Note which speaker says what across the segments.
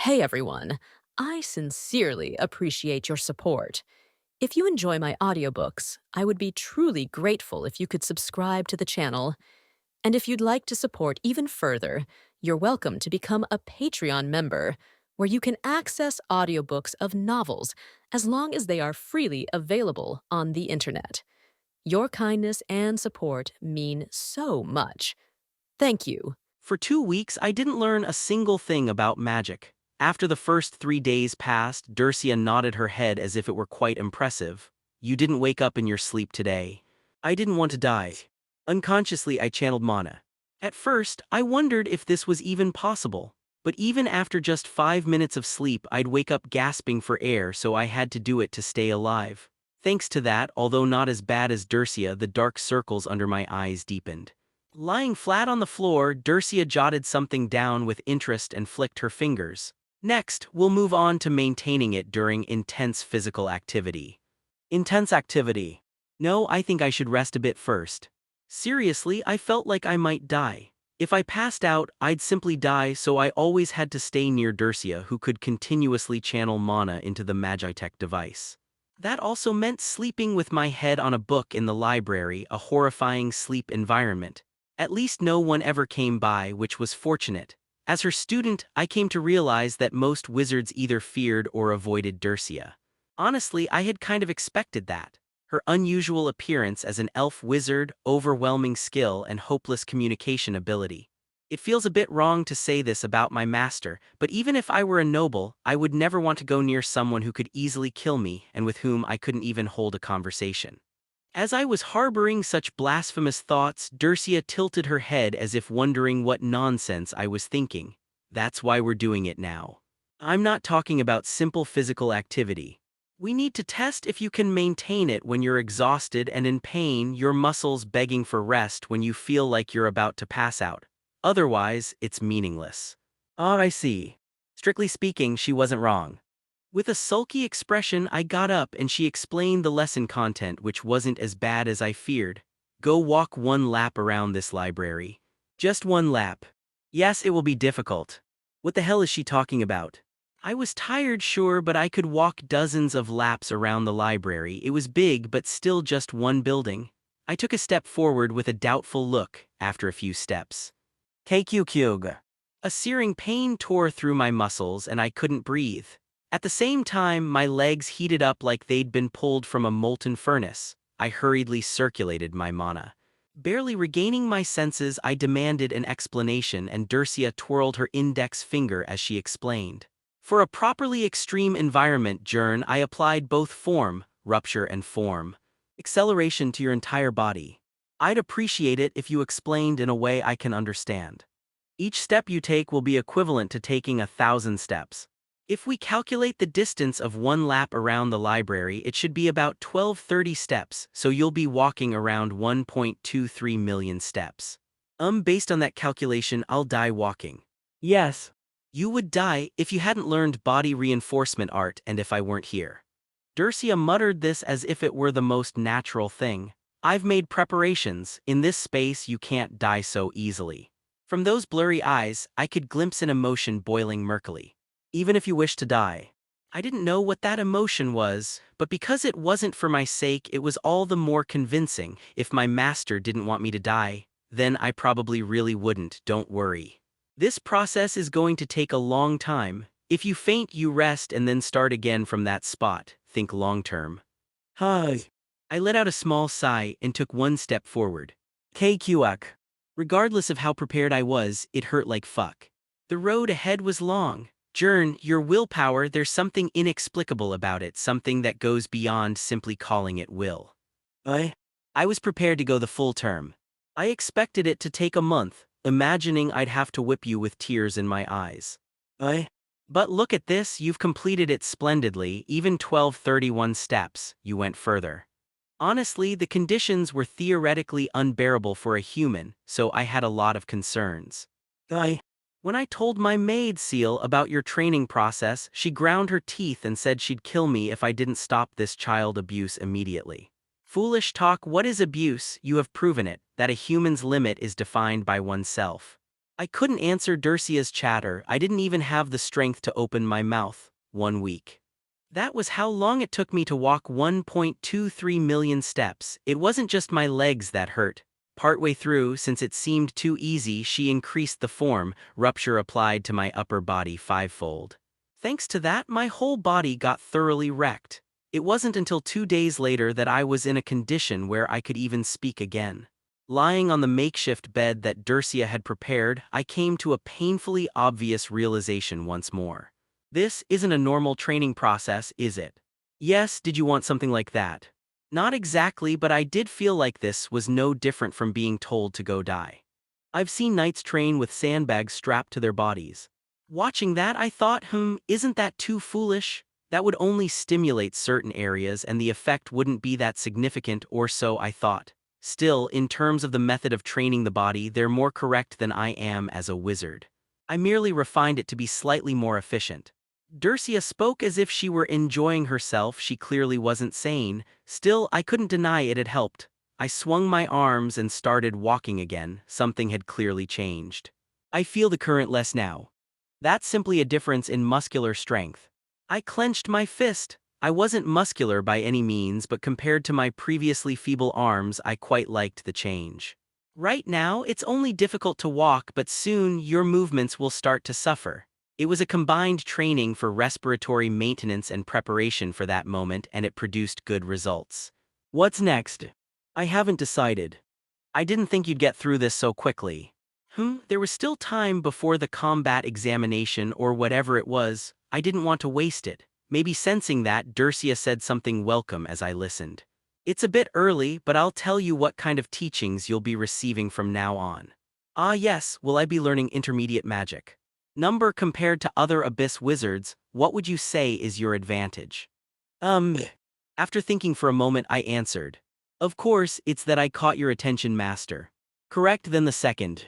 Speaker 1: Hey everyone, I sincerely appreciate your support. If you enjoy my audiobooks, I would be truly grateful if you could subscribe to the channel. And if you'd like to support even further, you're welcome to become a Patreon member, where you can access audiobooks of novels as long as they are freely available on the internet. Your kindness and support mean so much. Thank you.
Speaker 2: For 2 weeks, I didn't learn a single thing about magic. After the first 3 days passed, Dercia nodded her head as if it were quite impressive. You didn't wake up in your sleep today. I didn't want to die. Unconsciously, I channeled mana. At first, I wondered if this was even possible. But even after just 5 minutes of sleep, I'd wake up gasping for air, so I had to do it to stay alive. Thanks to that, although not as bad as Dercia, the dark circles under my eyes deepened. Lying flat on the floor, Dercia jotted something down with interest and flicked her fingers. Next, we'll move on to maintaining it during intense physical activity. Intense activity. No, I think I should rest a bit first. Seriously, I felt like I might die. If I passed out, I'd simply die, so I always had to stay near Dercia, who could continuously channel mana into the Magitech device. That also meant sleeping with my head on a book in the library, a horrifying sleep environment. At least no one ever came by, which was fortunate. As her student, I came to realize that most wizards either feared or avoided Dercia. Honestly, I had kind of expected that. Her unusual appearance as an elf wizard, overwhelming skill, and hopeless communication ability. It feels a bit wrong to say this about my master, but even if I were a noble, I would never want to go near someone who could easily kill me and with whom I couldn't even hold a conversation. As I was harboring such blasphemous thoughts, Dercia tilted her head as if wondering what nonsense I was thinking. That's why we're doing it now. I'm not talking about simple physical activity. We need to test if you can maintain it when you're exhausted and in pain, your muscles begging for rest when you feel like you're about to pass out. Otherwise, it's meaningless. Ah, I see. Strictly speaking, she wasn't wrong. With a sulky expression, I got up and she explained the lesson content, which wasn't as bad as I feared. Go walk 1 lap around this library. Just 1 lap. Yes, it will be difficult. What the hell is she talking about? I was tired, sure, but I could walk dozens of laps around the library. It was big, but still just one building. I took a step forward with a doubtful look after a few steps. KQQ. A searing pain tore through my muscles and I couldn't breathe. At the same time, my legs heated up like they'd been pulled from a molten furnace. I hurriedly circulated my mana. Barely regaining my senses, I demanded an explanation, and Dercia twirled her index finger as she explained. For a properly extreme environment, Jern, I applied both form, rupture, and form. Acceleration to your entire body. I'd appreciate it if you explained in a way I can understand. Each step you take will be equivalent to taking 1,000 steps. If we calculate the distance of 1 lap around the library, it should be about 1230 steps, so you'll be walking around 1.23 million steps. Based on that calculation, I'll die walking. Yes. You would die if you hadn't learned body reinforcement art and if I weren't here. Dercia muttered this as if it were the most natural thing. I've made preparations. In this space, you can't die so easily. From those blurry eyes, I could glimpse an emotion boiling murkily. Even if you wish to die. I didn't know what that emotion was, but because it wasn't for my sake, it was all the more convincing. If my master didn't want me to die, then I probably really wouldn't, don't worry. This process is going to take a long time. If you faint, you rest and then start again from that spot. Think long term. Hi. I let out a small sigh and took one step forward. KQak. Regardless of how prepared I was, it hurt like fuck. The road ahead was long. Jern, your willpower, there's something inexplicable about it, something that goes beyond simply calling it will. I was prepared to go the full term. I expected it to take a month, imagining I'd have to whip you with tears in my eyes. But look at this, you've completed it splendidly, even 1231 steps, you went further. Honestly, the conditions were theoretically unbearable for a human, so I had a lot of concerns. When I told my maid Seal about your training process, she ground her teeth and said she'd kill me if I didn't stop this child abuse immediately. Foolish talk, what is abuse? You have proven it, that a human's limit is defined by oneself. I couldn't answer Dercia's chatter. I didn't even have the strength to open my mouth. 1 week. That was how long it took me to walk 1.23 million steps. It wasn't just my legs that hurt. Partway through, since it seemed too easy, she increased the form, rupture applied to my upper body fivefold. Thanks to that, my whole body got thoroughly wrecked. It wasn't until 2 days later that I was in a condition where I could even speak again. Lying on the makeshift bed that Dercia had prepared, I came to a painfully obvious realization once more. This isn't a normal training process, is it? Yes, did you want something like that? Not exactly, but I did feel like this was no different from being told to go die. I've seen knights train with sandbags strapped to their bodies. Watching that, I thought, isn't that too foolish? That would only stimulate certain areas and the effect wouldn't be that significant, or so I thought. Still, in terms of the method of training the body, they're more correct than I am as a wizard. I merely refined it to be slightly more efficient. Dercia spoke as if she were enjoying herself. She clearly wasn't sane. Still, I couldn't deny it had helped. I swung my arms and started walking again. Something had clearly changed. I feel the current less now. That's simply a difference in muscular strength. I clenched my fist. I wasn't muscular by any means, but compared to my previously feeble arms, I quite liked the change. Right now, it's only difficult to walk, but soon your movements will start to suffer. It was a combined training for respiratory maintenance and preparation for that moment, and it produced good results. What's next? I haven't decided. I didn't think you'd get through this so quickly. There was still time before the combat examination or whatever it was. I didn't want to waste it. Maybe sensing that, Dercia said something welcome as I listened. It's a bit early, but I'll tell you what kind of teachings you'll be receiving from now on. Ah yes, will I be learning intermediate magic? Number compared to other abyss wizards, what would you say is your advantage? After thinking for a moment, I answered. Of course, it's that I caught your attention, master. Correct, then the second.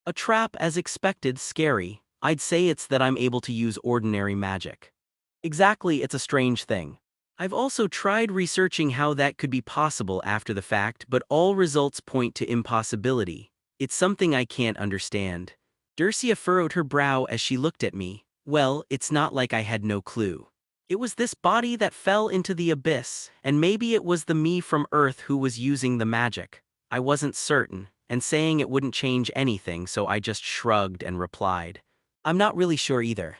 Speaker 2: A trap, as expected, scary. I'd say it's that I'm able to use ordinary magic. Exactly, it's a strange thing. I've also tried researching how that could be possible after the fact, but all results point to impossibility. It's something I can't understand. Dercia furrowed her brow as she looked at me. Well, it's not like I had no clue. It was this body that fell into the abyss, and maybe it was the me from Earth who was using the magic. I wasn't certain, and saying it wouldn't change anything, so I just shrugged and replied. I'm not really sure either.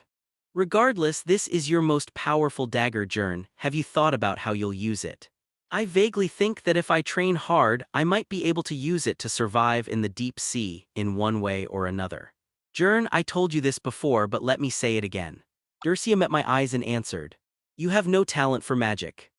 Speaker 2: Regardless, this is your most powerful dagger, Jern. Have you thought about how you'll use it? I vaguely think that if I train hard, I might be able to use it to survive in the deep sea, in one way or another. Jern, I told you this before, but let me say it again. Dercia met my eyes and answered. You have no talent for magic.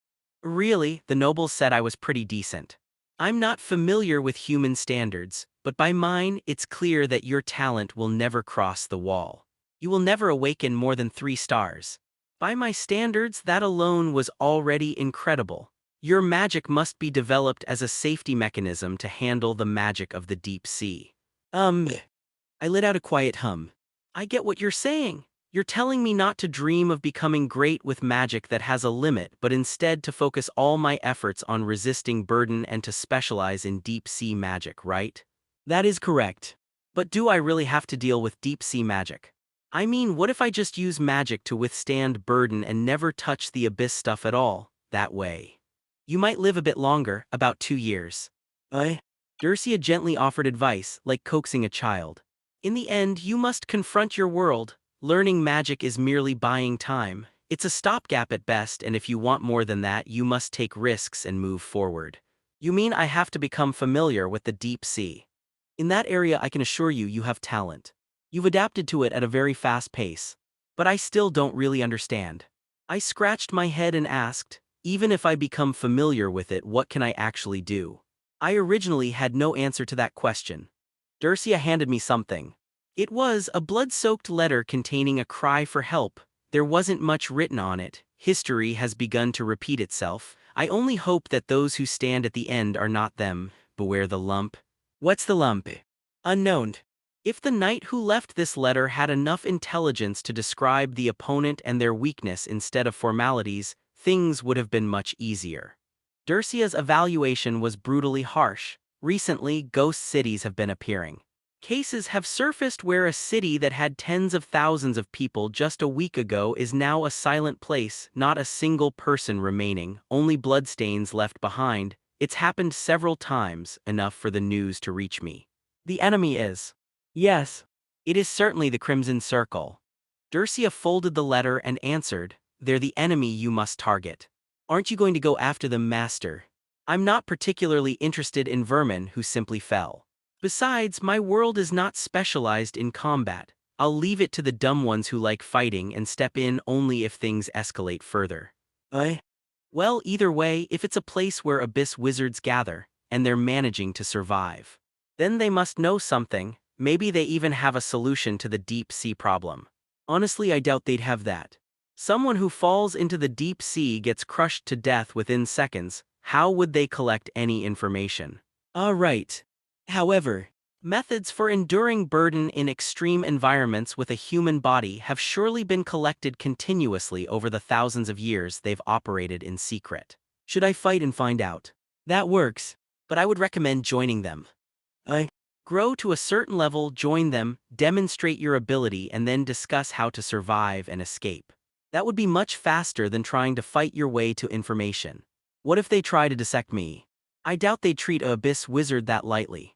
Speaker 2: Really, the nobles said I was pretty decent. I'm not familiar with human standards, but by mine, it's clear that your talent will never cross the wall. You will never awaken more than 3 stars. By my standards, that alone was already incredible. Your magic must be developed as a safety mechanism to handle the magic of the deep sea. I let out a quiet hum. I get what you're saying. You're telling me not to dream of becoming great with magic that has a limit, but instead to focus all my efforts on resisting burden and to specialize in deep-sea magic, right? That is correct. But do I really have to deal with deep-sea magic? I mean, what if I just use magic to withstand burden and never touch the abyss stuff at all? That way. You might live a bit longer, about 2 years. Dercia gently offered advice, like coaxing a child. In the end, you must confront your world. Learning magic is merely buying time. It's a stopgap at best, and if you want more than that, you must take risks and move forward. You mean I have to become familiar with the deep sea? In that area, I can assure you, you have talent. You've adapted to it at a very fast pace. But I still don't really understand. I scratched my head and asked, even if I become familiar with it, what can I actually do? I originally had no answer to that question. Dercia handed me something. It was a blood-soaked letter containing a cry for help. There wasn't much written on it. History has begun to repeat itself. I only hope that those who stand at the end are not them. Beware the lump. What's the lump? Unknown. If the knight who left this letter had enough intelligence to describe the opponent and their weakness instead of formalities, things would have been much easier. Dercia's evaluation was brutally harsh. Recently, ghost cities have been appearing. Cases have surfaced where a city that had tens of thousands of people just a week ago is now a silent place, not a single person remaining, only bloodstains left behind. It's happened several times, enough for the news to reach me. The enemy is. Yes. It is certainly the Crimson Circle. Dercia folded the letter and answered, "They're the enemy you must target. Aren't you going to go after them, Master? I'm not particularly interested in vermin who simply fell. Besides, my world is not specialized in combat. I'll leave it to the dumb ones who like fighting and step in only if things escalate further." Eh? Well, either way, if it's a place where abyss wizards gather, and they're managing to survive, then they must know something. Maybe they even have a solution to the deep sea problem. Honestly, I doubt they'd have that. Someone who falls into the deep sea gets crushed to death within seconds. How would they collect any information? Right. However, methods for enduring burden in extreme environments with a human body have surely been collected continuously over the thousands of years they've operated in secret. Should I fight and find out? That works, but I would recommend joining them. I grow to a certain level, join them, demonstrate your ability, and then discuss how to survive and escape. That would be much faster than trying to fight your way to information. What if they try to dissect me? I doubt they'd treat a abyss wizard that lightly.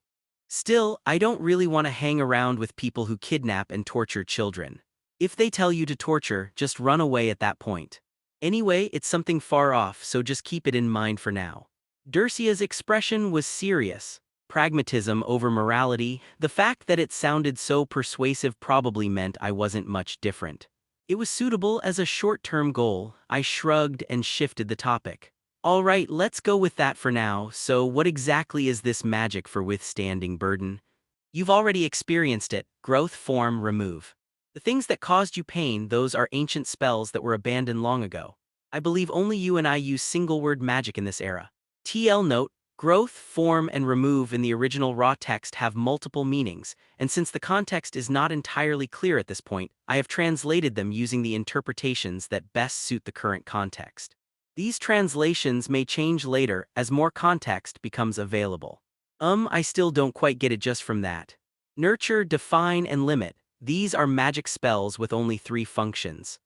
Speaker 2: Still, I don't really want to hang around with people who kidnap and torture children. If they tell you to torture, just run away at that point. Anyway, it's something far off, so just keep it in mind for now. Dercia's expression was serious. Pragmatism over morality. The fact that it sounded so persuasive probably meant I wasn't much different. It was suitable as a short-term goal. I shrugged and shifted the topic. All right, let's go with that for now. So what exactly is this magic for withstanding burden? You've already experienced it. Growth, form, remove. The things that caused you pain, those are ancient spells that were abandoned long ago. I believe only you and I use single-word magic in this era. TL note, growth, form, and remove in the original raw text have multiple meanings, and since the context is not entirely clear at this point, I have translated them using the interpretations that best suit the current context. These translations may change later as more context becomes available. I still don't quite get it just from that. Nurture, define, and limit. These are magic spells with only 3 functions.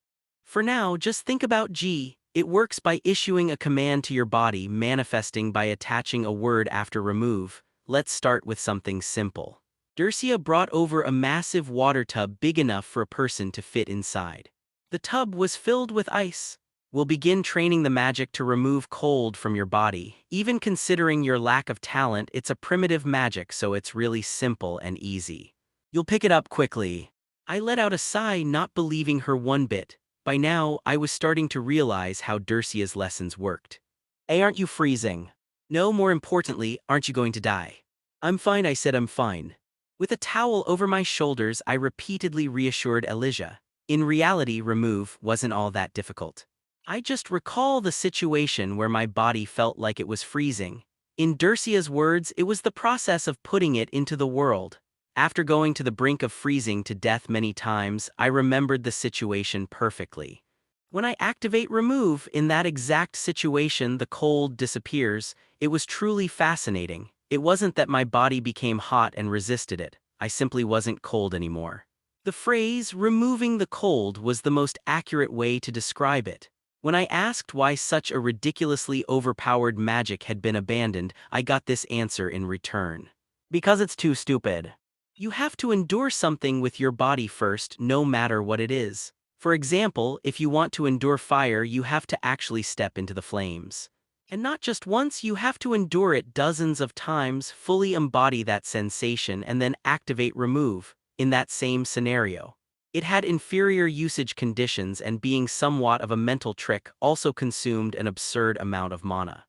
Speaker 2: For now, just think about G. It works by issuing a command to your body, manifesting by attaching a word after remove. Let's start with something simple. Dercia brought over a massive water tub big enough for a person to fit inside. The tub was filled with ice. We'll begin training the magic to remove cold from your body. Even considering your lack of talent, it's a primitive magic, so it's really simple and easy. You'll pick it up quickly. I let out a sigh, not believing her one bit. By now, I was starting to realize how Dercia's lessons worked. Hey, aren't you freezing? No, more importantly, aren't you going to die? I'm fine, I said I'm fine. With a towel over my shoulders, I repeatedly reassured Elijah. In reality, remove wasn't all that difficult. I just recall the situation where my body felt like it was freezing. In Dercia's words, it was the process of putting it into the world. After going to the brink of freezing to death many times, I remembered the situation perfectly. When I activate remove, in that exact situation the cold disappears. It was truly fascinating. It wasn't that my body became hot and resisted it. I simply wasn't cold anymore. The phrase, removing the cold, was the most accurate way to describe it. When I asked why such a ridiculously overpowered magic had been abandoned, I got this answer in return. Because it's too stupid. You have to endure something with your body first, no matter what it is. For example, if you want to endure fire, you have to actually step into the flames. And not just once, you have to endure it dozens of times, fully embody that sensation, and then activate remove. In that same scenario, it had inferior usage conditions, and being somewhat of a mental trick also consumed an absurd amount of mana.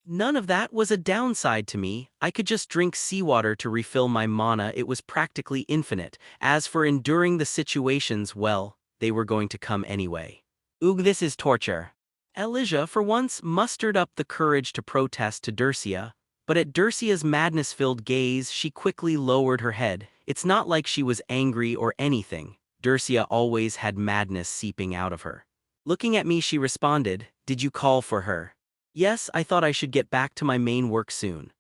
Speaker 2: None of that was a downside to me. I could just drink seawater to refill my mana. It was practically infinite. As for enduring the situations, well, they were going to come anyway. Oog, this is torture. Elijah, for once, mustered up the courage to protest to Dercia, but at Dercia's madness-filled gaze, she quickly lowered her head. It's not like she was angry or anything. Dercia always had madness seeping out of her. Looking at me, she responded, "Did you call for her?" "Yes, I thought I should get back to my main work soon."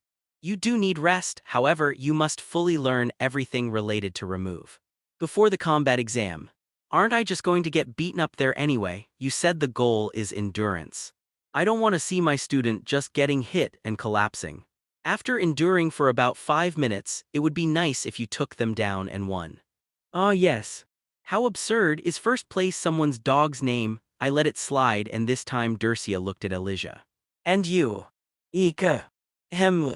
Speaker 2: You do need rest, however, you must fully learn everything related to remove. Before the combat exam. Aren't I just going to get beaten up there anyway? You said the goal is endurance. I don't want to see my student just getting hit and collapsing. After enduring for about 5 minutes, it would be nice if you took them down and won. Ah yes. How absurd, is first place someone's dog's name? I let it slide, and this time Dercia looked at Elijah. And you? Ika. Hem.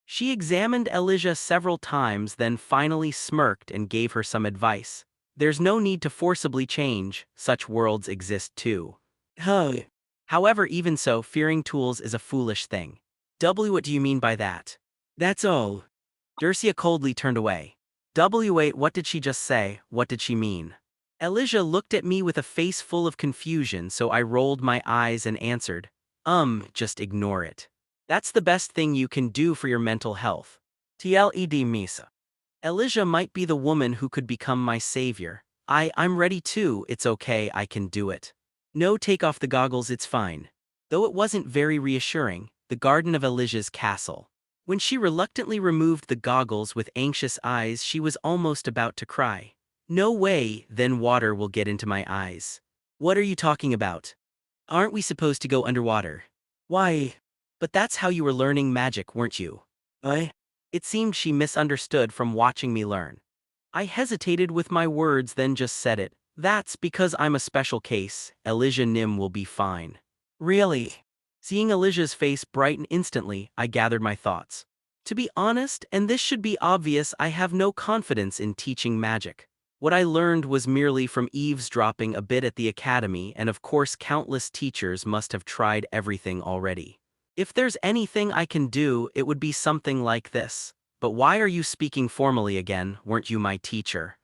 Speaker 2: She examined Elijah several times, then finally smirked and gave her some advice. There's no need to forcibly change, such worlds exist too. Huh. However, even so, fearing tools is a foolish thing. What do you mean by that? That's all. Dercia coldly turned away. Wait, what did she just say? What did she mean? Elijah looked at me with a face full of confusion, so I rolled my eyes and answered, just ignore it. That's the best thing you can do for your mental health. TLED Misa. Elijah might be the woman who could become my savior. I'm ready too, it's okay, I can do it. No, take off the goggles, it's fine. Though it wasn't very reassuring, the garden of Elijah's castle. When she reluctantly removed the goggles with anxious eyes, she was almost about to cry. No way, then water will get into my eyes. What are you talking about? Aren't we supposed to go underwater? Why? But that's how you were learning magic, weren't you? It seemed she misunderstood from watching me learn. I hesitated with my words, then just said it. That's because I'm a special case. Elijah Nim will be fine. Really? Seeing Elijah's face brighten instantly, I gathered my thoughts. To be honest, and this should be obvious, I have no confidence in teaching magic. What I learned was merely from eavesdropping a bit at the academy, and of course countless teachers must have tried everything already. If there's anything I can do, it would be something like this. But why are you speaking formally again? Weren't you my teacher?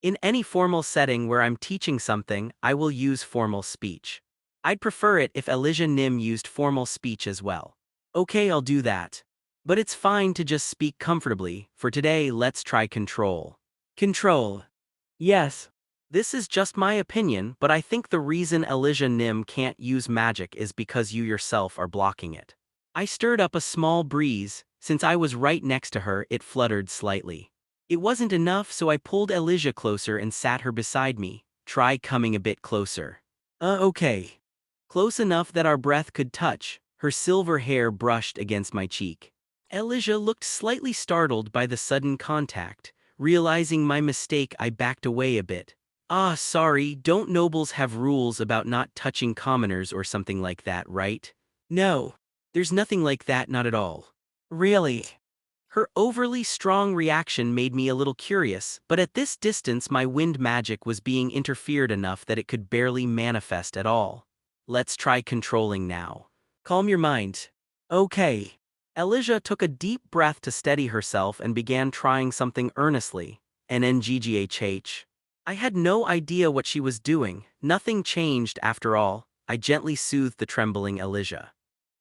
Speaker 2: In any formal setting where I'm teaching something, I will use formal speech. I'd prefer it if Elijah Nim used formal speech as well. Okay, I'll do that. But it's fine to just speak comfortably. For today, let's try control. Control. Yes. This is just my opinion, but I think the reason Elijah Nim can't use magic is because you yourself are blocking it. I stirred up a small breeze. Since I was right next to her, it fluttered slightly. It wasn't enough, so I pulled Elijah closer and sat her beside me. Try coming a bit closer. Okay. Close enough that our breath could touch. Her silver hair brushed against my cheek. Elijah looked slightly startled by the sudden contact. Realizing my mistake, I backed away a bit. Sorry, don't nobles have rules about not touching commoners or something like that, right? No. There's nothing like that, not at all. Really? Her overly strong reaction made me a little curious, but at this distance my wind magic was being interfered enough that it could barely manifest at all. Let's try controlling now. Calm your mind. Okay. Elijah took a deep breath to steady herself and began trying something earnestly. NNGGHH. I had no idea what she was doing. Nothing changed after all. I gently soothed the trembling Elijah.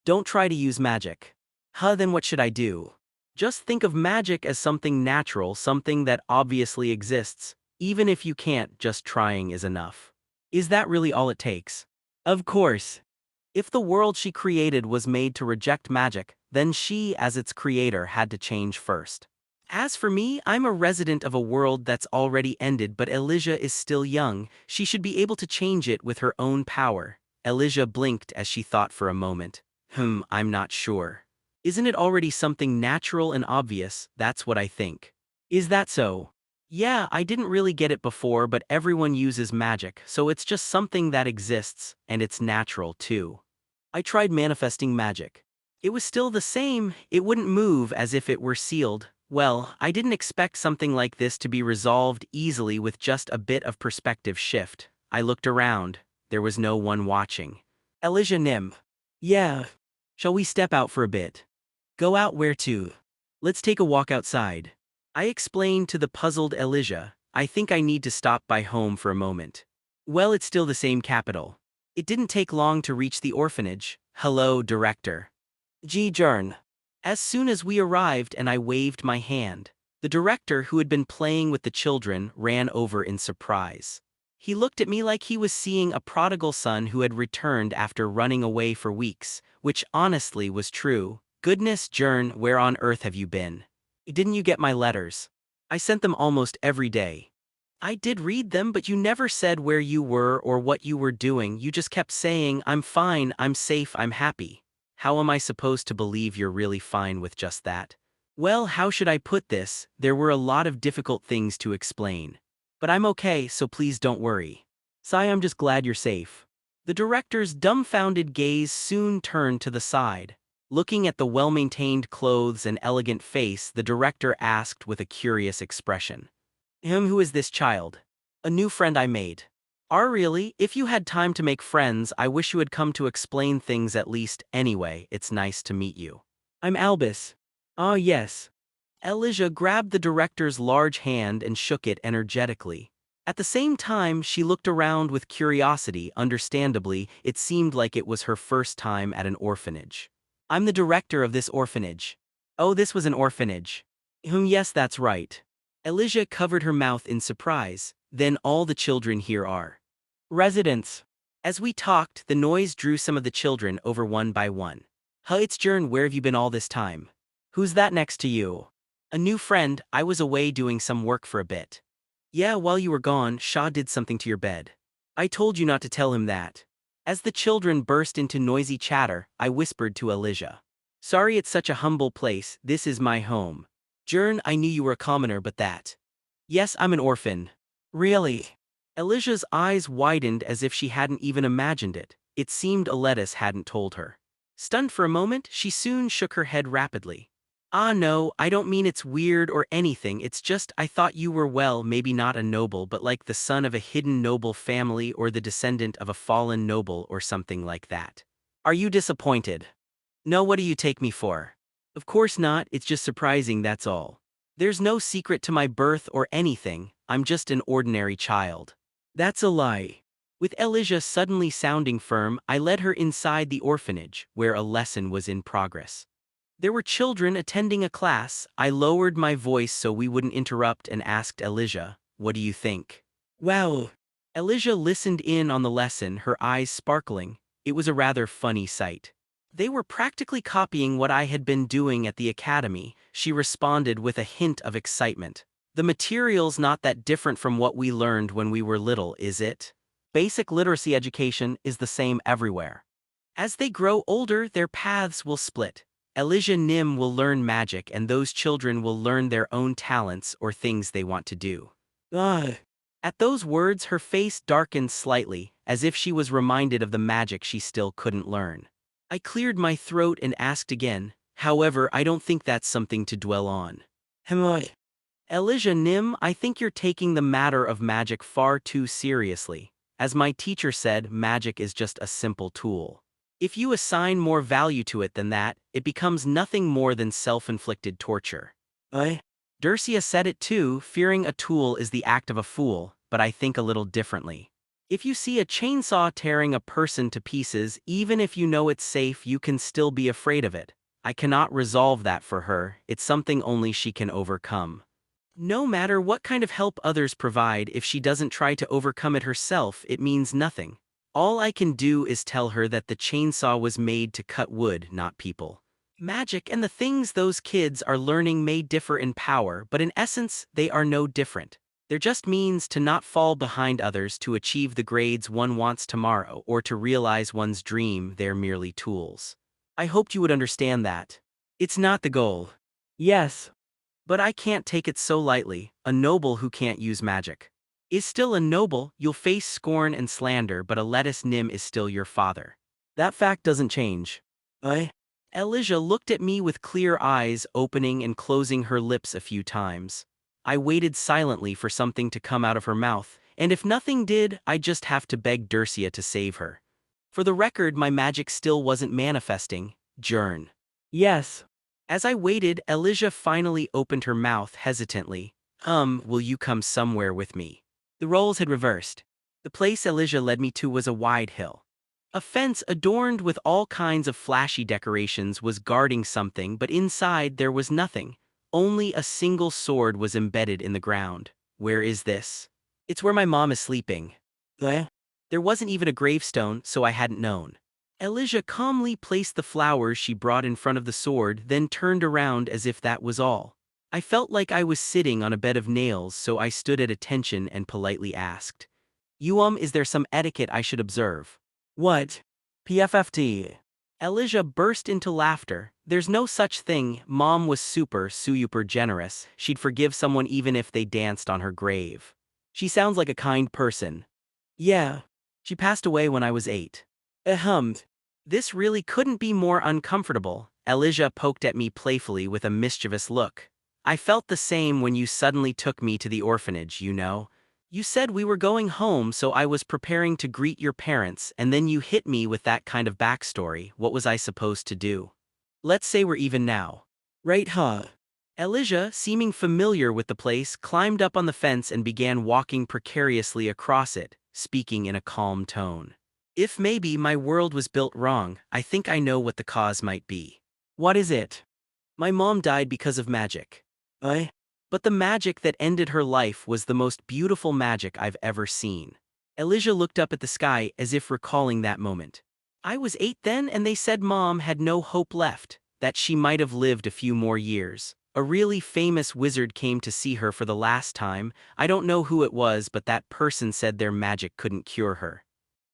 Speaker 2: Don't try to use magic. Then what should I do? Just think of magic as something natural, something that obviously exists. Even if you can't, just trying is enough. Is that really all it takes? Of course. If the world she created was made to reject magic, then she, as its creator, had to change first. As for me, I'm a resident of a world that's already ended, but Elijah is still young. She should be able to change it with her own power. Elijah blinked as she thought for a moment. I'm not sure. Isn't it already something natural and obvious? That's what I think. Is that so? Yeah, I didn't really get it before, but everyone uses magic, so it's just something that exists, and it's natural too. I tried manifesting magic. It was still the same, it wouldn't move as if it were sealed. Well, I didn't expect something like this to be resolved easily with just a bit of perspective shift. I looked around. There was no one watching. Elijah Nim. Yeah. Shall we step out for a bit? Go out where to? Let's take a walk outside. I explained to the puzzled Elijah. I think I need to stop by home for a moment. Well, it's still the same capital. It didn't take long to reach the orphanage. Hello, director. Ji Jern. As soon as we arrived and I waved my hand, the director, who had been playing with the children, ran over in surprise. He looked at me like he was seeing a prodigal son who had returned after running away for weeks, which honestly was true. Goodness, Jern, where on earth have you been? Didn't you get my letters? I sent them almost every day. I did read them, but you never said where you were or what you were doing. You just kept saying, I'm fine, I'm safe, I'm happy. How am I supposed to believe you're really fine with just that? Well, how should I put this? There were a lot of difficult things to explain. But I'm okay, so please don't worry. Sai, I'm just glad you're safe. The director's dumbfounded gaze soon turned to the side. Looking at the well-maintained clothes and elegant face, the director asked with a curious expression. Who is this child? A new friend I made. Really? If you had time to make friends, I wish you had come to explain things at least. Anyway, it's nice to meet you. I'm Albus. Ah, yes. Elijah grabbed the director's large hand and shook it energetically. At the same time, she looked around with curiosity. Understandably, it seemed like it was her first time at an orphanage. I'm the director of this orphanage. Oh, this was an orphanage. Yes, that's right. Elijah covered her mouth in surprise. Then all the children here are residents. As we talked, the noise drew some of the children over one by one. It's Jern, where have you been all this time? Who's that next to you? A new friend. I was away doing some work for a bit. Yeah, while you were gone, Shaw did something to your bed. I told you not to tell him that. As the children burst into noisy chatter, I whispered to Elijah. Sorry, it's such a humble place. This is my home. Jern, I knew you were a commoner, but that. Yes, I'm an orphan. Really? Elijah's eyes widened as if she hadn't even imagined it. It seemed Aletis hadn't told her. Stunned for a moment, she soon shook her head rapidly. No, I don't mean it's weird or anything. It's just I thought you were, well, maybe not a noble, but like the son of a hidden noble family or the descendant of a fallen noble or something like that. Are you disappointed? No, what do you take me for? Of course not, it's just surprising, that's all. There's no secret to my birth or anything. I'm just an ordinary child. That's a lie. With Elijah suddenly sounding firm, I led her inside the orphanage, where a lesson was in progress. There were children attending a class. I lowered my voice so we wouldn't interrupt and asked Elijah, what do you think? Wow. Elijah listened in on the lesson, her eyes sparkling. It was a rather funny sight. They were practically copying what I had been doing at the academy, she responded with a hint of excitement. The material's not that different from what we learned when we were little, is it? Basic literacy education is the same everywhere. As they grow older, their paths will split. Elijah Nim will learn magic and those children will learn their own talents or things they want to do. Ugh. At those words, her face darkened slightly, as if she was reminded of the magic she still couldn't learn. I cleared my throat and asked again, however, I don't think that's something to dwell on. Elijah Nim, I think you're taking the matter of magic far too seriously. As my teacher said, magic is just a simple tool. If you assign more value to it than that, it becomes nothing more than self-inflicted torture. Dercia said it too, fearing a tool is the act of a fool, but I think a little differently. If you see a chainsaw tearing a person to pieces, even if you know it's safe, you can still be afraid of it. I cannot resolve that for her, it's something only she can overcome. No matter what kind of help others provide, if she doesn't try to overcome it herself, it means nothing. All I can do is tell her that the chainsaw was made to cut wood, not people. Magic and the things those kids are learning may differ in power, but in essence, they are no different. They're just means to not fall behind others, to achieve the grades one wants tomorrow, or to realize one's dream. They're merely tools. I hoped you would understand that. It's not the goal. Yes. But I can't take it so lightly. A noble who can't use magic is still a noble. You'll face scorn and slander, but Aletis Nim is still your father. That fact doesn't change. Elijah looked at me with clear eyes, opening and closing her lips a few times. I waited silently for something to come out of her mouth, and if nothing did, I'd just have to beg Dercia to save her. For the record, my magic still wasn't manifesting. Jern. Yes. As I waited, Elijah finally opened her mouth hesitantly. Will you come somewhere with me? The roles had reversed. The place Elijah led me to was a wide hill. A fence adorned with all kinds of flashy decorations was guarding something, but inside there was nothing. Only a single sword was embedded in the ground. Where is this? It's where my mom is sleeping. There wasn't even a gravestone, so I hadn't known. Elijah calmly placed the flowers she brought in front of the sword, then turned around as if that was all. I felt like I was sitting on a bed of nails, so I stood at attention and politely asked, is there some etiquette I should observe? What? PFFT. Elijah burst into laughter. There's no such thing. Mom was super generous. She'd forgive someone even if they danced on her grave. She sounds like a kind person. Yeah. She passed away when I was 8. Ahem. This really couldn't be more uncomfortable. Elijah poked at me playfully with a mischievous look. I felt the same when you suddenly took me to the orphanage, you know. You said we were going home, so I was preparing to greet your parents, and then you hit me with that kind of backstory. What was I supposed to do? Let's say we're even now. Right, huh? Elijah, seeming familiar with the place, climbed up on the fence and began walking precariously across it, speaking in a calm tone. If maybe my world was built wrong, I think I know what the cause might be. What is it? My mom died because of magic. I? But the magic that ended her life was the most beautiful magic I've ever seen. Elijah looked up at the sky as if recalling that moment. I was 8 then, and they said Mom had no hope left, that she might have lived a few more years. A really famous wizard came to see her for the last time. I don't know who it was, but that person said their magic couldn't cure her.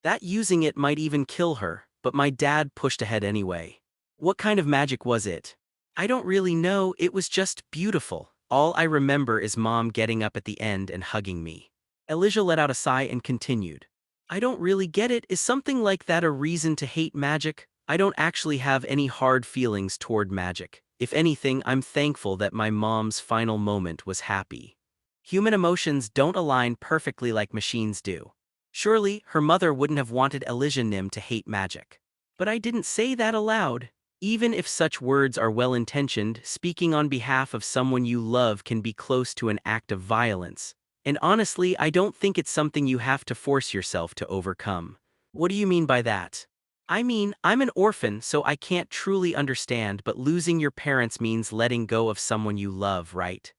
Speaker 2: That using it might even kill her, but my dad pushed ahead anyway. What kind of magic was it? I don't really know, it was just beautiful. All I remember is Mom getting up at the end and hugging me. Elijah let out a sigh and continued. I don't really get it. Is something like that a reason to hate magic? I don't actually have any hard feelings toward magic. If anything, I'm thankful that my mom's final moment was happy. Human emotions don't align perfectly like machines do. Surely, her mother wouldn't have wanted Elijah Nim to hate magic. But I didn't say that aloud. Even if such words are well-intentioned, speaking on behalf of someone you love can be close to an act of violence. And honestly, I don't think it's something you have to force yourself to overcome. What do you mean by that? I mean, I'm an orphan, so I can't truly understand, but losing your parents means letting go of someone you love, right?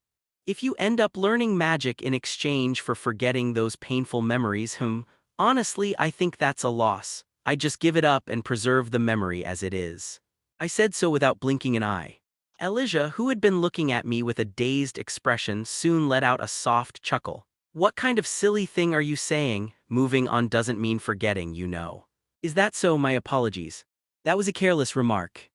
Speaker 2: If you end up learning magic in exchange for forgetting those painful memories, honestly, I think that's a loss. I just give it up and preserve the memory as it is. I said so without blinking an eye. Elijah, who had been looking at me with a dazed expression, soon let out a soft chuckle. What kind of silly thing are you saying? Moving on doesn't mean forgetting, you know. Is that so? My apologies. That was a careless remark.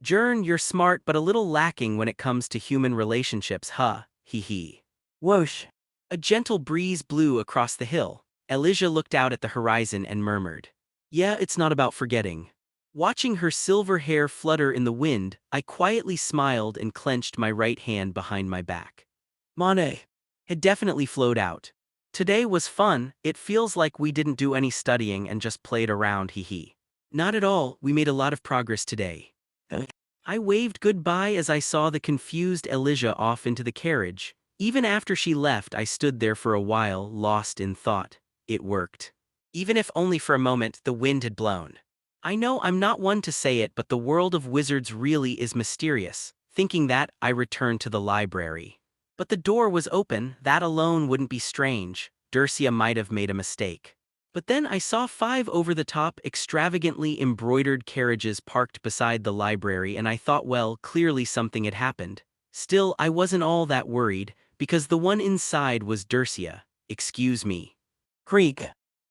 Speaker 2: Jern, you're smart but a little lacking when it comes to human relationships, huh? Hee hee. Whoosh. A gentle breeze blew across the hill. Elijah looked out at the horizon and murmured. Yeah, it's not about forgetting. Watching her silver hair flutter in the wind, I quietly smiled and clenched my right hand behind my back. Monet had definitely flowed out. Today was fun. It feels like we didn't do any studying and just played around, hee hee. Not at all, we made a lot of progress today. I waved goodbye as I saw the confused Elijah off into the carriage. Even after she left, I stood there for a while, lost in thought. It worked. Even if only for a moment, the wind had blown. I know I'm not one to say it, but the world of wizards really is mysterious. Thinking that, I returned to the library. But the door was open. That alone wouldn't be strange. Dercia might have made a mistake. But then I saw 5 over-the-top, extravagantly embroidered carriages parked beside the library, and I thought, well, clearly something had happened. Still, I wasn't all that worried, because the one inside was Dercia. Excuse me. Creak.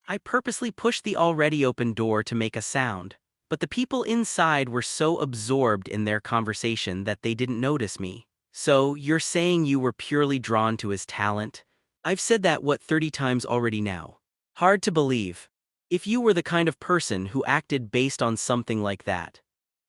Speaker 2: I purposely pushed the already open door to make a sound, but the people inside were so absorbed in their conversation that they didn't notice me. So, you're saying you were purely drawn to his talent? I've said that, 30 times already now. Hard to believe. If you were the kind of person who acted based on something like that.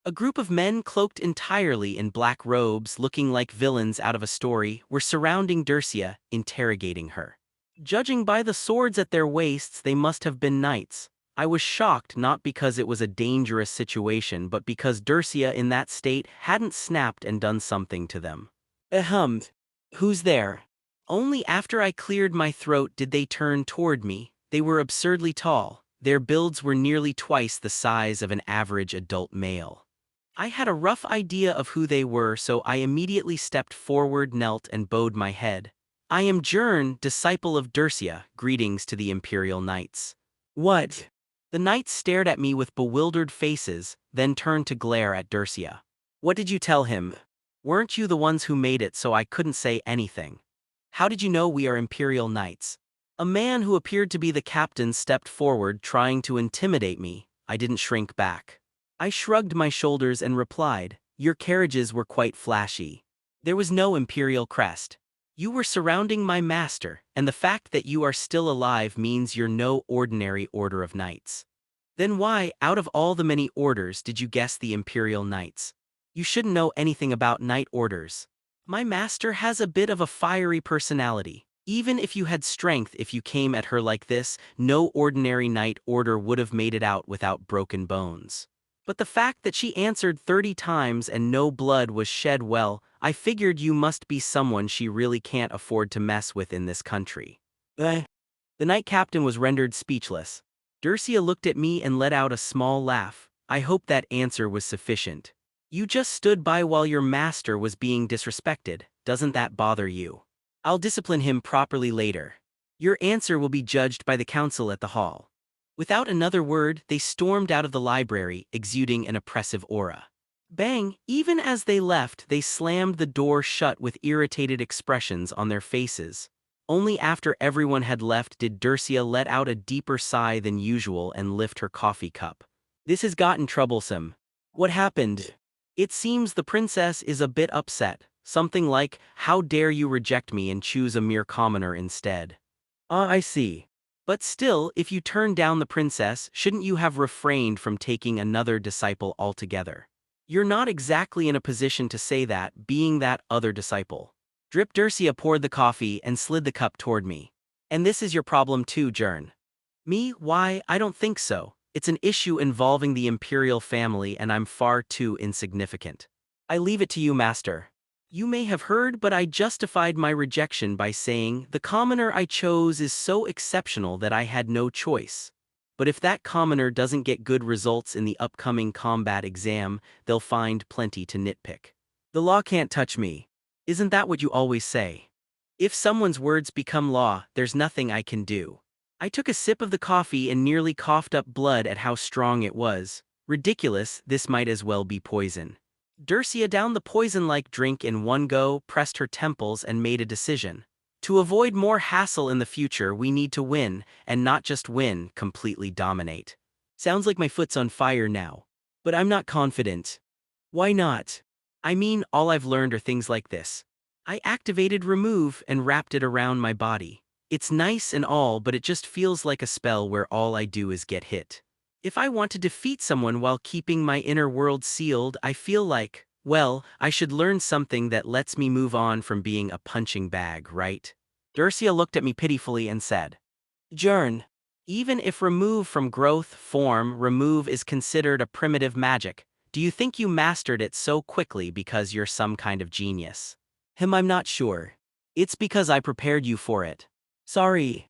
Speaker 2: A group of men cloaked entirely in black robes, looking like villains out of a story, were surrounding Dercia, interrogating her. Judging by the swords at their waists, they must have been knights. I was shocked not because it was a dangerous situation, but because Dercia in that state hadn't snapped and done something to them. Ahem. Who's there? Only after I cleared my throat did they turn toward me. They were absurdly tall. Their builds were nearly twice the size of an average adult male. I had a rough idea of who they were, so I immediately stepped forward, knelt, and bowed my head. I am Jern, disciple of Dercia. Greetings to the Imperial Knights. What? The knights stared at me with bewildered faces, then turned to glare at Dercia. What did you tell him? Weren't you the ones who made it so I couldn't say anything? How did you know we are Imperial Knights? A man who appeared to be the captain stepped forward, trying to intimidate me. I didn't shrink back. I shrugged my shoulders and replied, your carriages were quite flashy. There was no Imperial crest. You were surrounding my master, and the fact that you are still alive means you're no ordinary order of knights. Then why, out of all the many orders, did you guess the Imperial Knights? You shouldn't know anything about knight orders. My master has a bit of a fiery personality. Even if you had strength, if you came at her like this, no ordinary knight order would have made it out without broken bones. But the fact that she answered 30 times and no blood was shed, well, I figured you must be someone she really can't afford to mess with in this country. The knight captain was rendered speechless. Dercia looked at me and let out a small laugh. I hope that answer was sufficient. You just stood by while your master was being disrespected. Doesn't that bother you? I'll discipline him properly later. Your answer will be judged by the council at the hall. Without another word, they stormed out of the library, exuding an oppressive aura. Bang! Even as they left, they slammed the door shut with irritated expressions on their faces. Only after everyone had left did Dercia let out a deeper sigh than usual and lift her coffee cup. This has gotten troublesome. What happened? It seems the princess is a bit upset. Something like, how dare you reject me and choose a mere commoner instead? Ah, I see. But still, if you turned down the princess, shouldn't you have refrained from taking another disciple altogether? You're not exactly in a position to say that, being that other disciple. Drip. Dercia poured the coffee and slid the cup toward me. And this is your problem too, Jern. Me? Why, I don't think so. It's an issue involving the imperial family and I'm far too insignificant. I leave it to you, master. You may have heard, but I justified my rejection by saying, the commoner I chose is so exceptional that I had no choice. But if that commoner doesn't get good results in the upcoming combat exam, they'll find plenty to nitpick. The law can't touch me. Isn't that what you always say? If someone's words become law, there's nothing I can do. I took a sip of the coffee and nearly coughed up blood at how strong it was. Ridiculous, this might as well be poison. Dercia downed the poison-like drink in one go, pressed her temples and made a decision. To avoid more hassle in the future, we need to win, and not just win, completely dominate. Sounds like my foot's on fire now. But I'm not confident. Why not? I mean, all I've learned are things like this. I activated remove and wrapped it around my body. It's nice and all, but it just feels like a spell where all I do is get hit. If I want to defeat someone while keeping my inner world sealed, I feel like, well, I should learn something that lets me move on from being a punching bag, right? Dercia looked at me pitifully and said, Jern, even if remove from growth form remove is considered a primitive magic, do you think you mastered it so quickly because you're some kind of genius? I'm not sure. It's because I prepared you for it. Sorry.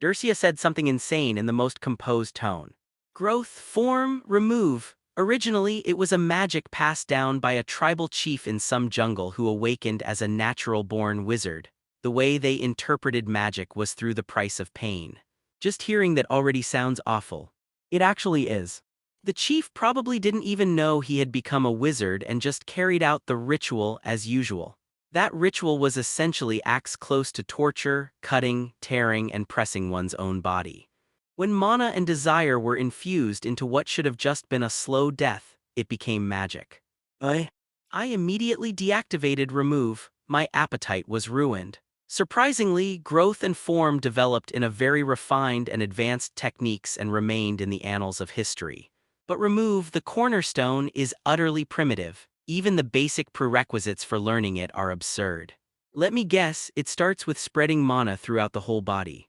Speaker 2: Dercia said something insane in the most composed tone. Growth, form, remove. Originally, it was a magic passed down by a tribal chief in some jungle who awakened as a natural-born wizard. The way they interpreted magic was through the price of pain. Just hearing that already sounds awful. It actually is. The chief probably didn't even know he had become a wizard and just carried out the ritual as usual. That ritual was essentially acts close to torture, cutting, tearing, and pressing one's own body. When mana and desire were infused into what should have just been a slow death, it became magic. I immediately deactivated remove. My appetite was ruined. Surprisingly, growth and form developed in a very refined and advanced techniques and remained in the annals of history. But remove, the cornerstone, is utterly primitive. Even the basic prerequisites for learning it are absurd. Let me guess, it starts with spreading mana throughout the whole body.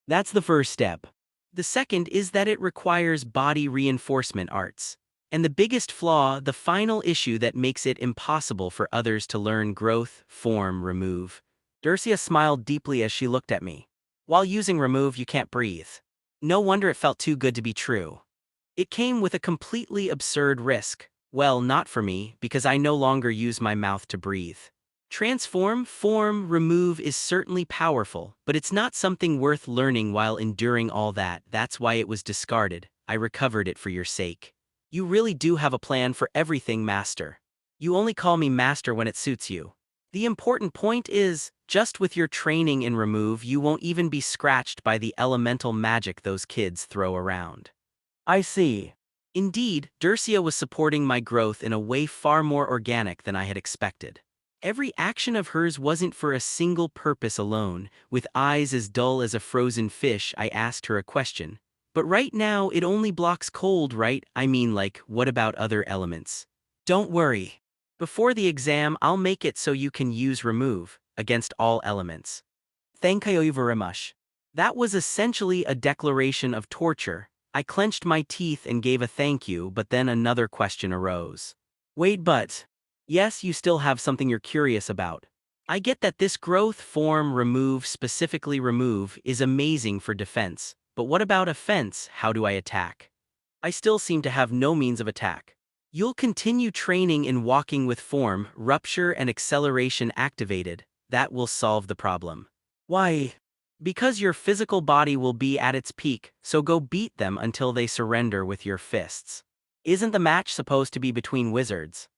Speaker 2: That's the first step. The second is that it requires body reinforcement arts. And the biggest flaw, the final issue that makes it impossible for others to learn growth, form, remove. Dercia smiled deeply as she looked at me. While using remove, you can't breathe. No wonder it felt too good to be true. It came with a completely absurd risk. Well, not for me, because I no longer use my mouth to breathe. Transform, form, remove is certainly powerful, but it's not something worth learning while enduring all that. That's why it was discarded. I recovered it for your sake. You really do have a plan for everything, Master. You only call me Master when it suits you. The important point is, just with your training in remove, you won't even be scratched by the elemental magic those kids throw around. I see. Indeed, Dercia was supporting my growth in a way far more organic than I had expected. Every action of hers wasn't for a single purpose alone. With eyes as dull as a frozen fish, I asked her a question. But right now, it only blocks cold, right? I mean, like, what about other elements? Don't worry. Before the exam, I'll make it so you can use remove against all elements. Thank you very much. That was essentially a declaration of torture. I clenched my teeth and gave a thank you, but then another question arose. Wait, but... Yes, you still have something you're curious about. I get that this growth form remove, specifically remove, is amazing for defense, but what about offense? How do I attack? I still seem to have no means of attack. You'll continue training in walking with form, rupture and acceleration activated. That will solve the problem. Why? Because your physical body will be at its peak, so go beat them until they surrender with your fists. Isn't the match supposed to be between wizards?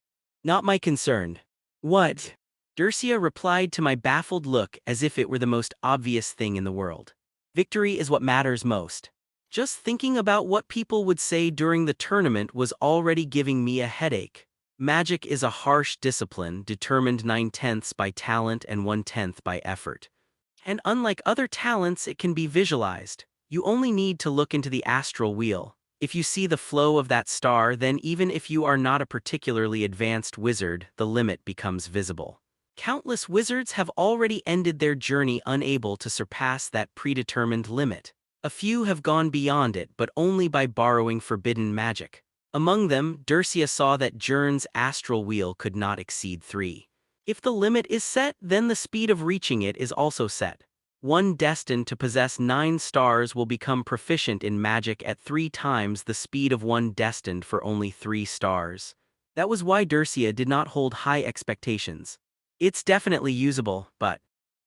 Speaker 2: Not my concern. What? Dercia replied to my baffled look as if it were the most obvious thing in the world. Victory is what matters most. Just thinking about what people would say during the tournament was already giving me a headache. Magic is a harsh discipline determined 9/10 by talent and 1/10 by effort. And unlike other talents, it can be visualized. You only need to look into the astral wheel. If you see the flow of that star, then even if you are not a particularly advanced wizard, the limit becomes visible. Countless wizards have already ended their journey unable to surpass that predetermined limit. A few have gone beyond it, but only by borrowing forbidden magic. Among them, Dercia saw that Jern's astral wheel could not exceed 3. If the limit is set, then the speed of reaching it is also set. One destined to possess 9 stars will become proficient in magic at 3 times the speed of one destined for only 3 stars. That was why Dercia did not hold high expectations. It's definitely usable, but...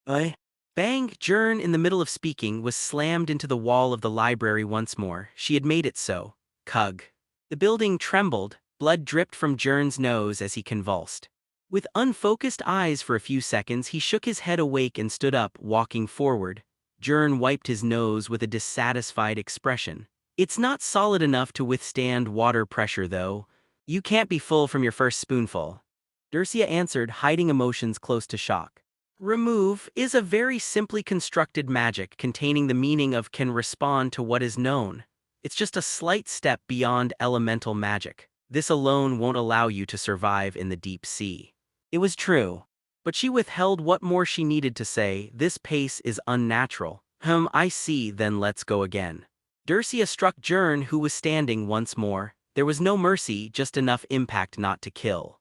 Speaker 2: Bang! Jern, in the middle of speaking, was slammed into the wall of the library once more. She had made it so. Cug. The building trembled, blood dripped from Jern's nose as he convulsed. With unfocused eyes for a few seconds, he shook his head awake and stood up, walking forward. Jern wiped his nose with a dissatisfied expression. It's not solid enough to withstand water pressure, though. You can't be full from your first spoonful. Dercia answered, hiding emotions close to shock. Remove is a very simply constructed magic containing the meaning of can respond to what is known. It's just a slight step beyond elemental magic. This alone won't allow you to survive in the deep sea. It was true. But she withheld what more she needed to say. This pace is unnatural. I see, then let's go again. Dercia struck Jern, who was standing once more. There was no mercy, just enough impact not to kill.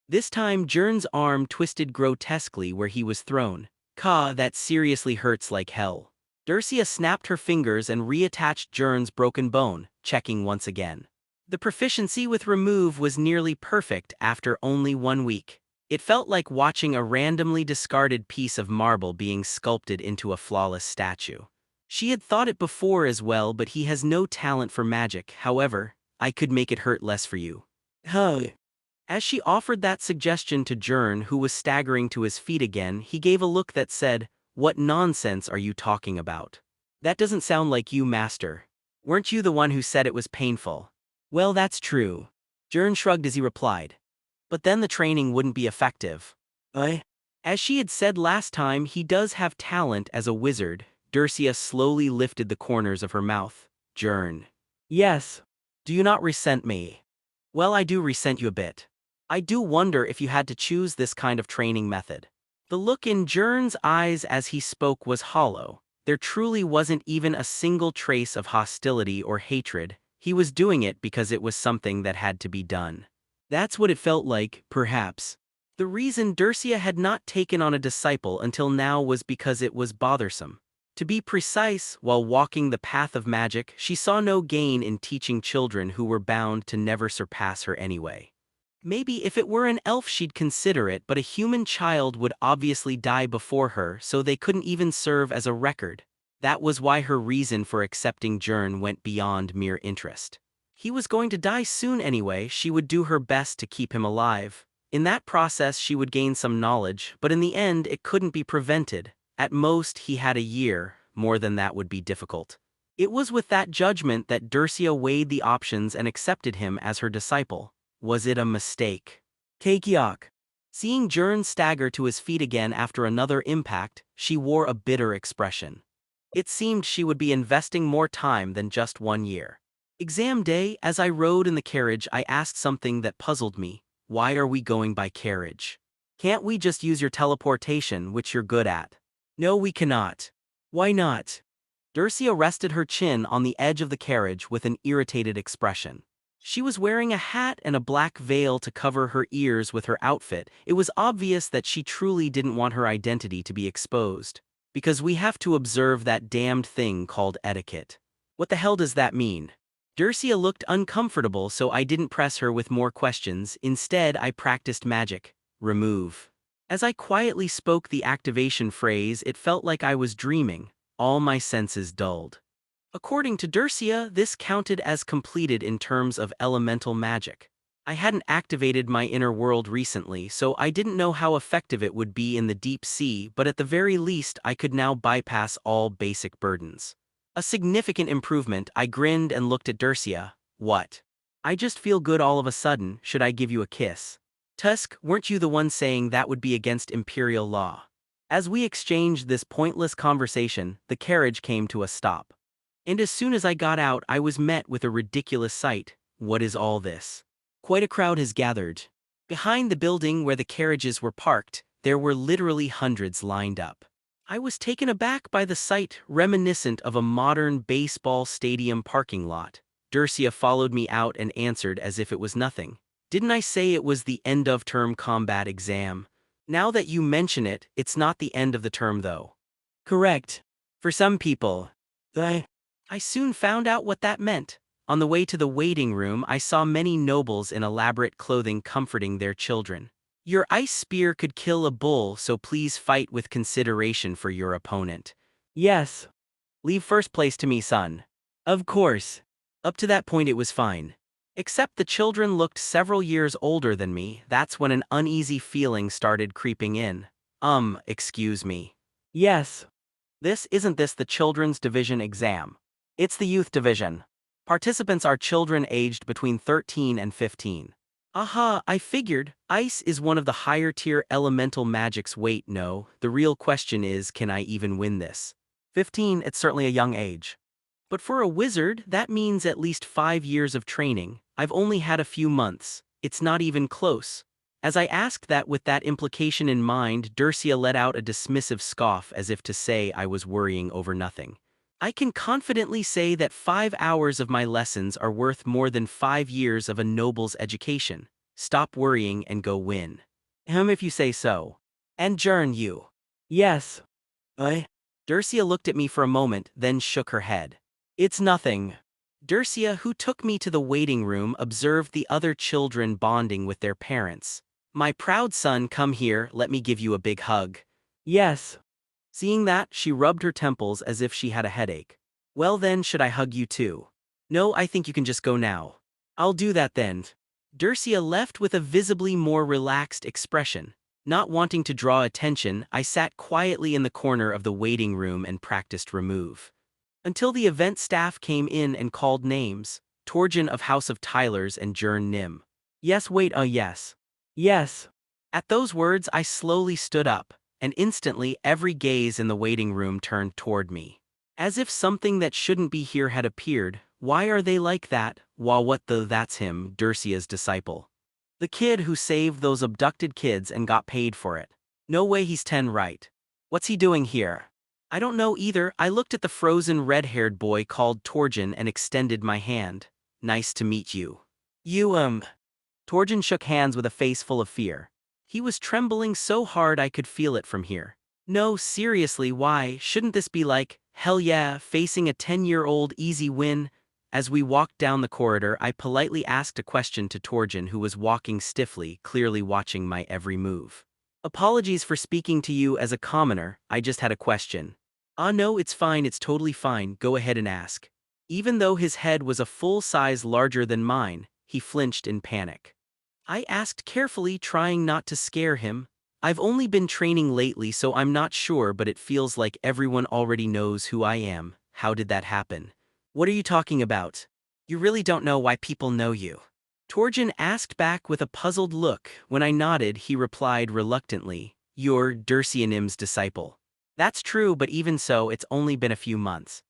Speaker 2: This time Jern's arm twisted grotesquely where he was thrown. That seriously hurts like hell. Dercia snapped her fingers and reattached Jern's broken bone, checking once again. The proficiency with remove was nearly perfect after only 1 week. It felt like watching a randomly discarded piece of marble being sculpted into a flawless statue. She had thought it before as well, but he has no talent for magic. However, I could make it hurt less for you. As she offered that suggestion to Jern, who was staggering to his feet again, he gave a look that said, "What nonsense are you talking about? That doesn't sound like you, Master. Weren't you the one who said it was painful?" Well, that's true. Jern shrugged as he replied. But then the training wouldn't be effective. As she had said last time, he does have talent as a wizard. Dercia slowly lifted the corners of her mouth. Jern. Yes. Do you not resent me? Well, I do resent you a bit. I do wonder if you had to choose this kind of training method. The look in Jern's eyes as he spoke was hollow. There truly wasn't even a single trace of hostility or hatred. He was doing it because it was something that had to be done. That's what it felt like, perhaps. The reason Dercia had not taken on a disciple until now was because it was bothersome. To be precise, while walking the path of magic, she saw no gain in teaching children who were bound to never surpass her anyway. Maybe if it were an elf she'd consider it, but a human child would obviously die before her, so they couldn't even serve as a record. That was why her reason for accepting Jern went beyond mere interest. He was going to die soon anyway, she would do her best to keep him alive. In that process she would gain some knowledge, but in the end it couldn't be prevented. At most he had a year, more than that would be difficult. It was with that judgment that Dercia weighed the options and accepted him as her disciple. Was it a mistake? Keikiok. Seeing Jern stagger to his feet again after another impact, she wore a bitter expression. It seemed she would be investing more time than just 1 year. Exam day, as I rode in the carriage, I asked something that puzzled me. Why are we going by carriage? Can't we just use your teleportation, which you're good at? No, we cannot. Why not? Dercia rested her chin on the edge of the carriage with an irritated expression. She was wearing a hat and a black veil to cover her ears with her outfit. It was obvious that she truly didn't want her identity to be exposed. Because we have to observe that damned thing called etiquette. What the hell does that mean? Dercia looked uncomfortable, so I didn't press her with more questions. Instead, I practiced magic. Remove. As I quietly spoke the activation phrase, it felt like I was dreaming. All my senses dulled. According to Dercia, this counted as completed in terms of elemental magic. I hadn't activated my inner world recently, so I didn't know how effective it would be in the deep sea, but at the very least I could now bypass all basic burdens. A significant improvement. I grinned and looked at Dercia. What? I just feel good all of a sudden. Should I give you a kiss? Tusk, weren't you the one saying that would be against imperial law? As we exchanged this pointless conversation, the carriage came to a stop. And as soon as I got out, I was met with a ridiculous sight. What is all this? Quite a crowd has gathered. Behind the building where the carriages were parked, there were literally hundreds lined up. I was taken aback by the sight, reminiscent of a modern baseball stadium parking lot. Dercia followed me out and answered as if it was nothing. Didn't I say it was the end-of-term combat exam? Now that you mention it, it's not the end of the term though. Correct. For some people. I soon found out what that meant. On the way to the waiting room, I saw many nobles in elaborate clothing comforting their children. Your ice spear could kill a bull, so please fight with consideration for your opponent. Yes. Leave first place to me, son. Of course. Up to that point it was fine. Except the children looked several years older than me. That's when an uneasy feeling started creeping in. Excuse me. Yes. Isn't this the children's division exam? It's the youth division. Participants are children aged between 13 and 15. Aha, I figured. Ice is one of the higher tier elemental magics. Wait, no, the real question is, can I even win this? 15, it's certainly a young age. But for a wizard, that means at least 5 years of training. I've only had a few months. It's not even close. As I asked that with that implication in mind, Dercia let out a dismissive scoff as if to say I was worrying over nothing. I can confidently say that 5 hours of my lessons are worth more than 5 years of a noble's education. Stop worrying and go win. If you say so. And Jern, you. Yes. Dercia looked at me for a moment, then shook her head. It's nothing. Dercia, who took me to the waiting room, observed the other children bonding with their parents. My proud son, come here, let me give you a big hug. Yes. Seeing that, she rubbed her temples as if she had a headache. Well then, should I hug you too? No, I think you can just go now. I'll do that then. Dercia left with a visibly more relaxed expression. Not wanting to draw attention, I sat quietly in the corner of the waiting room and practiced remove. Until the event staff came in and called names. Torgen of House of Tylers and Jern Nim. Yes, wait, yes. Yes. At those words, I slowly stood up, and instantly every gaze in the waiting room turned toward me. As if something that shouldn't be here had appeared. Why are they like that? That's him, Dercia's disciple. The kid who saved those abducted kids and got paid for it. No way he's 10, right? What's he doing here? I don't know either. I looked at the frozen red-haired boy called Torgen and extended my hand. Nice to meet you. Torgen shook hands with a face full of fear. He was trembling so hard I could feel it from here. No, seriously, why? Shouldn't this be like, hell yeah, facing a 10-year-old easy win? As we walked down the corridor, I politely asked a question to Torgen, who was walking stiffly, clearly watching my every move. Apologies for speaking to you as a commoner, I just had a question. Ah, no, it's totally fine, go ahead and ask. Even though his head was a full size larger than mine, he flinched in panic. I asked carefully, trying not to scare him. I've only been training lately, so I'm not sure, but it feels like everyone already knows who I am. How did that happen? What are you talking about? You really don't know why people know you. Torjin asked back with a puzzled look. When I nodded, he replied reluctantly, "You're Dursianim's disciple." That's true, but even so, it's only been a few months.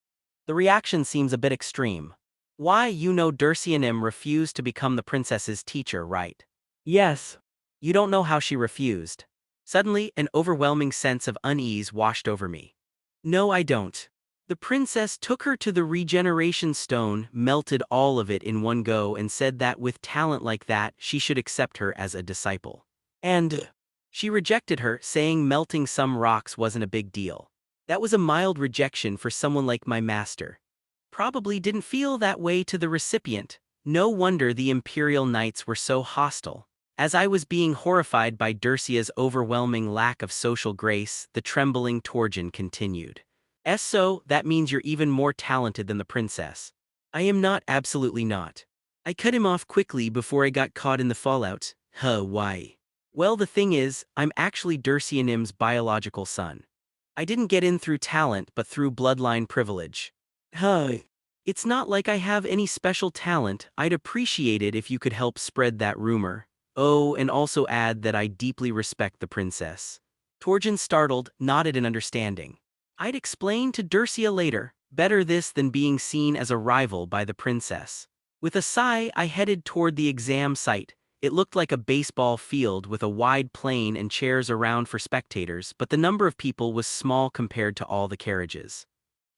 Speaker 2: The reaction seems a bit extreme. Why, you know Dursianim refused to become the princess's teacher, right? Yes. You don't know how she refused. Suddenly, an overwhelming sense of unease washed over me. No, I don't. The princess took her to the regeneration stone, melted all of it in one go, and said that with talent like that, she should accept her as a disciple. And she rejected her, saying melting some rocks wasn't a big deal. That was a mild rejection for someone like my master. Probably didn't feel that way to the recipient. No wonder the Imperial Knights were so hostile. As I was being horrified by Durcia's overwhelming lack of social grace, the trembling Torjin continued. So, that means you're even more talented than the princess. I am not, absolutely not. I cut him off quickly before I got caught in the fallout. Why? Well, the thing is, I'm actually Dursianim's biological son. I didn't get in through talent but through bloodline privilege. It's not like I have any special talent. I'd appreciate it if you could help spread that rumor. Oh, and also add that I deeply respect the princess. Torjin, startled, nodded in understanding. I'd explain to Durcia later. Better this than being seen as a rival by the princess. With a sigh, I headed toward the exam site. It looked like a baseball field with a wide plain and chairs around for spectators, but the number of people was small compared to all the carriages.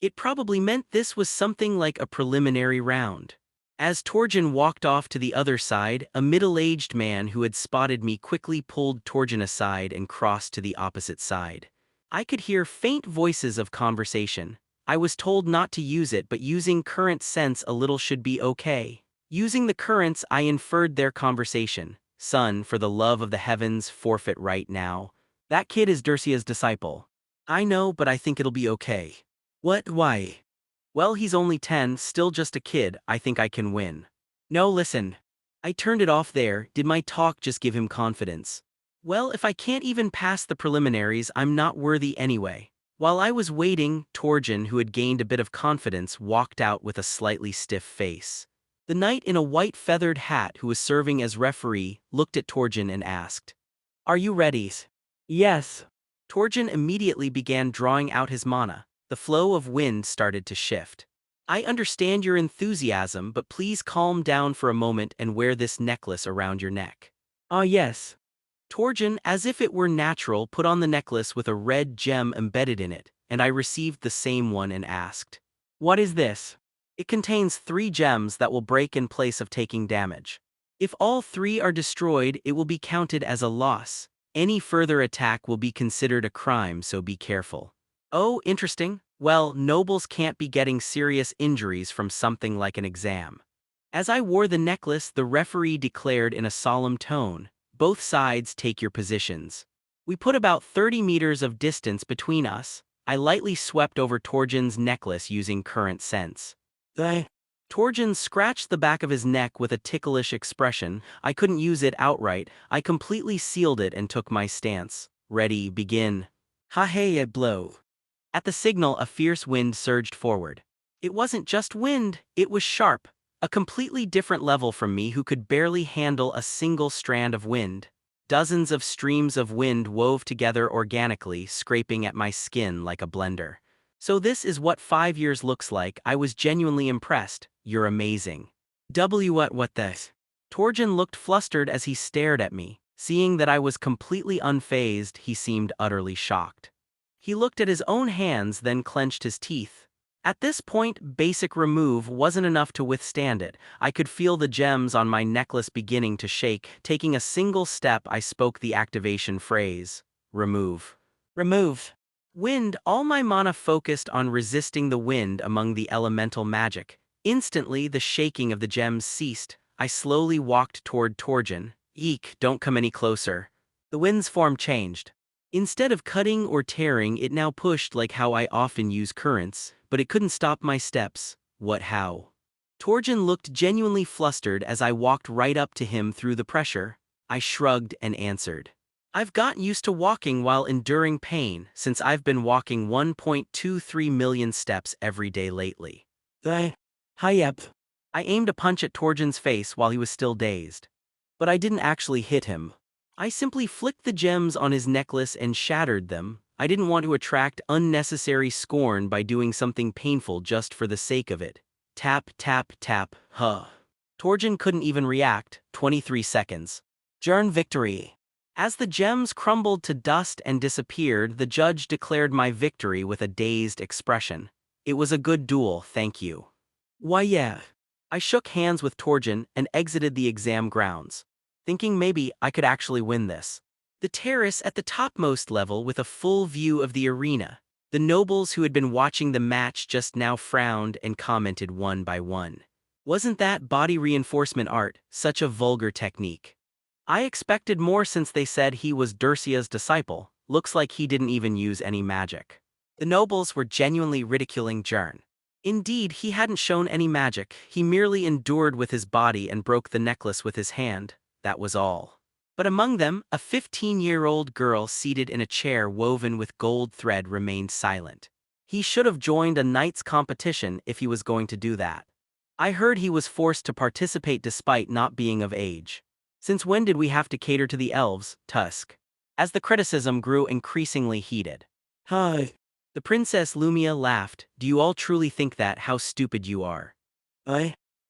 Speaker 2: It probably meant this was something like a preliminary round. As Torjin walked off to the other side, a middle-aged man who had spotted me quickly pulled Torjin aside and crossed to the opposite side. I could hear faint voices of conversation. I was told not to use it, but using current sense a little should be okay. Using the currents, I inferred their conversation. Son, for the love of the heavens, forfeit right now. That kid is Durcia's disciple. I know, but I think it'll be okay. What? Why? Well, he's only 10, still just a kid. I think I can win. No, listen. I turned it off there. Did my talk just give him confidence? Well, if I can't even pass the preliminaries, I'm not worthy anyway. While I was waiting, Torjin, who had gained a bit of confidence, walked out with a slightly stiff face. The knight in a white feathered hat who was serving as referee looked at Torjin and asked, "Are you ready?" Yes. Torjin immediately began drawing out his mana. The flow of wind started to shift. I understand your enthusiasm, but please calm down for a moment and wear this necklace around your neck. Ah, yes. Torjin, as if it were natural, put on the necklace with a red gem embedded in it, and I received the same one and asked, "What is this?" It contains 3 gems that will break in place of taking damage. If all 3 are destroyed, it will be counted as a loss. Any further attack will be considered a crime, so be careful. Oh, interesting. Well, nobles can't be getting serious injuries from something like an exam. As I wore the necklace, the referee declared in a solemn tone, "Both sides take your positions." We put about 30 meters of distance between us. I lightly swept over Torjin's necklace using current sense. Torjin scratched the back of his neck with a ticklish expression. I couldn't use it outright. I completely sealed it and took my stance. Ready, begin. Ha-hey, blow. At the signal, a fierce wind surged forward. It wasn't just wind, it was sharp. A completely different level from me who could barely handle a single strand of wind. Dozens of streams of wind wove together organically, scraping at my skin like a blender. So this is what 5 years looks like. I was genuinely impressed. You're amazing. What the? Torjin looked flustered as he stared at me. Seeing that I was completely unfazed, he seemed utterly shocked. He looked at his own hands, then clenched his teeth. At this point, basic remove wasn't enough to withstand it. I could feel the gems on my necklace beginning to shake. Taking a single step, I spoke the activation phrase. Remove. Remove. Wind. All my mana focused on resisting the wind among the elemental magic. Instantly, the shaking of the gems ceased. I slowly walked toward Torjin. Eek, don't come any closer. The wind's form changed. Instead of cutting or tearing, it now pushed like how I often use currents, but it couldn't stop my steps. What how? Torjin looked genuinely flustered as I walked right up to him through the pressure. I shrugged and answered. I've gotten used to walking while enduring pain since I've been walking 1.23 million steps every day lately. Hi. I aimed a punch at Torjin's face while he was still dazed. But I didn't actually hit him. I simply flicked the gems on his necklace and shattered them. I didn't want to attract unnecessary scorn by doing something painful just for the sake of it. Tap, tap, tap, huh. Torjin couldn't even react. 23 seconds. Jern victory. As the gems crumbled to dust and disappeared, the judge declared my victory with a dazed expression. It was a good duel, thank you. Why yeah. I shook hands with Torjin and exited the exam grounds, thinking maybe I could actually win this. The terrace at the topmost level with a full view of the arena. The nobles who had been watching the match just now frowned and commented one by one. Wasn't that body reinforcement art such a vulgar technique? I expected more since they said he was Dercia's disciple. Looks like he didn't even use any magic. The nobles were genuinely ridiculing Jern. Indeed, he hadn't shown any magic, he merely endured with his body and broke the necklace with his hand, that was all. But among them, a 15-year-old girl seated in a chair woven with gold thread remained silent. He should have joined a knight's competition if he was going to do that. I heard he was forced to participate despite not being of age. Since when did we have to cater to the elves, Tusk? As the criticism grew increasingly heated. Hi. The Princess Lumia laughed. Do you all truly think that? How stupid you are.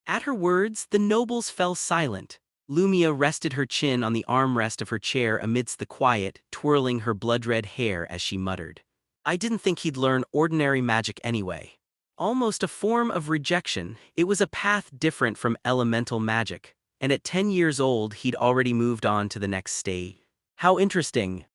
Speaker 2: At her words, the nobles fell silent. Lumia rested her chin on the armrest of her chair amidst the quiet, twirling her blood-red hair as she muttered. I didn't think he'd learn ordinary magic anyway. Almost a form of rejection, it was a path different from elemental magic, and at 10 years old he'd already moved on to the next stage. How interesting.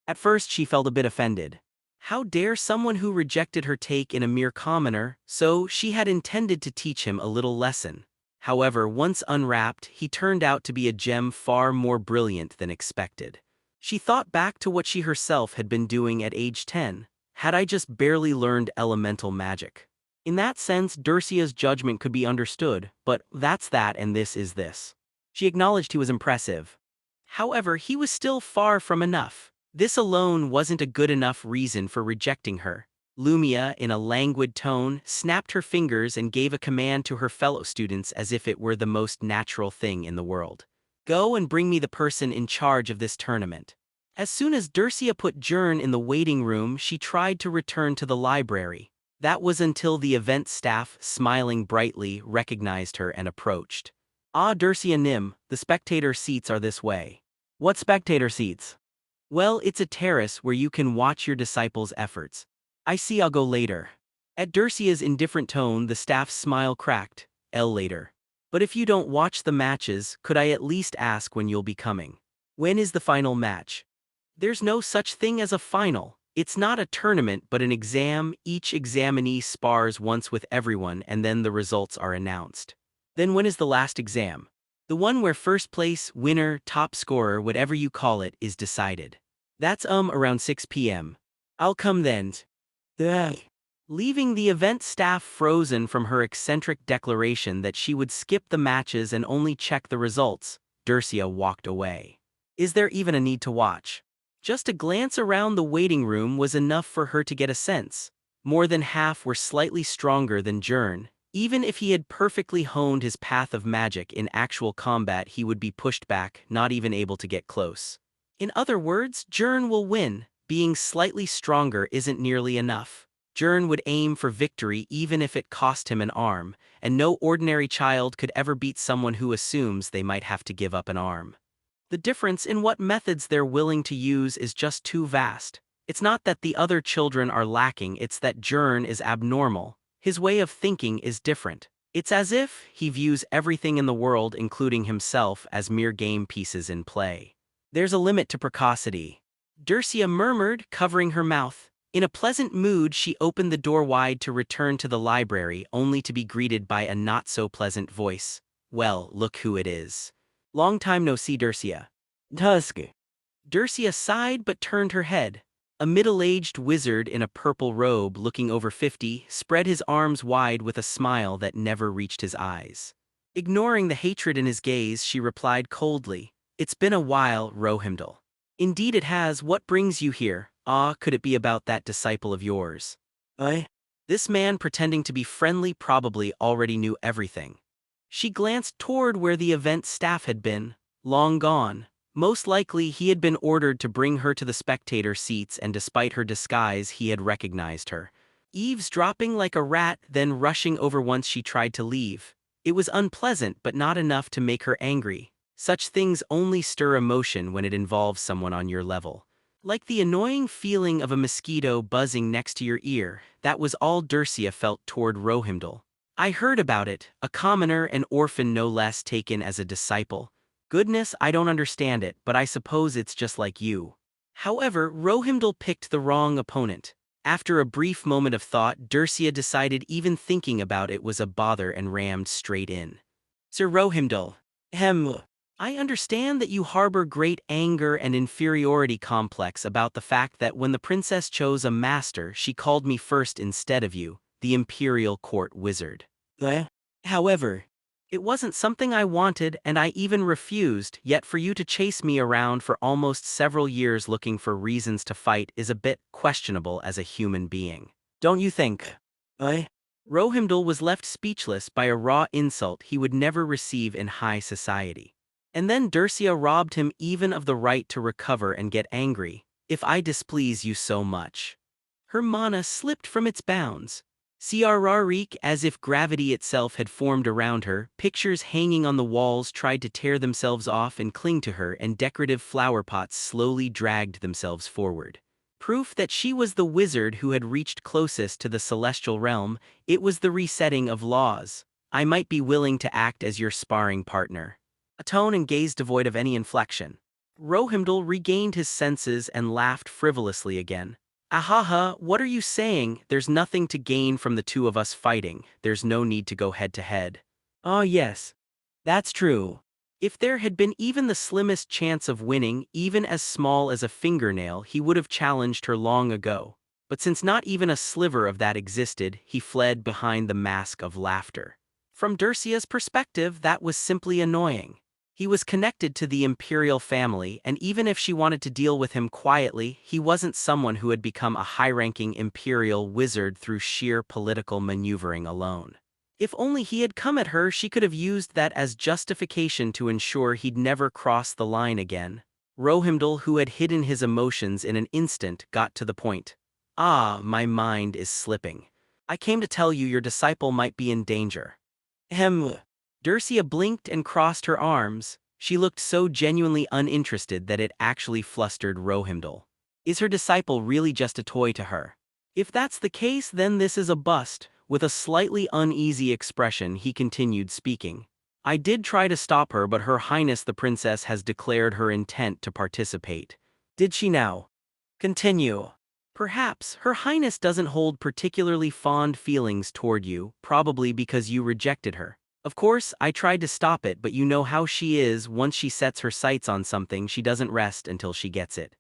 Speaker 2: At first she felt a bit offended. How dare someone who rejected her take in a mere commoner, so she had intended to teach him a little lesson. However, once unwrapped, he turned out to be a gem far more brilliant than expected. She thought back to what she herself had been doing at age 10. Had I just barely learned elemental magic? In that sense, Dercia's judgment could be understood, but that's that and this is this. She acknowledged he was impressive. However, he was still far from enough. This alone wasn't a good enough reason for rejecting her. Lumia, in a languid tone, snapped her fingers and gave a command to her fellow students as if it were the most natural thing in the world. Go and bring me the person in charge of this tournament. As soon as Dercia put Jern in the waiting room, she tried to return to the library. That was until the event staff, smiling brightly, recognized her and approached. Ah, Dercia Nim, the spectator seats are this way. What spectator seats? Well, it's a terrace where you can watch your disciples' efforts. I see, I'll go later. At Dercia's indifferent tone, the staff's smile cracked. Later. But if you don't watch the matches, could I at least ask when you'll be coming? When is the final match? There's no such thing as a final. It's not a tournament but an exam. Each examinee spars once with everyone and then the results are announced. Then when is the last exam? The one where first place, winner, top scorer, whatever you call it, is decided. That's around 6 p.m. I'll come then. Leaving the event staff frozen from her eccentric declaration that she would skip the matches and only check the results, Dercia walked away. Is there even a need to watch? Just a glance around the waiting room was enough for her to get a sense. More than half were slightly stronger than Jern. Even if he had perfectly honed his path of magic in actual combat, he would be pushed back, not even able to get close. In other words, Jern will win. Being slightly stronger isn't nearly enough. Jern would aim for victory even if it cost him an arm, and no ordinary child could ever beat someone who assumes they might have to give up an arm. The difference in what methods they're willing to use is just too vast. It's not that the other children are lacking, it's that Jern is abnormal. His way of thinking is different. It's as if he views everything in the world, including himself, as mere game pieces in play. There's a limit to precocity. Dercia murmured, covering her mouth. In a pleasant mood, she opened the door wide to return to the library, only to be greeted by a not-so-pleasant voice. Well, look who it is. Long time no see, Dercia. Tusk. Dircia sighed but turned her head. A middle-aged wizard in a purple robe looking over 50 spread his arms wide with a smile that never reached his eyes. Ignoring the hatred in his gaze, she replied coldly, "It's been a while, Rohimdal." "Indeed it has. What brings you here? Ah, could it be about that disciple of yours?" "I?" This man pretending to be friendly probably already knew everything. She glanced toward where the event staff had been, long gone. Most likely he had been ordered to bring her to the spectator seats, and despite her disguise he had recognized her. Eavesdropping like a rat, then rushing over once she tried to leave. It was unpleasant but not enough to make her angry. Such things only stir emotion when it involves someone on your level. Like the annoying feeling of a mosquito buzzing next to your ear, that was all Dircia felt toward Rohimdal. "I heard about it, a commoner, an orphan no less, taken as a disciple. Goodness, I don't understand it, but I suppose it's just like you." However, Rohimdal picked the wrong opponent. After a brief moment of thought, Dircia decided even thinking about it was a bother and rammed straight in. "Sir Rohimdal, I understand that you harbor great anger and inferiority complex about the fact that when the princess chose a master, she called me first instead of you, the imperial court wizard. However, it wasn't something I wanted, and I even refused, yet for you to chase me around for almost several years looking for reasons to fight is a bit questionable as a human being. Don't you think?" Rohimdal was left speechless by a raw insult he would never receive in high society. And then Dircia robbed him even of the right to recover and get angry. "If I displease you so much." Her mana slipped from its bounds. Crrreek, as if gravity itself had formed around her, pictures hanging on the walls tried to tear themselves off and cling to her, and decorative flower pots slowly dragged themselves forward. Proof that she was the wizard who had reached closest to the celestial realm. It was the resetting of laws. "I might be willing to act as your sparring partner." A tone and gaze devoid of any inflection. Rohimdal regained his senses and laughed frivolously again. "Ahaha, what are you saying? There's nothing to gain from the two of us fighting. There's no need to go head to head." "Oh yes, that's true." If there had been even the slimmest chance of winning, even as small as a fingernail, he would have challenged her long ago. But since not even a sliver of that existed, he fled behind the mask of laughter. From Dircia's perspective, that was simply annoying. He was connected to the imperial family, and even if she wanted to deal with him quietly, he wasn't someone who had become a high-ranking imperial wizard through sheer political maneuvering alone. If only he had come at her, she could have used that as justification to ensure he'd never cross the line again. Rohimdal, who had hidden his emotions in an instant, got to the point. "Ah, my mind is slipping. I came to tell you your disciple might be in danger." Dircia blinked and crossed her arms. She looked so genuinely uninterested that it actually flustered Rohimdal. Is her disciple really just a toy to her? If that's the case, then this is a bust. With a slightly uneasy expression, he continued speaking. "I did try to stop her, but Her Highness the Princess has declared her intent to participate." "Did she now?" "Continue." "Perhaps Her Highness doesn't hold particularly fond feelings toward you, probably because you rejected her. Of course, I tried to stop it, but you know how she is. Once she sets her sights on something, she doesn't rest until she gets it."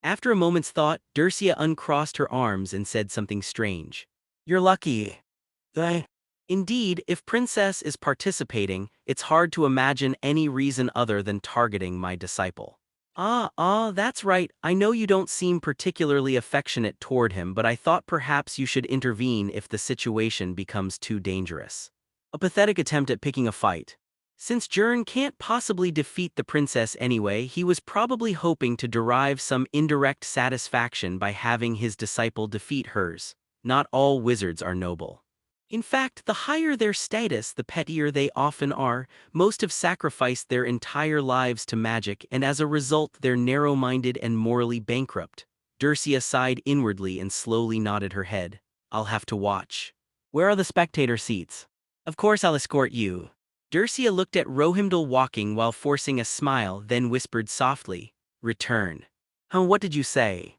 Speaker 2: After a moment's thought, Dircia uncrossed her arms and said something strange. "You're lucky." Indeed, if Princess is participating, it's hard to imagine any reason other than targeting my disciple." That's right. I know you don't seem particularly affectionate toward him, but I thought perhaps you should intervene if the situation becomes too dangerous." A pathetic attempt at picking a fight. Since Jern can't possibly defeat the princess anyway, he was probably hoping to derive some indirect satisfaction by having his disciple defeat hers. Not all wizards are noble. In fact, the higher their status, the pettier they often are. Most have sacrificed their entire lives to magic, and as a result they're narrow-minded and morally bankrupt. Dircia sighed inwardly and slowly nodded her head. "I'll have to watch." "Where are the spectator seats?" "Of course I'll escort you." Dircia looked at Rohimdal walking while forcing a smile, then whispered softly, "Return." What did you say?"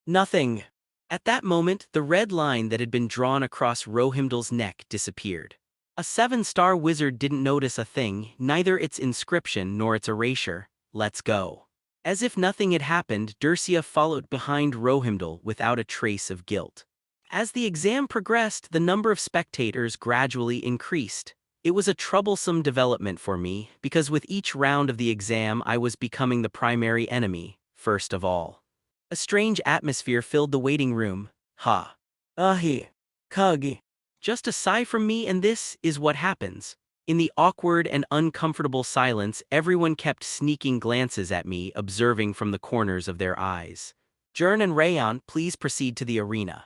Speaker 2: "Nothing." At that moment, the red line that had been drawn across Rohimdal's neck disappeared. A 7-star wizard didn't notice a thing, neither its inscription nor its erasure. "Let's go." As if nothing had happened, Dercia followed behind Rohimdal without a trace of guilt. As the exam progressed, the number of spectators gradually increased. It was a troublesome development for me, because with each round of the exam I was becoming the primary enemy, first of all. A strange atmosphere filled the waiting room. Ha. Ahi. Kagi. Just a sigh from me, and this is what happens. In the awkward and uncomfortable silence, everyone kept sneaking glances at me, observing from the corners of their eyes. Jern and Rayan, please proceed to the arena.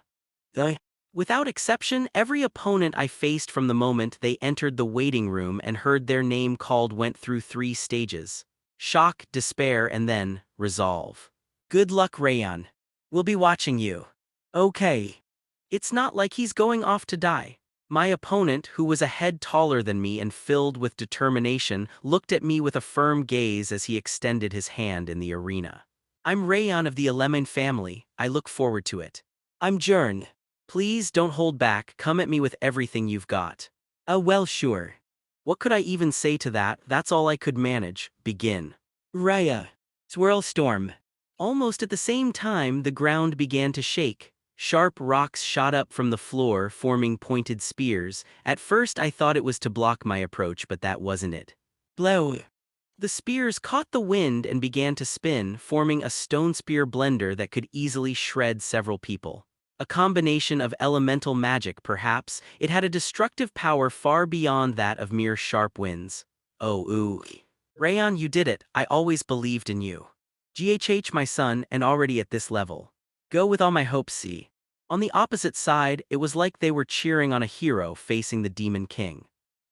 Speaker 2: Without exception, every opponent I faced from the moment they entered the waiting room and heard their name called went through 3 stages. Shock, despair, and then resolve. Good luck, Rayan. We'll be watching you. Okay. It's not like he's going off to die. My opponent, who was a head taller than me and filled with determination, looked at me with a firm gaze as he extended his hand in the arena. I'm Rayan of the Alemen family. I look forward to it. I'm Jern. Please don't hold back, come at me with everything you've got. Well, sure. What could I even say to that? That's all I could manage. Begin. Raya. Swirl storm. Almost at the same time, the ground began to shake. Sharp rocks shot up from the floor, forming pointed spears. At first I thought it was to block my approach, but that wasn't it. Blow. The spears caught the wind and began to spin, forming a stone spear blender that could easily shred several people. A combination of elemental magic, perhaps. It had a destructive power far beyond that of mere sharp winds. Oh, ooh. Rayan, you did it. I always believed in you. GHH, my son, and already at this level. Go with all my hopes, see. On the opposite side, it was like they were cheering on a hero facing the Demon King.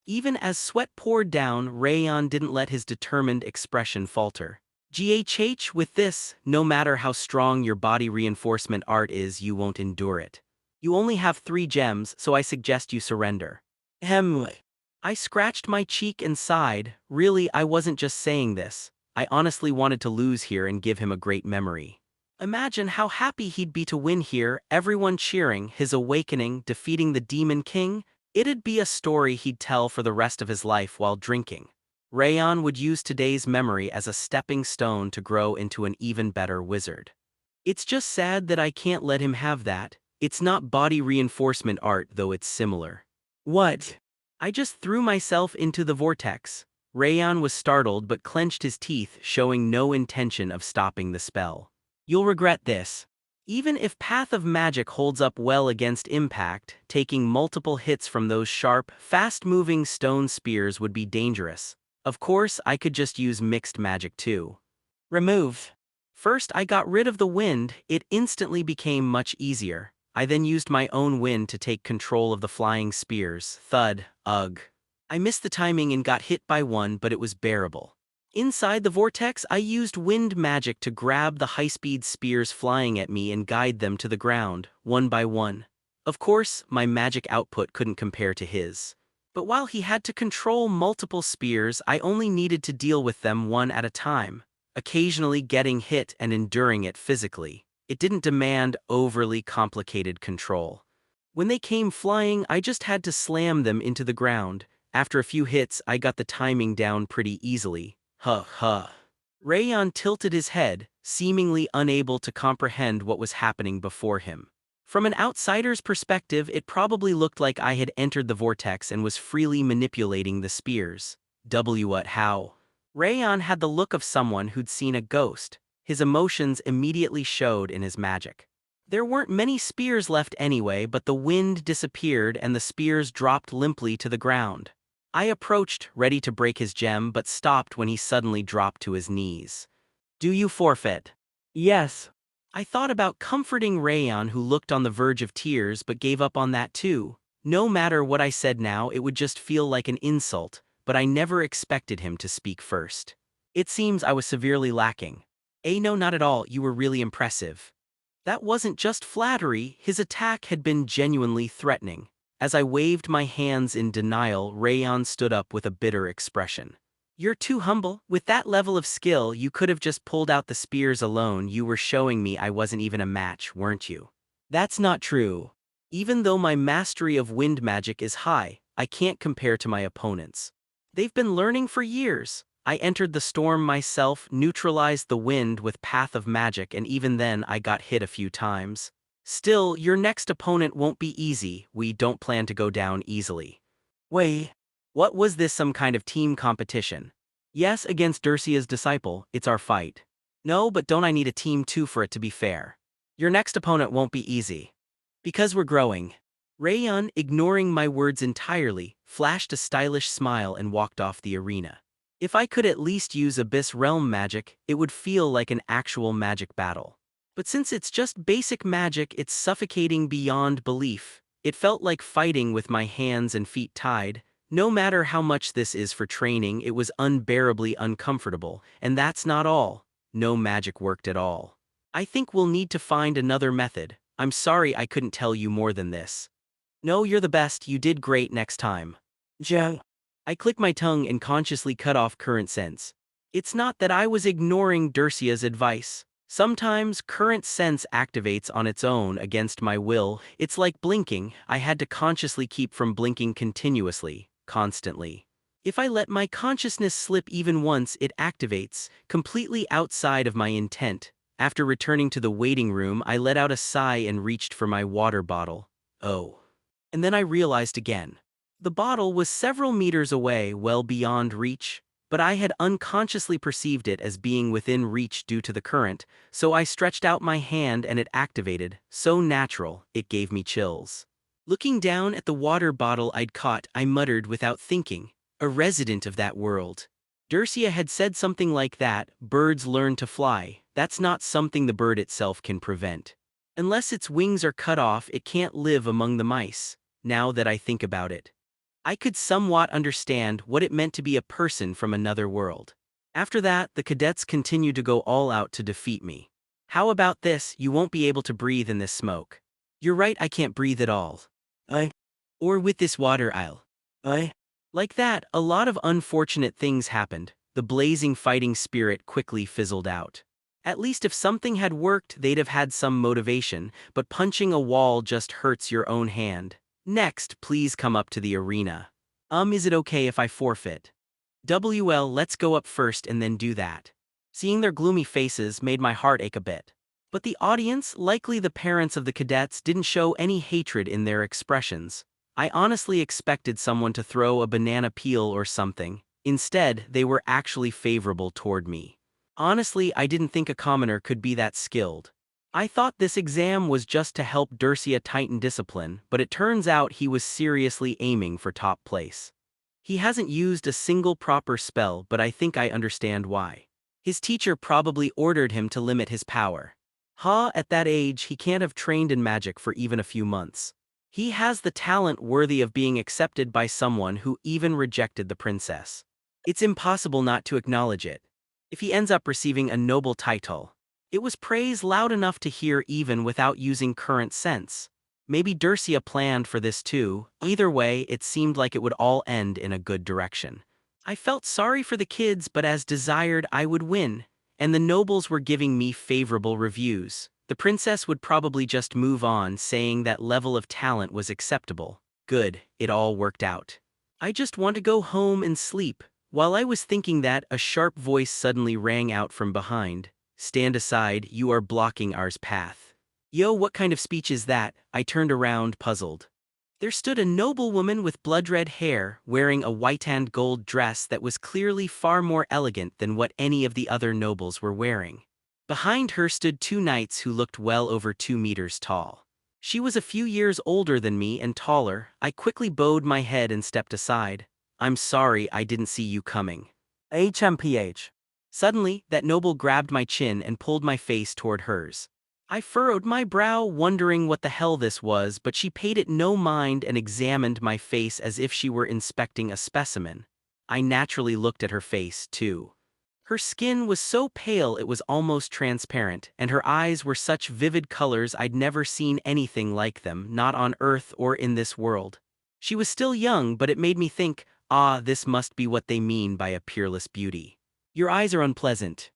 Speaker 2: Even as sweat poured down, Rayan didn't let his determined expression falter. GHH, with this, no matter how strong your body reinforcement art is, you won't endure it. You only have 3 gems, so I suggest you surrender. I scratched my cheek and sighed. Really, I wasn't just saying this. I honestly wanted to lose here and give him a great memory. Imagine how happy he'd be to win here, everyone cheering, his awakening, defeating the Demon King. It'd be a story he'd tell for the rest of his life while drinking. Rayan would use today's memory as a stepping stone to grow into an even better wizard. It's just sad that I can't let him have that. It's not body reinforcement art, though it's similar. What? I just threw myself into the vortex. Rayan was startled but clenched his teeth, showing no intention of stopping the spell. You'll regret this. Even if Path of Magic holds up well against impact, taking multiple hits from those sharp, fast-moving stone spears would be dangerous. Of course, I could just use mixed magic too. Remove. First, I got rid of the wind. It instantly became much easier. I then used my own wind to take control of the flying spears. Thud, ugh. I missed the timing and got hit by one, but it was bearable. Inside the vortex, I used wind magic to grab the high-speed spears flying at me and guide them to the ground, one by one. Of course, my magic output couldn't compare to his. But while he had to control multiple spears, I only needed to deal with them one at a time, occasionally getting hit and enduring it physically. It didn't demand overly complicated control. When they came flying, I just had to slam them into the ground. After a few hits, I got the timing down pretty easily. Rayan tilted his head, seemingly unable to comprehend what was happening before him. From an outsider's perspective, it probably looked like I had entered the vortex and was freely manipulating the spears. How? Rayan had the look of someone who'd seen a ghost. His emotions immediately showed in his magic. There weren't many spears left anyway, but the wind disappeared and the spears dropped limply to the ground. I approached, ready to break his gem, but stopped when he suddenly dropped to his knees. Do you forfeit? Yes. I thought about comforting Rayan, who looked on the verge of tears, but gave up on that too. No matter what I said now, it would just feel like an insult, but I never expected him to speak first. It seems I was severely lacking. No, not at all, you were really impressive. That wasn't just flattery, his attack had been genuinely threatening. As I waved my hands in denial, Rayan stood up with a bitter expression. You're too humble. With that level of skill, you could have just pulled out the spears alone. You were showing me I wasn't even a match, weren't you? That's not true. Even though my mastery of wind magic is high, I can't compare to my opponents. They've been learning for years. I entered the storm myself, neutralized the wind with Path of Magic, and even then I got hit a few times. Still, your next opponent won't be easy. We don't plan to go down easily. Wait, what was this, some kind of team competition? Yes, against Dercia's disciple, it's our fight. No, but don't I need a team too for it to be fair? Your next opponent won't be easy. Because we're growing. Rayon, ignoring my words entirely, flashed a stylish smile and walked off the arena. If I could at least use Abyss Realm magic, it would feel like an actual magic battle. But since it's just basic magic, it's suffocating beyond belief. It felt like fighting with my hands and feet tied. No matter how much this is for training, it was unbearably uncomfortable, and that's not all. No magic worked at all. I think we'll need to find another method. I'm sorry I couldn't tell you more than this. No, you're the best, you did great next time. Joe. I clicked my tongue and consciously cut off current sense. It's not that I was ignoring Dercia's advice. Sometimes current sense activates on its own against my will. It's like blinking. I had to consciously keep from blinking continuously, constantly. If I let my consciousness slip even once, it activates, completely outside of my intent. After returning to the waiting room, I let out a sigh and reached for my water bottle. Oh. And then I realized again. The bottle was several meters away, well beyond reach, but I had unconsciously perceived it as being within reach due to the current, so I stretched out my hand and it activated, so natural, it gave me chills. Looking down at the water bottle I'd caught, I muttered without thinking, a resident of that world. Dercia had said something like that, birds learn to fly, that's not something the bird itself can prevent. Unless its wings are cut off, it can't live among the mice, now that I think about it. I could somewhat understand what it meant to be a person from another world. After that, the cadets continued to go all out to defeat me. How about this? You won't be able to breathe in this smoke. You're right, I can't breathe at all. Or with this water I'll. Like that, a lot of unfortunate things happened. The blazing fighting spirit quickly fizzled out. At least if something had worked, they'd have had some motivation, but punching a wall just hurts your own hand. Next, please come up to the arena. Is it okay if I forfeit? Let's go up first and then do that. Seeing their gloomy faces made my heart ache a bit. But the audience, likely the parents of the cadets, didn't show any hatred in their expressions. I honestly expected someone to throw a banana peel or something. Instead, they were actually favorable toward me. Honestly, I didn't think a commoner could be that skilled. I thought this exam was just to help Dercia tighten discipline, but it turns out he was seriously aiming for top place. He hasn't used a single proper spell, but I think I understand why. His teacher probably ordered him to limit his power. At that age, he can't have trained in magic for even a few months. He has the talent worthy of being accepted by someone who even rejected the princess. It's impossible not to acknowledge it. If he ends up receiving a noble title, it was praise loud enough to hear even without using current sense. Maybe Dercia planned for this too. Either way, it seemed like it would all end in a good direction. I felt sorry for the kids, but as desired, I would win, and the nobles were giving me favorable reviews. The princess would probably just move on, saying that level of talent was acceptable. Good, it all worked out. I just want to go home and sleep. While I was thinking that, a sharp voice suddenly rang out from behind. Stand aside, you are blocking ours path. Yo, what kind of speech is that? I turned around, puzzled. There stood a noblewoman with blood-red hair, wearing a white and gold dress that was clearly far more elegant than what any of the other nobles were wearing. Behind her stood two knights who looked well over 2 meters tall. She was a few years older than me and taller. I quickly bowed my head and stepped aside. I'm sorry, I didn't see you coming. HMPH. Suddenly, that noble grabbed my chin and pulled my face toward hers. I furrowed my brow, wondering what the hell this was, but she paid it no mind and examined my face as if she were inspecting a specimen. I naturally looked at her face, too. Her skin was so pale it was almost transparent, and her eyes were such vivid colors I'd never seen anything like them, not on Earth or in this world. She was still young, but it made me think, this must be what they mean by a peerless beauty. Your eyes are unpleasant.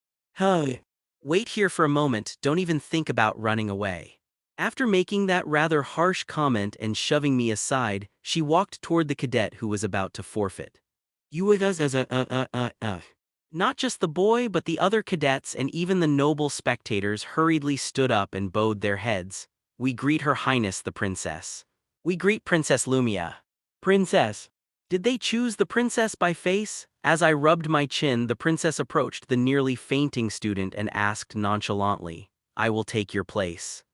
Speaker 2: Wait here for a moment, don't even think about running away. After making that rather harsh comment and shoving me aside, she walked toward the cadet who was about to forfeit. You with us as Not just the boy, but the other cadets and even the noble spectators hurriedly stood up and bowed their heads. We greet Her Highness the Princess. We greet Princess Lumia. Princess. Did they choose the princess by face? As I rubbed my chin, the princess approached the nearly fainting student and asked nonchalantly, I will take your place.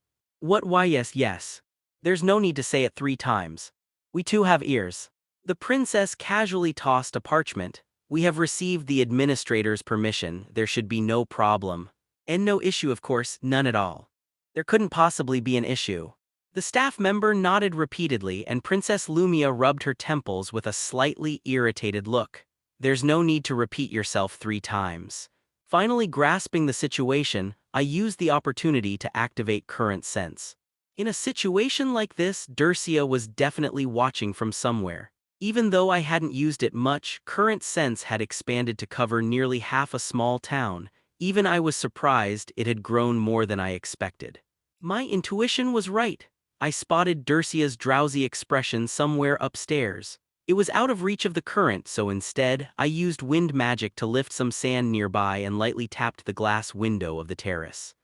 Speaker 2: What? Why yes, yes. There's no need to say it 3 times. We too have ears. The princess casually tossed a parchment. We have received the administrator's permission, there should be no problem. And no issue, of course, none at all. There couldn't possibly be an issue. The staff member nodded repeatedly and Princess Lumia rubbed her temples with a slightly irritated look. There's no need to repeat yourself 3 times. Finally grasping the situation, I used the opportunity to activate Current Sense. In a situation like this, Dercia was definitely watching from somewhere. Even though I hadn't used it much, Current Sense had expanded to cover nearly half a small town. Even I was surprised it had grown more than I expected. My intuition was right. I spotted Dercia's drowsy expression somewhere upstairs. It was out of reach of the current, so instead, I used wind magic to lift some sand nearby and lightly tapped the glass window of the terrace.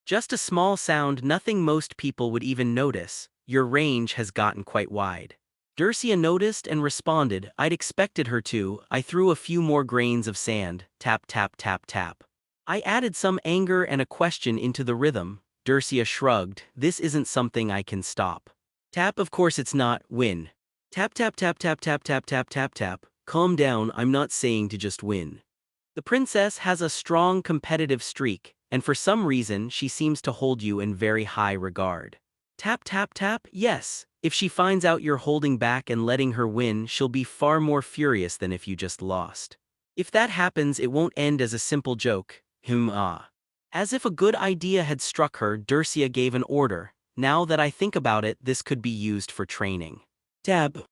Speaker 2: Just a small sound, nothing most people would even notice. Your range has gotten quite wide. Dercia noticed and responded. I'd expected her to. I threw a few more grains of sand. Tap, tap, tap, tap. I added some anger and a question into the rhythm. Dercia shrugged. This isn't something I can stop. Tap, of course it's not. Win. Tap, tap, tap, tap, tap, tap, tap, tap, tap. Calm down, I'm not saying to just win. The princess has a strong competitive streak, and for some reason she seems to hold you in very high regard. Tap, tap, tap, yes. If she finds out you're holding back and letting her win, she'll be far more furious than if you just lost. If that happens, it won't end as a simple joke. As if a good idea had struck her, Dercia gave an order. Now that I think about it, this could be used for training. Tab.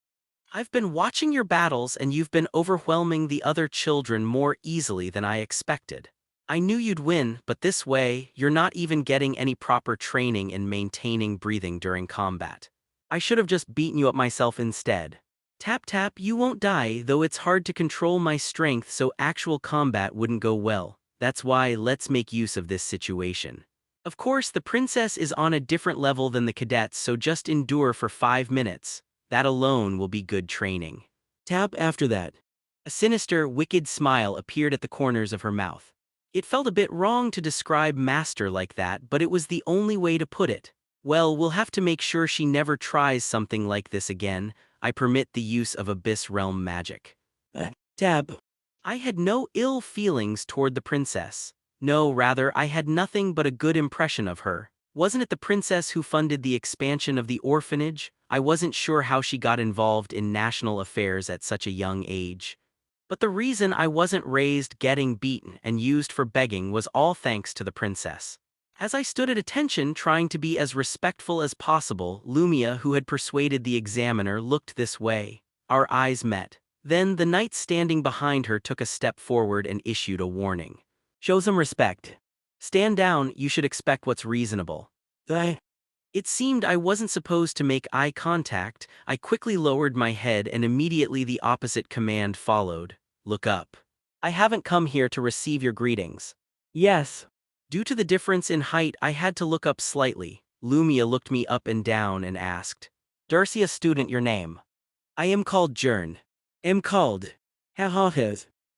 Speaker 2: I've been watching your battles and you've been overwhelming the other children more easily than I expected. I knew you'd win, but this way, you're not even getting any proper training in maintaining breathing during combat. I should have just beaten you up myself instead. Tap tap, you won't die, though it's hard to control my strength so actual combat wouldn't go well. That's why let's make use of this situation. Of course, the princess is on a different level than the cadets, so just endure for 5 minutes. That alone will be good training. Tap after that. A sinister, wicked smile appeared at the corners of her mouth. It felt a bit wrong to describe Master like that, but it was the only way to put it. Well, we'll have to make sure she never tries something like this again. I permit the use of Abyss Realm magic. Tab. I had no ill feelings toward the princess. No, rather, I had nothing but a good impression of her. Wasn't it the princess who funded the expansion of the orphanage? I wasn't sure how she got involved in national affairs at such a young age. But the reason I wasn't raised getting beaten and used for begging was all thanks to the princess. As I stood at attention trying to be as respectful as possible, Lumia, who had persuaded the examiner, looked this way. Our eyes met. Then the knight standing behind her took a step forward and issued a warning. Show some respect. Stand down, you should expect what's reasonable. It seemed I wasn't supposed to make eye contact. I quickly lowered my head and immediately the opposite command followed. Look up. I haven't come here to receive your greetings. Yes. Due to the difference in height, I had to look up slightly. Lumia looked me up and down and asked, Dercia student, your name? I am called Jern. Am called. Ha.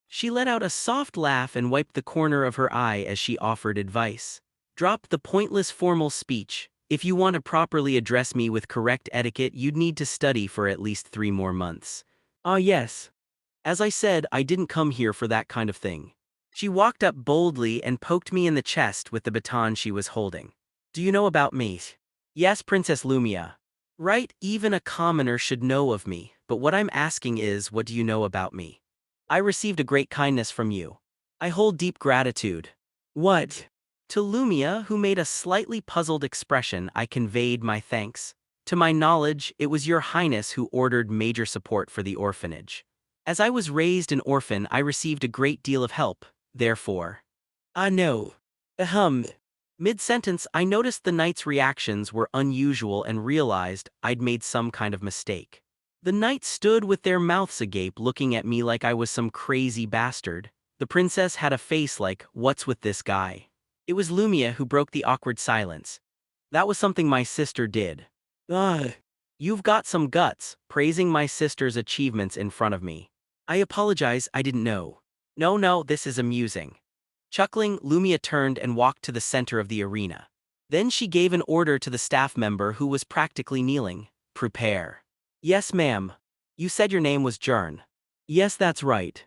Speaker 2: She let out a soft laugh and wiped the corner of her eye as she offered advice. Drop the pointless formal speech. If you want to properly address me with correct etiquette, you'd need to study for at least 3 more months. Ah, yes. As I said, I didn't come here for that kind of thing. She walked up boldly and poked me in the chest with the baton she was holding. Do you know about me? Yes, Princess Lumia. Right, even a commoner should know of me, but what I'm asking is, what do you know about me? I received a great kindness from you. I hold deep gratitude. What? To Lumia, who made a slightly puzzled expression, I conveyed my thanks. To my knowledge, it was your highness who ordered major support for the orphanage. As I was raised an orphan, I received a great deal of help, therefore. I know. Mid-sentence, I noticed the knight's reactions were unusual and realized I'd made some kind of mistake. The knights stood with their mouths agape looking at me like I was some crazy bastard. The princess had a face like, "What's with this guy?" It was Lumia who broke the awkward silence. "That was something my sister did." "Ugh. You've got some guts, praising my sister's achievements in front of me." "I apologize, I didn't know." No, this is amusing." Chuckling, Lumia turned and walked to the center of the arena. Then she gave an order to the staff member who was practically kneeling. "Prepare." "Yes, ma'am." "You said your name was Jern." "Yes, that's right."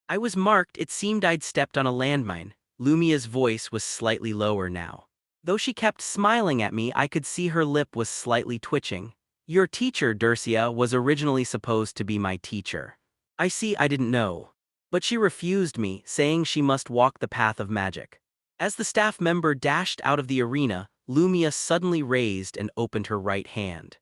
Speaker 2: "I was marked, it seemed I'd stepped on a landmine." Lumia's voice was slightly lower now. Though she kept smiling at me, I could see her lip was slightly twitching. "Your teacher, Dercia, was originally supposed to be my teacher." "I see, I didn't know." But she refused me, saying she must walk the path of magic. As the staff member dashed out of the arena, Lumia suddenly raised and opened her right hand.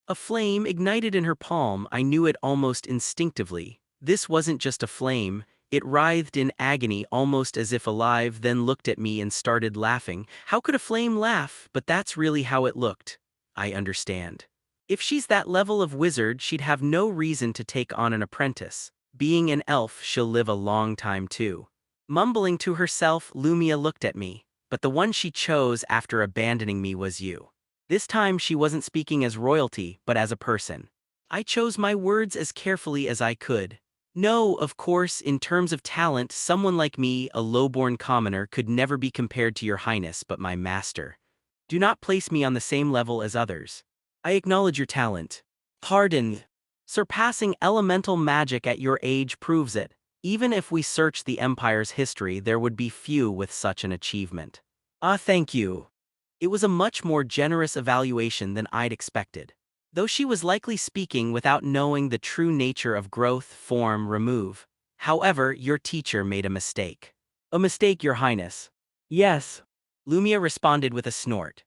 Speaker 2: A flame ignited in her palm. I knew it almost instinctively. This wasn't just a flame, it writhed in agony almost as if alive, then looked at me and started laughing. How could a flame laugh? But that's really how it looked. I understand. If she's that level of wizard, she'd have no reason to take on an apprentice. Being an elf, she'll live a long time too. Mumbling to herself, Lumia looked at me, but the one she chose after abandoning me was you. This time she wasn't speaking as royalty, but as a person. I chose my words as carefully as I could. "No, of course, in terms of talent, someone like me, a lowborn commoner, could never be compared to your highness, but my master. Do not place me on the same level as others. I acknowledge your talent." "Pardon." "Surpassing elemental magic at your age proves it. Even if we search the Empire's history, there would be few with such an achievement." "Ah, thank you." It was a much more generous evaluation than I'd expected. Though she was likely speaking without knowing the true nature of growth, form, remove. "However, your teacher made a mistake." "A mistake, your highness?" "Yes." Lumia responded with a snort.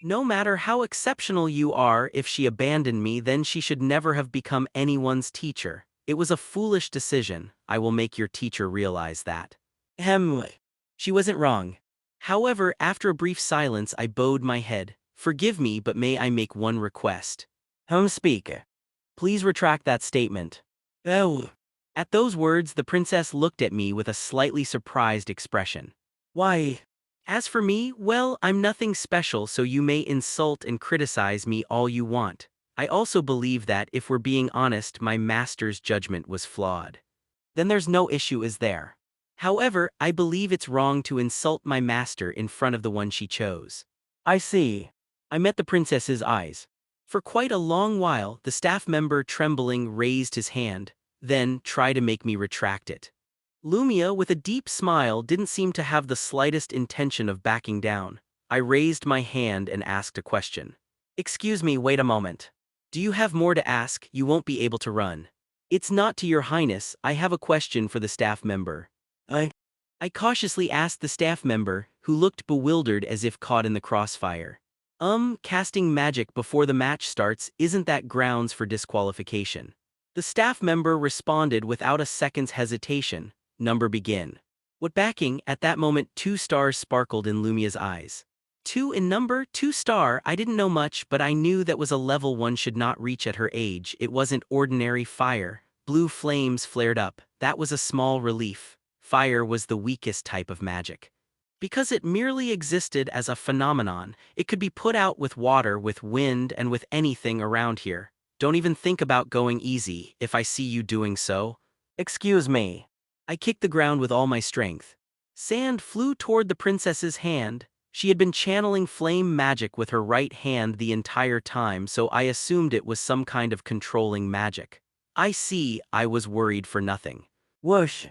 Speaker 2: "No matter how exceptional you are, if she abandoned me, then she should never have become anyone's teacher. It was a foolish decision. I will make your teacher realize that." She wasn't wrong. However, after a brief silence, I bowed my head. "Forgive me, but may I make one request?" Speak. "Please retract that statement." "Oh." At those words, the princess looked at me with a slightly surprised expression. "Why?" "As for me, well, I'm nothing special, so you may insult and criticize me all you want. I also believe that, if we're being honest, my master's judgment was flawed. Then there's no issue, is there? However, I believe it's wrong to insult my master in front of the one she chose." "I see." I met the princess's eyes. For quite a long while, the staff member, trembling, raised his hand, then tried to make me retract it. Lumia, with a deep smile, didn't seem to have the slightest intention of backing down. I raised my hand and asked a question. "Excuse me, wait a moment. Do you have more to ask? You won't be able to run." "It's not to your highness, I have a question for the staff member." I cautiously asked the staff member, who looked bewildered as if caught in the crossfire. Casting magic before the match starts, isn't that grounds for disqualification?" The staff member responded without a second's hesitation. "Number begin." What backing? At that moment, 2 stars sparkled in Lumia's eyes. 2 in number, 2 star. I didn't know much, but I knew that was a level one should not reach at her age. It wasn't ordinary fire. Blue flames flared up. That was a small relief. Fire was the weakest type of magic. Because it merely existed as a phenomenon, it could be put out with water, with wind, and with anything around here. Don't even think about going easy, if I see you doing so. "Excuse me." I kicked the ground with all my strength. Sand flew toward the princess's hand. She had been channeling flame magic with her right hand the entire time, so I assumed it was some kind of controlling magic. I see, I was worried for nothing. Whoosh!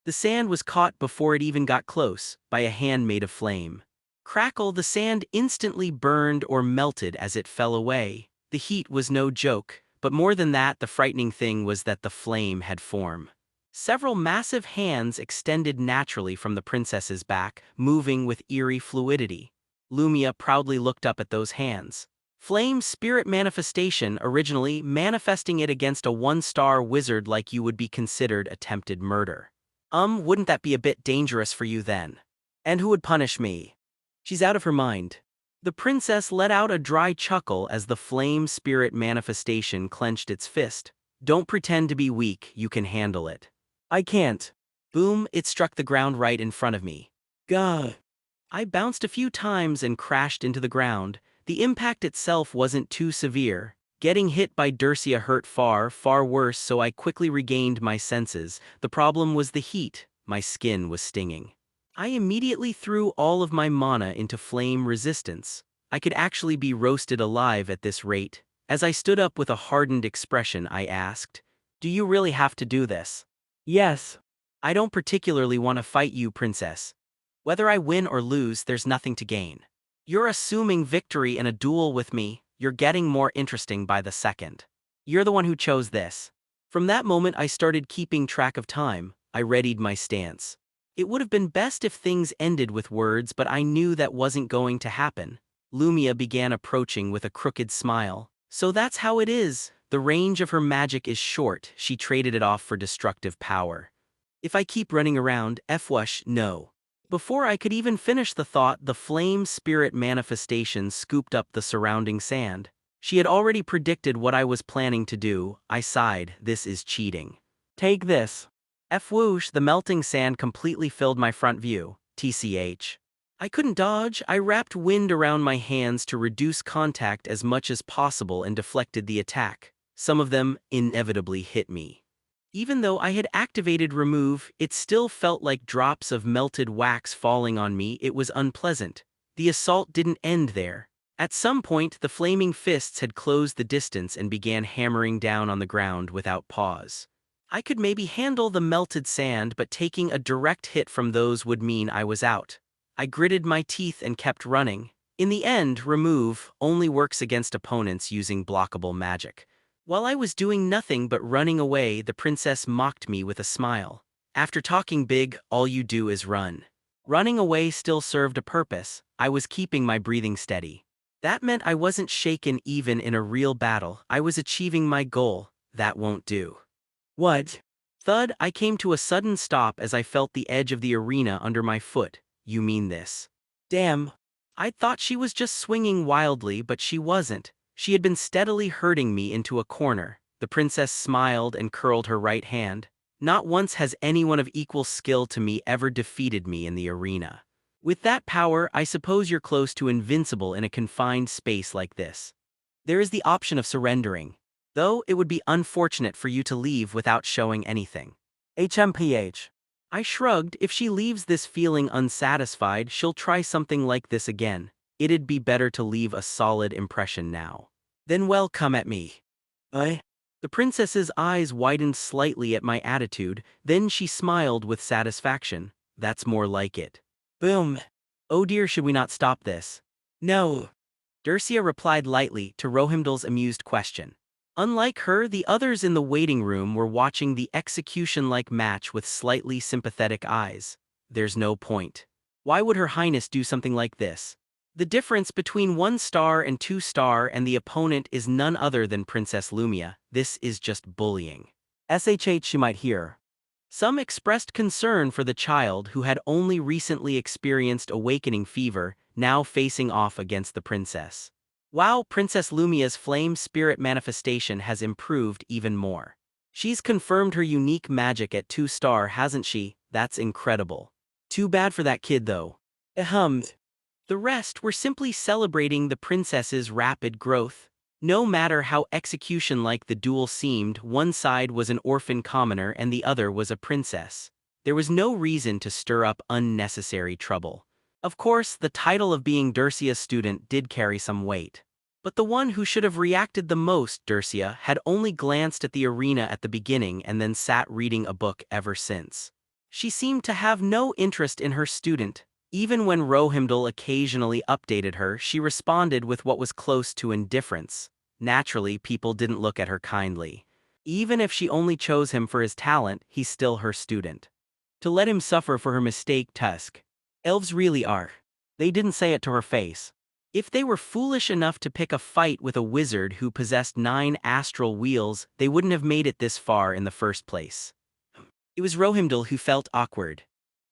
Speaker 2: The sand was caught before it even got close, by a hand made of flame. Crackle, the sand instantly burned or melted as it fell away. The heat was no joke, but more than that, the frightening thing was that the flame had form. Several massive hands extended naturally from the princess's back, moving with eerie fluidity. Lumia proudly looked up at those hands. Flame spirit manifestation, originally manifesting it against a 1-star wizard like you would be considered attempted murder. Wouldn't that be a bit dangerous for you then? And who would punish me? She's out of her mind. The princess let out a dry chuckle as the flame spirit manifestation clenched its fist. Don't pretend to be weak, you can handle it. I can't. Boom, it struck the ground right in front of me. Gah! I bounced a few times and crashed into the ground. The impact itself wasn't too severe. Getting hit by Dercia hurt far, far worse, so I quickly regained my senses. The problem was the heat. My skin was stinging. I immediately threw all of my mana into flame resistance. I could actually be roasted alive at this rate. As I stood up with a hardened expression, I asked, "Do you really have to do this?" "Yes. I don't particularly want to fight you, princess. Whether I win or lose, there's nothing to gain. You're assuming victory in a duel with me. You're getting more interesting by the second. You're the one who chose this." From that moment, I started keeping track of time. I readied my stance. It would have been best if things ended with words, but I knew that wasn't going to happen. Lumia began approaching with a crooked smile. "So that's how it is. The range of her magic is short. She traded it off for destructive power. If I keep running around, Fwush, no." Before I could even finish the thought, the flame spirit manifestation scooped up the surrounding sand. She had already predicted what I was planning to do. I sighed, this is cheating. "Take this." Fwoosh, the melting sand completely filled my front view. TCH. I couldn't dodge. I wrapped wind around my hands to reduce contact as much as possible and deflected the attack. Some of them inevitably hit me. Even though I had activated remove, it still felt like drops of melted wax falling on me. It was unpleasant. The assault didn't end there. At some point, the flaming fists had closed the distance and began hammering down on the ground without pause. I could maybe handle the melted sand, but taking a direct hit from those would mean I was out. I gritted my teeth and kept running. In the end, remove only works against opponents using blockable magic. While I was doing nothing but running away, the princess mocked me with a smile. "After talking big, all you do is run." Running away still served a purpose. I was keeping my breathing steady. That meant I wasn't shaken even in a real battle. I was achieving my goal. That won't do. "What?" Thud, I came to a sudden stop as I felt the edge of the arena under my foot. "You mean this?" "Damn." I thought she was just swinging wildly, but she wasn't. She had been steadily herding me into a corner. The princess smiled and curled her right hand. "Not once has anyone of equal skill to me ever defeated me in the arena. With that power, I suppose you're close to invincible in a confined space like this. There is the option of surrendering. Though it would be unfortunate for you to leave without showing anything." HMPH. I shrugged. If she leaves this feeling unsatisfied, she'll try something like this again. It'd be better to leave a solid impression now. "Then well, come at me." "I?" The princess's eyes widened slightly at my attitude, then she smiled with satisfaction. "That's more like it." Boom. "Oh dear, should we not stop this?" "No." Dercia replied lightly to Rohimdal's amused question. Unlike her, the others in the waiting room were watching the execution-like match with slightly sympathetic eyes. There's no point. Why would Her Highness do something like this? The difference between 1-star and 2-star and the opponent is none other than Princess Lumia. This is just bullying. SHH, she might hear. Some expressed concern for the child who had only recently experienced awakening fever, now facing off against the princess. Wow, Princess Lumia's flame spirit manifestation has improved even more. She's confirmed her unique magic at 2-star, hasn't she? That's incredible. Too bad for that kid though. The rest were simply celebrating the princess's rapid growth. No matter how execution-like the duel seemed, one side was an orphan commoner and the other was a princess. There was no reason to stir up unnecessary trouble. Of course, the title of being Dercia's student did carry some weight. But the one who should have reacted the most, Dercia, had only glanced at the arena at the beginning and then sat reading a book ever since. She seemed to have no interest in her student. Even when Rohimdal occasionally updated her, she responded with what was close to indifference. Naturally, people didn't look at her kindly. Even if she only chose him for his talent, he's still her student. To let him suffer for her mistake, Tusk. Elves really are. They didn't say it to her face. If they were foolish enough to pick a fight with a wizard who possessed 9 astral wheels, they wouldn't have made it this far in the first place. It was Rohimdal who felt awkward.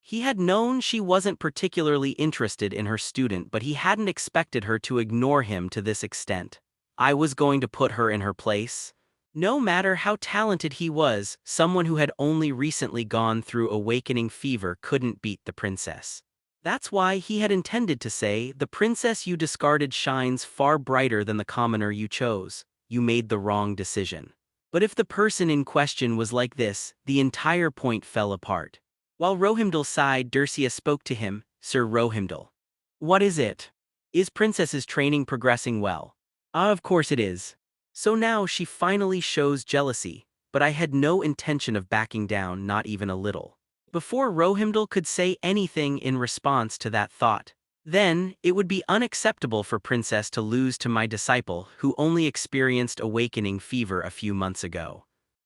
Speaker 2: He had known she wasn't particularly interested in her student, but he hadn't expected her to ignore him to this extent. I was going to put her in her place. No matter how talented he was, someone who had only recently gone through awakening fever couldn't beat the princess. That's why he had intended to say, "The princess you discarded shines far brighter than the commoner you chose. You made the wrong decision." But if the person in question was like this, the entire point fell apart. While Rohimdal sighed, Dircia spoke to him. "Sir Rohimdal. What is it? Is princess's training progressing well?" "Ah, of course it is." "So now she finally shows jealousy, but I had no intention of backing down, not even a little." Before Rohimdal could say anything in response to that thought, "Then, it would be unacceptable for princess to lose to my disciple who only experienced awakening fever a few months ago."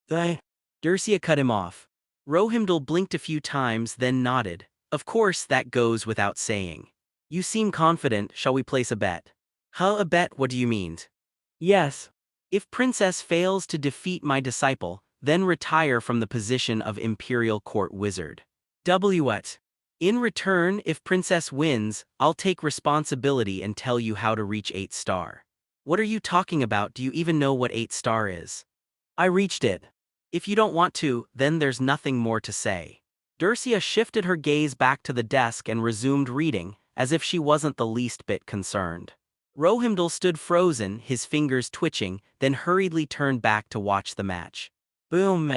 Speaker 2: "The..." Dircia cut him off. Rohimdal blinked a few times, then nodded. "Of course, that goes without saying." "You seem confident, shall we place a bet?" "Huh, a bet, what do you mean?" "Yes. If princess fails to defeat my disciple, then retire from the position of Imperial Court Wizard. What? In return, if princess wins, I'll take responsibility and tell you how to reach 8 star. What are you talking about? Do you even know what 8 star is? I reached it. If you don't want to, then there's nothing more to say." Dircia shifted her gaze back to the desk and resumed reading, as if she wasn't the least bit concerned. Rohimdal stood frozen, his fingers twitching, then hurriedly turned back to watch the match. Boom!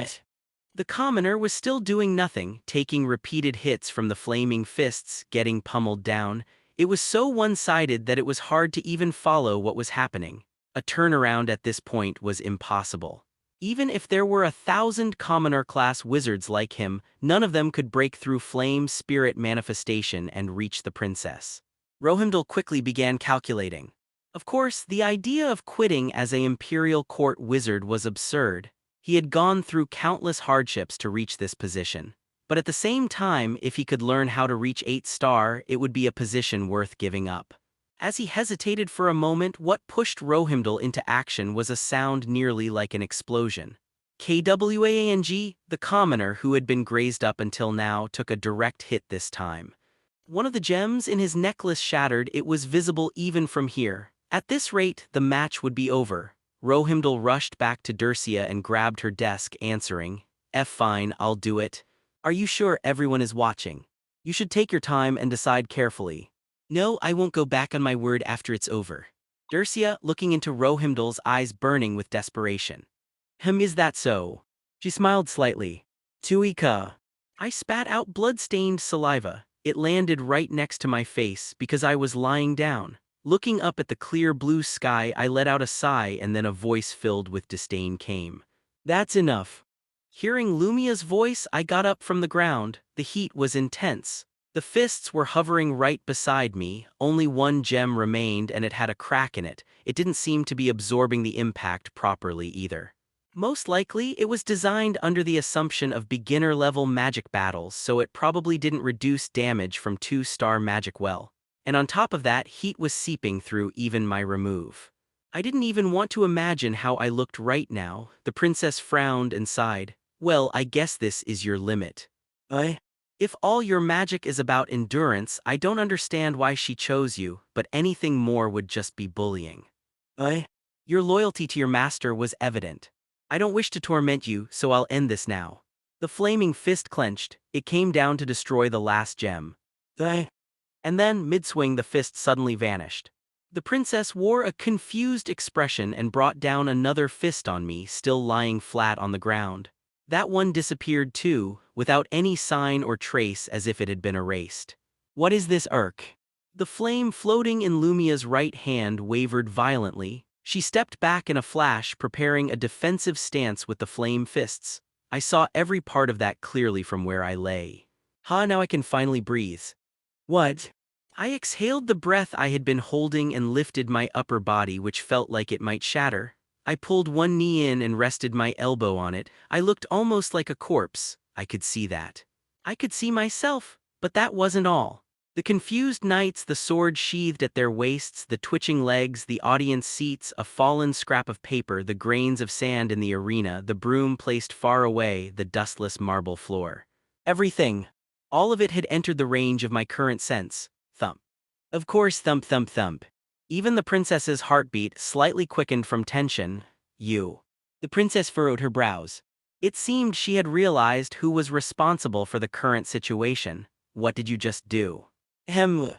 Speaker 2: The commoner was still doing nothing, taking repeated hits from the flaming fists, getting pummeled down. It was so one-sided that it was hard to even follow what was happening. A turnaround at this point was impossible. Even if there were 1,000 commoner-class wizards like him, none of them could break through flame spirit manifestation and reach the princess. Rohimdal quickly began calculating. Of course, the idea of quitting as an Imperial Court wizard was absurd. He had gone through countless hardships to reach this position. But at the same time, if he could learn how to reach 8 star, it would be a position worth giving up. As he hesitated for a moment, what pushed Rohimdal into action was a sound nearly like an explosion. Kwang, the commoner who had been grazed up until now, took a direct hit this time. One of the gems in his necklace shattered. It was visible even from here. At this rate, the match would be over. Rohimdal rushed back to Dircia and grabbed her desk, answering, Fine, I'll do it. Are you sure everyone is watching? You should take your time and decide carefully." "No, I won't go back on my word after it's over." Dircia, looking into Rohimdal's eyes burning with desperation. Is that so?" She smiled slightly. "Tuika." I spat out blood-stained saliva. It landed right next to my face because I was lying down. Looking up at the clear blue sky, I let out a sigh, and then a voice filled with disdain came. "That's enough." Hearing Lumia's voice, I got up from the ground. The heat was intense. The fists were hovering right beside me. Only one gem remained, and it had a crack in it. It didn't seem to be absorbing the impact properly either. Most likely, it was designed under the assumption of beginner-level magic battles, so it probably didn't reduce damage from 2-star magic well. And on top of that, heat was seeping through even my remove. I didn't even want to imagine how I looked right now. The princess frowned and sighed. "Well, I guess this is your limit." If all your magic is about endurance, I don't understand why she chose you, but anything more would just be bullying." Your loyalty to your master was evident. I don't wish to torment you, so I'll end this now." The flaming fist clenched. It came down to destroy the last gem. And then, mid-swing, the fist suddenly vanished. The princess wore a confused expression and brought down another fist on me, still lying flat on the ground. That one disappeared too, without any sign or trace, as if it had been erased. "What is this irk?" The flame floating in Lumia's right hand wavered violently. She stepped back in a flash, preparing a defensive stance with the flame fists. I saw every part of that clearly from where I lay. Now I can finally breathe. What? I exhaled the breath I had been holding and lifted my upper body, which felt like it might shatter. I pulled one knee in and rested my elbow on it. I looked almost like a corpse. I could see that. I could see myself, but that wasn't all. The confused knights, the sword sheathed at their waists, the twitching legs, the audience seats, a fallen scrap of paper, the grains of sand in the arena, the broom placed far away, the dustless marble floor. Everything. All of it had entered the range of my current sense. Thump. Of course, thump thump thump. Even the princess's heartbeat, slightly quickened from tension. "You. The princess furrowed her brows. It seemed she had realized who was responsible for the current situation. What did you just do? Ahem.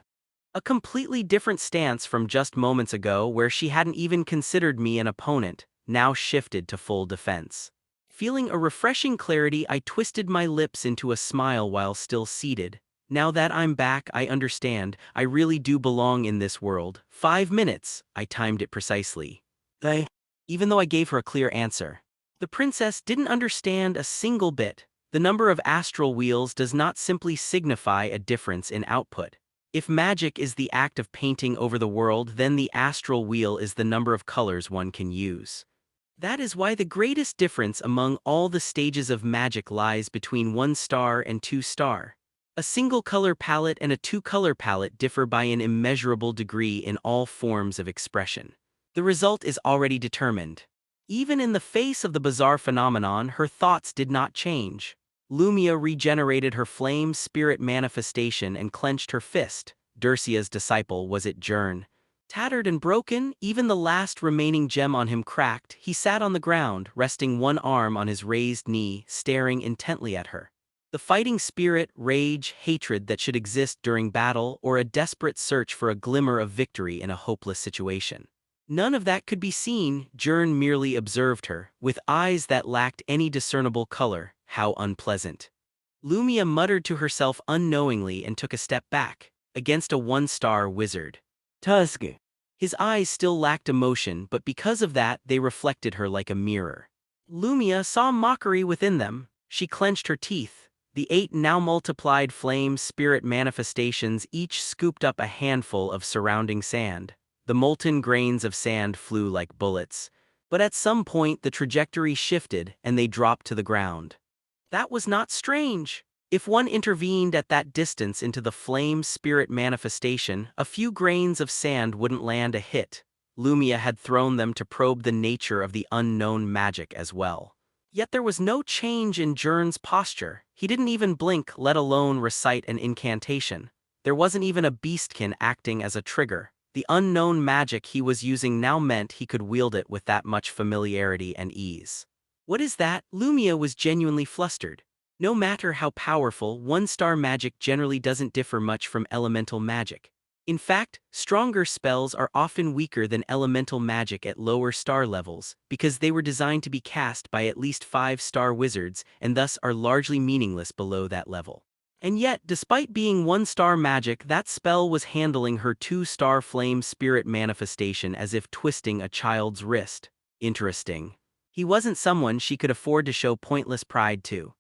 Speaker 2: A completely different stance from just moments ago where she hadn't even considered me an opponent, now shifted to full defense. Feeling a refreshing clarity, I twisted my lips into a smile while still seated. Now that I'm back, I understand. I really do belong in this world. 5 minutes. I timed it precisely. Even though I gave her a clear answer. The princess didn't understand a single bit. The number of astral wheels does not simply signify a difference in output. If magic is the act of painting over the world, then the astral wheel is the number of colors one can use. That is why the greatest difference among all the stages of magic lies between 1 star and 2 star. A single color palette and a 2-color palette differ by an immeasurable degree in all forms of expression. The result is already determined. Even in the face of the bizarre phenomenon, her thoughts did not change. Lumia regenerated her flame spirit manifestation and clenched her fist. Dercia's disciple, was it Jern? Tattered and broken, even the last remaining gem on him cracked. He sat on the ground, resting one arm on his raised knee, staring intently at her. The fighting spirit, rage, hatred that should exist during battle, or a desperate search for a glimmer of victory in a hopeless situation. None of that could be seen. Jern merely observed her, with eyes that lacked any discernible color. How unpleasant. Lumia muttered to herself unknowingly and took a step back, against a 1-star wizard. Tusk. His eyes still lacked emotion, but because of that, they reflected her like a mirror. Lumia saw mockery within them. She clenched her teeth. The 8 now multiplied flame spirit manifestations each scooped up a handful of surrounding sand. The molten grains of sand flew like bullets. But at some point the trajectory shifted and they dropped to the ground. That was not strange. If one intervened at that distance into the flame spirit manifestation, a few grains of sand wouldn't land a hit. Lumia had thrown them to probe the nature of the unknown magic as well. Yet there was no change in Jern's posture. He didn't even blink, let alone recite an incantation. There wasn't even a beastkin acting as a trigger. The unknown magic he was using now meant he could wield it with that much familiarity and ease. What is that? Lumia was genuinely flustered. No matter how powerful, 1-star magic generally doesn't differ much from elemental magic. In fact, stronger spells are often weaker than elemental magic at lower star levels, because they were designed to be cast by at least 5-star wizards and thus are largely meaningless below that level. And yet, despite being 1-star magic, that spell was handling her 2-star flame spirit manifestation as if twisting a child's wrist. Interesting. He wasn't someone she could afford to show pointless pride to.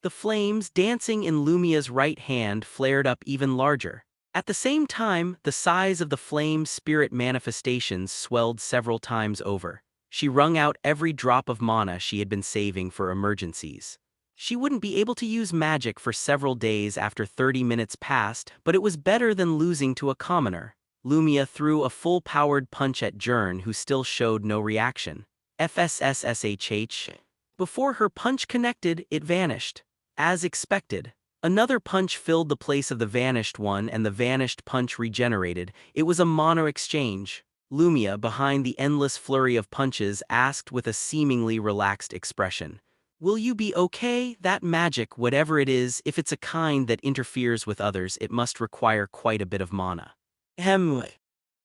Speaker 2: The flames dancing in Lumia's right hand flared up even larger. At the same time, the size of the flame spirit manifestations swelled several times over. She wrung out every drop of mana she had been saving for emergencies. She wouldn't be able to use magic for several days after 30 minutes passed, but it was better than losing to a commoner. Lumia threw a full-powered punch at Jern, who still showed no reaction. FSSSHH. Before her punch connected, it vanished. As expected, another punch filled the place of the vanished one and the vanished punch regenerated. It was a mono exchange. Lumia, behind the endless flurry of punches, asked with a seemingly relaxed expression. Will you be okay? That magic, whatever it is, if it's a kind that interferes with others, it must require quite a bit of mana. Ahem.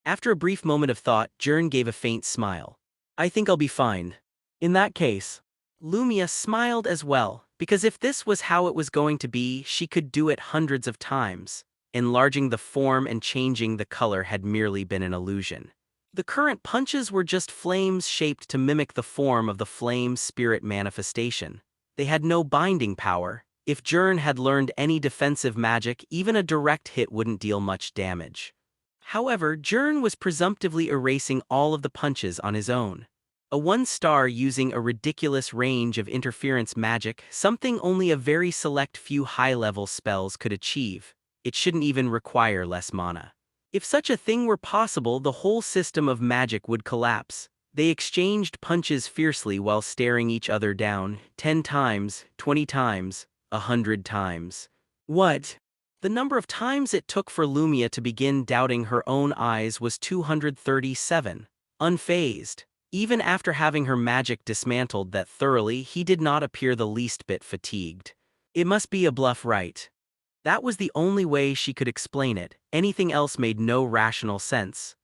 Speaker 2: After a brief moment of thought, Jern gave a faint smile. I think I'll be fine. In that case, Lumia smiled as well, because if this was how it was going to be, she could do it hundreds of times. Enlarging the form and changing the color had merely been an illusion. The current punches were just flames shaped to mimic the form of the flame spirit manifestation. They had no binding power. If Jern had learned any defensive magic, even a direct hit wouldn't deal much damage. However, Jern was presumptively erasing all of the punches on his own. A 1-star using a ridiculous range of interference magic, something only a very select few high-level spells could achieve. It shouldn't even require less mana. If such a thing were possible, the whole system of magic would collapse. They exchanged punches fiercely while staring each other down, 10 times, 20 times, 100 times. What? The number of times it took for Lumia to begin doubting her own eyes was 237. Unfazed, Even after having her magic dismantled that thoroughly, he did not appear the least bit fatigued. It must be a bluff, right? That was the only way she could explain it. Anything else made no rational sense.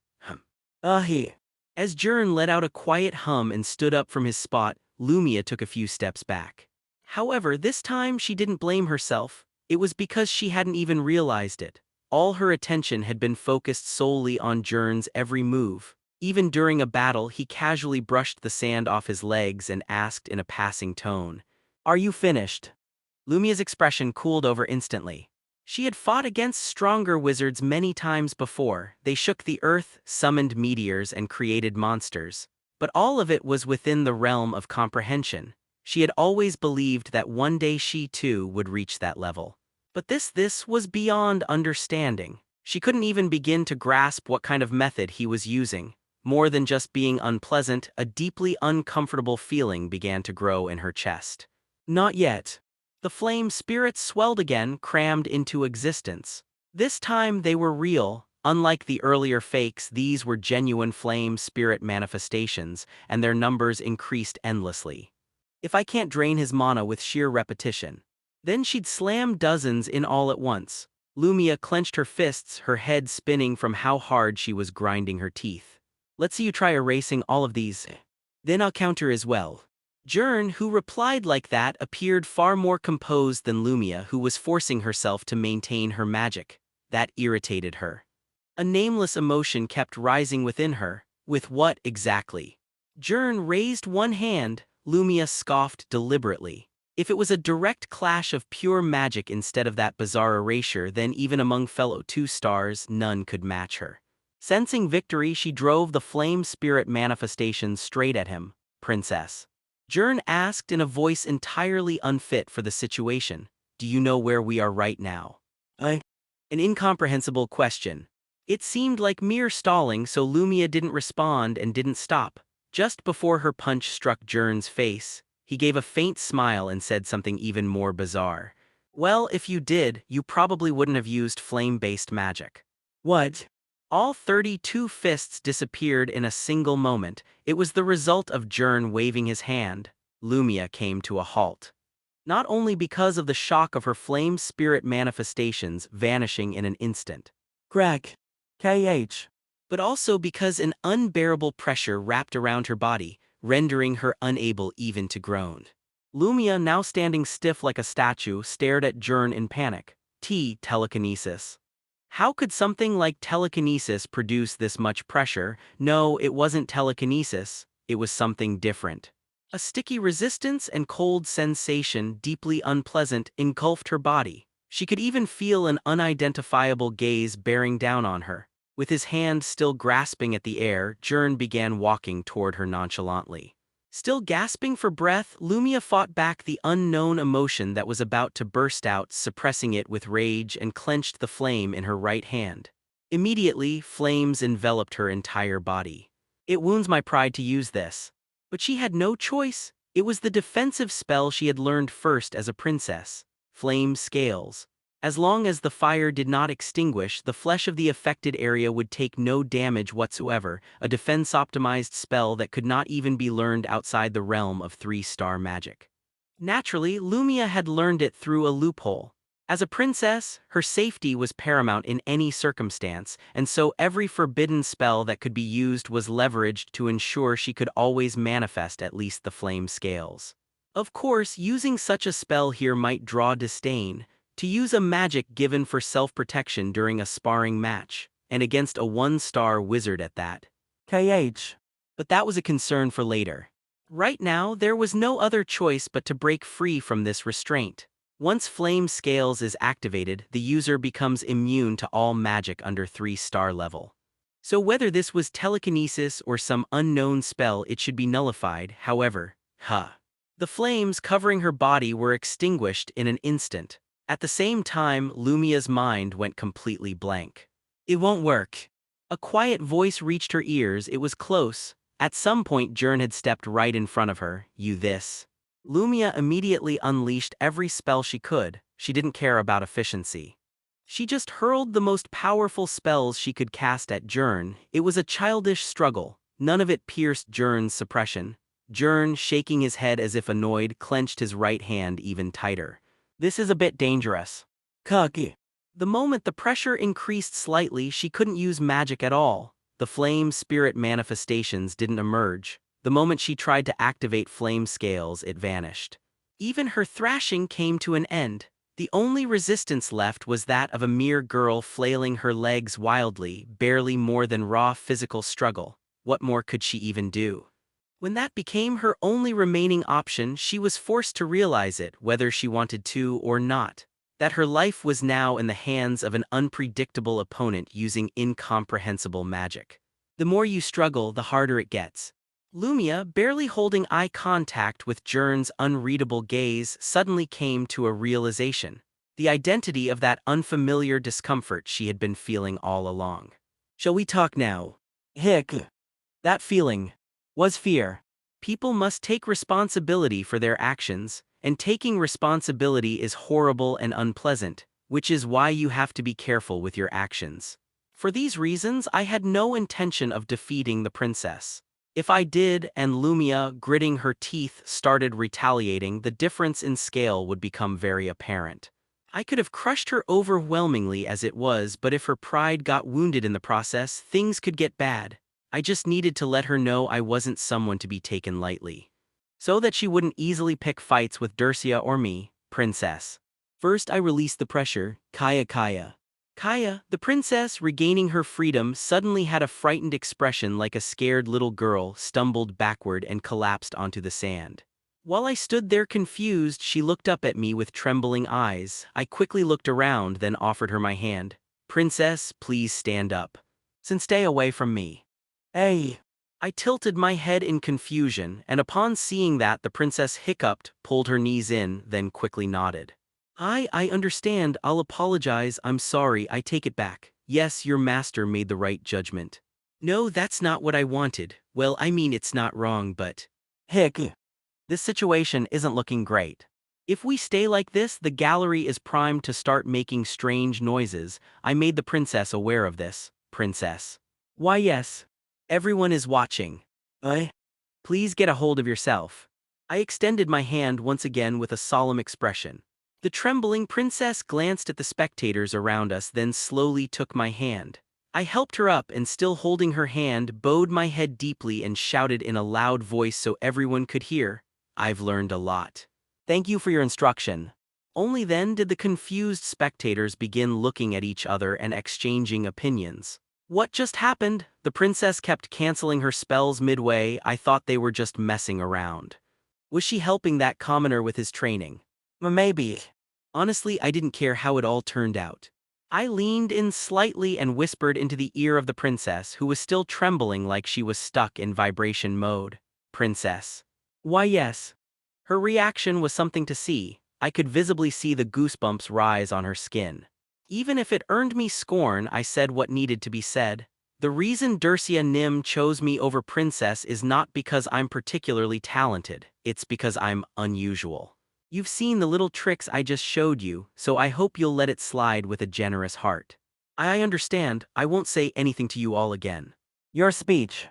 Speaker 2: He. As Jern let out a quiet hum and stood up from his spot, Lumia took a few steps back. However, this time she didn't blame herself. It was because she hadn't even realized it. All her attention had been focused solely on Jern's every move. Even during a battle, he casually brushed the sand off his legs and asked in a passing tone, "Are you finished?" Lumia's expression cooled over instantly. She had fought against stronger wizards many times before. They shook the earth, summoned meteors, and created monsters. But all of it was within the realm of comprehension. She had always believed that one day she too would reach that level. But this was beyond understanding. She couldn't even begin to grasp what kind of method he was using. More than just being unpleasant, a deeply uncomfortable feeling began to grow in her chest. Not yet. The flame spirits swelled again, crammed into existence. This time they were real. Unlike the earlier fakes, these were genuine flame spirit manifestations, and their numbers increased endlessly. If I can't drain his mana with sheer repetition, then she'd slam dozens in all at once. Lumia clenched her fists, her head spinning from how hard she was grinding her teeth. Let's see you try erasing all of these. Then I'll counter as well. Jern, who replied like that, appeared far more composed than Lumia, who was forcing herself to maintain her magic. That irritated her. A nameless emotion kept rising within her. With what exactly? Jern raised one hand. Lumia scoffed deliberately. If it was a direct clash of pure magic instead of that bizarre erasure, then even among fellow 2-stars, none could match her. Sensing victory, she drove the flame spirit manifestation straight at him. "Princess." Jern asked in a voice entirely unfit for the situation, "Do you know where we are right now?" An incomprehensible question. It seemed like mere stalling, so Lumia didn't respond and didn't stop. Just before her punch struck Jern's face, he gave a faint smile and said something even more bizarre. "Well, if you did, you probably wouldn't have used flame-based magic." What? All 32 fists disappeared in a single moment. It was the result of Jern waving his hand. Lumia came to a halt. Not only because of the shock of her flame spirit manifestations vanishing in an instant. Crack. KH. But also because an unbearable pressure wrapped around her body, rendering her unable even to groan. Lumia, now standing stiff like a statue, stared at Jern in panic. Telekinesis. How could something like telekinesis produce this much pressure? No, it wasn't telekinesis, it was something different. A sticky resistance and cold sensation, deeply unpleasant, engulfed her body. She could even feel an unidentifiable gaze bearing down on her. With his hand still grasping at the air, Jern began walking toward her nonchalantly. Still gasping for breath, Lumia fought back the unknown emotion that was about to burst out, suppressing it with rage, and clenched the flame in her right hand. Immediately, flames enveloped her entire body. It wounds my pride to use this. But she had no choice. It was the defensive spell she had learned first as a princess. Flame Scales. As long as the fire did not extinguish, the flesh of the affected area would take no damage whatsoever, a defense-optimized spell that could not even be learned outside the realm of 3-star magic. Naturally, Lumia had learned it through a loophole. As a princess, her safety was paramount in any circumstance, and so every forbidden spell that could be used was leveraged to ensure she could always manifest at least the flame scales. Of course, using such a spell here might draw disdain. To use a magic given for self-protection during a sparring match, and against a 1-star wizard at that. But that was a concern for later. Right now, there was no other choice but to break free from this restraint. Once Flame Scales is activated, the user becomes immune to all magic under 3-star level. So whether this was telekinesis or some unknown spell, it should be nullified. However, the flames covering her body were extinguished in an instant. At the same time, Lumia's mind went completely blank. It won't work. A quiet voice reached her ears. It was close. At some point, Jern had stepped right in front of her. "You this." Lumia immediately unleashed every spell she could. She didn't care about efficiency. She just hurled the most powerful spells she could cast at Jern. It was a childish struggle. None of it pierced Jern's suppression. Jern, shaking his head as if annoyed, clenched his right hand even tighter. This is a bit dangerous. Kaki. The moment the pressure increased slightly, she couldn't use magic at all. The flame spirit manifestations didn't emerge. The moment she tried to activate flame scales, it vanished. Even her thrashing came to an end. The only resistance left was that of a mere girl flailing her legs wildly, barely more than raw physical struggle. What more could she even do? When that became her only remaining option, she was forced to realize it, whether she wanted to or not. That her life was now in the hands of an unpredictable opponent using incomprehensible magic. The more you struggle, the harder it gets. Lumia, barely holding eye contact with Jern's unreadable gaze, suddenly came to a realization. The identity of that unfamiliar discomfort she had been feeling all along. Shall we talk now? Hick. That feeling was fear. People must take responsibility for their actions, and taking responsibility is horrible and unpleasant, which is why you have to be careful with your actions. For these reasons, I had no intention of defeating the princess. If I did, and Lumia, gritting her teeth, started retaliating, the difference in scale would become very apparent. I could have crushed her overwhelmingly as it was, but if her pride got wounded in the process, things could get bad. I just needed to let her know I wasn't someone to be taken lightly. So that she wouldn't easily pick fights with Dercia or me, princess. First I released the pressure, Kaya. Kaya, the princess, regaining her freedom, suddenly had a frightened expression like a scared little girl, stumbled backward and collapsed onto the sand. While I stood there confused, she looked up at me with trembling eyes. I quickly looked around, then offered her my hand. Princess, please stand up. Stay away from me. Hey. I tilted my head in confusion, and upon seeing that, the princess hiccuped, pulled her knees in, then quickly nodded. I understand, I'll apologize, I'm sorry, I take it back. Yes, your master made the right judgment. No, that's not what I wanted. Well, I mean, it's not wrong, but... Hick. This situation isn't looking great. If we stay like this, the gallery is primed to start making strange noises. I made the princess aware of this. Princess. Why yes. Everyone is watching. Please get a hold of yourself. I extended my hand once again with a solemn expression. The trembling princess glanced at the spectators around us, then slowly took my hand. I helped her up and, still holding her hand, bowed my head deeply and shouted in a loud voice so everyone could hear, I've learned a lot. Thank you for your instruction. Only then did the confused spectators begin looking at each other and exchanging opinions. What just happened? The princess kept canceling her spells midway. I thought they were just messing around. Was she helping that commoner with his training? Maybe. Honestly, I didn't care how it all turned out. I leaned in slightly and whispered into the ear of the princess, who was still trembling like she was stuck in vibration mode. Princess. Why yes. Her reaction was something to see. I could visibly see the goosebumps rise on her skin. Even if it earned me scorn, I said what needed to be said. The reason Dercia Nim chose me over princess is not because I'm particularly talented, it's because I'm unusual. You've seen the little tricks I just showed you, so I hope you'll let it slide with a generous heart. I understand, I won't say anything to you all again. Your speech.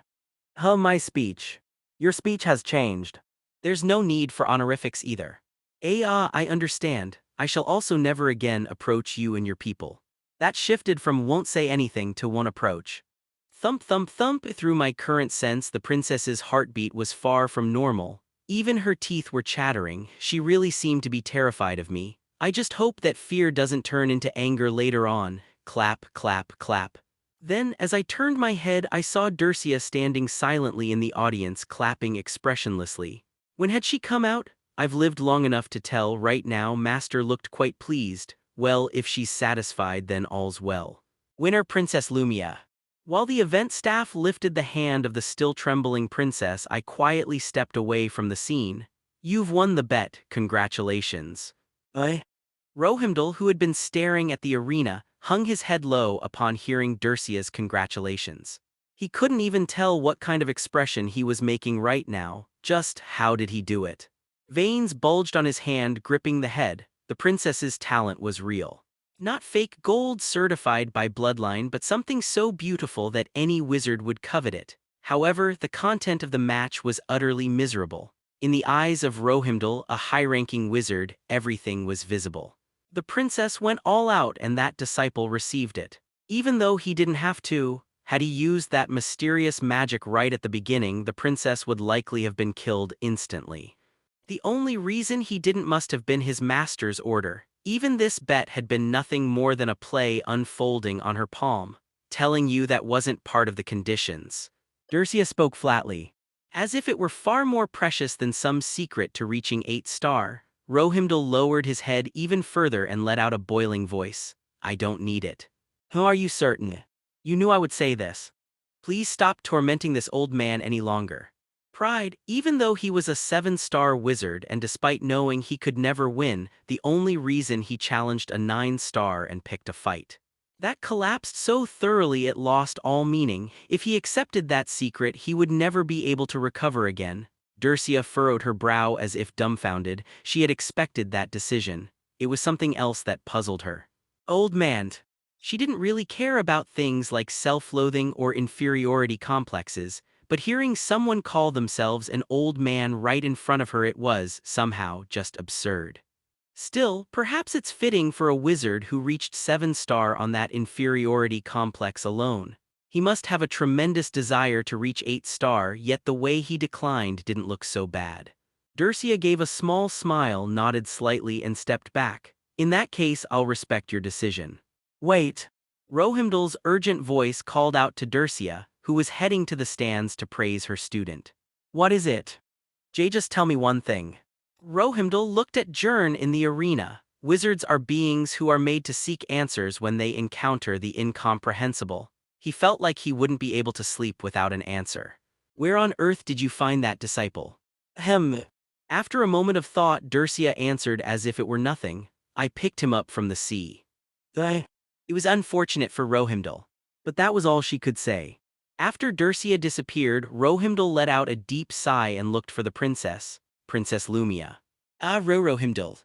Speaker 2: My speech. Your speech has changed. There's no need for honorifics either. I understand. I shall also never again approach you and your people. That shifted from won't say anything to won't approach. Thump thump thump. Through my current sense, the princess's heartbeat was far from normal. Even her teeth were chattering. She really seemed to be terrified of me. I just hope that fear doesn't turn into anger later on. Clap, clap, clap. Then, as I turned my head, I saw Dercia standing silently in the audience, clapping expressionlessly. When had she come out? I've lived long enough to tell. Right now, Master looked quite pleased. Well, if she's satisfied, then all's well. Winner Princess Lumia. While the event staff lifted the hand of the still trembling princess, I quietly stepped away from the scene. You've won the bet, congratulations. Rohimdal, who had been staring at the arena, hung his head low upon hearing Dercia's congratulations. He couldn't even tell what kind of expression he was making right now, just how did he do it. Veins bulged on his hand, gripping the head. The princess's talent was real. Not fake gold certified by bloodline, but something so beautiful that any wizard would covet it. However, the content of the match was utterly miserable. In the eyes of Rohimdal, a high-ranking wizard, everything was visible. The princess went all out and that disciple received it. Even though he didn't have to, had he used that mysterious magic right at the beginning, the princess would likely have been killed instantly. The only reason he didn't must have been his master's order. Even this bet had been nothing more than a play unfolding on her palm, telling you that wasn't part of the conditions. Dercia spoke flatly, as if it were far more precious than some secret to reaching 8-star. Rohimdal lowered his head even further and let out a boiling voice. I don't need it. How are you certain? You knew I would say this. Please stop tormenting this old man any longer. Pride, even though he was a 7-star wizard and despite knowing he could never win, the only reason he challenged a 9-star and picked a fight. That collapsed so thoroughly it lost all meaning. If he accepted that secret, he would never be able to recover again. Dercia furrowed her brow as if dumbfounded. She had expected that decision. It was something else that puzzled her. Old man. She didn't really care about things like self-loathing or inferiority complexes, but hearing someone call themselves an old man right in front of her, it was, somehow, just absurd. Still, perhaps it's fitting for a wizard who reached 7-star on that inferiority complex alone. He must have a tremendous desire to reach 8-star, yet the way he declined didn't look so bad. Dercia gave a small smile, nodded slightly, and stepped back. In that case, I'll respect your decision. Wait. Rohimdal's urgent voice called out to Dercia, who was heading to the stands to praise her student. What is it? Jay, just tell me one thing. Rohimdal looked at Jern in the arena. Wizards are beings who are made to seek answers when they encounter the incomprehensible. He felt like he wouldn't be able to sleep without an answer. Where on earth did you find that disciple? Ahem. After a moment of thought, Dercia answered as if it were nothing. I picked him up from the sea. It was unfortunate for Rohimdal, but that was all she could say. After Dercia disappeared, Rohimdal let out a deep sigh and looked for the princess, Princess Lumia. Ah, Rohimdal.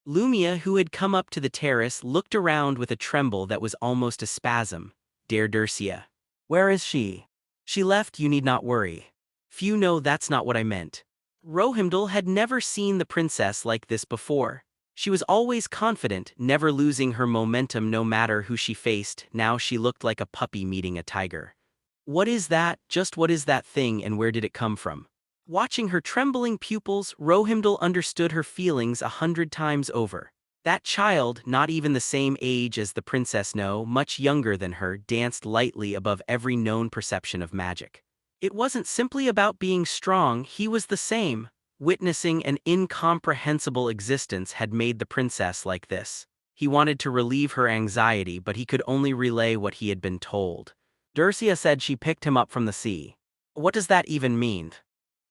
Speaker 2: Lumia, who had come up to the terrace, looked around with a tremble that was almost a spasm. Dear Dercia. Where is she? She left, you need not worry. Few know that's not what I meant. Rohimdal had never seen the princess like this before. She was always confident, never losing her momentum no matter who she faced. Now she looked like a puppy meeting a tiger. What is that? Just what is that thing and where did it come from? Watching her trembling pupils, Rohimdal understood her feelings 100 times over. That child, not even the same age as the princess, no, much younger than her, danced lightly above every known perception of magic. It wasn't simply about being strong, he was the same. Witnessing an incomprehensible existence had made the princess like this. He wanted to relieve her anxiety, but he could only relay what he had been told. Dercia said she picked him up from the sea. What does that even mean?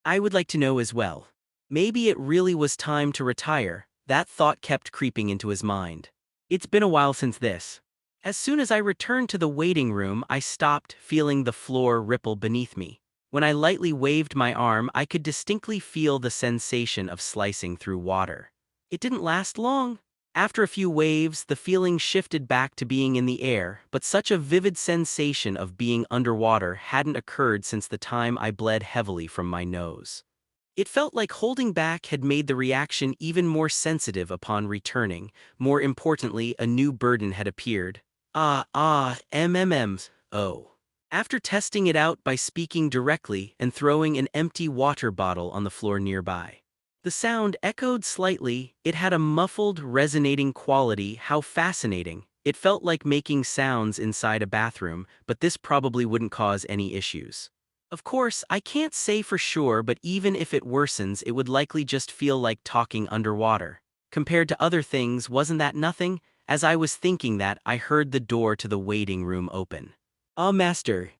Speaker 2: I would like to know as well. Maybe it really was time to retire. That thought kept creeping into his mind. It's been a while since this. As soon as I returned to the waiting room, I stopped, feeling the floor ripple beneath me. When I lightly waved my arm, I could distinctly feel the sensation of slicing through water. It didn't last long. After a few waves, the feeling shifted back to being in the air, but such a vivid sensation of being underwater hadn't occurred since the time I bled heavily from my nose. It felt like holding back had made the reaction even more sensitive upon returning. More importantly, a new burden had appeared. MMMs. Oh. After testing it out by speaking directly and throwing an empty water bottle on the floor nearby. The sound echoed slightly. It had a muffled, resonating quality. How fascinating. It felt like making sounds inside a bathroom, but this probably wouldn't cause any issues. Of course, I can't say for sure, but even if it worsens, it would likely just feel like talking underwater. Compared to other things, wasn't that nothing? As I was thinking that, I heard the door to the waiting room open. Master.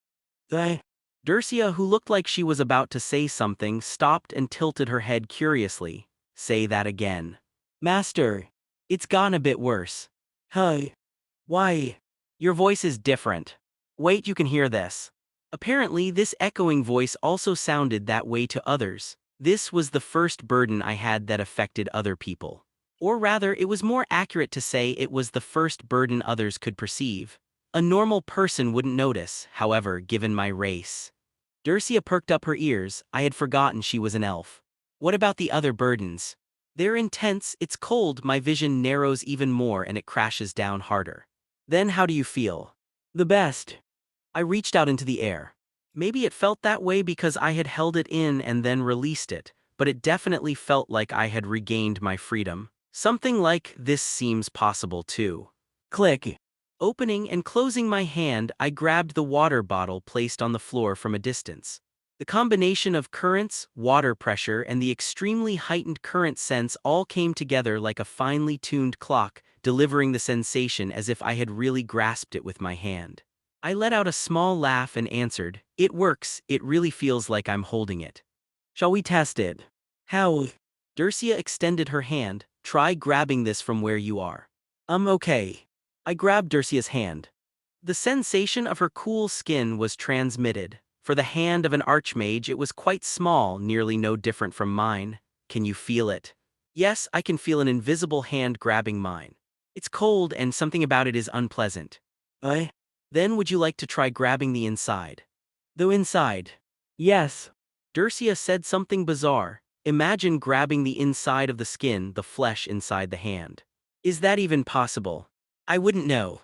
Speaker 2: Dercia, who looked like she was about to say something, stopped and tilted her head curiously. Say that again. Master. It's gone a bit worse. Hi. Why? Your voice is different. Wait, you can hear this. Apparently, this echoing voice also sounded that way to others. This was the first burden I had that affected other people. Or rather, it was more accurate to say it was the first burden others could perceive. A normal person wouldn't notice, however, given my race. Dercia perked up her ears. I had forgotten she was an elf. What about the other burdens? They're intense, it's cold, my vision narrows even more and it crashes down harder. Then how do you feel? The best. I reached out into the air. Maybe it felt that way because I had held it in and then released it, but it definitely felt like I had regained my freedom. Something like this seems possible too. Click. Opening and closing my hand, I grabbed the water bottle placed on the floor from a distance. The combination of currents, water pressure, and the extremely heightened current sense all came together like a finely tuned clock, delivering the sensation as if I had really grasped it with my hand. I let out a small laugh and answered, "It works, it really feels like I'm holding it." Shall we test it? How? Dercia extended her hand. Try grabbing this from where you are. Okay. I grabbed Dercia's hand. The sensation of her cool skin was transmitted. For the hand of an archmage, it was quite small, nearly no different from mine. Can you feel it? Yes, I can feel an invisible hand grabbing mine. It's cold and something about it is unpleasant. Then would you like to try grabbing the inside? The inside? Yes. Dercia said something bizarre. Imagine grabbing the inside of the skin, the flesh inside the hand. Is that even possible? I wouldn't know.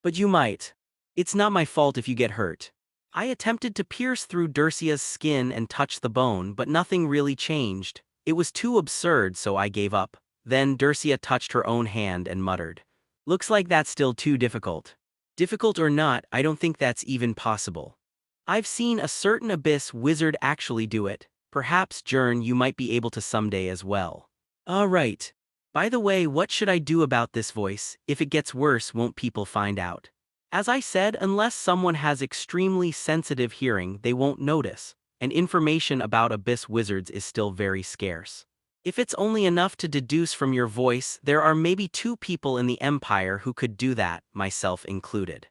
Speaker 2: But you might. It's not my fault if you get hurt. I attempted to pierce through Dercia's skin and touch the bone, but nothing really changed. It was too absurd, so I gave up. Then Dercia touched her own hand and muttered, "Looks like that's still too difficult." Difficult or not, I don't think that's even possible. I've seen a certain abyss wizard actually do it. Perhaps, Jern, you might be able to someday as well. Alright. By the way, what should I do about this voice? If it gets worse, won't people find out? As I said, unless someone has extremely sensitive hearing, they won't notice, and information about abyss wizards is still very scarce. If it's only enough to deduce from your voice, there are maybe 2 people in the Empire who could do that, myself included.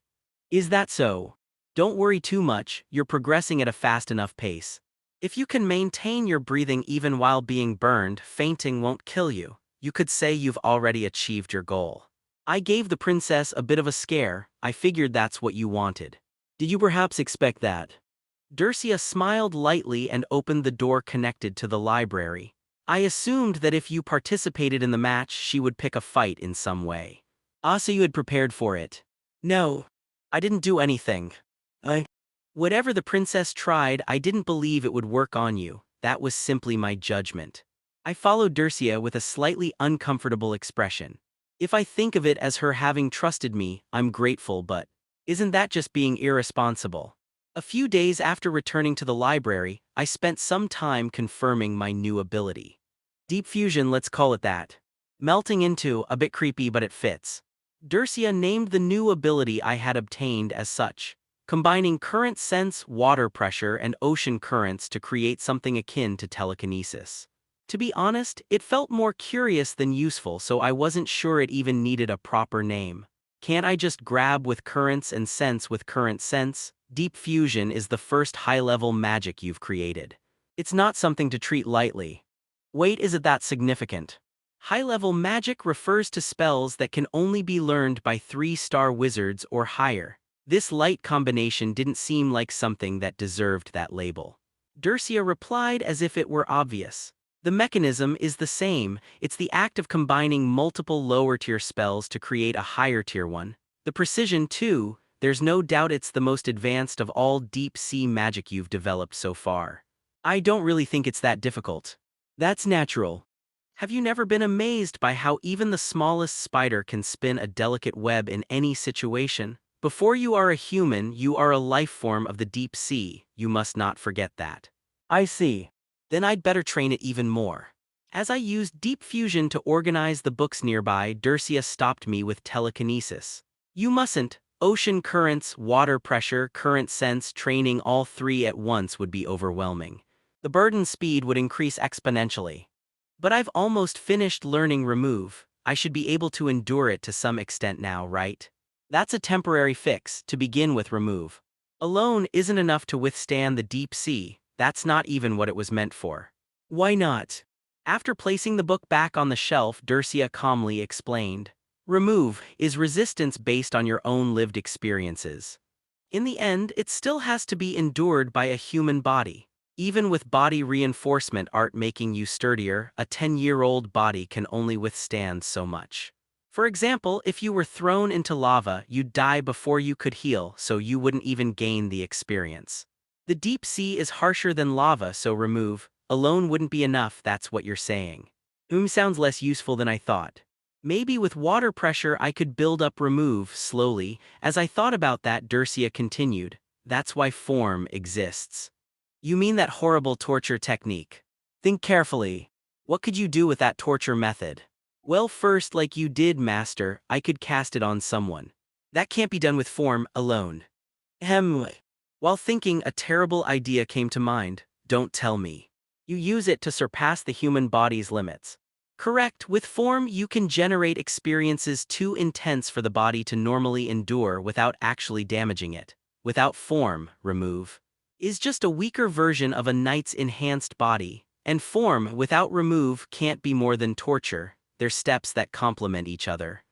Speaker 2: Is that so? Don't worry too much, you're progressing at a fast enough pace. If you can maintain your breathing even while being burned, fainting won't kill you. You could say you've already achieved your goal. I gave the princess a bit of a scare. I figured that's what you wanted. Did you perhaps expect that? Dercia smiled lightly and opened the door connected to the library. I assumed that if you participated in the match, she would pick a fight in some way. So you had prepared for it? No. I didn't do anything. Whatever the princess tried, I didn't believe it would work on you. That was simply my judgment. I followed Dercia with a slightly uncomfortable expression. If I think of it as her having trusted me, I'm grateful, but isn't that just being irresponsible? A few days after returning to the library, I spent some time confirming my new ability. Deep fusion, let's call it that. Melting into, a bit creepy but it fits. Dercia named the new ability I had obtained as such, combining current sense, water pressure, and ocean currents to create something akin to telekinesis. To be honest, it felt more curious than useful, so I wasn't sure it even needed a proper name. Can't I just grab with currents and sense with current sense? Deep fusion is the first high-level magic you've created. It's not something to treat lightly. Wait, is it that significant? High-level magic refers to spells that can only be learned by 3-star wizards or higher. This light combination didn't seem like something that deserved that label. Dercia replied as if it were obvious. The mechanism is the same. It's the act of combining multiple lower-tier spells to create a higher-tier one. The precision, too, there's no doubt it's the most advanced of all deep-sea magic you've developed so far. I don't really think it's that difficult. That's natural. Have you never been amazed by how even the smallest spider can spin a delicate web in any situation? Before you are a human, you are a life form of the deep sea. You must not forget that. I see. Then I'd better train it even more. As I used deep fusion to organize the books nearby, Dercia stopped me with telekinesis. You mustn't. Ocean currents, water pressure, current sense, training all 3 at once would be overwhelming. The burden speed would increase exponentially. But I've almost finished learning remove. I should be able to endure it to some extent now, right? That's a temporary fix, to begin with remove. Alone isn't enough to withstand the deep sea. That's not even what it was meant for. Why not? After placing the book back on the shelf, Dercia calmly explained. Remove is resistance based on your own lived experiences. In the end, it still has to be endured by a human body. Even with body reinforcement art making you sturdier, a 10-year-old body can only withstand so much. For example, if you were thrown into lava, you'd die before you could heal, so you wouldn't even gain the experience. The deep sea is harsher than lava, so remove alone wouldn't be enough, that's what you're saying. Sounds less useful than I thought. Maybe with water pressure I could build up remove slowly. As I thought about that, Dercia continued, that's why form exists. You mean that horrible torture technique? Think carefully. What could you do with that torture method? Well, first, like you did, master, I could cast it on someone. That can't be done with form alone. Ahem. While thinking, a terrible idea came to mind. Don't tell me. You use it to surpass the human body's limits. Correct, with form you can generate experiences too intense for the body to normally endure without actually damaging it. Without form, remove is just a weaker version of a knight's enhanced body, and form without remove can't be more than torture. They're steps that complement each other.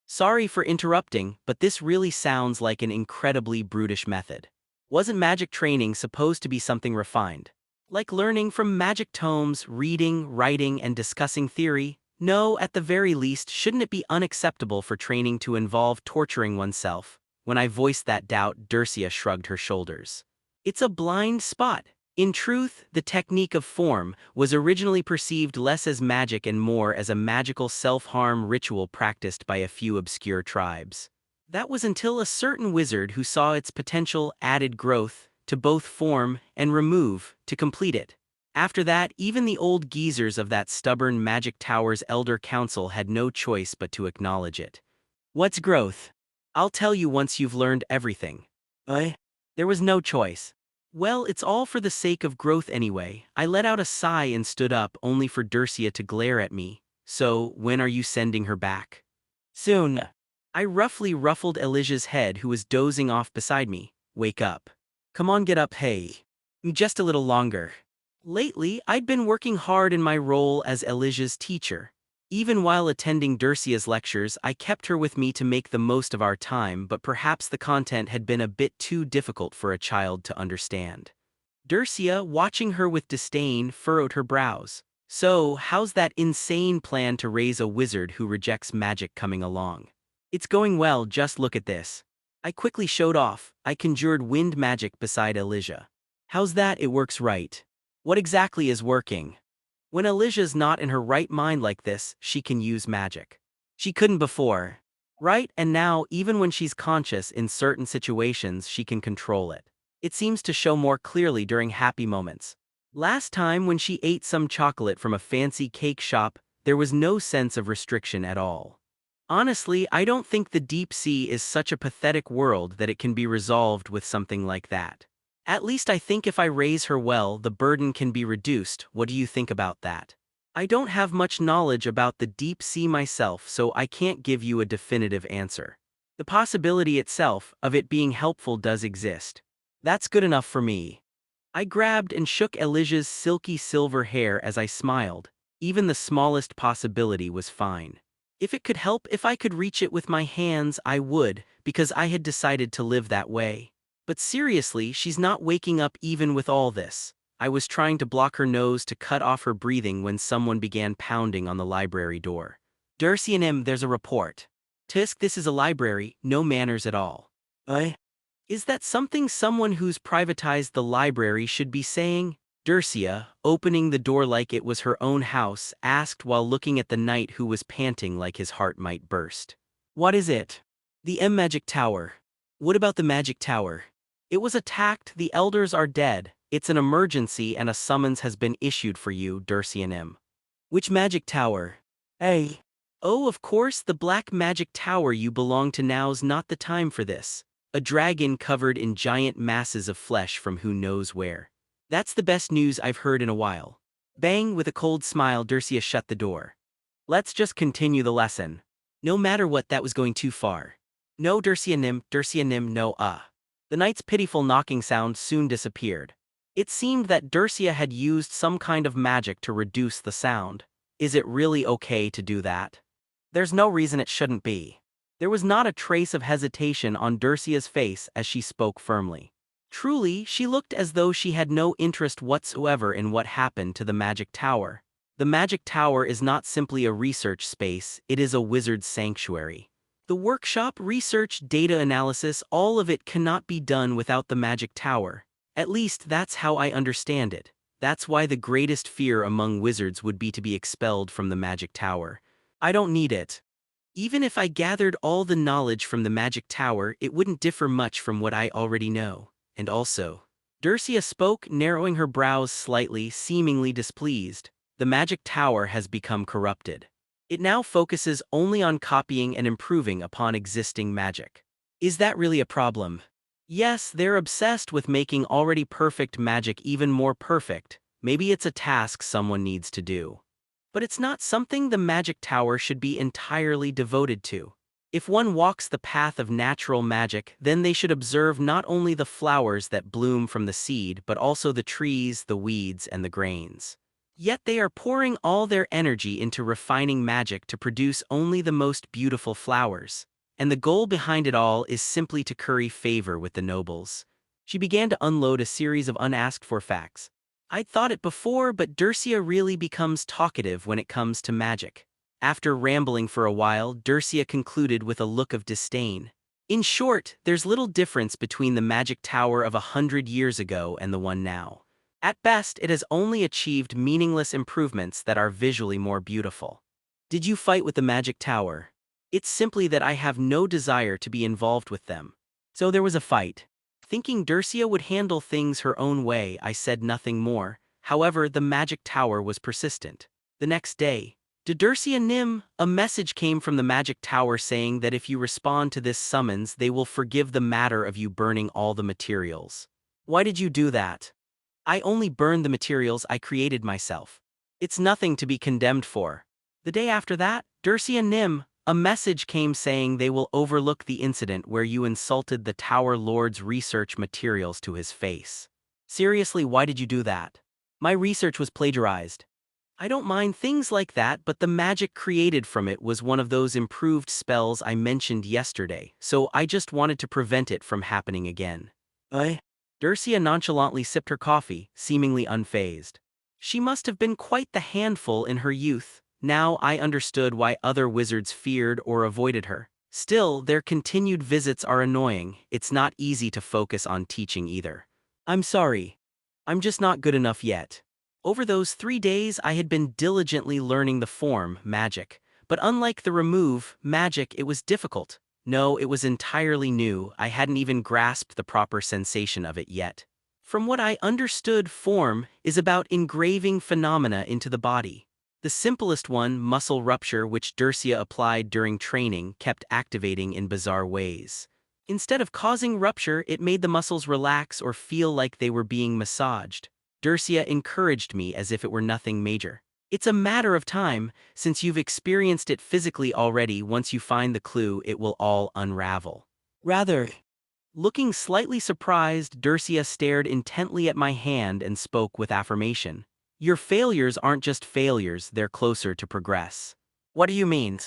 Speaker 2: Sorry for interrupting, but this really sounds like an incredibly brutish method. Wasn't magic training supposed to be something refined? Like learning from magic tomes, reading, writing, and discussing theory? No, at the very least, shouldn't it be unacceptable for training to involve torturing oneself? When I voiced that doubt, Dercia shrugged her shoulders. It's a blind spot. In truth, the technique of form was originally perceived less as magic and more as a magical self-harm ritual practiced by a few obscure tribes. That was until a certain wizard who saw its potential added growth to both form and remove to complete it. After that, even the old geezers of that stubborn Magic Tower's elder council had no choice but to acknowledge it. What's growth? I'll tell you once you've learned everything. There was no choice. Well, it's all for the sake of growth anyway. I let out a sigh and stood up, only for Dercia to glare at me. So, when are you sending her back? Soon. I roughly ruffled Elijah's head, who was dozing off beside me. Wake up. Come on, get up, hey. Just a little longer. Lately, I'd been working hard in my role as Elijah's teacher. Even while attending Dercia's lectures, I kept her with me to make the most of our time, but perhaps the content had been a bit too difficult for a child to understand. Dercia, watching her with disdain, furrowed her brows. So, how's that insane plan to raise a wizard who rejects magic coming along? It's going well, just look at this. I quickly showed off. I conjured wind magic beside Elijah. How's that? It works right. What exactly is working? When Elijah's not in her right mind like this, she can use magic. She couldn't before. Right, and now, even when she's conscious in certain situations, she can control it. It seems to show more clearly during happy moments. Last time when she ate some chocolate from a fancy cake shop, there was no sense of restriction at all. Honestly, I don't think the deep sea is such a pathetic world that it can be resolved with something like that. At least I think if I raise her well, the burden can be reduced. What do you think about that? I don't have much knowledge about the deep sea myself, so I can't give you a definitive answer. The possibility itself of it being helpful does exist. That's good enough for me. I grabbed and shook Elijah's silky silver hair as I smiled. Even the smallest possibility was fine. If it could help, if I could reach it with my hands, I would, because I had decided to live that way. But seriously, she's not waking up even with all this. I was trying to block her nose to cut off her breathing when someone began pounding on the library door. Dercy and him, there's a report. Tisk, this is a library, no manners at all. Is that something someone who's privatized the library should be saying? Dercia, opening the door like it was her own house, asked while looking at the knight who was panting like his heart might burst. What is it? The Magic Tower. What about the Magic Tower? It was attacked, the elders are dead. It's an emergency and a summons has been issued for you, Dercy and him. Which Magic Tower? Hey. Oh, of course, the Black Magic Tower you belong to. Now's not the time for this. A dragon covered in giant masses of flesh from who knows where. That's the best news I've heard in a while. Bang, with a cold smile, Dercia shut the door. Let's just continue the lesson. No matter what, that was going too far. No, Dercia Nim, no, The knight's pitiful knocking sound soon disappeared. It seemed that Dercia had used some kind of magic to reduce the sound. Is it really okay to do that? There's no reason it shouldn't be. There was not a trace of hesitation on Dercia's face as she spoke firmly. Truly, she looked as though she had no interest whatsoever in what happened to the Magic Tower. The Magic Tower is not simply a research space, it is a wizard's sanctuary. The workshop, research, data analysis, all of it cannot be done without the Magic Tower. At least that's how I understand it. That's why the greatest fear among wizards would be to be expelled from the Magic Tower. I don't need it. Even if I gathered all the knowledge from the Magic Tower, it wouldn't differ much from what I already know. And also, Dercia spoke, narrowing her brows slightly, seemingly displeased. The Magic Tower has become corrupted. It now focuses only on copying and improving upon existing magic. Is that really a problem? Yes, they're obsessed with making already perfect magic even more perfect. Maybe it's a task someone needs to do. But it's not something the Magic Tower should be entirely devoted to. If one walks the path of natural magic, then they should observe not only the flowers that bloom from the seed but also the trees, the weeds, and the grains. Yet they are pouring all their energy into refining magic to produce only the most beautiful flowers. And the goal behind it all is simply to curry favor with the nobles. She began to unload a series of unasked-for facts. I'd thought it before, but Dercia really becomes talkative when it comes to magic. After rambling for a while, Dercia concluded with a look of disdain. In short, there's little difference between the Magic Tower of 100 years ago and the one now. At best, it has only achieved meaningless improvements that are visually more beautiful. Did you fight with the Magic Tower? It's simply that I have no desire to be involved with them. So there was a fight. Thinking Dercia would handle things her own way, I said nothing more. However, the Magic Tower was persistent. The next day, to Dercia Nim, a message came from the Magic Tower saying that if you respond to this summons, they will forgive the matter of you burning all the materials. Why did you do that? I only burned the materials I created myself. It's nothing to be condemned for. The day after that, Dercia Nim, a message came saying they will overlook the incident where you insulted the Tower Lord's research materials to his face. Seriously, why did you do that? My research was plagiarized. I don't mind things like that, but the magic created from it was one of those improved spells I mentioned yesterday, so I just wanted to prevent it from happening again. Dercia nonchalantly sipped her coffee, seemingly unfazed. She must have been quite the handful in her youth. Now I understood why other wizards feared or avoided her. Still, their continued visits are annoying. It's not easy to focus on teaching either. I'm sorry. I'm just not good enough yet. Over those 3 days, I had been diligently learning the form, magic. But unlike the remove, magic, it was difficult. No, it was entirely new. I hadn't even grasped the proper sensation of it yet. From what I understood, form is about engraving phenomena into the body. The simplest one, muscle rupture, which Dercia applied during training, kept activating in bizarre ways. Instead of causing rupture, it made the muscles relax or feel like they were being massaged. Dercia encouraged me as if it were nothing major. It's a matter of time. Since you've experienced it physically already, once you find the clue, it will all unravel. Rather. Looking slightly surprised, Dercia stared intently at my hand and spoke with affirmation. Your failures aren't just failures, they're closer to progress. What do you mean?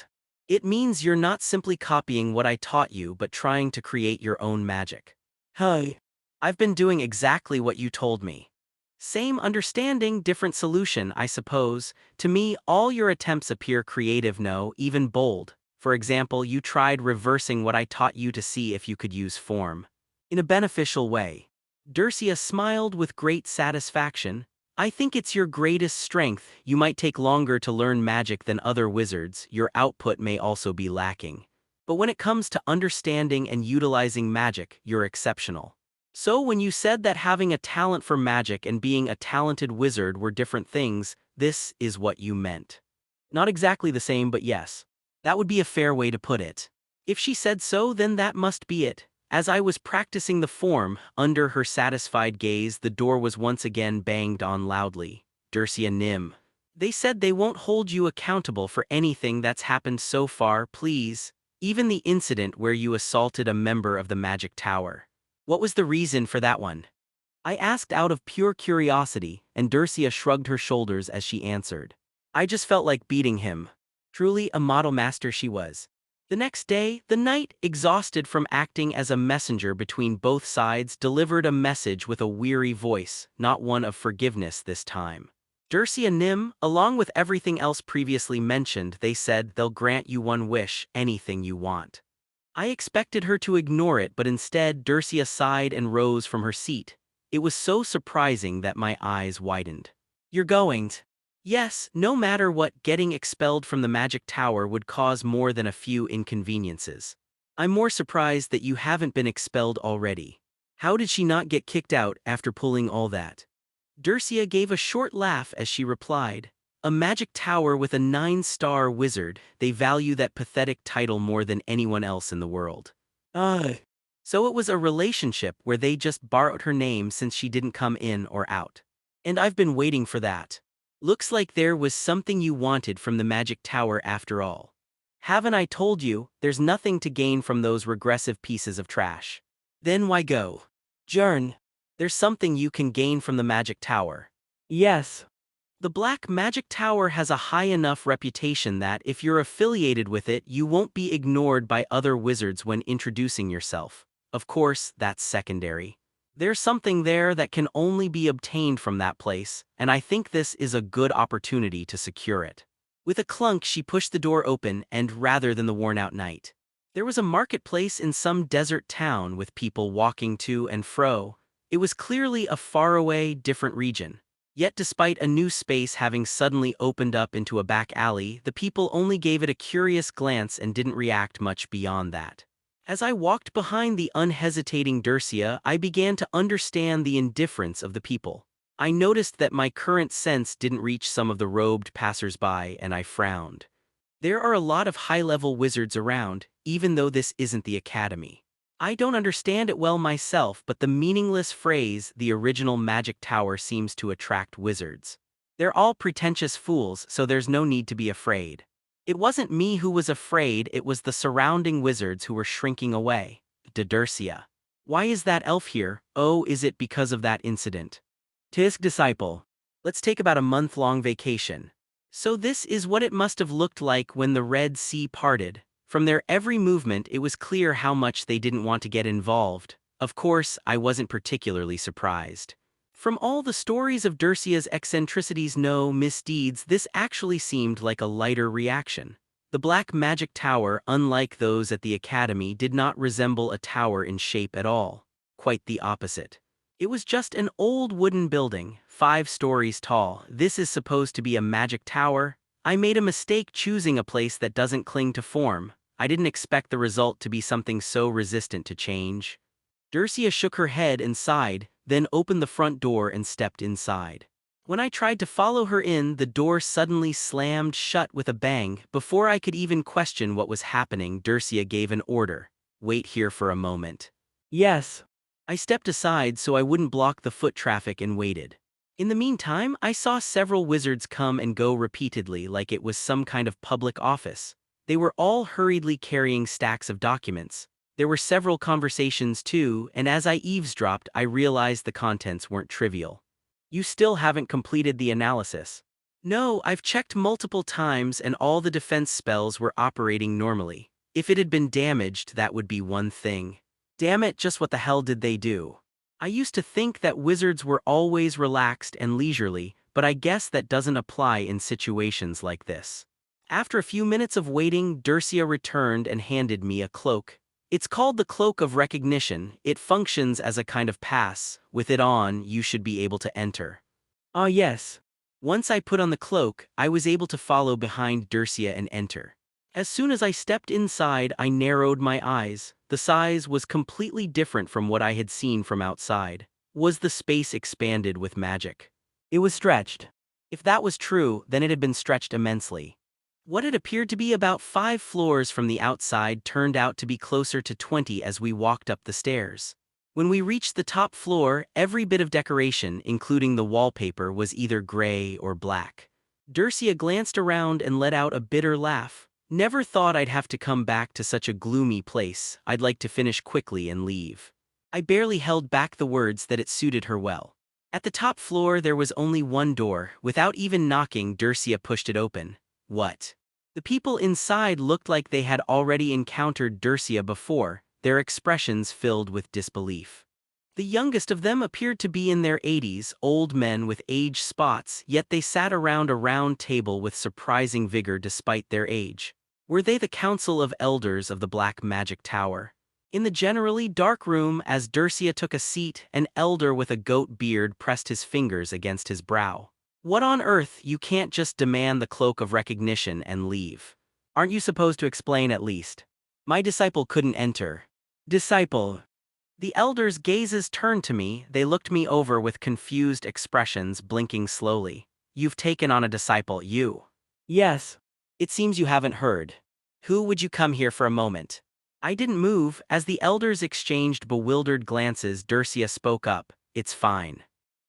Speaker 2: It means you're not simply copying what I taught you but trying to create your own magic. Hi. I've been doing exactly what you told me. Same understanding, different solution, I suppose. To me, all your attempts appear creative, no, even bold. For example, you tried reversing what I taught you to see if you could use form in a beneficial way. Dercia smiled with great satisfaction. I think it's your greatest strength. You might take longer to learn magic than other wizards, your output may also be lacking. But when it comes to understanding and utilizing magic, you're exceptional. So when you said that having a talent for magic and being a talented wizard were different things, this is what you meant. Not exactly the same, but yes. That would be a fair way to put it. If she said so, then that must be it. As I was practicing the form, under her satisfied gaze, the door was once again banged on loudly. Dercia Nim. They said they won't hold you accountable for anything that's happened so far, please. Even the incident where you assaulted a member of the Magic Tower. What was the reason for that one? I asked out of pure curiosity, and Dercia shrugged her shoulders as she answered. I just felt like beating him. Truly a model master she was. The next day, the knight, exhausted from acting as a messenger between both sides, delivered a message with a weary voice, not one of forgiveness this time. Durcia Nim, along with everything else previously mentioned, they said they'll grant you one wish, anything you want. I expected her to ignore it, but instead Durcia sighed and rose from her seat. It was so surprising that my eyes widened. You're going to? Yes, no matter what, getting expelled from the magic tower would cause more than a few inconveniences. I'm more surprised that you haven't been expelled already. How did she not get kicked out after pulling all that? Durcia gave a short laugh as she replied, a magic tower with a 9-star wizard, they value that pathetic title more than anyone else in the world. So it was a relationship where they just borrowed her name since she didn't come in or out. And I've been waiting for that. Looks like there was something you wanted from the magic tower after all. Haven't I told you, there's nothing to gain from those regressive pieces of trash? Then why go? Jern, there's something you can gain from the magic tower. Yes. The Black Magic Tower has a high enough reputation that if you're affiliated with it, you won't be ignored by other wizards when introducing yourself. Of course, that's secondary. There's something there that can only be obtained from that place, and I think this is a good opportunity to secure it. With a clunk, she pushed the door open, and rather than the worn-out knight, there was a marketplace in some desert town with people walking to and fro. It was clearly a faraway, different region. Yet despite a new space having suddenly opened up into a back alley, the people only gave it a curious glance and didn't react much beyond that. As I walked behind the unhesitating Durcia, I began to understand the indifference of the people. I noticed that my current sense didn't reach some of the robed passers-by, and I frowned. There are a lot of high-level wizards around, even though this isn't the academy. I don't understand it well myself, but the meaningless phrase, the original magic tower, seems to attract wizards. They're all pretentious fools, so there's no need to be afraid. It wasn't me who was afraid, it was the surrounding wizards who were shrinking away. Durcia. Why is that elf here? Oh, is it because of that incident? Tisk disciple. Let's take about a month-long vacation. So this is what it must have looked like when the Red Sea parted. From their every movement, it was clear how much they didn't want to get involved. Of course, I wasn't particularly surprised. From all the stories of Durcia's eccentricities, no misdeeds, this actually seemed like a lighter reaction. The Black Magic Tower, unlike those at the Academy, did not resemble a tower in shape at all. Quite the opposite. It was just an old wooden building, 5 stories tall. This is supposed to be a magic tower? I made a mistake choosing a place that doesn't cling to form. I didn't expect the result to be something so resistant to change. Durcia shook her head and sighed, then opened the front door and stepped inside. When I tried to follow her in, the door suddenly slammed shut with a bang. Before I could even question what was happening, Durcia gave an order. Wait here for a moment. Yes. I stepped aside so I wouldn't block the foot traffic and waited. In the meantime, I saw several wizards come and go repeatedly like it was some kind of public office. They were all hurriedly carrying stacks of documents. There were several conversations too, and as I eavesdropped, I realized the contents weren't trivial. You still haven't completed the analysis. No, I've checked multiple times and all the defense spells were operating normally. If it had been damaged, that would be one thing. Damn it, just what the hell did they do? I used to think that wizards were always relaxed and leisurely, but I guess that doesn't apply in situations like this. After a few minutes of waiting, Durcia returned and handed me a cloak. It's called the Cloak of Recognition. It functions as a kind of pass. With it on, you should be able to enter. Ah, yes. Once I put on the cloak, I was able to follow behind Durcia and enter. As soon as I stepped inside, I narrowed my eyes. The size was completely different from what I had seen from outside. Was the space expanded with magic? It was stretched. If that was true, then it had been stretched immensely. What had appeared to be about 5 floors from the outside turned out to be closer to 20 as we walked up the stairs. When we reached the top floor, every bit of decoration, including the wallpaper, was either gray or black. Durcia glanced around and let out a bitter laugh. Never thought I'd have to come back to such a gloomy place. I'd like to finish quickly and leave. I barely held back the words that it suited her well. At the top floor there was only one door. Without even knocking, Durcia pushed it open. What? The people inside looked like they had already encountered Dercia before, their expressions filled with disbelief. The youngest of them appeared to be in their 80s, old men with age spots, yet they sat around a round table with surprising vigor despite their age. Were they the Council of Elders of the Black Magic Tower? In the generally dark room, as Dercia took a seat, an elder with a goat beard pressed his fingers against his brow. What on earth? You can't just demand the cloak of recognition and leave. Aren't you supposed to explain at least? My disciple couldn't enter. Disciple. The elders' gazes turned to me, they looked me over with confused expressions, blinking slowly. You've taken on a disciple, you. Yes. It seems you haven't heard. Who would you come here for a moment? I didn't move. As the elders exchanged bewildered glances, Dercia spoke up. It's fine.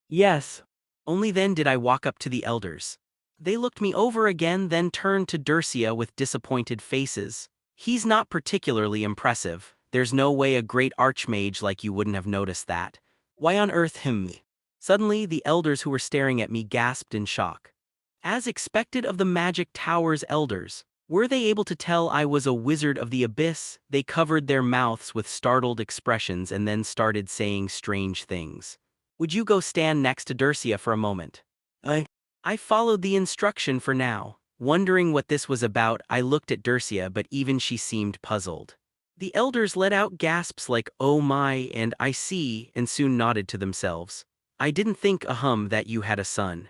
Speaker 2: Yes. Only then did I walk up to the elders. They looked me over again, then turned to Dercia with disappointed faces. He's not particularly impressive. There's no way a great archmage like you wouldn't have noticed that. Why on earth him? Suddenly, the elders who were staring at me gasped in shock. As expected of the Magic Tower's elders, were they able to tell I was a wizard of the abyss? They covered their mouths with startled expressions and then started saying strange things. Would you go stand next to Dercia for a moment? I followed the instruction for now. Wondering what this was about, I looked at Dercia, but even she seemed puzzled. The elders let out gasps like, "Oh my," and "I see," and soon nodded to themselves. I didn't think, that you had a son.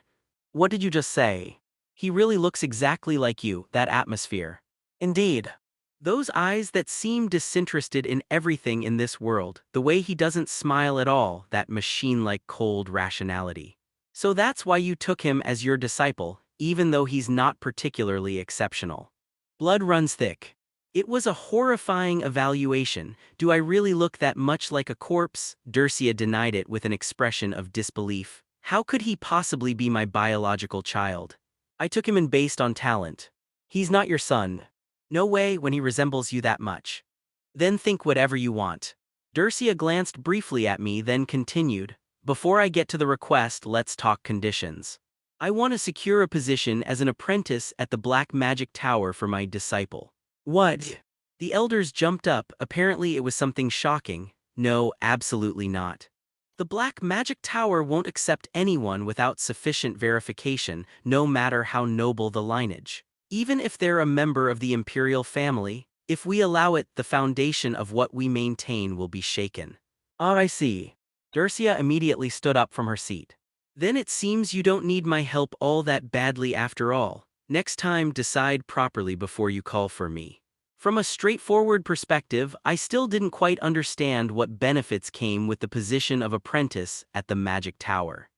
Speaker 2: What did you just say? He really looks exactly like you, that atmosphere. Indeed. Those eyes that seem disinterested in everything in this world, the way he doesn't smile at all, that machine-like cold rationality. So that's why you took him as your disciple, even though he's not particularly exceptional. Blood runs thick. It was a horrifying evaluation. Do I really look that much like a corpse? Dercia denied it with an expression of disbelief. How could he possibly be my biological child? I took him in based on talent. He's not your son. No way when he resembles you that much. Then think whatever you want. Dercia glanced briefly at me, then continued. Before I get to the request, let's talk conditions. I want to secure a position as an apprentice at the Black Magic Tower for my disciple. What? The elders jumped up. Apparently it was something shocking. No, absolutely not. The Black Magic Tower won't accept anyone without sufficient verification, no matter how noble the lineage. Even if they're a member of the imperial family, if we allow it, the foundation of what we maintain will be shaken. Ah, I see. Dercia immediately stood up from her seat. Then it seems you don't need my help all that badly after all. Next time, decide properly before you call for me. From a straightforward perspective, I still didn't quite understand what benefits came with the position of apprentice at the Magic Tower.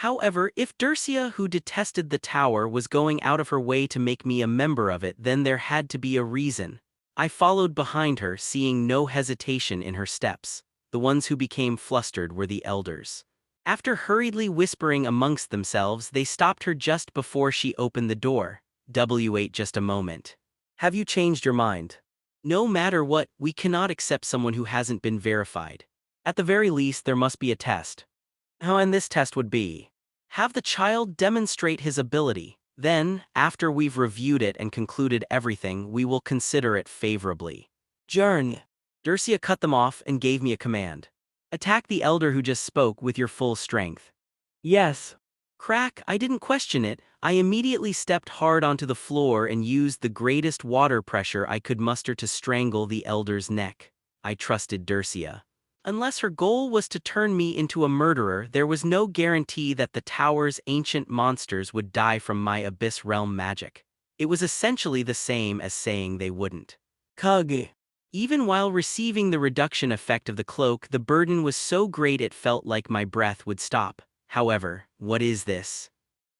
Speaker 2: However, if Dercia, who detested the tower, was going out of her way to make me a member of it, then there had to be a reason. I followed behind her, seeing no hesitation in her steps. The ones who became flustered were the elders. After hurriedly whispering amongst themselves, they stopped her just before she opened the door. Wait just a moment. Have you changed your mind? No matter what, we cannot accept someone who hasn't been verified. At the very least, there must be a test. And this test would be: have the child demonstrate his ability. Then, after we've reviewed it and concluded everything, we will consider it favorably. Jern. Dercia cut them off and gave me a command. Attack the elder who just spoke with your full strength. Yes. Crack, I didn't question it. I immediately stepped hard onto the floor and used the greatest water pressure I could muster to strangle the elder's neck. I trusted Dercia. Unless her goal was to turn me into a murderer, there was no guarantee that the tower's ancient monsters would die from my Abyss Realm magic. It was essentially the same as saying they wouldn't. Kug. Even while receiving the reduction effect of the cloak, the burden was so great it felt like my breath would stop. However, what is this?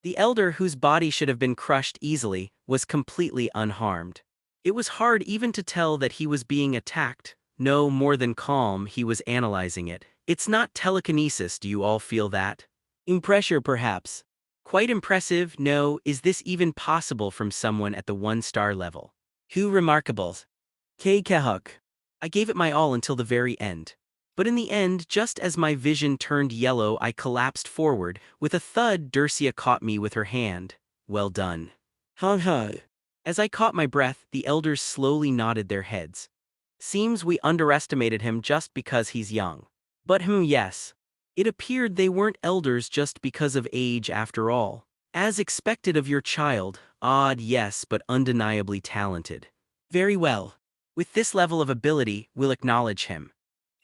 Speaker 2: The elder, whose body should have been crushed easily, was completely unharmed. It was hard even to tell that he was being attacked. No, more than calm, he was analyzing it. It's not telekinesis, do you all feel that? Impressure, perhaps. Quite impressive, no, is this even possible from someone at the 1-star level? Who remarkable. K. Kehuk. I gave it my all until the very end. But in the end, just as my vision turned yellow, I collapsed forward. With a thud, Dercia caught me with her hand. Well done. As I caught my breath, the elders slowly nodded their heads. Seems we underestimated him just because he's young. But yes. It appeared they weren't elders just because of age after all. As expected of your child, odd yes but undeniably talented. Very well. With this level of ability, we'll acknowledge him.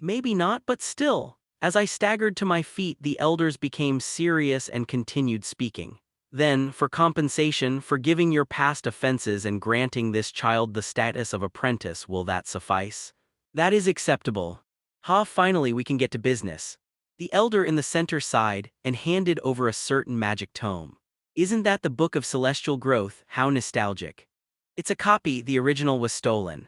Speaker 2: Maybe not, but still. As I staggered to my feet, the elders became serious and continued speaking. Then, for compensation, forgiving your past offenses and granting this child the status of apprentice, will that suffice? That is acceptable. Finally we can get to business. The elder in the center sighed and handed over a certain magic tome. Isn't that the Book of Celestial Growth? How nostalgic. It's a copy, the original was stolen.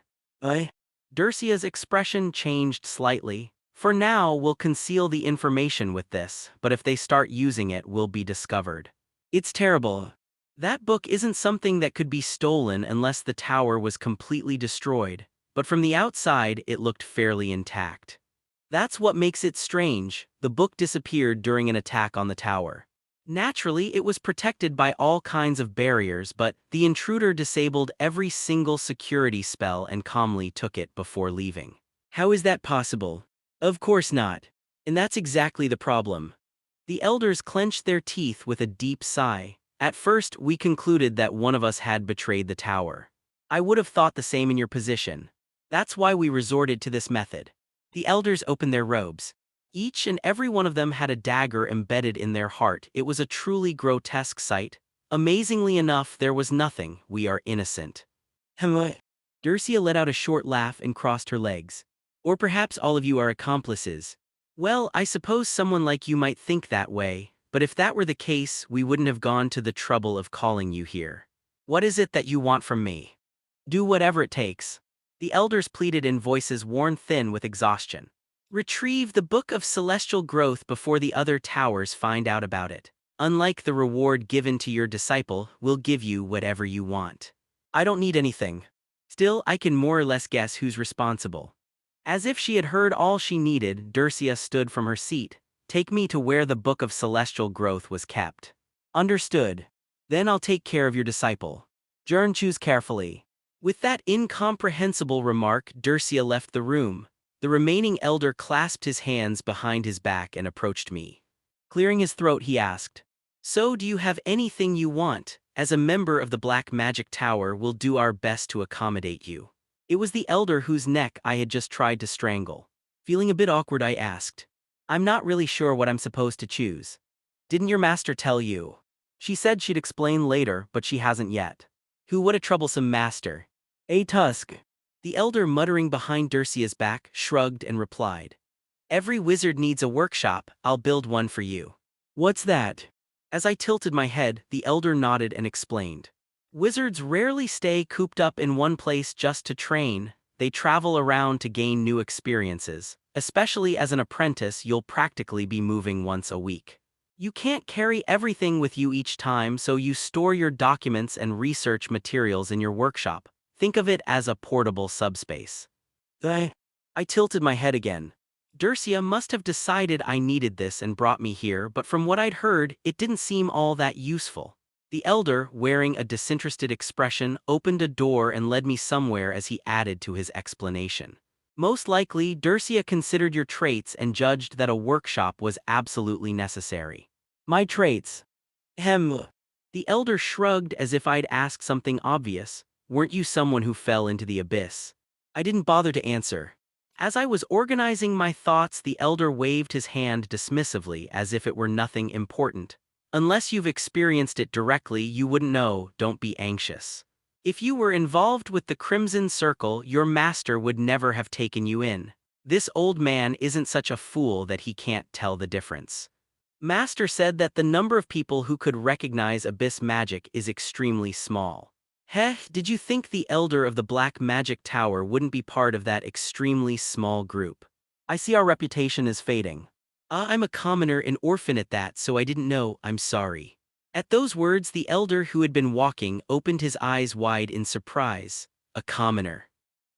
Speaker 2: Dercia's expression changed slightly. For now, we'll conceal the information with this, but if they start using it, we'll be discovered. It's terrible. That book isn't something that could be stolen unless the tower was completely destroyed, but from the outside, it looked fairly intact. That's what makes it strange. The book disappeared during an attack on the tower. Naturally, it was protected by all kinds of barriers, but the intruder disabled every single security spell and calmly took it before leaving. How is that possible? Of course not. And that's exactly the problem. The elders clenched their teeth with a deep sigh. At first, we concluded that one of us had betrayed the tower. I would have thought the same in your position. That's why we resorted to this method. The elders opened their robes. Each and every one of them had a dagger embedded in their heart. It was a truly grotesque sight. Amazingly enough, there was nothing. We are innocent. Dercia let out a short laugh and crossed her legs. Or perhaps all of you are accomplices. Well, I suppose someone like you might think that way, but if that were the case, we wouldn't have gone to the trouble of calling you here. What is it that you want from me? Do whatever it takes. The elders pleaded in voices worn thin with exhaustion. Retrieve the Book of Celestial Growth before the other towers find out about it. Unlike the reward given to your disciple, we'll give you whatever you want. I don't need anything. Still, I can more or less guess who's responsible. As if she had heard all she needed, Dercia stood from her seat. Take me to where the Book of Celestial Growth was kept. Understood. Then I'll take care of your disciple. Choose carefully. With that incomprehensible remark, Dercia left the room. The remaining elder clasped his hands behind his back and approached me. Clearing his throat, he asked, "So do you have anything you want? As a member of the Black Magic Tower, we'll do our best to accommodate you." It was the elder whose neck I had just tried to strangle. Feeling a bit awkward, I asked, "I'm not really sure what I'm supposed to choose. Didn't your master tell you?" She said she'd explain later, but she hasn't yet. What a troublesome master. A Tusk. The elder, muttering behind Dercia's back, shrugged and replied, "Every wizard needs a workshop. I'll build one for you." What's that? As I tilted my head, the elder nodded and explained. Wizards rarely stay cooped up in one place just to train. They travel around to gain new experiences. Especially as an apprentice, you'll practically be moving once a week. You can't carry everything with you each time, so you store your documents and research materials in your workshop. Think of it as a portable subspace. I tilted my head again. Dercia must have decided I needed this and brought me here, but from what I'd heard, it didn't seem all that useful. The elder, wearing a disinterested expression, opened a door and led me somewhere as he added to his explanation. Most likely, Dercia considered your traits and judged that a workshop was absolutely necessary. My traits? The elder shrugged as if I'd asked something obvious. Weren't you someone who fell into the abyss? I didn't bother to answer. As I was organizing my thoughts, the elder waved his hand dismissively as if it were nothing important. Unless you've experienced it directly, you wouldn't know. Don't be anxious. If you were involved with the Crimson Circle, your master would never have taken you in. This old man isn't such a fool that he can't tell the difference. Master said that the number of people who could recognize abyss magic is extremely small. Did you think the elder of the Black Magic Tower wouldn't be part of that extremely small group? I see our reputation is fading. I'm a commoner, an orphan at that, so I didn't know. I'm sorry. At those words, the elder who had been walking opened his eyes wide in surprise. A commoner.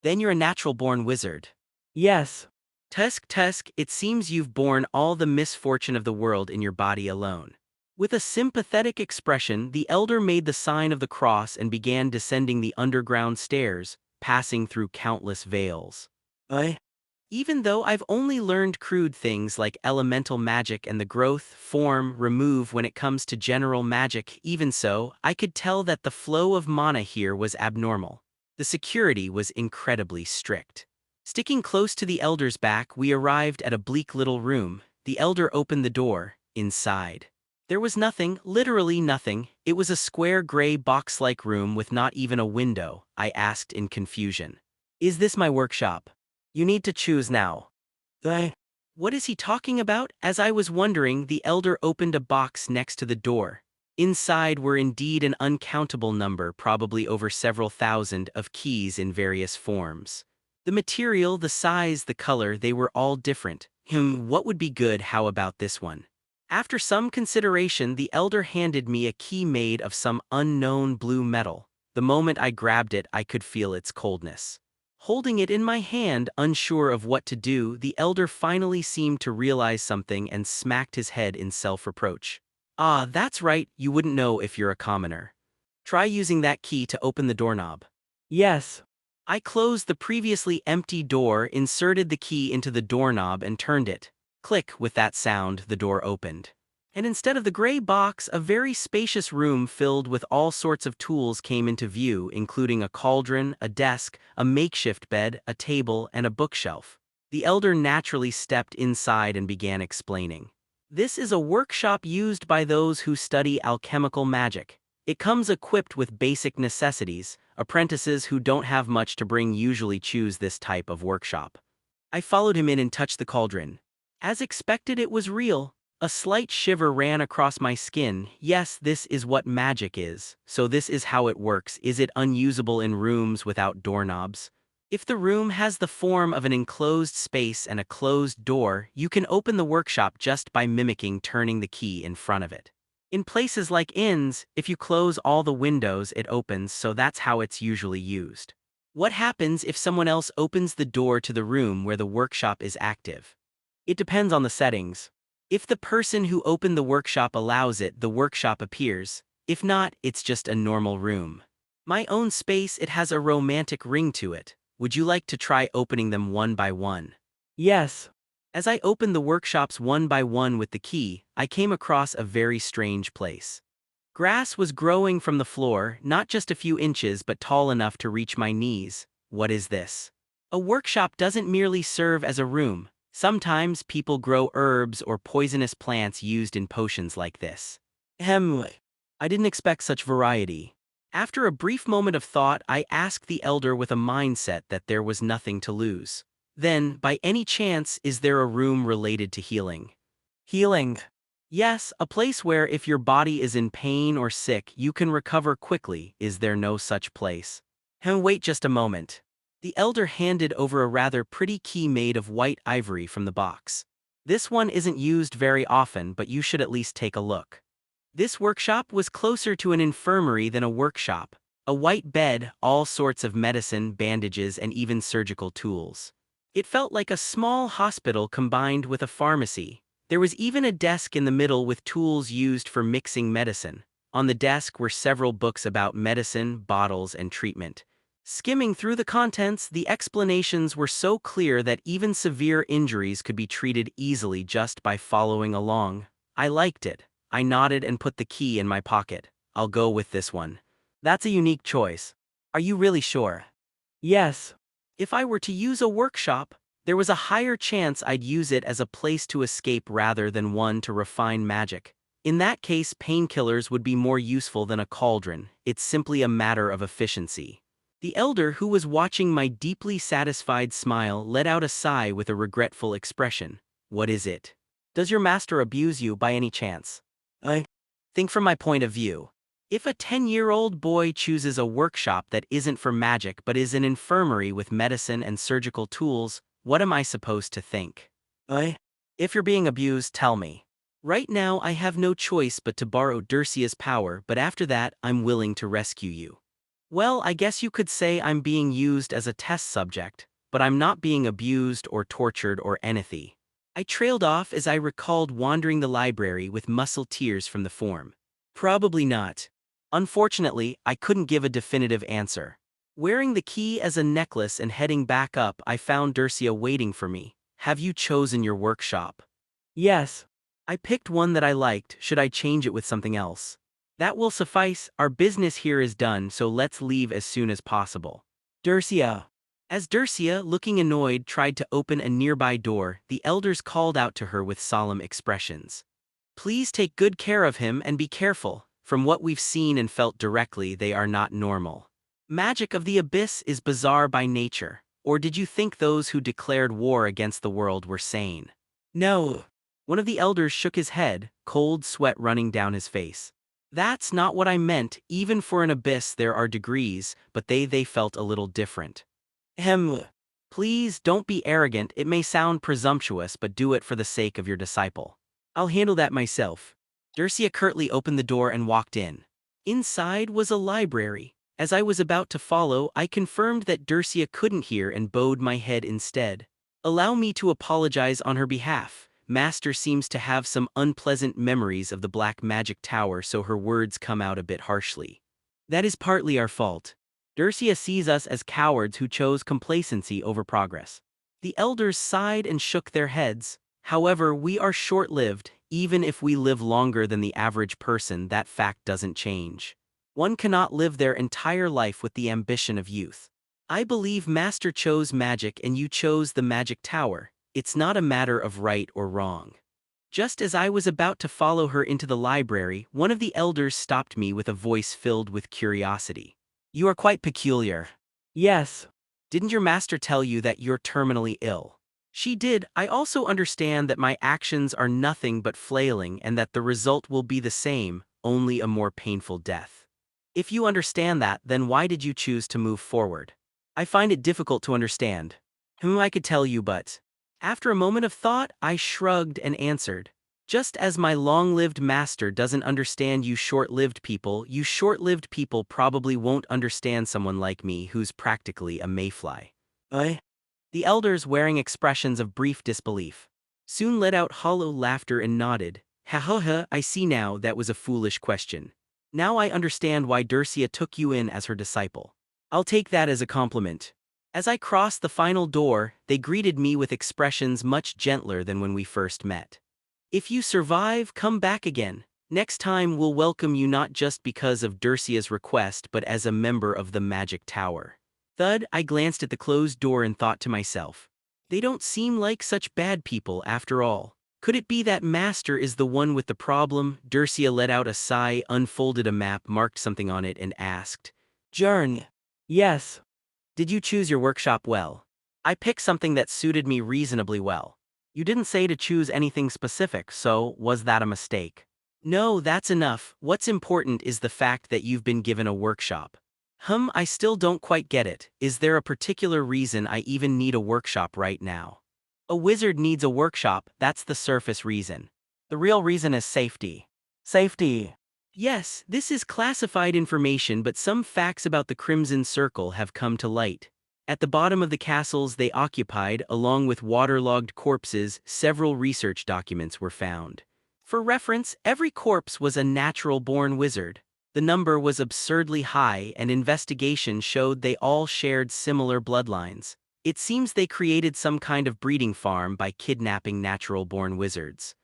Speaker 2: Then you're a natural-born wizard. Yes. Tusk, it seems you've borne all the misfortune of the world in your body alone. With a sympathetic expression, the elder made the sign of the cross and began descending the underground stairs, passing through countless veils. I Even though I've only learned crude things like elemental magic and the growth, form, remove when it comes to general magic, even so, I could tell that the flow of mana here was abnormal. The security was incredibly strict. Sticking close to the elder's back, we arrived at a bleak little room. The elder opened the door. Inside, there was nothing, literally nothing. It was a square gray box-like room with not even a window. I asked in confusion. "Is this my workshop? You need to choose now." What is he talking about? As I was wondering, the elder opened a box next to the door. Inside were indeed an uncountable number, probably over several thousand, of keys in various forms. The material, the size, the color, they were all different. What would be good? How about this one? After some consideration, the elder handed me a key made of some unknown blue metal. The moment I grabbed it, I could feel its coldness. Holding it in my hand, unsure of what to do, the elder finally seemed to realize something and smacked his head in self-reproach. "Ah, that's right, you wouldn't know if you're a commoner. Try using that key to open the doorknob." "Yes." I closed the previously empty door, inserted the key into the doorknob and turned it. Click, with that sound, the door opened. And instead of the gray box, a very spacious room filled with all sorts of tools came into view, including a cauldron, a desk, a makeshift bed, a table, and a bookshelf. The elder naturally stepped inside and began explaining. "This is a workshop used by those who study alchemical magic. It comes equipped with basic necessities. Apprentices who don't have much to bring usually choose this type of workshop." I followed him in and touched the cauldron. As expected, it was real. A slight shiver ran across my skin. Yes, this is what magic is. So this is how it works. Is it unusable in rooms without doorknobs? If the room has the form of an enclosed space and a closed door, you can open the workshop just by mimicking turning the key in front of it. In places like inns, if you close all the windows, it opens, so that's how it's usually used. What happens if someone else opens the door to the room where the workshop is active? It depends on the settings. If the person who opened the workshop allows it, the workshop appears. If not, it's just a normal room. My own space, it has a romantic ring to it. Would you like to try opening them one by one? Yes. As I opened the workshops one by one with the key, I came across a very strange place. Grass was growing from the floor, not just a few inches but tall enough to reach my knees. What is this? A workshop doesn't merely serve as a room. Sometimes people grow herbs or poisonous plants used in potions like this. I didn't expect such variety. After a brief moment of thought, I asked the elder with a mindset that there was nothing to lose. "Then, by any chance, is there a room related to healing?" "Healing?" "Yes, a place where if your body is in pain or sick, you can recover quickly. Is there no such place?" Wait just a moment." The elder handed over a rather pretty key made of white ivory from the box. "This one isn't used very often, but you should at least take a look." This workshop was closer to an infirmary than a workshop. A white bed, all sorts of medicine, bandages, and even surgical tools. It felt like a small hospital combined with a pharmacy. There was even a desk in the middle with tools used for mixing medicine. On the desk were several books about medicine, bottles, and treatment. Skimming through the contents, the explanations were so clear that even severe injuries could be treated easily just by following along. I liked it. I nodded and put the key in my pocket. "I'll go with this one." "That's a unique choice. Are you really sure?" "Yes." If I were to use a workshop, there was a higher chance I'd use it as a place to escape rather than one to refine magic. In that case, painkillers would be more useful than a cauldron. It's simply a matter of efficiency. The elder, who was watching my deeply satisfied smile, let out a sigh with a regretful expression. "What is it? Does your master abuse you by any chance?" "I think from my point of view. If a 10-year-old boy chooses a workshop that isn't for magic but is an infirmary with medicine and surgical tools, what am I supposed to think?" If you're being abused, tell me. Right now I have no choice but to borrow Dircia's power, but after that I'm willing to rescue you." "Well, I guess you could say I'm being used as a test subject, but I'm not being abused or tortured or anything." I trailed off as I recalled wandering the library with muscle tears from the form. Probably not. Unfortunately, I couldn't give a definitive answer. Wearing the key as a necklace and heading back up, I found Dercia waiting for me. Have you chosen your workshop? Yes. I picked one that I liked. Should I change it with something else? That will suffice. Our business here is done, so let's leave as soon as possible. Dercia. As Dercia, looking annoyed, tried to open a nearby door, the elders called out to her with solemn expressions. Please take good care of him and be careful. From what we've seen and felt directly, they are not normal. Magic of the abyss is bizarre by nature. Or did you think those who declared war against the world were sane? No. One of the elders shook his head, cold sweat running down his face. That's not what I meant. Even for an abyss there are degrees, but they felt a little different. Ahem. Please don't be arrogant. It may sound presumptuous, but do it for the sake of your disciple. I'll handle that myself. Dercia curtly opened the door and walked in. Inside was a library. As I was about to follow, I confirmed that Dercia couldn't hear and bowed my head instead. Allow me to apologize on her behalf. Master seems to have some unpleasant memories of the Black Magic Tower, so her words come out a bit harshly. That is partly our fault. Dercia sees us as cowards who chose complacency over progress. The elders sighed and shook their heads. However, we are short-lived. Even if we live longer than the average person, that fact doesn't change. One cannot live their entire life with the ambition of youth. I believe Master chose magic and you chose the Magic Tower. It's not a matter of right or wrong. Just as I was about to follow her into the library, one of the elders stopped me with a voice filled with curiosity. You are quite peculiar. Yes. Didn't your master tell you that you're terminally ill? She did. I also understand that my actions are nothing but flailing and that the result will be the same, only a more painful death. If you understand that, then why did you choose to move forward? I find it difficult to understand. I could tell you, but... After a moment of thought, I shrugged and answered. Just as my long-lived master doesn't understand you short-lived people probably won't understand someone like me who's practically a mayfly. The elders, wearing expressions of brief disbelief, soon let out hollow laughter and nodded. Ha ha ha, I see now that was a foolish question. Now I understand why Dercia took you in as her disciple. I'll take that as a compliment. As I crossed the final door, they greeted me with expressions much gentler than when we first met. If you survive, come back again. Next time we'll welcome you not just because of Dercia's request but as a member of the Magic Tower. Thud, I glanced at the closed door and thought to myself. They don't seem like such bad people after all. Could it be that Master is the one with the problem? Dercia let out a sigh, unfolded a map, marked something on it and asked. Jern. Yes. Did you choose your workshop well? I picked something that suited me reasonably well. You didn't say to choose anything specific, so was that a mistake? No, that's enough. What's important is the fact that you've been given a workshop. I still don't quite get it. Is there a particular reason I even need a workshop right now? A wizard needs a workshop, that's the surface reason. The real reason is safety. Safety. Yes, this is classified information, but some facts about the Crimson Circle have come to light. At the bottom of the castles they occupied, along with waterlogged corpses, several research documents were found. For reference, every corpse was a natural-born wizard. The number was absurdly high, and investigation showed they all shared similar bloodlines. It seems they created some kind of breeding farm by kidnapping natural-born wizards.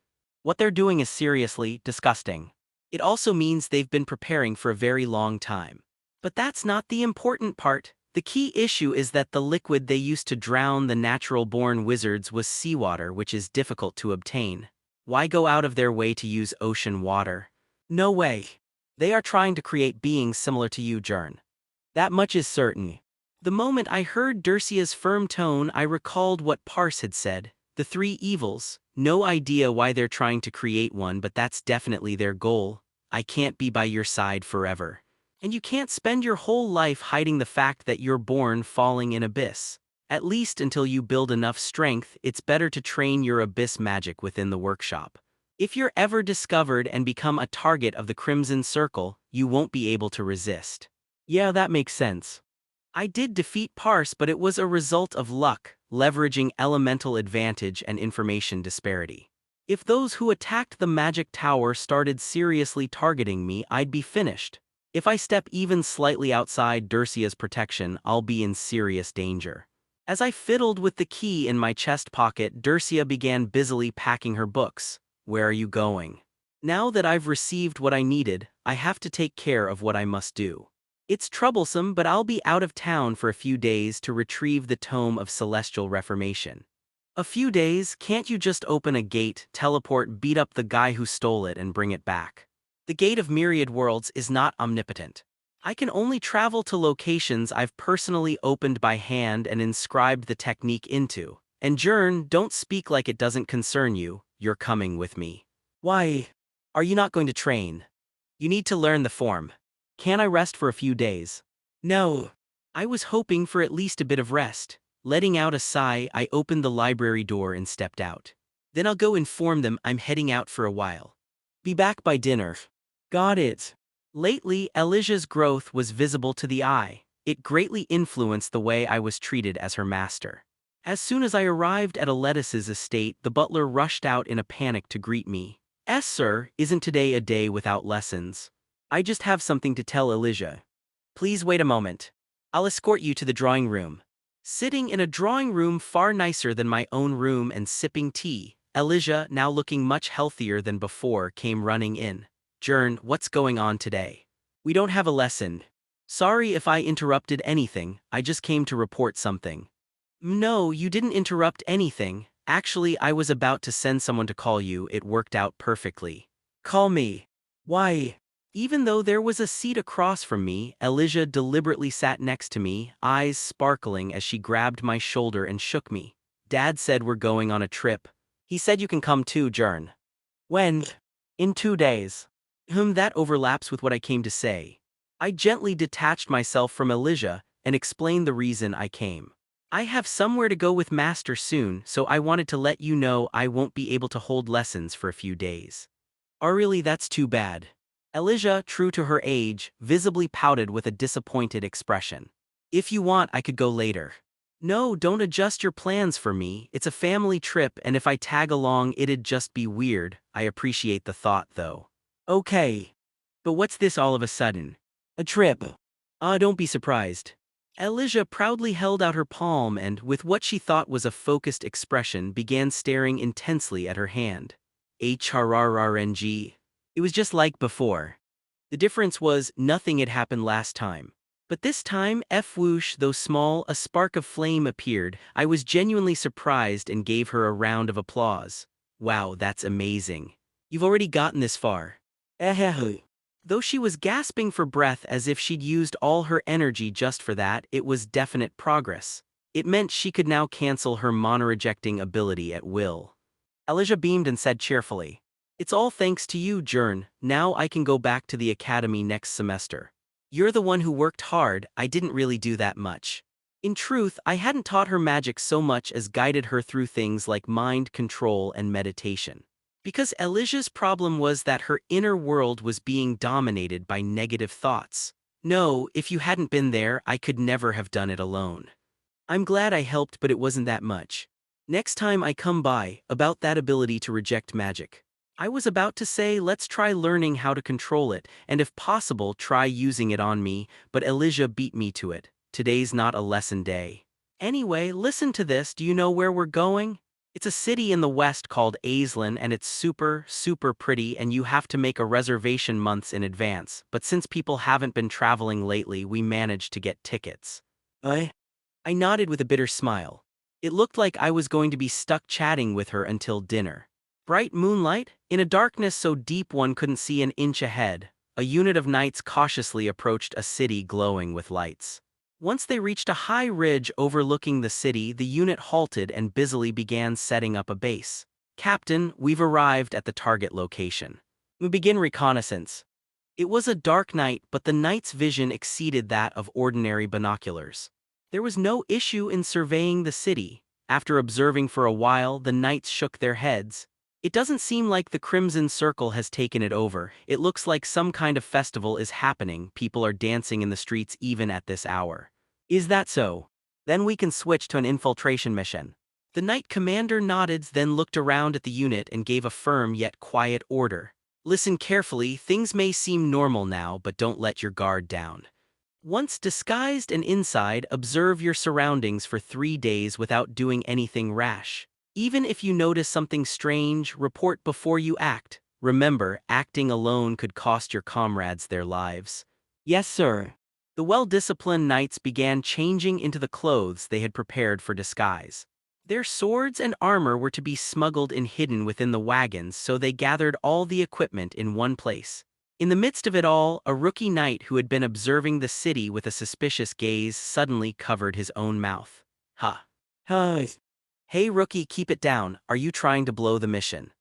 Speaker 2: What they're doing is seriously disgusting. It also means they've been preparing for a very long time. But that's not the important part. The key issue is that the liquid they used to drown the natural-born wizards was seawater, which is difficult to obtain. Why go out of their way to use ocean water? No way. They are trying to create beings similar to you, Jern. That much is certain. The moment I heard Dercia's firm tone, I recalled what Parse had said. The three evils. No idea why they're trying to create one, but that's definitely their goal. I can't be by your side forever. And you can't spend your whole life hiding the fact that you're born falling in abyss. At least until you build enough strength, it's better to train your abyss magic within the workshop. If you're ever discovered and become a target of the Crimson Circle, you won't be able to resist. Yeah, that makes sense. I did defeat Parse, but it was a result of luck. leveraging elemental advantage and information disparity. If those who attacked the magic tower started seriously targeting me, I'd be finished. If I step even slightly outside Dercia's protection, I'll be in serious danger. As I fiddled with the key in my chest pocket, Dercia began busily packing her books. Where are you going? Now that I've received what I needed, I have to take care of what I must do. It's troublesome, but I'll be out of town for a few days to retrieve the Tome of Celestial Reformation. A few days? Can't you just open a gate, teleport, beat up the guy who stole it, and bring it back? The Gate of Myriad Worlds is not omnipotent. I can only travel to locations I've personally opened by hand and inscribed the technique into. And Jern, don't speak like it doesn't concern you. You're coming with me. Why? Are you not going to train? You need to learn the form. Can I rest for a few days? No. I was hoping for at least a bit of rest. Letting out a sigh, I opened the library door and stepped out. Then I'll go inform them I'm heading out for a while. Be back by dinner. Got it. Lately, Elijah's growth was visible to the eye. It greatly influenced the way I was treated as her master. As soon as I arrived at Aletis's estate, the butler rushed out in a panic to greet me. Sir, isn't today a day without lessons? I just have something to tell Elijah. Please wait a moment. I'll escort you to the drawing room. Sitting in a drawing room far nicer than my own room and sipping tea, Elijah, now looking much healthier than before, came running in. Jern, what's going on today? We don't have a lesson. Sorry if I interrupted anything, I just came to report something. No, you didn't interrupt anything. Actually, I was about to send someone to call you. It worked out perfectly. Call me. Why? Even though there was a seat across from me, Elijah deliberately sat next to me, eyes sparkling as she grabbed my shoulder and shook me. Dad said we're going on a trip. He said you can come too, Jern. When? In 2 days. That overlaps with what I came to say. I gently detached myself from Elijah and explained the reason I came. I have somewhere to go with Master soon, so I wanted to let you know I won't be able to hold lessons for a few days. Oh really, that's too bad. Elijah, true to her age, visibly pouted with a disappointed expression. If you want, I could go later. No, don't adjust your plans for me. It's a family trip, and if I tag along, it'd just be weird. I appreciate the thought, though. Okay. But what's this all of a sudden? A trip. Don't be surprised. Elijah proudly held out her palm and, with what she thought was a focused expression, began staring intensely at her hand. HRRRNG. It was just like before. The difference was nothing had happened last time. But this time, whoosh, though small, a spark of flame appeared. I was genuinely surprised and gave her a round of applause. Wow, that's amazing. You've already gotten this far. Though she was gasping for breath as if she'd used all her energy just for that, it was definite progress. It meant she could now cancel her mana-rejecting ability at will. Elijah beamed and said cheerfully, "It's all thanks to you, Jern. Now I can go back to the academy next semester. You're the one who worked hard. I didn't really do that much." In truth, I hadn't taught her magic so much as guided her through things like mind control and meditation. Because Elijah's problem was that her inner world was being dominated by negative thoughts. No, if you hadn't been there, I could never have done it alone. I'm glad I helped, but it wasn't that much. Next time I come by, about that ability to reject magic. I was about to say let's try learning how to control it, and if possible try using it on me, but Elijah beat me to it. Today's not a lesson day. Anyway, listen to this. Do you know where we're going? It's a city in the west called Aislinn, and it's super pretty, and you have to make a reservation months in advance, but since people haven't been traveling lately, we managed to get tickets. I nodded with a bitter smile. It looked like I was going to be stuck chatting with her until dinner. Bright moonlight? In a darkness so deep one couldn't see an inch ahead, a unit of knights cautiously approached a city glowing with lights. Once they reached a high ridge overlooking the city, the unit halted and busily began setting up a base. Captain, we've arrived at the target location. We begin reconnaissance. It was a dark night, but the knight's vision exceeded that of ordinary binoculars. There was no issue in surveying the city. After observing for a while, the knights shook their heads. It doesn't seem like the Crimson Circle has taken it over. It looks like some kind of festival is happening. People are dancing in the streets even at this hour. Is that so? Then we can switch to an infiltration mission. The knight commander nodded, then looked around at the unit and gave a firm yet quiet order. Listen carefully, things may seem normal now, but don't let your guard down. Once disguised and inside, observe your surroundings for 3 days without doing anything rash. Even if you notice something strange, report before you act. Remember, acting alone could cost your comrades their lives. Yes, sir. The well-disciplined knights began changing into the clothes they had prepared for disguise. Their swords and armor were to be smuggled and hidden within the wagons, so they gathered all the equipment in one place. In the midst of it all, a rookie knight who had been observing the city with a suspicious gaze suddenly covered his own mouth. Huh. Hey rookie, keep it down. Are you trying to blow the mission?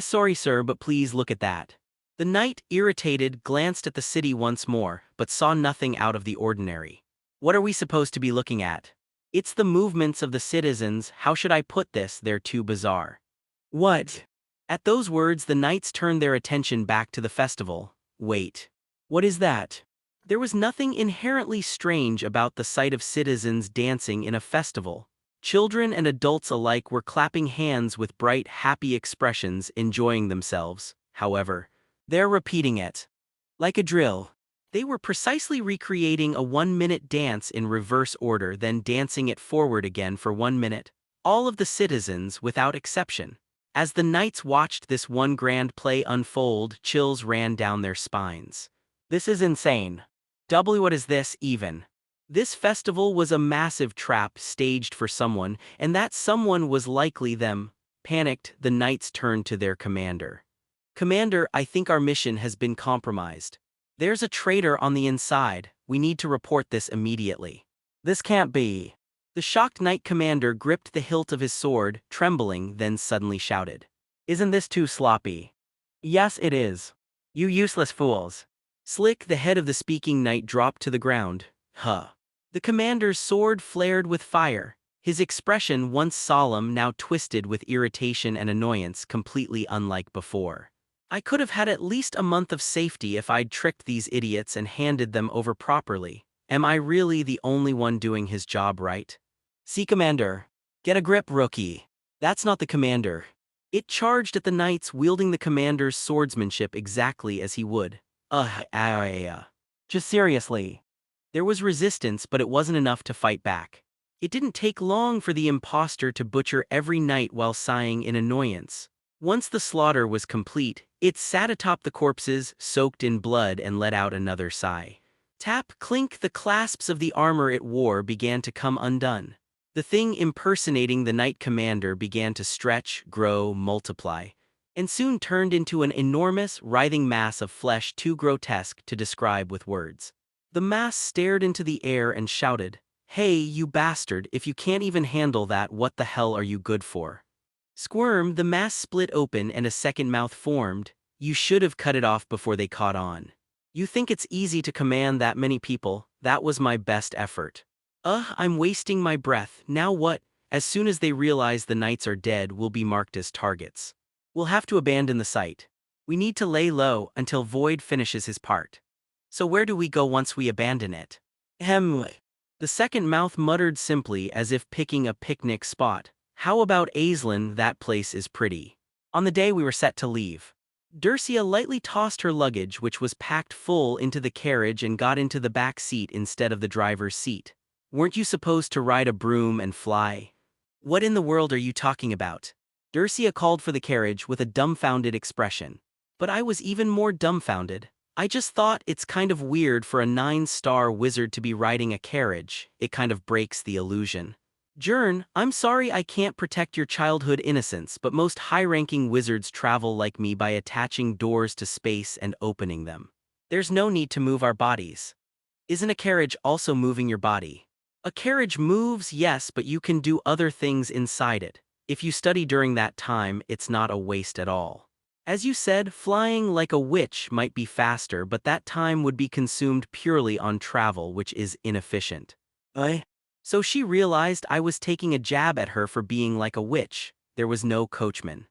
Speaker 2: Sorry sir, but please look at that. The knight, irritated, glanced at the city once more, but saw nothing out of the ordinary. What are we supposed to be looking at? It's the movements of the citizens. How should I put this? They're too bizarre. What? At those words, the knights turned their attention back to the festival. Wait. What is that? There was nothing inherently strange about the sight of citizens dancing in a festival. Children and adults alike were clapping hands with bright, happy expressions, enjoying themselves. However, they're repeating it. Like a drill. They were precisely recreating a 1-minute dance in reverse order, then dancing it forward again for 1 minute. All of the citizens, without exception. As the knights watched this one grand play unfold, chills ran down their spines. This is insane. What is this, even? This festival was a massive trap staged for someone, and that someone was likely them. Panicked, the knights turned to their commander. Commander, I think our mission has been compromised. There's a traitor on the inside. We need to report this immediately. This can't be. The shocked knight commander gripped the hilt of his sword, trembling, then suddenly shouted. Isn't this too sloppy? Yes, it is. You useless fools. Slick, the head of the speaking knight, dropped to the ground. The commander's sword flared with fire. His expression, once solemn, now twisted with irritation and annoyance, completely unlike before. I could have had at least a month of safety if I'd tricked these idiots and handed them over properly. Am I really the only one doing his job right? See, Commander. Get a grip, rookie. That's not the commander. It charged at the knights, wielding the commander's swordsmanship exactly as he would. Just seriously. There was resistance, but it wasn't enough to fight back. It didn't take long for the imposter to butcher every knight while sighing in annoyance. Once the slaughter was complete, it sat atop the corpses, soaked in blood, and let out another sigh. Tap, clink, the clasps of the armor it wore began to come undone. The thing impersonating the knight commander began to stretch, grow, multiply, and soon turned into an enormous, writhing mass of flesh too grotesque to describe with words. The mass stared into the air and shouted, "Hey, you bastard, if you can't even handle that, what the hell are you good for?" Squirm, the mass split open and a second mouth formed. You should have cut it off before they caught on. You think it's easy to command that many people? That was my best effort. I'm wasting my breath. Now what? As soon as they realize the knights are dead, we'll be marked as targets. We'll have to abandon the site. We need to lay low until Void finishes his part. So where do we go once we abandon it? The second mouth muttered simply, as if picking a picnic spot. How about Aislinn? That place is pretty. On the day we were set to leave, Dercia lightly tossed her luggage, which was packed full, into the carriage and got into the back seat instead of the driver's seat. Weren't you supposed to ride a broom and fly? What in the world are you talking about? Dercia called for the carriage with a dumbfounded expression. But I was even more dumbfounded. I just thought it's kind of weird for a 9-star wizard to be riding a carriage. It kind of breaks the illusion. Jern, I'm sorry I can't protect your childhood innocence, but most high-ranking wizards travel like me by attaching doors to space and opening them. There's no need to move our bodies. Isn't a carriage also moving your body? A carriage moves, yes, but you can do other things inside it. If you study during that time, it's not a waste at all. As you said, flying like a witch might be faster, but that time would be consumed purely on travel, which is inefficient. So she realized I was taking a jab at her for being like a witch. There was no coachman.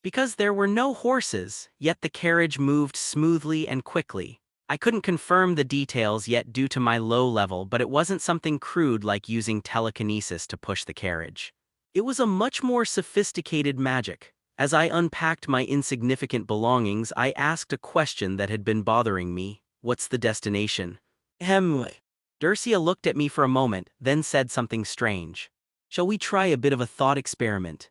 Speaker 2: Because there were no horses, yet the carriage moved smoothly and quickly. I couldn't confirm the details yet due to my low level, but it wasn't something crude like using telekinesis to push the carriage. It was a much more sophisticated magic. As I unpacked my insignificant belongings, I asked a question that had been bothering me. What's the destination? Ahem. Dercia looked at me for a moment, then said something strange. Shall we try a bit of a thought experiment?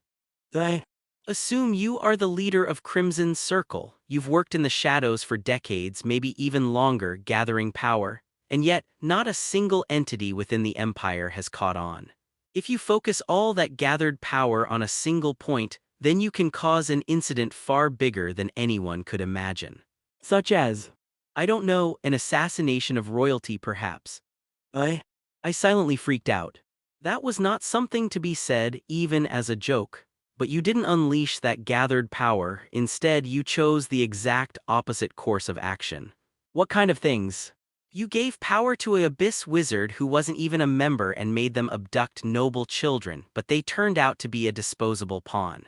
Speaker 2: I assume you are the leader of Crimson's Circle. You've worked in the shadows for decades, maybe even longer, gathering power. And yet, not a single entity within the Empire has caught on. If you focus all that gathered power on a single point, then you can cause an incident far bigger than anyone could imagine. Such as, I don't know, an assassination of royalty perhaps. I silently freaked out. That was not something to be said even as a joke. But you didn't unleash that gathered power, instead you chose the exact opposite course of action. What kind of things? You gave power to an abyss wizard who wasn't even a member and made them abduct noble children, but they turned out to be a disposable pawn.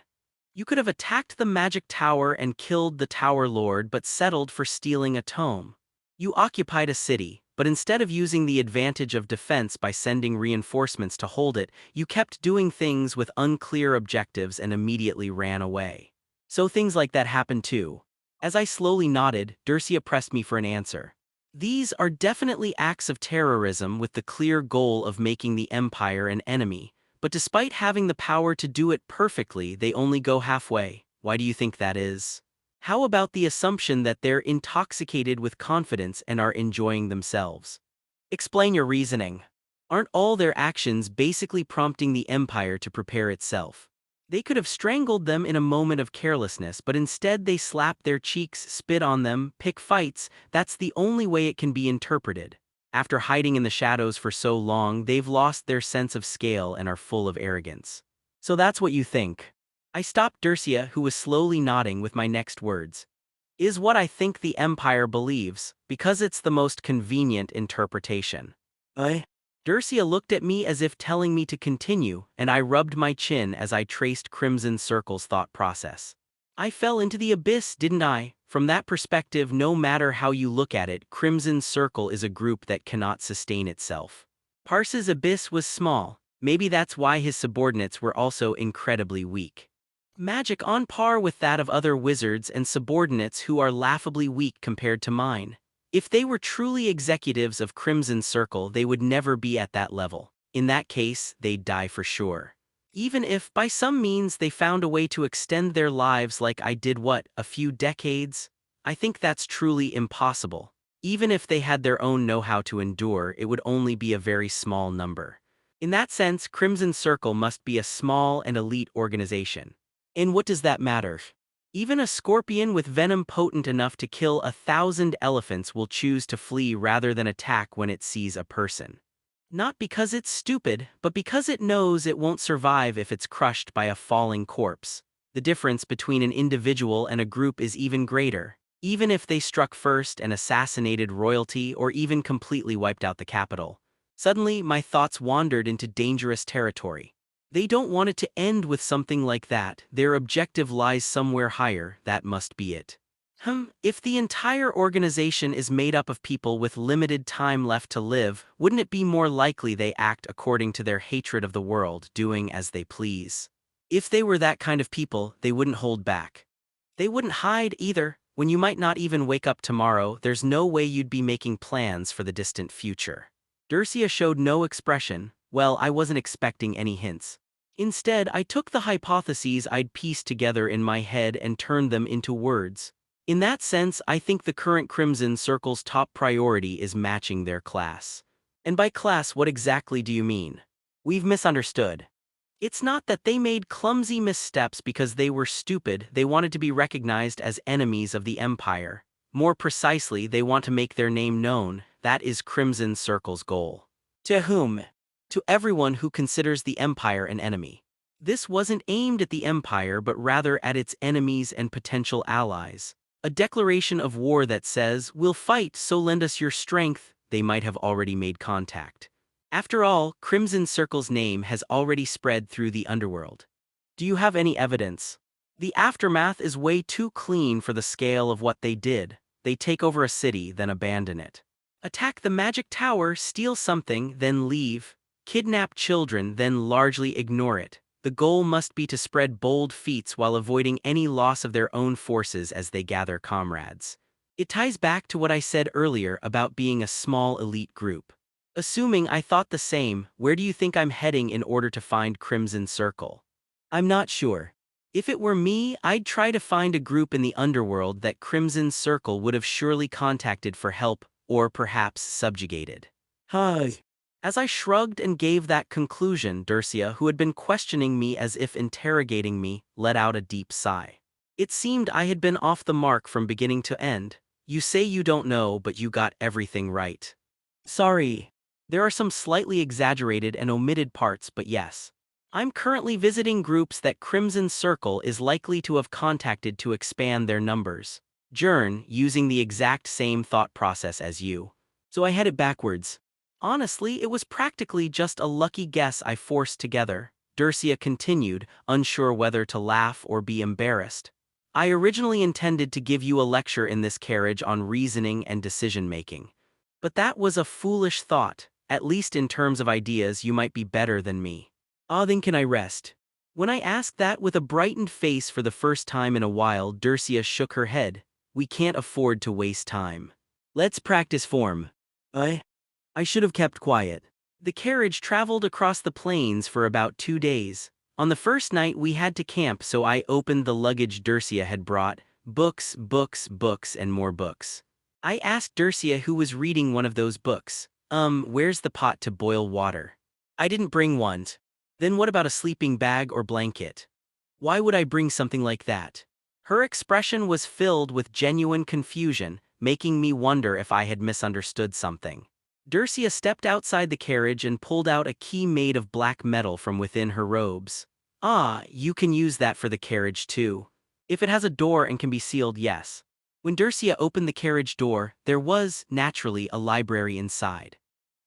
Speaker 2: You could have attacked the magic tower and killed the tower lord but settled for stealing a tome. You occupied a city, but instead of using the advantage of defense by sending reinforcements to hold it, you kept doing things with unclear objectives and immediately ran away. So things like that happened too. As I slowly nodded, Dercia pressed me for an answer. These are definitely acts of terrorism with the clear goal of making the Empire an enemy. But despite having the power to do it perfectly, they only go halfway. Why do you think that is? How about the assumption that they're intoxicated with confidence and are enjoying themselves? Explain your reasoning. Aren't all their actions basically prompting the Empire to prepare itself? They could have strangled them in a moment of carelessness, but instead they slap their cheeks, spit on them, pick fights. That's the only way it can be interpreted. After hiding in the shadows for so long, they've lost their sense of scale and are full of arrogance. So that's what you think. I stopped Dercia, who was slowly nodding, with my next words. Is what I think the Empire believes, because it's the most convenient interpretation. Dercia looked at me as if telling me to continue, and I rubbed my chin as I traced Crimson Circle's thought process. I fell into the abyss, didn't I? From that perspective, no matter how you look at it, Crimson Circle is a group that cannot sustain itself. Parse's abyss was small. Maybe that's why his subordinates were also incredibly weak. Magic on par with that of other wizards and subordinates who are laughably weak compared to mine. If they were truly executives of Crimson Circle, they would never be at that level. In that case, they'd die for sure. Even if, by some means, they found a way to extend their lives like I did, a few decades? I think that's truly impossible. Even if they had their own know-how to endure, it would only be a very small number. In that sense, Crimson Circle must be a small and elite organization. And what does that matter? Even a scorpion with venom potent enough to kill 1,000 elephants will choose to flee rather than attack when it sees a person. Not because it's stupid, but because it knows it won't survive if it's crushed by a falling corpse. The difference between an individual and a group is even greater. Even if they struck first and assassinated royalty or even completely wiped out the capital. Suddenly, my thoughts wandered into dangerous territory. They don't want it to end with something like that. Their objective lies somewhere higher. That must be it. If the entire organization is made up of people with limited time left to live, wouldn't it be more likely they act according to their hatred of the world, doing as they please? If they were that kind of people, they wouldn't hold back. They wouldn't hide either. When you might not even wake up tomorrow, there's no way you'd be making plans for the distant future. Dercia showed no expression. Well, I wasn't expecting any hints. Instead, I took the hypotheses I'd pieced together in my head and turned them into words. In that sense, I think the current Crimson Circle's top priority is matching their class. And by class, what exactly do you mean? We've misunderstood. It's not that they made clumsy missteps because they were stupid. They wanted to be recognized as enemies of the Empire. More precisely, they want to make their name known. That is Crimson Circle's goal. To whom? To everyone who considers the Empire an enemy. This wasn't aimed at the Empire but rather at its enemies and potential allies. A declaration of war that says, "We'll fight, so lend us your strength." They might have already made contact. After all, Crimson Circle's name has already spread through the underworld. Do you have any evidence? The aftermath is way too clean for the scale of what they did. They take over a city, then abandon it. Attack the magic tower, steal something, then leave. Kidnap children, then largely ignore it. The goal must be to spread bold feats while avoiding any loss of their own forces as they gather comrades. It ties back to what I said earlier about being a small elite group. Assuming I thought the same, where do you think I'm heading in order to find Crimson Circle? I'm not sure. If it were me, I'd try to find a group in the underworld that Crimson Circle would have surely contacted for help, or perhaps subjugated. Hi. As I shrugged and gave that conclusion, Dercia, who had been questioning me as if interrogating me, let out a deep sigh. It seemed I had been off the mark from beginning to end. You say you don't know, but you got everything right. Sorry. There are some slightly exaggerated and omitted parts, but yes. I'm currently visiting groups that Crimson Circle is likely to have contacted to expand their numbers. Jern, using the exact same thought process as you. So I had it backwards. Honestly, it was practically just a lucky guess I forced together. Dercia continued, unsure whether to laugh or be embarrassed. I originally intended to give you a lecture in this carriage on reasoning and decision-making. But that was a foolish thought. At least in terms of ideas, you might be better than me. Ah, then can I rest? When I asked that with a brightened face for the first time in a while, Dercia shook her head. We can't afford to waste time. Let's practice form. I should have kept quiet. The carriage traveled across the plains for about 2 days. On the first night we had to camp, so I opened the luggage Dercia had brought. Books, books, books, and more books. I asked Dercia who was reading one of those books. Where's the pot to boil water? I didn't bring one. Then what about a sleeping bag or blanket? Why would I bring something like that? Her expression was filled with genuine confusion, making me wonder if I had misunderstood something. Dercia stepped outside the carriage and pulled out a key made of black metal from within her robes. Ah, you can use that for the carriage too. If it has a door and can be sealed, yes. When Dercia opened the carriage door, there was, naturally, a library inside.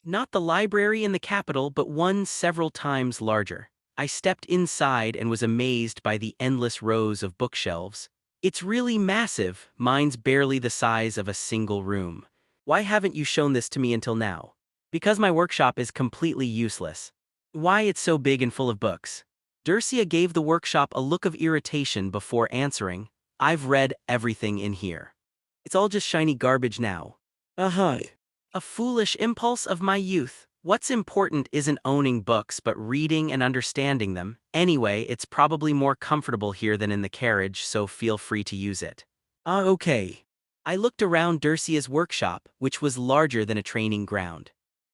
Speaker 2: Not the library in the capital, but one several times larger. I stepped inside and was amazed by the endless rows of bookshelves. It's really massive, mine's barely the size of a single room. Why haven't you shown this to me until now? Because my workshop is completely useless. Why it's so big and full of books? Dercia gave the workshop a look of irritation before answering, I've read everything in here. It's all just shiny garbage now. A foolish impulse of my youth. What's important isn't owning books but reading and understanding them. Anyway, it's probably more comfortable here than in the carriage, so feel free to use it. Okay. I looked around Dercia's workshop, which was larger than a training ground.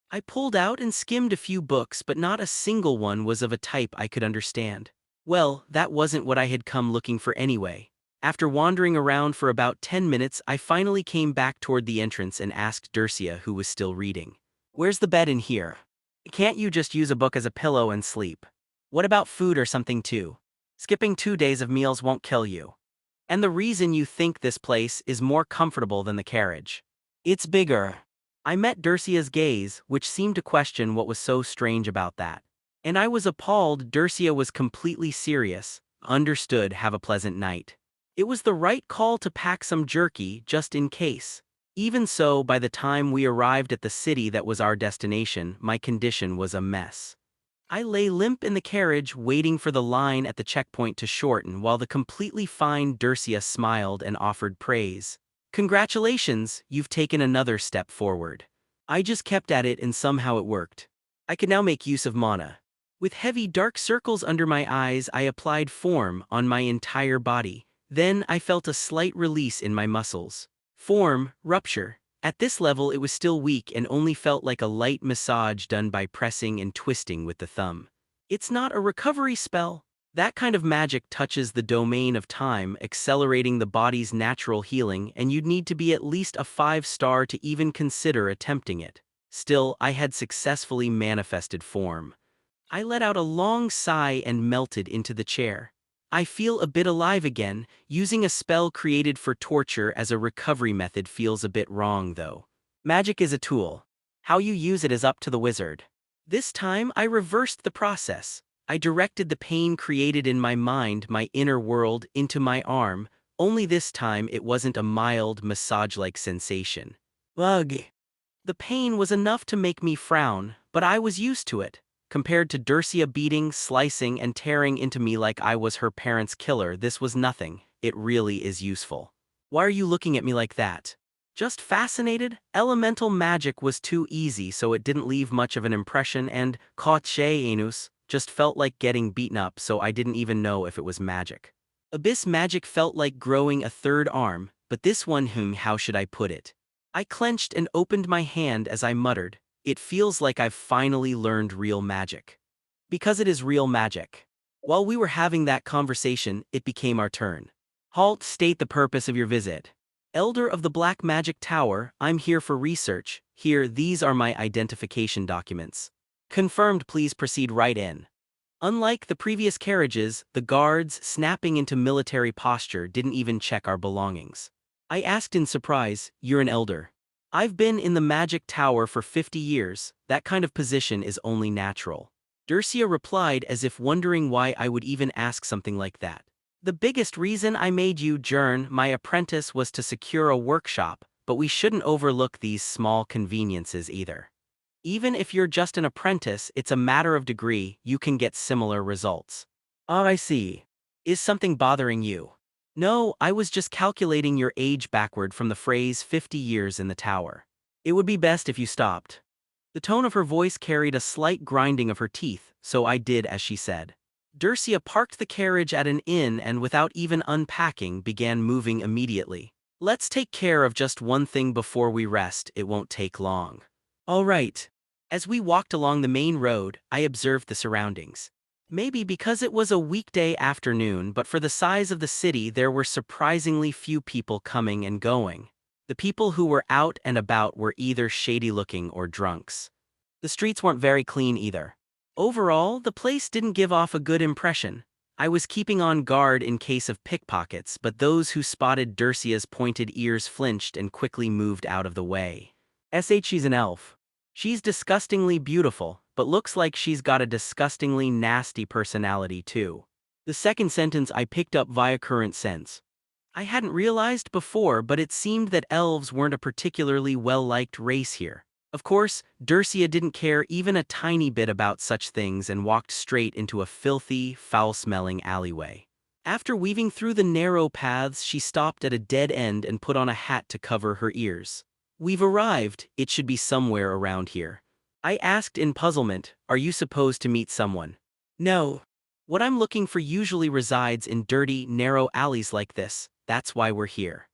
Speaker 2: I pulled out and skimmed a few books, but not a single one was of a type I could understand. Well, that wasn't what I had come looking for anyway. After wandering around for about 10 minutes, I finally came back toward the entrance and asked Dercia, who was still reading. Where's the bed in here? Can't you just use a book as a pillow and sleep? What about food or something too? Skipping 2 days of meals won't kill you. And the reason you think this place is more comfortable than the carriage. It's bigger. I met Dercia's gaze, which seemed to question what was so strange about that. And I was appalled. Dercia was completely serious. Understood, have a pleasant night. It was the right call to pack some jerky, just in case. Even so, by the time we arrived at the city that was our destination, my condition was a mess. I lay limp in the carriage, waiting for the line at the checkpoint to shorten, while the completely fine Dercia smiled and offered praise. Congratulations, you've taken another step forward. I just kept at it and somehow it worked. I could now make use of mana. With heavy dark circles under my eyes, I applied form on my entire body. Then I felt a slight release in my muscles. Form, rupture. At this level it was still weak and only felt like a light massage done by pressing and twisting with the thumb. It's not a recovery spell. That kind of magic touches the domain of time, accelerating the body's natural healing, and you'd need to be at least a 5-star to even consider attempting it. Still, I had successfully manifested form. I let out a long sigh and melted into the chair. I feel a bit alive again. Using a spell created for torture as a recovery method feels a bit wrong, though. Magic is a tool. How you use it is up to the wizard. This time, I reversed the process. I directed the pain created in my mind, my inner world, into my arm. Only this time it wasn't a mild, massage-like sensation. Ugh. The pain was enough to make me frown, but I was used to it. Compared to Dercia beating, slicing, and tearing into me like I was her parents' killer, this was nothing. It really is useful. Why are you looking at me like that? Just fascinated? Elemental magic was too easy, so it didn't leave much of an impression, and Koche Enus just felt like getting beaten up, so I didn't even know if it was magic. Abyss magic felt like growing a third arm, but this one, how should I put it? I clenched and opened my hand as I muttered, "It feels like I've finally learned real magic." Because it is real magic. While we were having that conversation, it became our turn. Halt, state the purpose of your visit. Elder of the Black Magic Tower, I'm here for research. Here, these are my identification documents. Confirmed, please proceed right in. Unlike the previous carriages, the guards, snapping into military posture, didn't even check our belongings. I asked in surprise, "You're an elder?" "I've been in the Magic Tower for 50 years, that kind of position is only natural." Dercia replied as if wondering why I would even ask something like that. "The biggest reason I made you, Jern, my apprentice, was to secure a workshop, but we shouldn't overlook these small conveniences either. Even if you're just an apprentice, it's a matter of degree, you can get similar results." "Oh, I see. Is something bothering you?" "No, I was just calculating your age backward from the phrase 50 years in the tower. It would be best if you stopped." The tone of her voice carried a slight grinding of her teeth, so I did as she said. Dercia parked the carriage at an inn and without even unpacking began moving immediately. "Let's take care of just one thing before we rest, it won't take long." "All right." As we walked along the main road, I observed the surroundings. Maybe because it was a weekday afternoon, but for the size of the city there were surprisingly few people coming and going. The people who were out and about were either shady-looking or drunks. The streets weren't very clean either. Overall, the place didn't give off a good impression. I was keeping on guard in case of pickpockets, but those who spotted Dercia's pointed ears flinched and quickly moved out of the way. She's an elf. She's disgustingly beautiful, but looks like she's got a disgustingly nasty personality too. The second sentence I picked up via current sense. I hadn't realized before, but it seemed that elves weren't a particularly well-liked race here. Of course, Dercia didn't care even a tiny bit about such things and walked straight into a filthy, foul-smelling alleyway. After weaving through the narrow paths, she stopped at a dead end and put on a hat to cover her ears. "We've arrived, it should be somewhere around here." I asked in puzzlement, "Are you supposed to meet someone?" "No. What I'm looking for usually resides in dirty, narrow alleys like this, that's why we're here."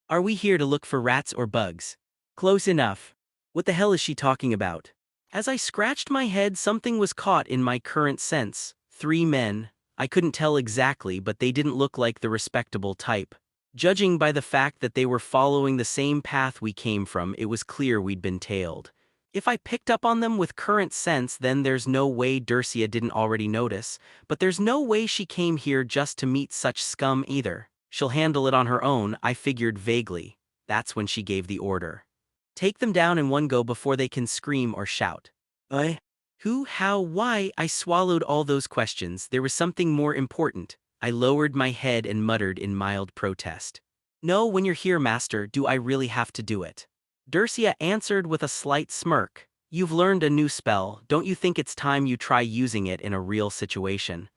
Speaker 2: "Are we here to look for rats or bugs?" "Close enough." What the hell is she talking about? As I scratched my head, something was caught in my current sense. 3 men. I couldn't tell exactly, but they didn't look like the respectable type. Judging by the fact that they were following the same path we came from, it was clear we'd been tailed. If I picked up on them with current sense, then there's no way Dercia didn't already notice, but there's no way she came here just to meet such scum either. She'll handle it on her own, I figured vaguely. That's when she gave the order. "Take them down in one go before they can scream or shout." Who, how, why? I swallowed all those questions. There was something more important. I lowered my head and muttered in mild protest. "No, when you're here, master, do I really have to do it?" Dercia answered with a slight smirk. "You've learned a new spell, don't you think it's time you try using it in a real situation?"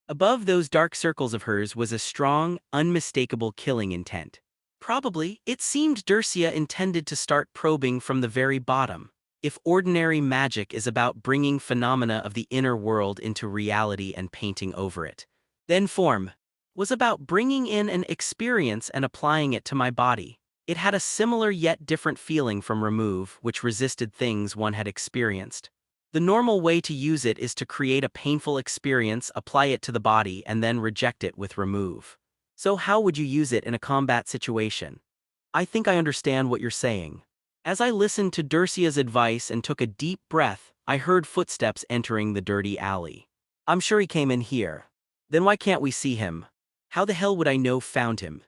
Speaker 2: Above those dark circles of hers was a strong, unmistakable killing intent. Probably, it seemed Dercia intended to start probing from the very bottom. If ordinary magic is about bringing phenomena of the inner world into reality and painting over it, then form was about bringing in an experience and applying it to my body. It had a similar yet different feeling from remove, which resisted things one had experienced. The normal way to use it is to create a painful experience, apply it to the body, and then reject it with remove. So how would you use it in a combat situation? I think I understand what you're saying. As I listened to Dercia's advice and took a deep breath, I heard footsteps entering the dirty alley. "I'm sure he came in here. Then why can't we see him? How the hell would I know found him?"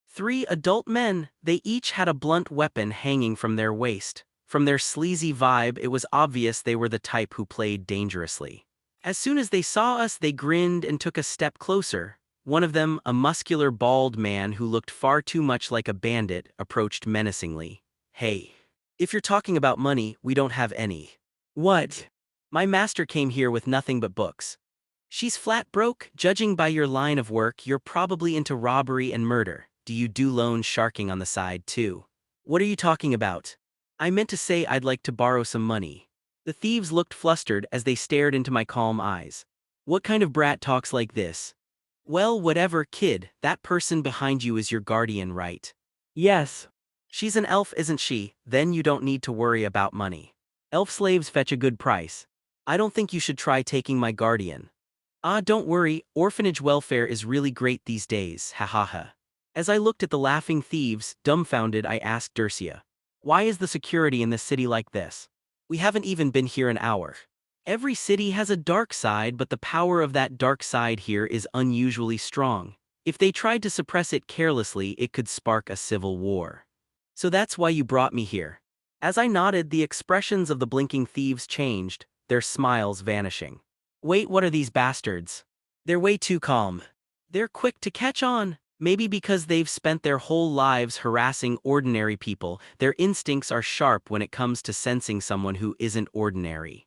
Speaker 2: 3 adult men, they each had a blunt weapon hanging from their waist. From their sleazy vibe, it was obvious they were the type who played dangerously. As soon as they saw us, they grinned and took a step closer. One of them, a muscular bald man who looked far too much like a bandit, approached menacingly. Hey. If you're talking about money, we don't have any. What? My master came here with nothing but books. She's flat broke. Judging by your line of work, you're probably into robbery and murder. Do you do loan sharking on the side, too? What are you talking about? I meant to say I'd like to borrow some money. The thieves looked flustered as they stared into my calm eyes. What kind of brat talks like this? Well, whatever, kid, that person behind you is your guardian, right? Yes. She's an elf, isn't she? Then you don't need to worry about money. Elf slaves fetch a good price. I don't think you should try taking my guardian. Ah, don't worry, orphanage welfare is really great these days, ha ha ha. As I looked at the laughing thieves, dumbfounded, I asked Dercia. Why is the security in this city like this? We haven't even been here an hour. Every city has a dark side, but the power of that dark side here is unusually strong. If they tried to suppress it carelessly, it could spark a civil war. So that's why you brought me here. As I nodded, the expressions of the blinking thieves changed, their smiles vanishing. Wait, what are these bastards? They're way too calm. They're quick to catch on. Maybe because they've spent their whole lives harassing ordinary people, their instincts are sharp when it comes to sensing someone who isn't ordinary.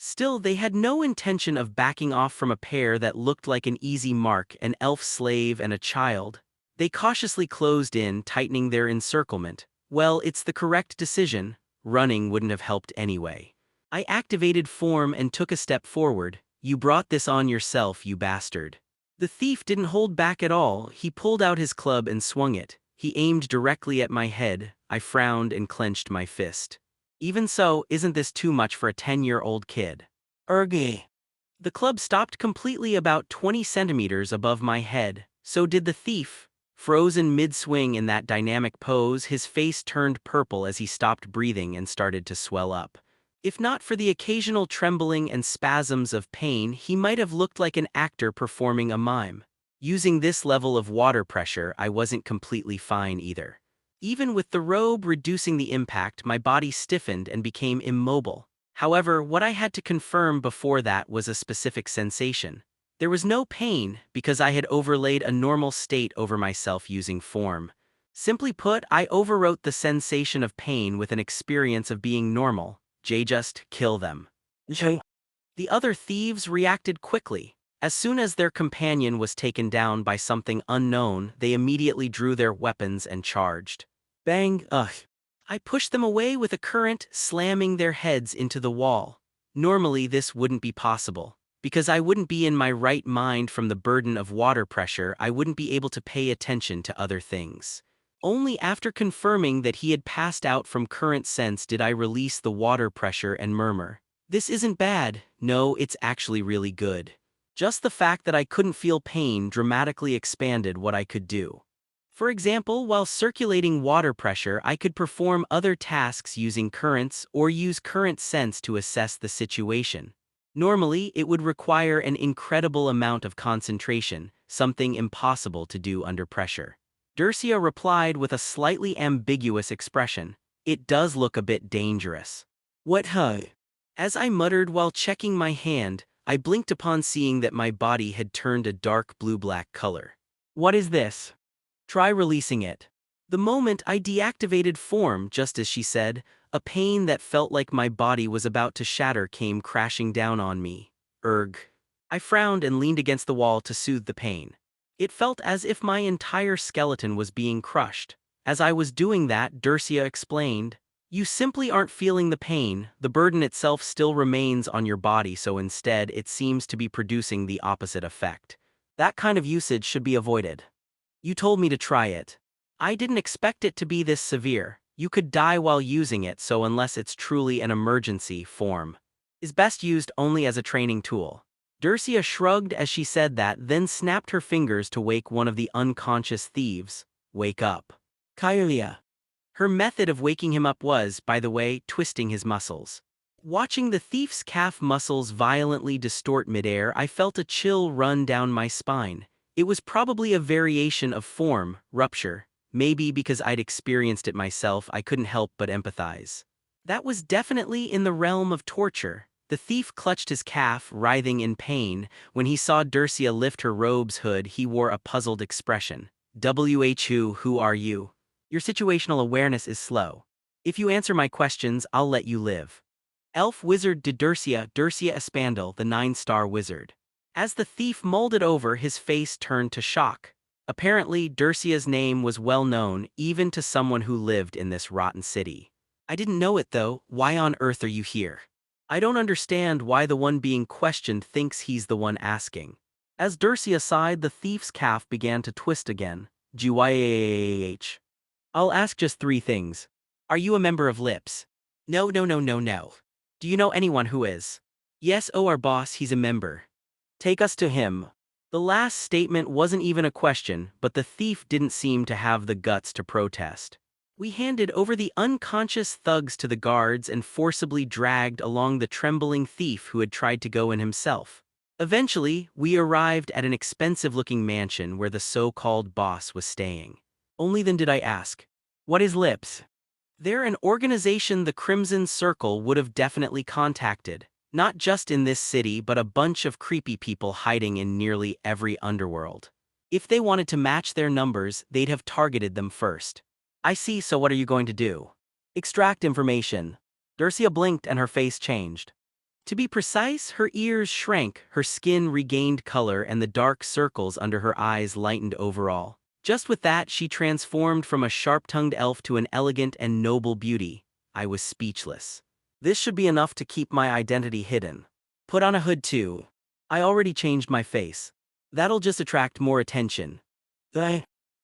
Speaker 2: Still, they had no intention of backing off from a pair that looked like an easy mark, an elf slave and a child. They cautiously closed in, tightening their encirclement. Well, it's the correct decision. Running wouldn't have helped anyway. I activated form and took a step forward. You brought this on yourself, you bastard. The thief didn't hold back at all. He pulled out his club and swung it. He aimed directly at my head. I frowned and clenched my fist. Even so, isn't this too much for a 10-year-old kid? Ergy. The club stopped completely about 20 centimeters above my head. So did the thief. Frozen mid-swing in that dynamic pose, his face turned purple as he stopped breathing and started to swell up. If not for the occasional trembling and spasms of pain, he might have looked like an actor performing a mime. Using this level of water pressure, I wasn't completely fine either. Even with the robe reducing the impact, my body stiffened and became immobile. However, what I had to confirm before that was a specific sensation. There was no pain, because I had overlaid a normal state over myself using form. Simply put, I overwrote the sensation of pain with an experience of being normal. Just kill them. The other thieves reacted quickly. As soon as their companion was taken down by something unknown, they immediately drew their weapons and charged. Bang, ugh. I pushed them away with a current, slamming their heads into the wall. Normally this wouldn't be possible. Because I wouldn't be in my right mind from the burden of water pressure, I wouldn't be able to pay attention to other things. Only after confirming that he had passed out from current sense did I release the water pressure and murmur. This isn't bad. No, it's actually really good. Just the fact that I couldn't feel pain dramatically expanded what I could do. For example, while circulating water pressure, I could perform other tasks using currents or use current sense to assess the situation. Normally, it would require an incredible amount of concentration, something impossible to do under pressure. Dercia replied with a slightly ambiguous expression. It does look a bit dangerous. What huh? As I muttered while checking my hand, I blinked upon seeing that my body had turned a dark blue-black color. What is this? Try releasing it. The moment I deactivated form, just as she said, a pain that felt like my body was about to shatter came crashing down on me. Erg. I frowned and leaned against the wall to soothe the pain. It felt as if my entire skeleton was being crushed. As I was doing that, Dercia explained, you simply aren't feeling the pain, the burden itself still remains on your body, so instead it seems to be producing the opposite effect. That kind of usage should be avoided. You told me to try it. I didn't expect it to be this severe. You could die while using it, so unless it's truly an emergency, form is best used only as a training tool. Dercia shrugged as she said that, then snapped her fingers to wake one of the unconscious thieves. Wake up. Kyria. Her method of waking him up was, by the way, twisting his muscles. Watching the thief's calf muscles violently distort midair, I felt a chill run down my spine. It was probably a variation of form, rupture. Maybe because I'd experienced it myself, I couldn't help but empathize. That was definitely in the realm of torture. The thief clutched his calf, writhing in pain. When he saw Dercia lift her robe's hood, he wore a puzzled expression. Who are you? Your situational awareness is slow. If you answer my questions, I'll let you live. Elf wizard de Dercia Espandel, the 9-star wizard. As the thief mulled it over, his face turned to shock. Apparently, Dercia's name was well known, even to someone who lived in this rotten city. I didn't know it though. Why on earth are you here? I don't understand why the one being questioned thinks he's the one asking. As Dercia sighed, the thief's calf began to twist again. GYAH. I'll ask just 3 things. Are you a member of Lips? No, no, no, no, no. Do you know anyone who is? Yes, oh, our boss, he's a member. Take us to him. The last statement wasn't even a question, but the thief didn't seem to have the guts to protest. We handed over the unconscious thugs to the guards and forcibly dragged along the trembling thief who had tried to go in himself. Eventually, we arrived at an expensive-looking mansion where the so-called boss was staying. Only then did I ask, "What is Lips?" They're an organization the Crimson Circle would have definitely contacted. Not just in this city, but a bunch of creepy people hiding in nearly every underworld. If they wanted to match their numbers, they'd have targeted them first. I see, so what are you going to do? Extract information. Dercia blinked and her face changed. To be precise, her ears shrank, her skin regained color, and the dark circles under her eyes lightened overall. Just with that, she transformed from a sharp-tongued elf to an elegant and noble beauty. I was speechless. This should be enough to keep my identity hidden. Put on a hood too. I already changed my face. That'll just attract more attention.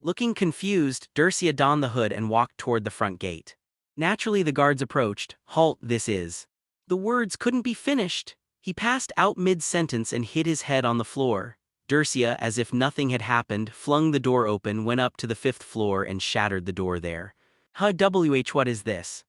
Speaker 2: Looking confused, Dercia donned the hood and walked toward the front gate. Naturally, the guards approached. Halt, this is. The words couldn't be finished. He passed out mid-sentence and hit his head on the floor. Dercia, as if nothing had happened, flung the door open, went up to the 5th floor and shattered the door there. What is this?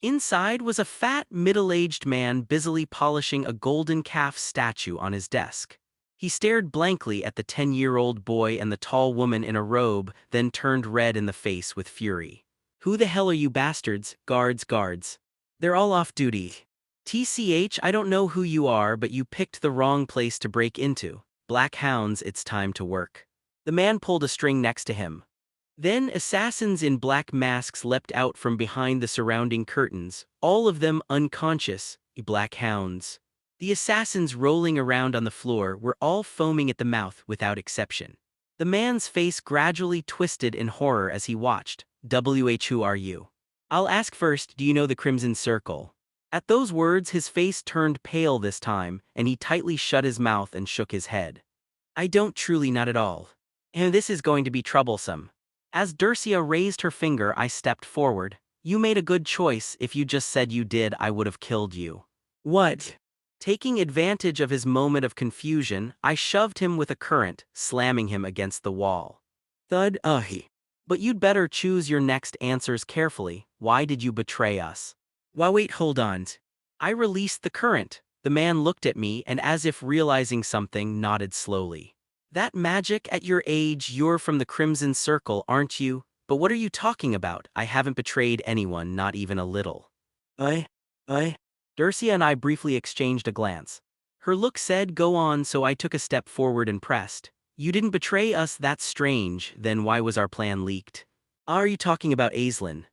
Speaker 2: Inside was a fat, middle-aged man busily polishing a golden calf statue on his desk. He stared blankly at the 10-year-old boy and the tall woman in a robe, then turned red in the face with fury. Who the hell are you bastards? Guards. They're all off duty. TCH, I don't know who you are, but you picked the wrong place to break into. Black hounds, it's time to work. The man pulled a string next to him. Then assassins in black masks leapt out from behind the surrounding curtains, all of them unconscious, black hounds. The assassins rolling around on the floor were all foaming at the mouth without exception. The man's face gradually twisted in horror as he watched. Who are you? I'll ask first, do you know the Crimson Circle? At those words, his face turned pale this time, and he tightly shut his mouth and shook his head. I don't, truly, not at all. And this is going to be troublesome. As Dercia raised her finger, I stepped forward. You made a good choice. If you just said you did, I would have killed you. What? Taking advantage of his moment of confusion, I shoved him with a current, slamming him against the wall. Thud, But you'd better choose your next answers carefully. Why did you betray us? Why, wait, hold on. I released the current. The man looked at me and, as if realizing something, nodded slowly. That magic at your age, you're from the Crimson Circle, aren't you? But what are you talking about? I haven't betrayed anyone, not even a little. Dercia and I briefly exchanged a glance. Her look said, go on, so I took a step forward and pressed. You didn't betray us, that's strange. Then why was our plan leaked? Are you talking about Aislinn?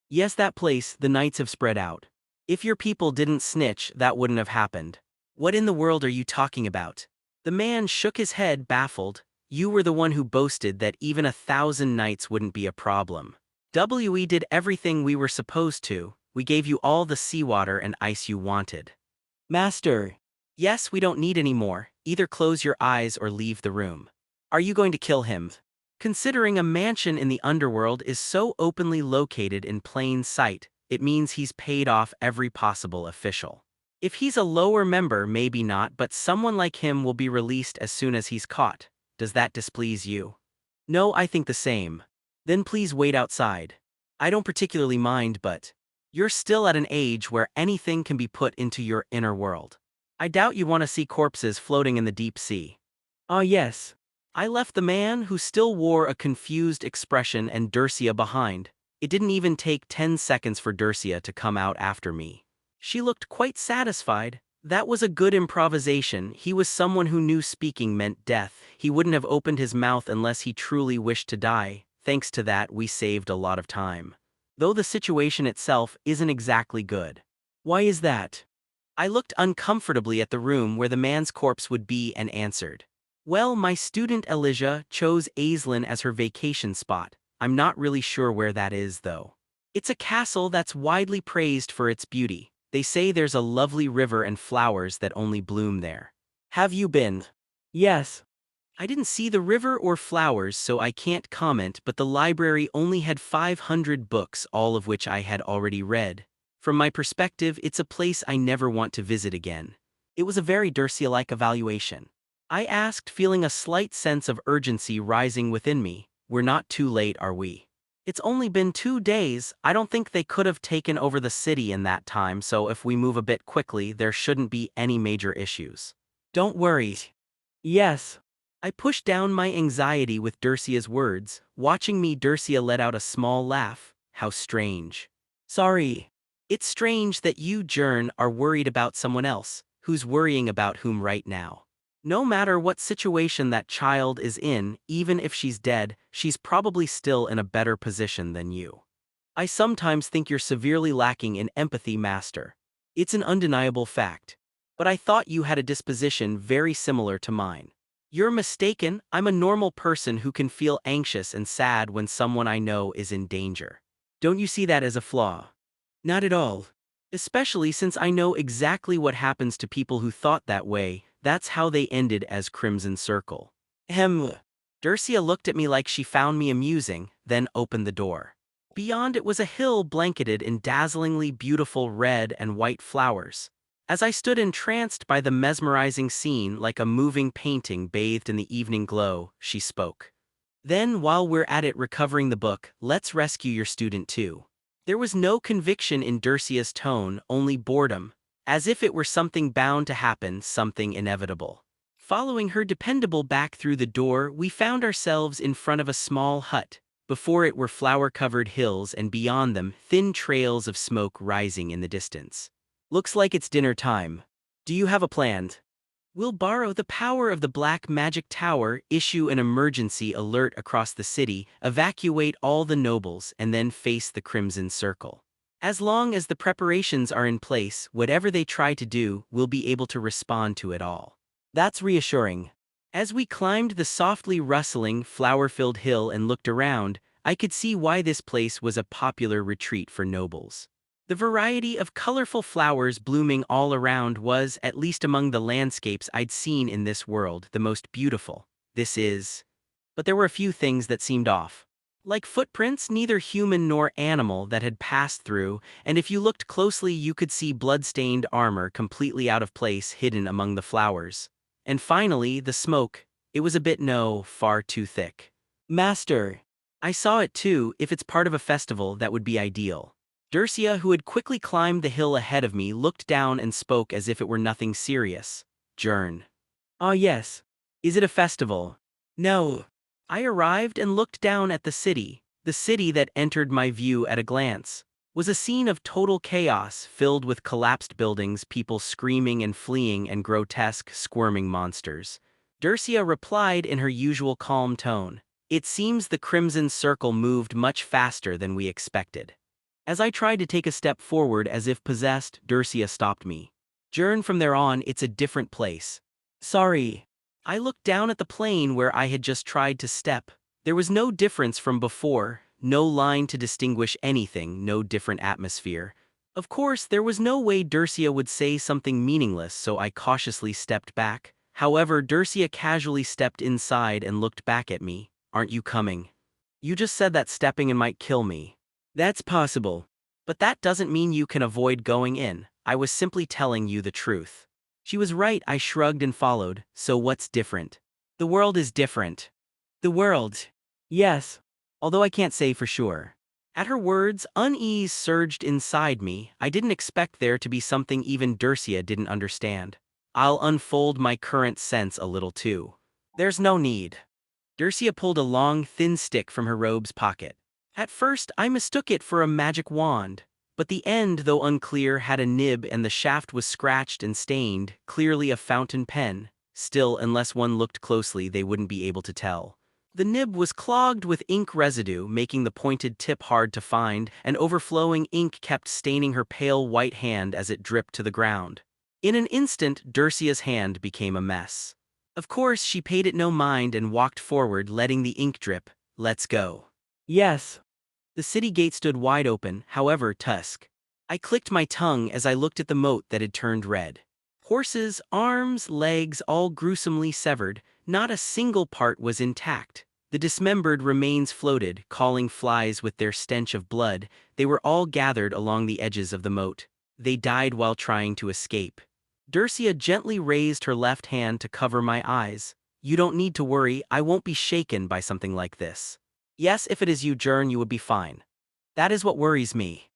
Speaker 2: Yes, that place. The knights have spread out. If your people didn't snitch, that wouldn't have happened. What in the world are you talking about? The man shook his head, baffled. You were the one who boasted that even 1,000 knights wouldn't be a problem. We did everything we were supposed to. We gave you all the seawater and ice you wanted. Master. Yes, we don't need any more. Either close your eyes or leave the room. Are you going to kill him? Considering a mansion in the underworld is so openly located in plain sight, it means he's paid off every possible official. If he's a lower member, maybe not, but someone like him will be released as soon as he's caught. Does that displease you? No, I think the same. Then please wait outside. I don't particularly mind, but you're still at an age where anything can be put into your inner world. I doubt you want to see corpses floating in the deep sea. Ah, yes. I left the man, who still wore a confused expression, and Dercia behind. It didn't even take 10 seconds for Dercia to come out after me. She looked quite satisfied. That was a good improvisation. He was someone who knew speaking meant death. He wouldn't have opened his mouth unless he truly wished to die. Thanks to that, we saved a lot of time. Though the situation itself isn't exactly good. Why is that? I looked uncomfortably at the room where the man's corpse would be and answered. Well, my student Elijah chose Aislinn as her vacation spot. I'm not really sure where that is, though. It's a castle that's widely praised for its beauty. They say there's a lovely river and flowers that only bloom there. Have you been? Yes. I didn't see the river or flowers, so I can't comment, but the library only had 500 books, all of which I had already read. From my perspective, it's a place I never want to visit again. It was a very Durcia-like evaluation. I asked, feeling a slight sense of urgency rising within me. We're not too late, are we? It's only been 2 days. I don't think they could have taken over the city in that time, so if we move a bit quickly, there shouldn't be any major issues. Don't worry. Yes. I pushed down my anxiety with Durcia's words. Watching me, Durcia let out a small laugh. How strange. Sorry. It's strange that you, Jern, are worried about someone else. Who's worrying about whom right now? No matter what situation that child is in, even if she's dead, she's probably still in a better position than you. I sometimes think you're severely lacking in empathy, Master. It's an undeniable fact. But I thought you had a disposition very similar to mine. You're mistaken. I'm a normal person who can feel anxious and sad when someone I know is in danger. Don't you see that as a flaw? Not at all. Especially since I know exactly what happens to people who thought that way. That's how they ended as Crimson Circle. Durcia looked at me like she found me amusing, then opened the door. Beyond it was a hill blanketed in dazzlingly beautiful red and white flowers. As I stood entranced by the mesmerizing scene like a moving painting bathed in the evening glow, she spoke. Then, while we're at it recovering the book, let's rescue your student too. There was no conviction in Durcia's tone, only boredom, as if it were something bound to happen, something inevitable. Following her dependable back through the door, we found ourselves in front of a small hut. Before it were flower-covered hills and beyond them, thin trails of smoke rising in the distance. Looks like it's dinner time. Do you have a plan? We'll borrow the power of the Black Magic Tower, issue an emergency alert across the city, evacuate all the nobles, and then face the Crimson Circle. As long as the preparations are in place, whatever they try to do, we'll be able to respond to it all. That's reassuring. As we climbed the softly rustling, flower-filled hill and looked around, I could see why this place was a popular retreat for nobles. The variety of colorful flowers blooming all around was, at least among the landscapes I'd seen in this world, the most beautiful. But there were a few things that seemed off. Like footprints, neither human nor animal, that had passed through, and if you looked closely you could see blood-stained armor completely out of place hidden among the flowers. And finally, the smoke. It was a bit far too thick. Master. I saw it too. If it's part of a festival, that would be ideal. Durcia, who had quickly climbed the hill ahead of me, looked down and spoke as if it were nothing serious. Jern. Ah yes. Is it a festival? No. I arrived and looked down at the city. The city that entered my view at a glance was a scene of total chaos, filled with collapsed buildings, people screaming and fleeing, and grotesque, squirming monsters. Durcia replied in her usual calm tone. It seems the Crimson Circle moved much faster than we expected. As I tried to take a step forward as if possessed, Durcia stopped me. Jern, from there on, it's a different place. Sorry. I looked down at the plain where I had just tried to step. There was no difference from before, no line to distinguish anything, no different atmosphere. Of course, there was no way Durcia would say something meaningless, so I cautiously stepped back. However, Durcia casually stepped inside and looked back at me. Aren't you coming? You just said that stepping in might kill me. That's possible. But that doesn't mean you can avoid going in. I was simply telling you the truth. She was right. I shrugged and followed. So what's different? The world is different. The world. Yes. Although I can't say for sure. At her words, unease surged inside me. I didn't expect there to be something even Durcia didn't understand. I'll unfold my current sense a little too. There's no need. Durcia pulled a long, thin stick from her robe's pocket. At first, I mistook it for a magic wand, But the end, though unclear, had a nib and the shaft was scratched and stained, clearly a fountain pen. Still, unless one looked closely, they wouldn't be able to tell. The nib was clogged with ink residue, making the pointed tip hard to find, and overflowing ink kept staining her pale white hand as it dripped to the ground. In an instant, Dercia's hand became a mess. Of course, she paid it no mind and walked forward, letting the ink drip. "Let's go."
Speaker 3: Yes.
Speaker 2: The city gate stood wide open, however, tusk. I clicked my tongue as I looked at the moat that had turned red. Horses, arms, legs, all gruesomely severed, not a single part was intact. The dismembered remains floated, calling flies with their stench of blood. They were all gathered along the edges of the moat. They died while trying to escape. Dercia gently raised her left hand to cover my eyes. "You don't need to worry, I won't be shaken by something like this. Yes, if it is you, Jern, you would be fine. That is what worries me."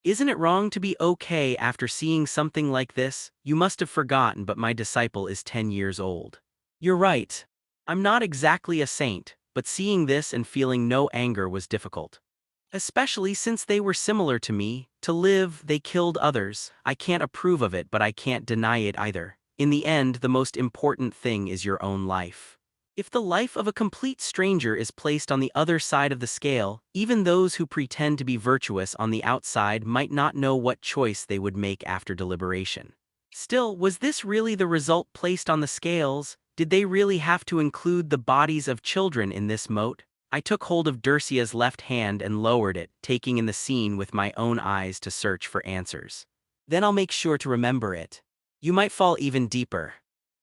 Speaker 2: "Isn't it wrong to be okay after seeing something like this? You must have forgotten, but my disciple is 10 years old." "You're right. I'm not exactly a saint, but seeing this and feeling no anger was difficult. Especially since they were similar to me. To live, they killed others. I can't approve of it, but I can't deny it either. In the end, the most important thing is your own life. If the life of a complete stranger is placed on the other side of the scale, even those who pretend to be virtuous on the outside might not know what choice they would make after deliberation. Still, was this really the result placed on the scales? Did they really have to include the bodies of children in this moat? I took hold of Dercia's left hand and lowered it, taking in the scene with my own eyes to search for answers. "Then I'll make sure to remember it. You might fall even deeper."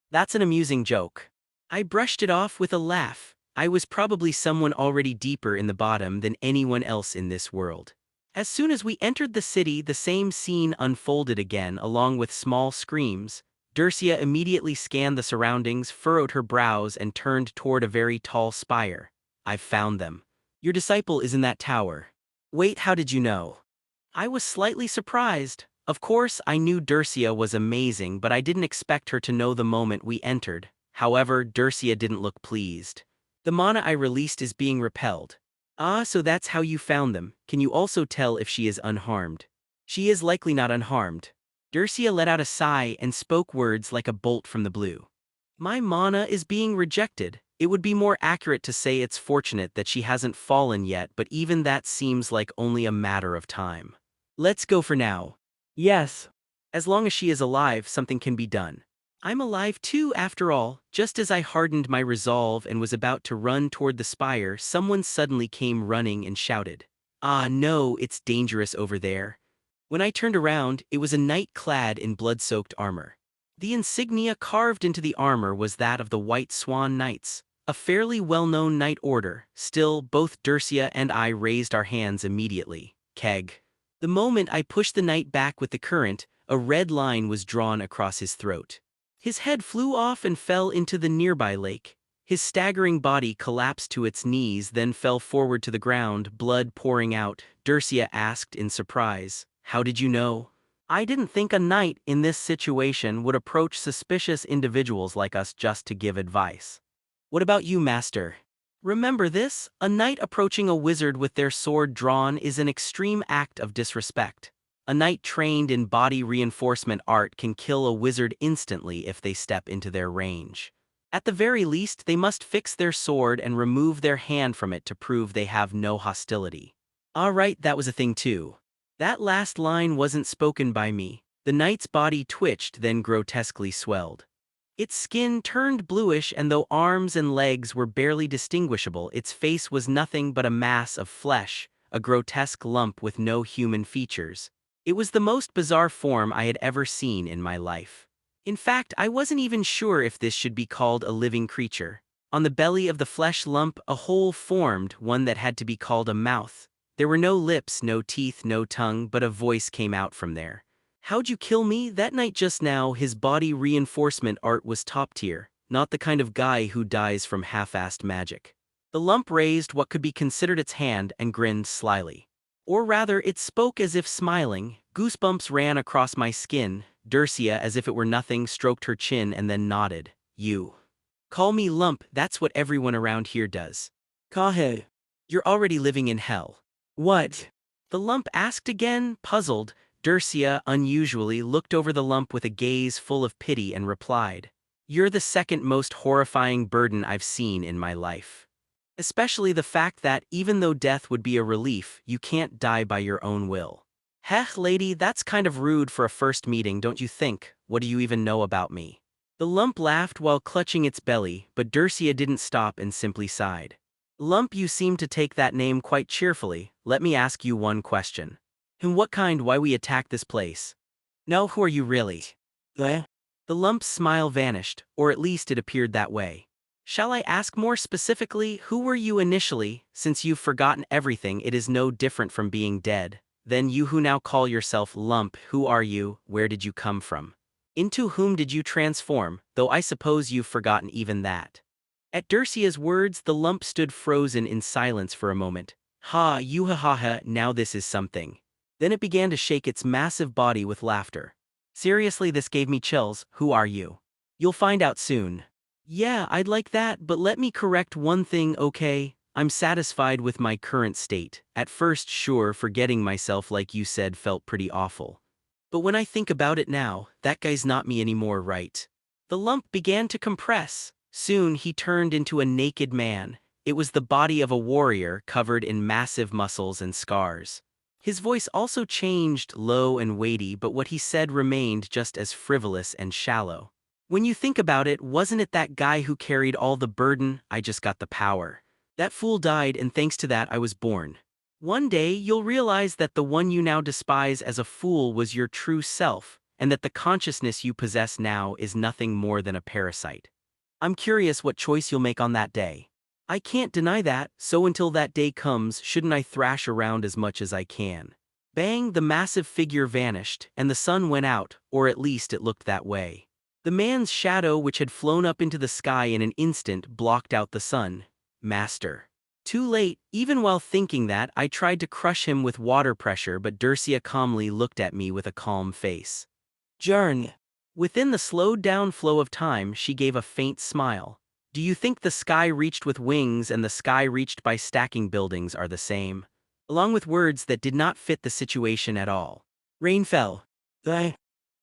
Speaker 2: "That's an amusing joke." I brushed it off with a laugh. I was probably someone already deeper in the bottom than anyone else in this world. As soon as we entered the city, the same scene unfolded again, along with small screams. Dercia immediately scanned the surroundings, furrowed her brows, and turned toward a very tall spire. "I've found them. Your disciple is in that tower." "Wait, how did you know?" I was slightly surprised. Of course, I knew Dercia was amazing, but I didn't expect her to know the moment we entered. However, Dercia didn't look pleased. "The mana I released is being repelled." "Ah, so that's how you found them. Can you also tell if she is unharmed?" "She is likely not unharmed." Dercia let out a sigh and spoke words like a bolt from the blue. "My mana is being rejected. It would be more accurate to say it's fortunate that she hasn't fallen yet, but even that seems like only a matter of time. Let's go for now."
Speaker 3: Yes.
Speaker 2: "As long as she is alive, something can be done." "I'm alive too, after all." Just as I hardened my resolve and was about to run toward the spire, someone suddenly came running and shouted, "Ah no, it's dangerous over there." When I turned around, it was a knight clad in blood-soaked armor. The insignia carved into the armor was that of the White Swan Knights, a fairly well-known knight order. Still, both Dercia and I raised our hands immediately. Keg. The moment I pushed the knight back with the current, a red line was drawn across his throat. His head flew off and fell into the nearby lake. His staggering body collapsed to its knees, then fell forward to the ground, blood pouring out. Dercia asked in surprise, "How did you know?" I didn't think a knight in this situation would approach suspicious individuals like us just to give advice. "What about you, master?" "Remember this, a knight approaching a wizard with their sword drawn is an extreme act of disrespect. A knight trained in body reinforcement art can kill a wizard instantly if they step into their range. At the very least, they must fix their sword and remove their hand from it to prove they have no hostility." "All right, that was a thing too." That last line wasn't spoken by me. The knight's body twitched, then grotesquely swelled. Its skin turned bluish, and though arms and legs were barely distinguishable, its face was nothing but a mass of flesh, a grotesque lump with no human features. It was the most bizarre form I had ever seen in my life. In fact, I wasn't even sure if this should be called a living creature. On the belly of the flesh lump, a hole formed, one that had to be called a mouth. There were no lips, no teeth, no tongue, but a voice came out from there. "How'd you kill me?" That night just now, his body reinforcement art was top tier, not the kind of guy who dies from half-assed magic. The lump raised what could be considered its hand and grinned slyly. Or rather, it spoke as if smiling. Goosebumps ran across my skin. Dercia, as if it were nothing, stroked her chin and then nodded. "You call me Lump, that's what everyone around here does."
Speaker 3: Kahe.
Speaker 2: "You're already living in hell."
Speaker 3: What?
Speaker 2: The lump asked again, puzzled. Dercia, unusually, looked over the lump with a gaze full of pity and replied, "You're the second most horrifying burden I've seen in my life. Especially the fact that, even though death would be a relief, you can't die by your own will." "Heh, lady, that's kind of rude for a first meeting, don't you think? What do you even know about me?" The lump laughed while clutching its belly, but Dercia didn't stop and simply sighed. "Lump, you seem to take that name quite cheerfully. Let me ask you one question. And what kind why we attack this place? No, who are you really?" The lump's smile vanished, or at least it appeared that way. "Shall I ask more specifically, who were you initially? Since you've forgotten everything, it is no different from being dead. Then you who now call yourself Lump, who are you? Where did you come from? Into whom did you transform, though I suppose you've forgotten even that?" At Dercia's words, the lump stood frozen in silence for a moment. "Ha, now this is something." Then it began to shake its massive body with laughter. "Seriously, this gave me chills. Who are you? You'll find out soon." "Yeah, I'd like that, but let me correct one thing, okay? I'm satisfied with my current state. At first, sure, forgetting myself like you said felt pretty awful. But when I think about it now, that guy's not me anymore, right?" The lump began to compress. Soon he turned into a naked man. It was the body of a warrior covered in massive muscles and scars. His voice also changed, low and weighty, but what he said remained just as frivolous and shallow. "When you think about it, wasn't it that guy who carried all the burden? I just got the power. That fool died, and thanks to that I was born. One day you'll realize that the one you now despise as a fool was your true self, and that the consciousness you possess now is nothing more than a parasite. I'm curious what choice you'll make on that day. I can't deny that, so until that day comes, shouldn't I thrash around as much as I can?" Bang, the massive figure vanished, and the sun went out, or at least it looked that way. The man's shadow, which had flown up into the sky in an instant, blocked out the sun. "Master." Too late. Even while thinking that, I tried to crush him with water pressure, but Dercia calmly looked at me with a calm face. "Jern." Within the slowed-down flow of time, she gave a faint smile. "Do you think the sky reached with wings and the sky reached by stacking buildings are the same?" Along with words that did not fit the situation at all. Rain fell. The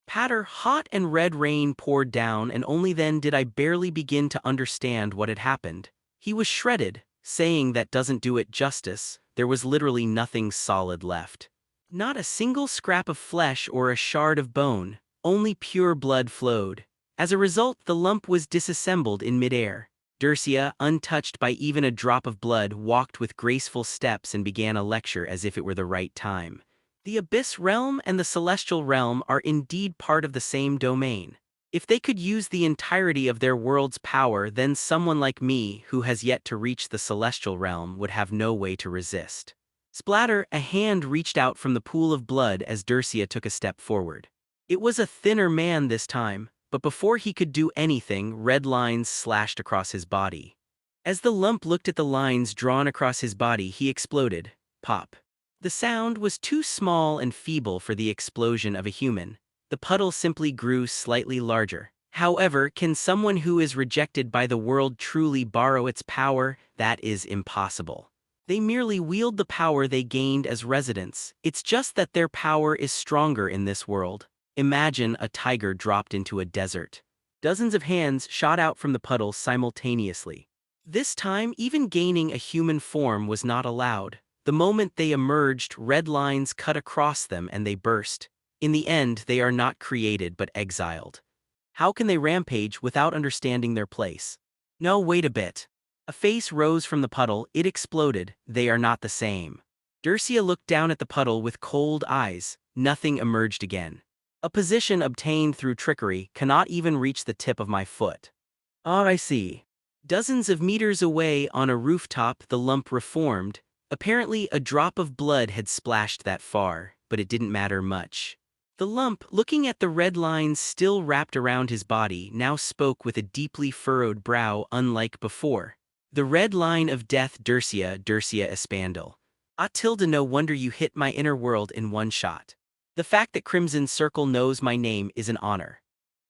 Speaker 2: patter, hot and red rain poured down, and only then did I barely begin to understand what had happened. He was shredded. Saying that doesn't do it justice. There was literally nothing solid left. Not a single scrap of flesh or a shard of bone. Only pure blood flowed. As a result, the lump was disassembled in midair. Dercia, untouched by even a drop of blood, walked with graceful steps and began a lecture as if it were the right time. The Abyss Realm and the Celestial Realm are indeed part of the same domain. If they could use the entirety of their world's power, then someone like me, who has yet to reach the Celestial Realm, would have no way to resist. Splatter, a hand reached out from the pool of blood as Dercia took a step forward. It was a thinner man this time, but before he could do anything, red lines slashed across his body. As the lump looked at the lines drawn across his body, he exploded. Pop. The sound was too small and feeble for the explosion of a human. The puddle simply grew slightly larger. However, can someone who is rejected by the world truly borrow its power? That is impossible. They merely wield the power they gained as residents. It's just that their power is stronger in this world. Imagine a tiger dropped into a desert. Dozens of hands shot out from the puddle simultaneously. This time, even gaining a human form was not allowed. The moment they emerged, red lines cut across them and they burst. In the end, they are not created but exiled. How can they rampage without understanding their place? No, wait a bit. A face rose from the puddle. It exploded. They are not the same. Dercia looked down at the puddle with cold eyes. Nothing emerged again. A position obtained through trickery cannot even reach the tip of my foot. Ah, I see. Dozens of meters away on a rooftop, the lump reformed. Apparently, a drop of blood had splashed that far, but it didn't matter much. The lump, looking at the red lines still wrapped around his body, now spoke with a deeply furrowed brow unlike before. "The red line of death, Dercia Espandel. Ah, tilde, no wonder you hit my inner world in one shot. The fact that Crimson Circle knows my name is an honor.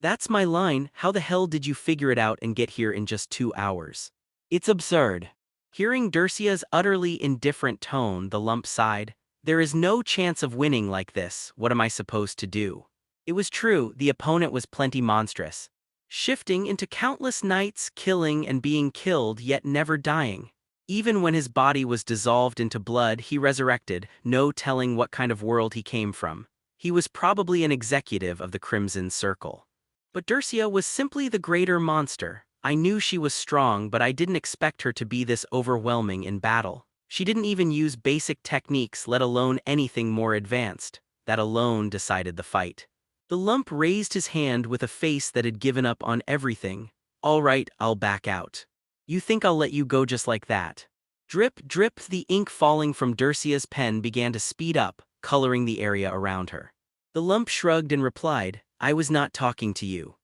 Speaker 2: That's my line. How the hell did you figure it out and get here in just 2 hours? It's absurd." Hearing Dercia's utterly indifferent tone, the lump sighed. There is no chance of winning like this, what am I supposed to do? It was true, the opponent was plenty monstrous. Shifting into countless nights, killing and being killed, yet never dying. Even when his body was dissolved into blood, he resurrected, no telling what kind of world he came from. He was probably an executive of the Crimson Circle. But Dercia was simply the greater monster. I knew she was strong, but I didn't expect her to be this overwhelming in battle. She didn't even use basic techniques, let alone anything more advanced. That alone decided the fight. The lump raised his hand with a face that had given up on everything. All right, I'll back out. You think I'll let you go just like that? Drip, drip, the ink falling from Dercia's pen began to speed up, coloring the area around her. The lump shrugged and replied, I was not talking to you.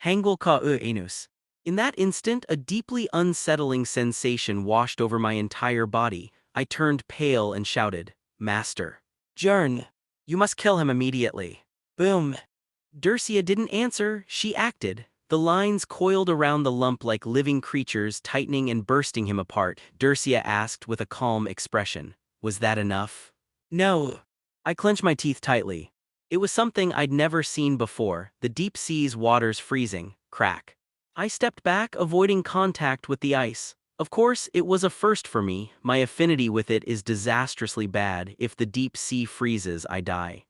Speaker 2: Hangul ka enus. In that instant, a deeply unsettling sensation washed over my entire body. I turned pale and shouted, Master. Jern. You must kill him immediately. Boom. Dercia didn't answer, she acted. The lines coiled around the lump like living creatures, tightening and bursting him apart. Dercia asked with a calm expression, was that enough? No. I clenched my teeth tightly. It was something I'd never seen before, the deep sea's waters freezing. Crack. I stepped back, avoiding contact with the ice. Of course, it was a first for me. My affinity with it is disastrously bad. If the deep sea freezes, I die.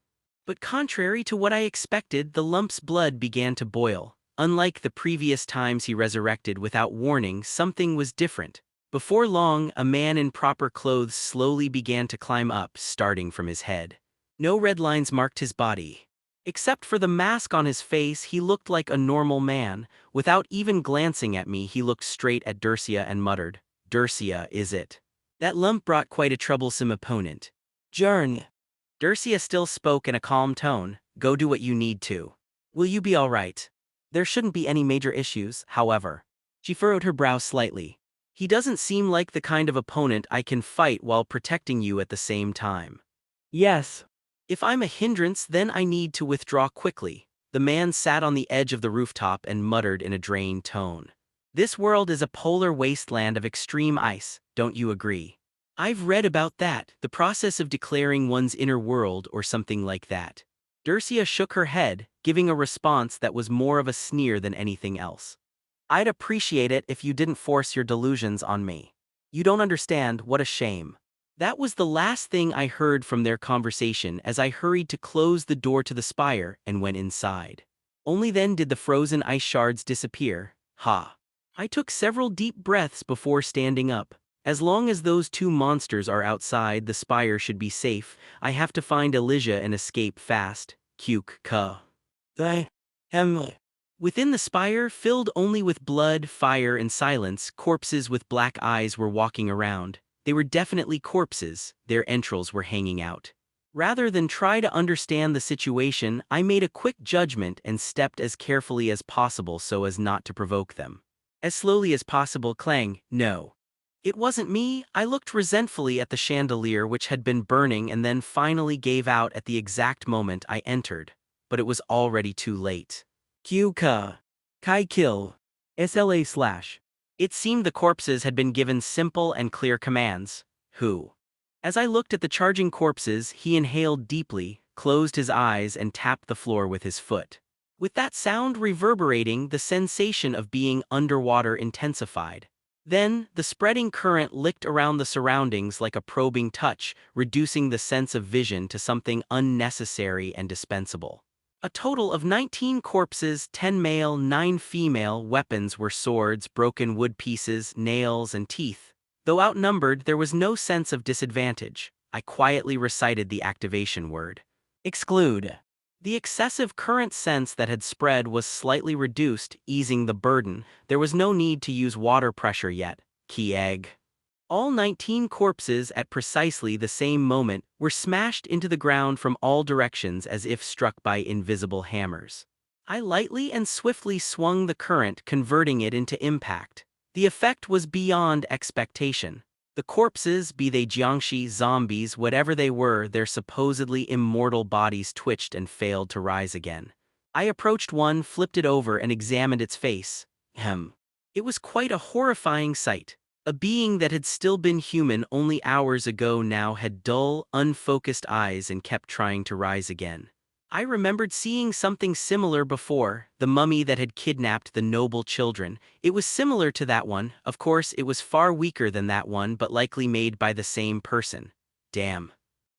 Speaker 2: But contrary to what I expected, the lump's blood began to boil. Unlike the previous times he resurrected without warning, something was different. Before long, a man in proper clothes slowly began to climb up, starting from his head. No red lines marked his body. Except for the mask on his face, he looked like a normal man. Without even glancing at me, he looked straight at Dercia and muttered, Dercia, is it? That lump brought quite a troublesome opponent. Jern. Dercia still spoke in a calm tone, go do what you need to. Will you be all right? There shouldn't be any major issues, however. She furrowed her brow slightly. He doesn't seem like the kind of opponent I can fight while protecting you at the same time. Yes. If I'm a hindrance, then I need to withdraw quickly. The man sat on the edge of the rooftop and muttered in a drained tone. This world is a polar wasteland of extreme ice, don't you agree? I've read about that, the process of declaring one's inner world or something like that. Dercia shook her head, giving a response that was more of a sneer than anything else. I'd appreciate it if you didn't force your delusions on me. You don't understand, what a shame. That was the last thing I heard from their conversation as I hurried to close the door to the spire and went inside. Only then did the frozen ice shards disappear. Ha! I took several deep breaths before standing up. As long as those two monsters are outside, the spire should be safe. I have to find Elysia and escape fast. Kuke ka. Within the spire, filled only with blood, fire, and silence, corpses with black eyes were walking around. They were definitely corpses, their entrails were hanging out. Rather than try to understand the situation, I made a quick judgment and stepped as carefully as possible so as not to provoke them. As slowly as possible, clang, no. It wasn't me. I looked resentfully at the chandelier which had been burning and then finally gave out at the exact moment I entered. But it was already too late. Q-ka. Kai kill. SLA/. It seemed the corpses had been given simple and clear commands. Who? As I looked at the charging corpses, he inhaled deeply, closed his eyes and tapped the floor with his foot. With that sound reverberating, the sensation of being underwater intensified. Then, the spreading current licked around the surroundings like a probing touch, reducing the sense of vision to something unnecessary and dispensable. A total of 19 corpses, 10 male, 9 female, weapons were swords, broken wood pieces, nails, and teeth. Though outnumbered, there was no sense of disadvantage. I quietly recited the activation word. Exclude. The excessive current sense that had spread was slightly reduced, easing the burden. There was no need to use water pressure yet. Key egg. All 19 corpses at precisely the same moment were smashed into the ground from all directions as if struck by invisible hammers. I lightly and swiftly swung the current, converting it into impact. The effect was beyond expectation. The corpses, be they Jiangshi, zombies, whatever they were, their supposedly immortal bodies twitched and failed to rise again. I approached one, flipped it over, and examined its face. It was quite a horrifying sight. A being that had still been human only hours ago now had dull, unfocused eyes and kept trying to rise again. I remembered seeing something similar before, the mummy that had kidnapped the noble children. It was similar to that one, of course it was far weaker than that one but likely made by the same person. Damn.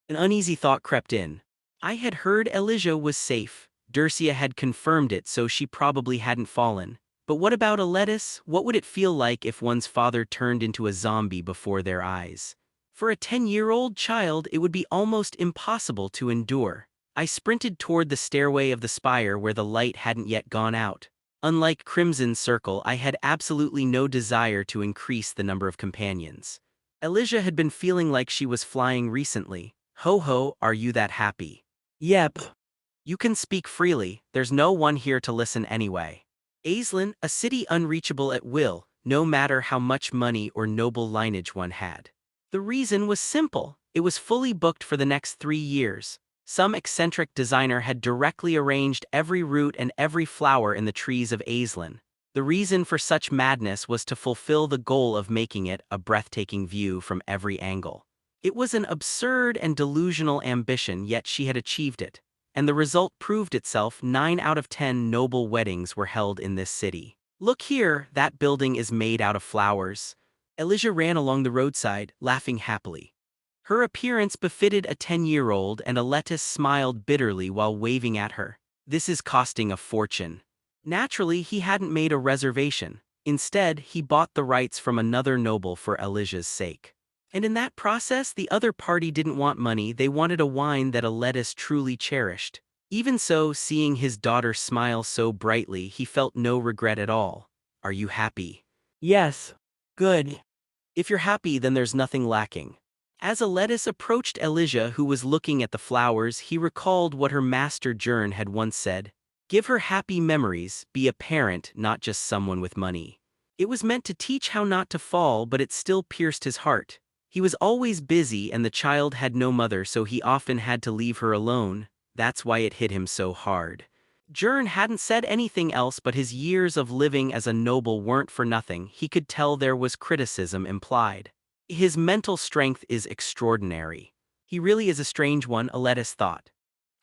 Speaker 2: An uneasy thought crept in. I had heard Elijah was safe. Dercia had confirmed it, so she probably hadn't fallen. But what about a lettuce? What would it feel like if one's father turned into a zombie before their eyes? For a 10-year-old child, it would be almost impossible to endure. I sprinted toward the stairway of the spire where the light hadn't yet gone out. Unlike Crimson Circle, I had absolutely no desire to increase the number of companions. Elijah had been feeling like she was flying recently. Ho ho, are you that happy? Yep. You can speak freely, there's no one here to listen anyway. Aislinn, a city unreachable at will, no matter how much money or noble lineage one had. The reason was simple, it was fully booked for the next 3 years. Some eccentric designer had directly arranged every root and every flower in the trees of Aislinn. The reason for such madness was to fulfill the goal of making it a breathtaking view from every angle. It was an absurd and delusional ambition, yet she had achieved it. And the result proved itself. 9 out of 10 noble weddings were held in this city. Look here, that building is made out of flowers. Elijah ran along the roadside, laughing happily. Her appearance befitted a 10-year-old, and Aletis smiled bitterly while waving at her. This is costing a fortune. Naturally, he hadn't made a reservation. Instead, he bought the rights from another noble for Elijah's sake. And in that process, the other party didn't want money, they wanted a wine that Aletis truly cherished. Even so, seeing his daughter smile so brightly, he felt no regret at all. Are you happy? Yes. Good. If you're happy, then there's nothing lacking. As Aletis approached Elijah, who was looking at the flowers, he recalled what her master Jern had once said. Give her happy memories, be a parent, not just someone with money. It was meant to teach how not to fall, but it still pierced his heart. He was always busy and the child had no mother, so he often had to leave her alone. That's why it hit him so hard. Jern hadn't said anything else, but his years of living as a noble weren't for nothing. He could tell there was criticism implied. His mental strength is extraordinary. He really is a strange one, Aletis thought.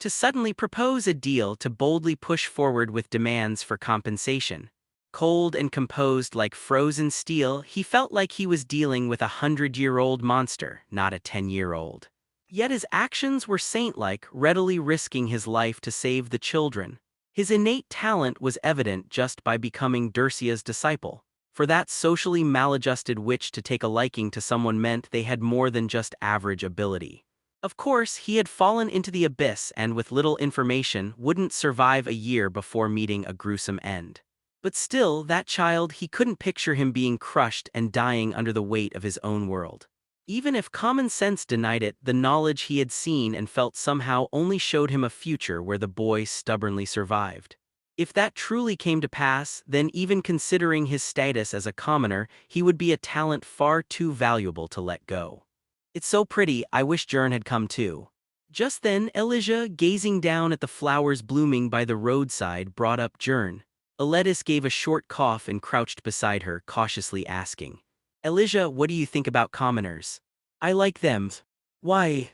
Speaker 2: To suddenly propose a deal, to boldly push forward with demands for compensation. Cold and composed like frozen steel, he felt like he was dealing with a 100-year-old monster, not a 10-year-old. Yet his actions were saint-like, readily risking his life to save the children. His innate talent was evident just by becoming Dercia's disciple. For that socially maladjusted witch to take a liking to someone meant they had more than just average ability. Of course, he had fallen into the abyss and with little information wouldn't survive a year before meeting a gruesome end. But still, that child, he couldn't picture him being crushed and dying under the weight of his own world. Even if common sense denied it, the knowledge he had seen and felt somehow only showed him a future where the boy stubbornly survived. If that truly came to pass, then even considering his status as a commoner, he would be a talent far too valuable to let go. It's so pretty, I wish Jern had come too. Just then, Elijah, gazing down at the flowers blooming by the roadside, brought up Jern. Aletis gave a short cough and crouched beside her, cautiously asking, Elijah, what do you think about commoners? I like them. Why?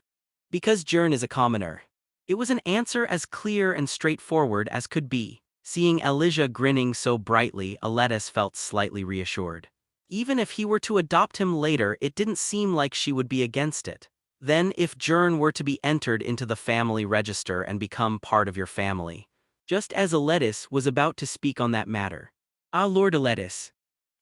Speaker 2: Because Jern is a commoner. It was an answer as clear and straightforward as could be. Seeing Elijah grinning so brightly, Aletis felt slightly reassured. Even if he were to adopt him later, it didn't seem like she would be against it. Then, if Jern were to be entered into the family register and become part of your family. Just as Aletis was about to speak on that matter. Ah, Lord Aletis.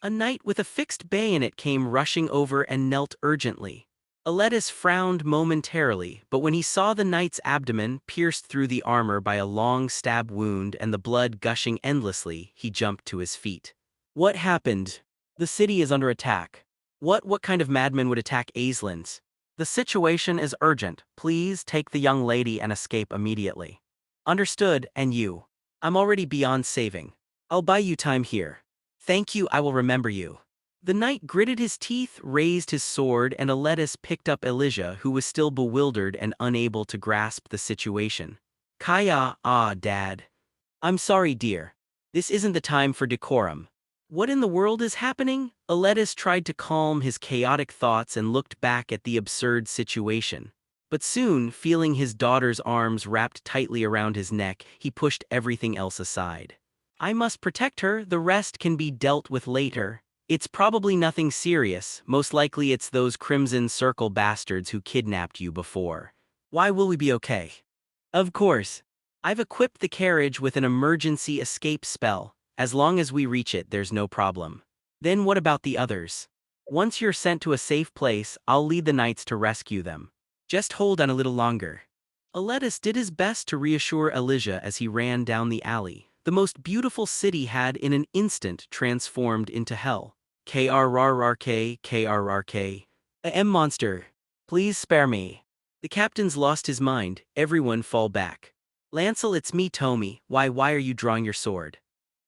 Speaker 2: A knight with a fixed bayonet came rushing over and knelt urgently. Aletis frowned momentarily, but when he saw the knight's abdomen pierced through the armor by a long stab wound and the blood gushing endlessly, he jumped to his feet. What happened? The city is under attack. What kind of madman would attack Aislinn? The situation is urgent. Please take the young lady and escape immediately. Understood, and you? I'm already beyond saving. I'll buy you time here. Thank you, I will remember you. The knight gritted his teeth, raised his sword, and Aletis picked up Elijah, who was still bewildered and unable to grasp the situation. Kaya, Dad. I'm sorry, dear. This isn't the time for decorum. What in the world is happening? Aletus tried to calm his chaotic thoughts and looked back at the absurd situation. But soon, feeling his daughter's arms wrapped tightly around his neck, he pushed everything else aside. I must protect her, the rest can be dealt with later. It's probably nothing serious, most likely it's those Crimson Circle bastards who kidnapped you before. Why will we be okay? Of course. I've equipped the carriage with an emergency escape spell. As long as we reach it, there's no problem. Then what about the others? Once you're sent to a safe place, I'll lead the knights to rescue them. Just hold on a little longer. Aletus did his best to reassure Elijah as he ran down the alley. The most beautiful city had in an instant transformed into hell. KRRRK, KRRK. A M monster. Please spare me. The captain's lost his mind, everyone fall back. Lancel, it's me, Tommy. Why are you drawing your sword?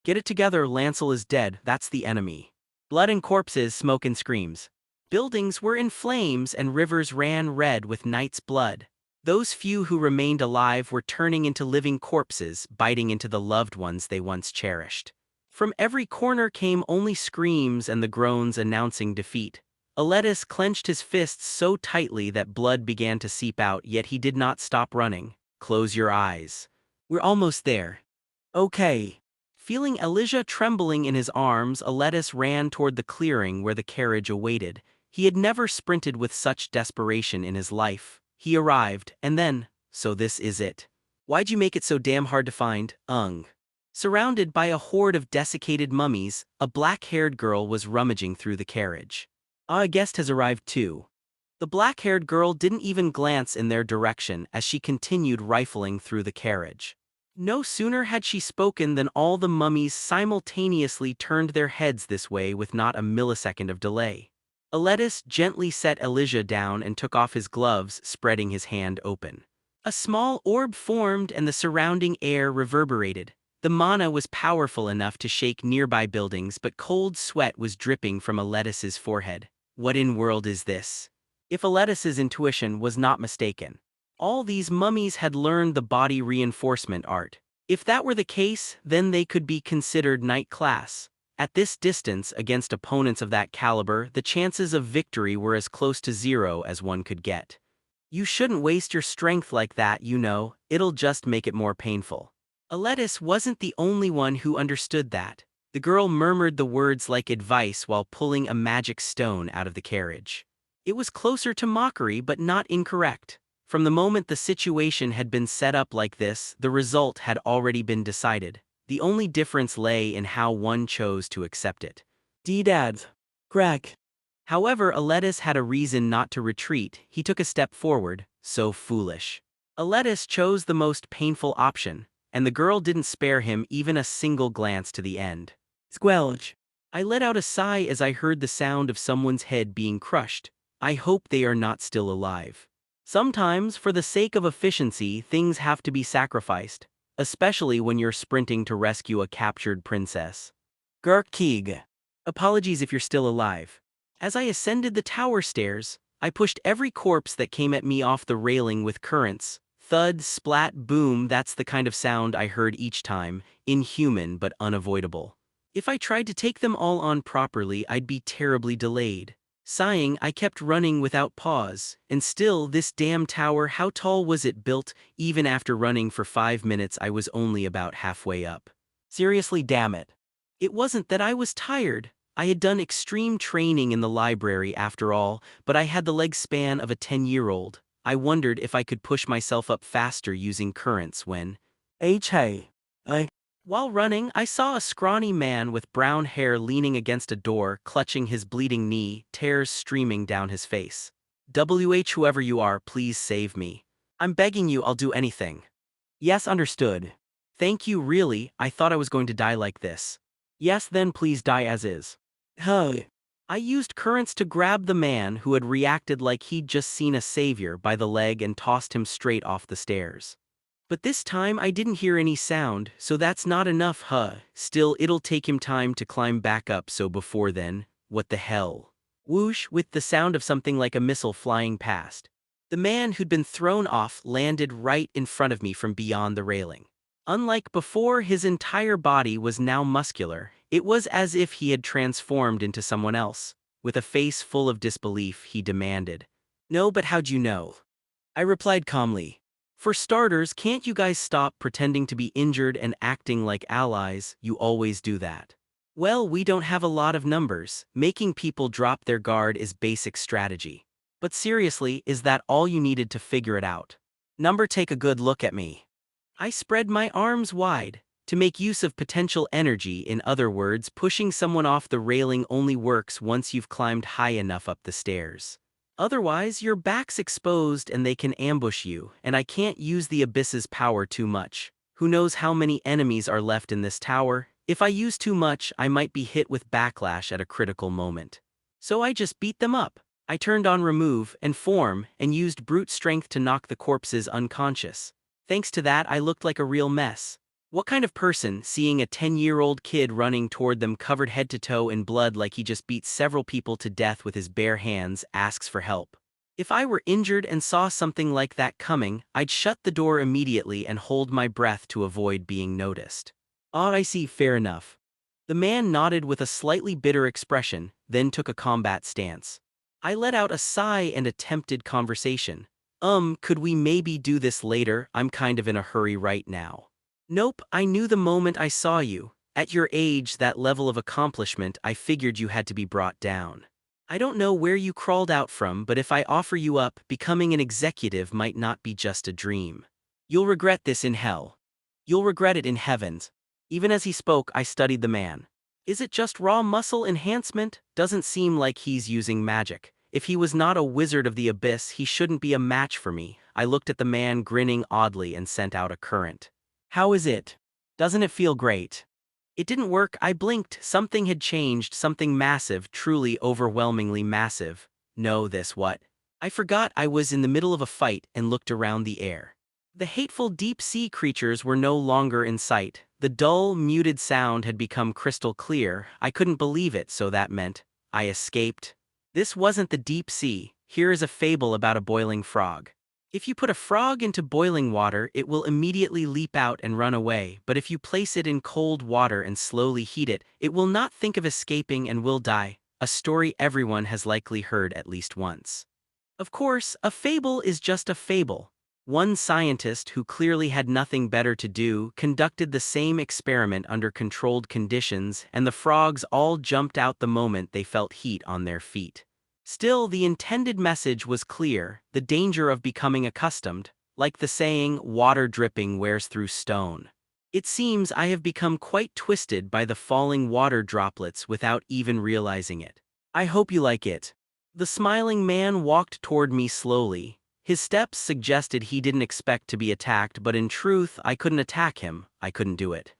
Speaker 2: Get it together, Lancel is dead, that's the enemy. Blood and corpses, smoke and screams. Buildings were in flames and rivers ran red with knights' blood. Those few who remained alive were turning into living corpses, biting into the loved ones they once cherished. From every corner came only screams and the groans announcing defeat. Aletus clenched his fists so tightly that blood began to seep out, yet he did not stop running. Close your eyes. We're almost there. Okay. Feeling Elijah trembling in his arms, Aletus ran toward the clearing where the carriage awaited. He had never sprinted with such desperation in his life. He arrived, and then, so this is it. Why'd you make it so damn hard to find? Surrounded by a horde of desiccated mummies, a black-haired girl was rummaging through the carriage. A guest has arrived too. The black-haired girl didn't even glance in their direction as she continued rifling through the carriage. No sooner had she spoken than all the mummies simultaneously turned their heads this way with not a millisecond of delay. Aletus gently set Elijah down and took off his gloves, spreading his hand open. A small orb formed and the surrounding air reverberated. The mana was powerful enough to shake nearby buildings, but cold sweat was dripping from Aletus's forehead. What in world is this? If Aletus's intuition was not mistaken, all these mummies had learned the body reinforcement art. If that were the case, then they could be considered knight class. At this distance, against opponents of that caliber, the chances of victory were as close to zero as one could get. You shouldn't waste your strength like that, you know, it'll just make it more painful. Aletus wasn't the only one who understood that. The girl murmured the words like advice while pulling a magic stone out of the carriage. It was closer to mockery but not incorrect. From the moment the situation had been set up like this, the result had already been decided. The only difference lay in how one chose to accept it. D-Dad. Crack. However, Aletus had a reason not to retreat. He took a step forward. So foolish. Aletus chose the most painful option, and the girl didn't spare him even a single glance to the end. Squelch. I let out a sigh as I heard the sound of someone's head being crushed. I hope they are not still alive. Sometimes, for the sake of efficiency, things have to be sacrificed, especially when you're sprinting to rescue a captured princess. Gurkig. Apologies if you're still alive. As I ascended the tower stairs, I pushed every corpse that came at me off the railing with currents. Thud, splat, boom, that's the kind of sound I heard each time, inhuman but unavoidable. If I tried to take them all on properly, I'd be terribly delayed. Sighing, I kept running without pause, and still, this damn tower, how tall was it built? Even after running for 5 minutes, I was only about halfway up. Seriously, damn it. It wasn't that I was tired. I had done extreme training in the library after all, but I had the leg span of a 10-year-old. I wondered if I could push myself up faster using currents when... While running, I saw a scrawny man with brown hair leaning against a door, clutching his bleeding knee, tears streaming down his face. Whoever you are, please save me. I'm begging you, I'll do anything. Yes, understood. Thank you, really, I thought I was going to die like this. Yes, then please die as is. I used currents to grab the man who had reacted like he'd just seen a savior by the leg and tossed him straight off the stairs. But this time I didn't hear any sound, so that's not enough, Still, it'll take him time to climb back up, so before then, what the hell? Whoosh, with the sound of something like a missile flying past. The man who'd been thrown off landed right in front of me from beyond the railing. Unlike before, his entire body was now muscular, It was as if he had transformed into someone else. With a face full of disbelief, he demanded, "No, but how'd you know?" I replied calmly, "For starters, can't you guys stop pretending to be injured and acting like allies? You always do that." "Well, we don't have a lot of numbers. Making people drop their guard is basic strategy." "But seriously, is that all you needed to figure it out?" "Number, take a good look at me." I spread my arms wide. To make use of potential energy, in other words, pushing someone off the railing only works once you've climbed high enough up the stairs. Otherwise, your back's exposed and they can ambush you, and I can't use the abyss's power too much. Who knows how many enemies are left in this tower? If I use too much, I might be hit with backlash at a critical moment. So I just beat them up. I turned on remove and form and used brute strength to knock the corpses unconscious. Thanks to that, I looked like a real mess. What kind of person, seeing a 10-year-old kid running toward them covered head to toe in blood like he just beat several people to death with his bare hands, asks for help? If I were injured and saw something like that coming, I'd shut the door immediately and hold my breath to avoid being noticed. "Ah, I see, fair enough." The man nodded with a slightly bitter expression, then took a combat stance. I let out a sigh and attempted conversation. Could we maybe do this later? I'm kind of in a hurry right now." "Nope, I knew the moment I saw you. At your age, that level of accomplishment, I figured you had to be brought down. I don't know where you crawled out from, but if I offer you up, becoming an executive might not be just a dream. You'll regret this in hell. You'll regret it in heavens." Even as he spoke, I studied the man. Is it just raw muscle enhancement? Doesn't seem like he's using magic. If he was not a wizard of the abyss, he shouldn't be a match for me. I looked at the man grinning oddly and sent out a current. "How is it? Doesn't it feel great?" It didn't work. I blinked. Something had changed, something massive, truly overwhelmingly massive. No, this what? I forgot I was in the middle of a fight and looked around the air. The hateful deep-sea creatures were no longer in sight. The dull, muted sound had become crystal clear. I couldn't believe it, so that meant I escaped. This wasn't the deep sea. Here is a fable about a boiling frog. If you put a frog into boiling water, it will immediately leap out and run away, but if you place it in cold water and slowly heat it, it will not think of escaping and will die. A story everyone has likely heard at least once. Of course, a fable is just a fable. One scientist, who clearly had nothing better to do, conducted the same experiment under controlled conditions, and the frogs all jumped out the moment they felt heat on their feet. Still, the intended message was clear: the danger of becoming accustomed. Like the saying, water dripping wears through stone. It seems I have become quite twisted by the falling water droplets without even realizing it. I hope you like it. The smiling man walked toward me slowly. His steps suggested he didn't expect to be attacked, but in truth, I couldn't attack him. I couldn't do it.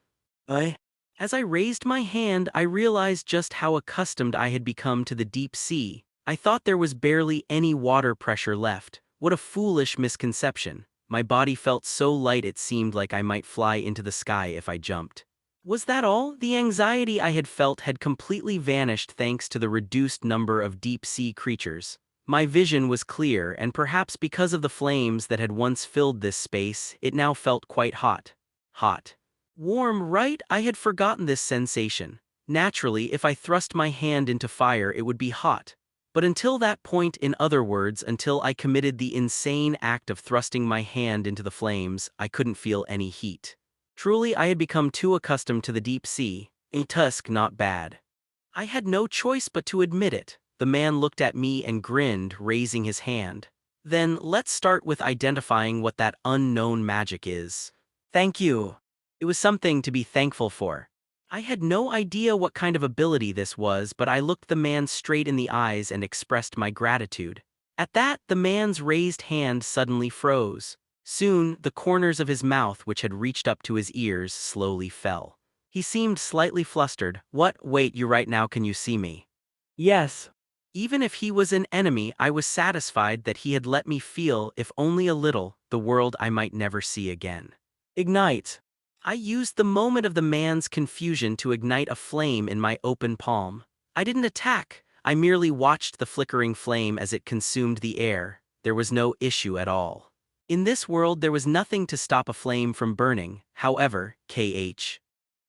Speaker 2: As I raised my hand, I realized just how accustomed I had become to the deep sea. I thought there was barely any water pressure left. What a foolish misconception. My body felt so light it seemed like I might fly into the sky if I jumped. Was that all? The anxiety I had felt had completely vanished thanks to the reduced number of deep-sea creatures. My vision was clear, and perhaps because of the flames that had once filled this space, it now felt quite hot. Hot. Warm, right? I had forgotten this sensation. Naturally, if I thrust my hand into fire, it would be hot. But until that point, in other words, until I committed the insane act of thrusting my hand into the flames, I couldn't feel any heat. Truly, I had become too accustomed to the deep sea. A tusk, not bad. I had no choice but to admit it. The man looked at me and grinned, raising his hand. Then, let's start with identifying what that unknown magic is. Thank you. It was something to be thankful for. I had no idea what kind of ability this was, but I looked the man straight in the eyes and expressed my gratitude. At that, the man's raised hand suddenly froze. Soon, the corners of his mouth, which had reached up to his ears, slowly fell. He seemed slightly flustered. "What? Wait, you right now, can you see me?" "Yes." Even if he was an enemy, I was satisfied that he had let me feel, if only a little, the world I might never see again. Ignite. I used the moment of the man's confusion to ignite a flame in my open palm. I didn't attack. I merely watched the flickering flame as it consumed the air. There was no issue at all. In this world, there was nothing to stop a flame from burning. However, KH.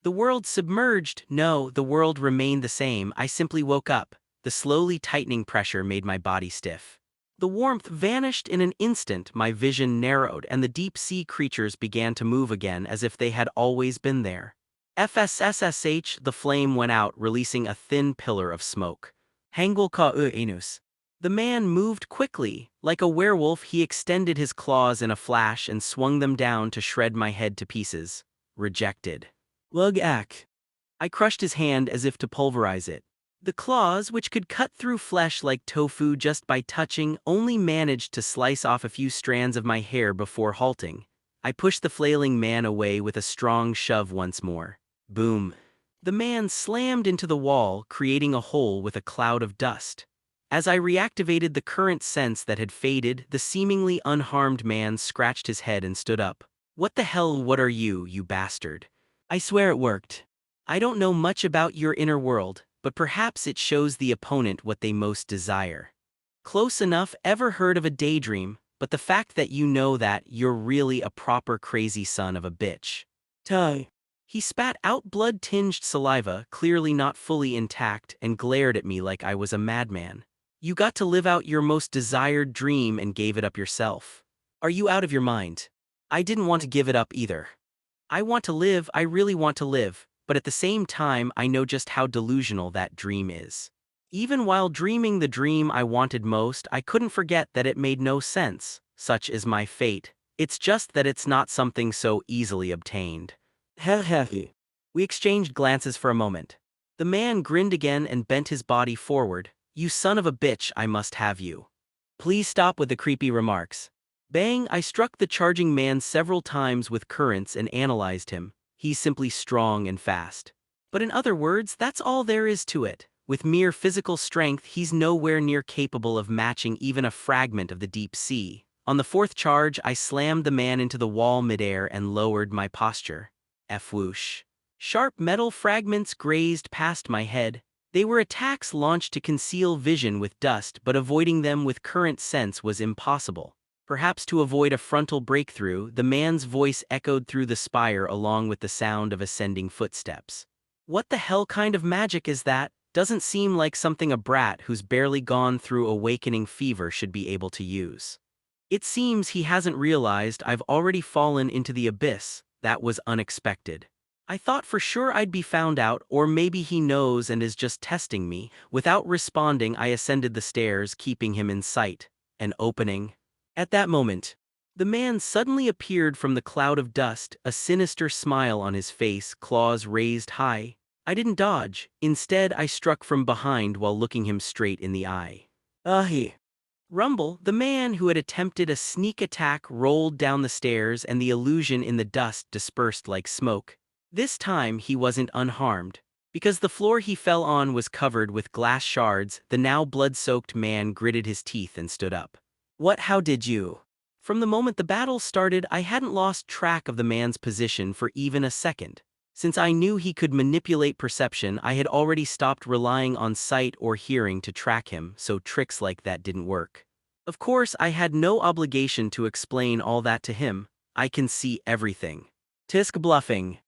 Speaker 2: The world submerged. No, the world remained the same. I simply woke up. The slowly tightening pressure made my body stiff. The warmth vanished in an instant, my vision narrowed, and the deep-sea creatures began to move again as if they had always been there. FSSSH, the flame went out, releasing a thin pillar of smoke. Hangul ka enus. The man moved quickly. Like a werewolf, he extended his claws in a flash and swung them down to shred my head to pieces. Rejected. Lug ak. I crushed his hand as if to pulverize it. The claws, which could cut through flesh like tofu just by touching, only managed to slice off a few strands of my hair before halting. I pushed the flailing man away with a strong shove once more. Boom. The man slammed into the wall, creating a hole with a cloud of dust. As I reactivated the current sense that had faded, the seemingly unharmed man scratched his head and stood up. What the hell, what are you, you bastard? I swear it worked. I don't know much about your inner world, but perhaps it shows the opponent what they most desire. Close enough. Ever heard of a daydream, but the fact that you know that, you're really a proper crazy son of a bitch. Tie. He spat out blood-tinged saliva, clearly not fully intact, and glared at me like I was a madman. You got to live out your most desired dream and gave it up yourself. Are you out of your mind? I didn't want to give it up either. I want to live, I really want to live, but at the same time I know just how delusional that dream is. Even while dreaming the dream I wanted most, I couldn't forget that it made no sense. Such is my fate. It's just that it's not something so easily obtained. Hehehe. We exchanged glances for a moment. The man grinned again and bent his body forward. You son of a bitch, I must have you. Please stop with the creepy remarks. Bang, I struck the charging man several times with currents and analyzed him. He's simply strong and fast. But in other words, that's all there is to it. With mere physical strength, he's nowhere near capable of matching even a fragment of the deep sea. On the fourth charge, I slammed the man into the wall midair and lowered my posture. F-whoosh. Sharp metal fragments grazed past my head. They were attacks launched to conceal vision with dust, but avoiding them with current sense was impossible. Perhaps to avoid a frontal breakthrough, the man's voice echoed through the spire along with the sound of ascending footsteps. What the hell kind of magic is that? Doesn't seem like something a brat who's barely gone through awakening fever should be able to use. It seems he hasn't realized I've already fallen into the abyss. That was unexpected. I thought for sure I'd be found out, or maybe he knows and is just testing me. Without responding, I ascended the stairs, keeping him in sight. An opening. At that moment, the man suddenly appeared from the cloud of dust, a sinister smile on his face, claws raised high. I didn't dodge. Instead, I struck from behind while looking him straight in the eye. Ahi. Rumble, the man who had attempted a sneak attack, rolled down the stairs and the illusion in the dust dispersed like smoke. This time he wasn't unharmed. Because the floor he fell on was covered with glass shards, the now blood-soaked man gritted his teeth and stood up. What? How did you? From the moment the battle started, I hadn't lost track of the man's position for even a second. Since I knew he could manipulate perception, I had already stopped relying on sight or hearing to track him, so tricks like that didn't work. Of course, I had no obligation to explain all that to him. I can see everything. Tisk bluffing.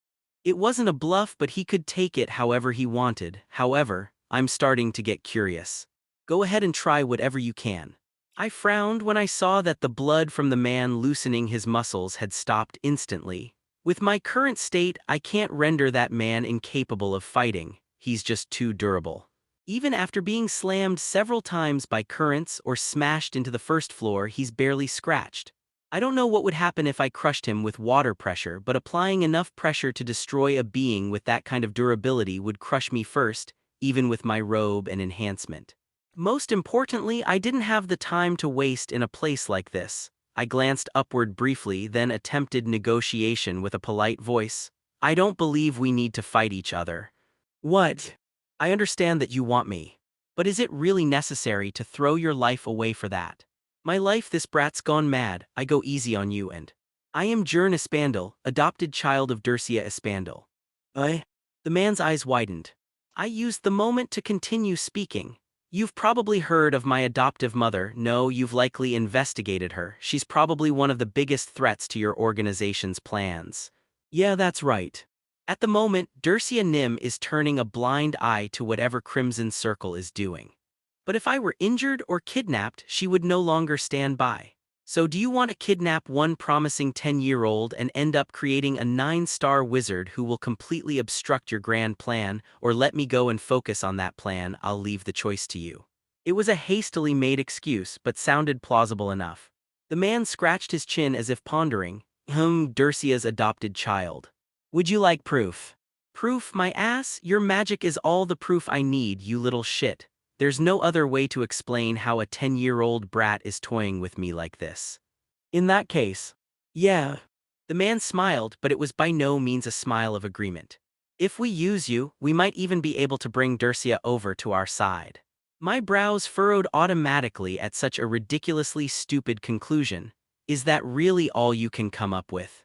Speaker 2: It wasn't a bluff, but he could take it however he wanted. However, I'm starting to get curious. Go ahead and try whatever you can. I frowned when I saw that the blood from the man loosening his muscles had stopped instantly. With my current state, I can't render that man incapable of fighting. He's just too durable. Even after being slammed several times by currents or smashed into the first floor, he's barely scratched. I don't know what would happen if I crushed him with water pressure, but applying enough pressure to destroy a being with that kind of durability would crush me first, even with my robe and enhancement. Most importantly, I didn't have the time to waste in a place like this. I glanced upward briefly, then attempted negotiation with a polite voice. I don't believe we need to fight each other. What? I understand that you want me. But is it really necessary to throw your life away for that? My life, this brat's gone mad. I go easy on you and... I am Jern Espandel, adopted child of Durcia Espandel. The man's eyes widened. I used the moment to continue speaking. You've probably heard of my adoptive mother. No, you've likely investigated her. She's probably one of the biggest threats to your organization's plans. Yeah, that's right. At the moment, Dercia Nim is turning a blind eye to whatever Crimson Circle is doing. But if I were injured or kidnapped, she would no longer stand by. So do you want to kidnap one promising 10-year-old and end up creating a 9-star wizard who will completely obstruct your grand plan, or let me go and focus on that plan? I'll leave the choice to you. It was a hastily made excuse, but sounded plausible enough. The man scratched his chin as if pondering. Dercia's adopted child. Would you like proof? Proof, my ass? Your magic is all the proof I need, you little shit. There's no other way to explain how a 10-year-old brat is toying with me like this. In that case, yeah. The man smiled, but it was by no means a smile of agreement. If we use you, we might even be able to bring Dercia over to our side. My brows furrowed automatically at such a ridiculously stupid conclusion. Is that really all you can come up with?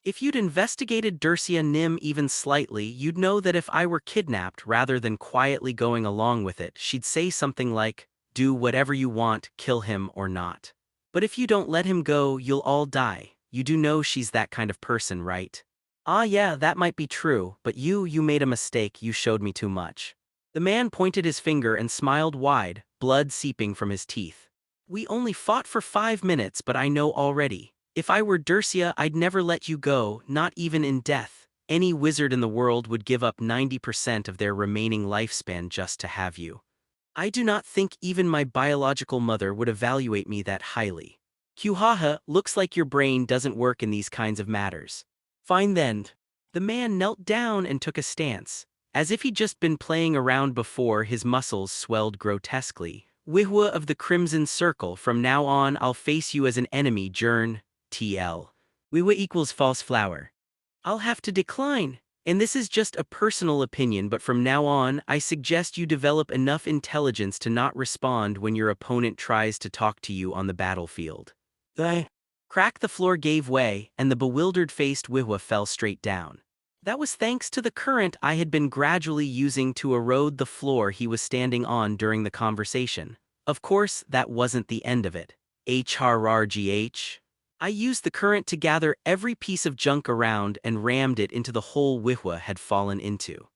Speaker 2: If you'd investigated Dercia Nim even slightly, you'd know that if I were kidnapped rather than quietly going along with it, she'd say something like, do whatever you want, kill him or not. But if you don't let him go, you'll all die. You do know she's that kind of person, right? Ah yeah, that might be true, but you made a mistake, you showed me too much. The man pointed his finger and smiled wide, blood seeping from his teeth. We only fought for 5 minutes, but I know already. If I were Dercia, I'd never let you go, not even in death. Any wizard in the world would give up 90% of their remaining lifespan just to have you. I do not think even my biological mother would evaluate me that highly. Haha, looks like your brain doesn't work in these kinds of matters. Fine then. The man knelt down and took a stance. As if he'd just been playing around before, his muscles swelled grotesquely. Wihwa of the Crimson Circle, from now on I'll face you as an enemy, Jern. TL. Wiwa equals false flower. I'll have to decline. And this is just a personal opinion, but from now on, I suggest you develop enough intelligence to not respond when your opponent tries to talk to you on the battlefield. Crack, the floor gave way, and the bewildered-faced Wiwa fell straight down. That was thanks to the current I had been gradually using to erode the floor he was standing on during the conversation. Of course, that wasn't the end of it. HRRGH. I used the current to gather every piece of junk around and rammed it into the hole Wihwa had fallen into.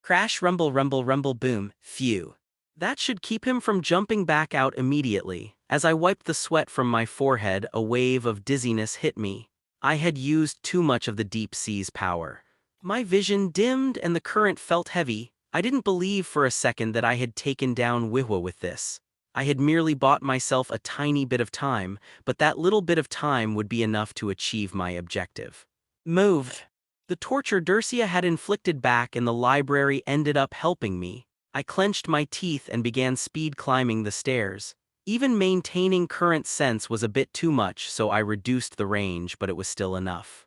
Speaker 2: Crash, rumble, rumble, rumble, boom, phew. That should keep him from jumping back out immediately. As I wiped the sweat from my forehead, a wave of dizziness hit me. I had used too much of the deep sea's power. My vision dimmed and the current felt heavy. I didn't believe for a second that I had taken down Wihwa with this. I had merely bought myself a tiny bit of time, but that little bit of time would be enough to achieve my objective. Move. The torture Dercia had inflicted back in the library ended up helping me. I clenched my teeth and began speed climbing the stairs. Even maintaining current sense was a bit too much, so I reduced the range, but it was still enough.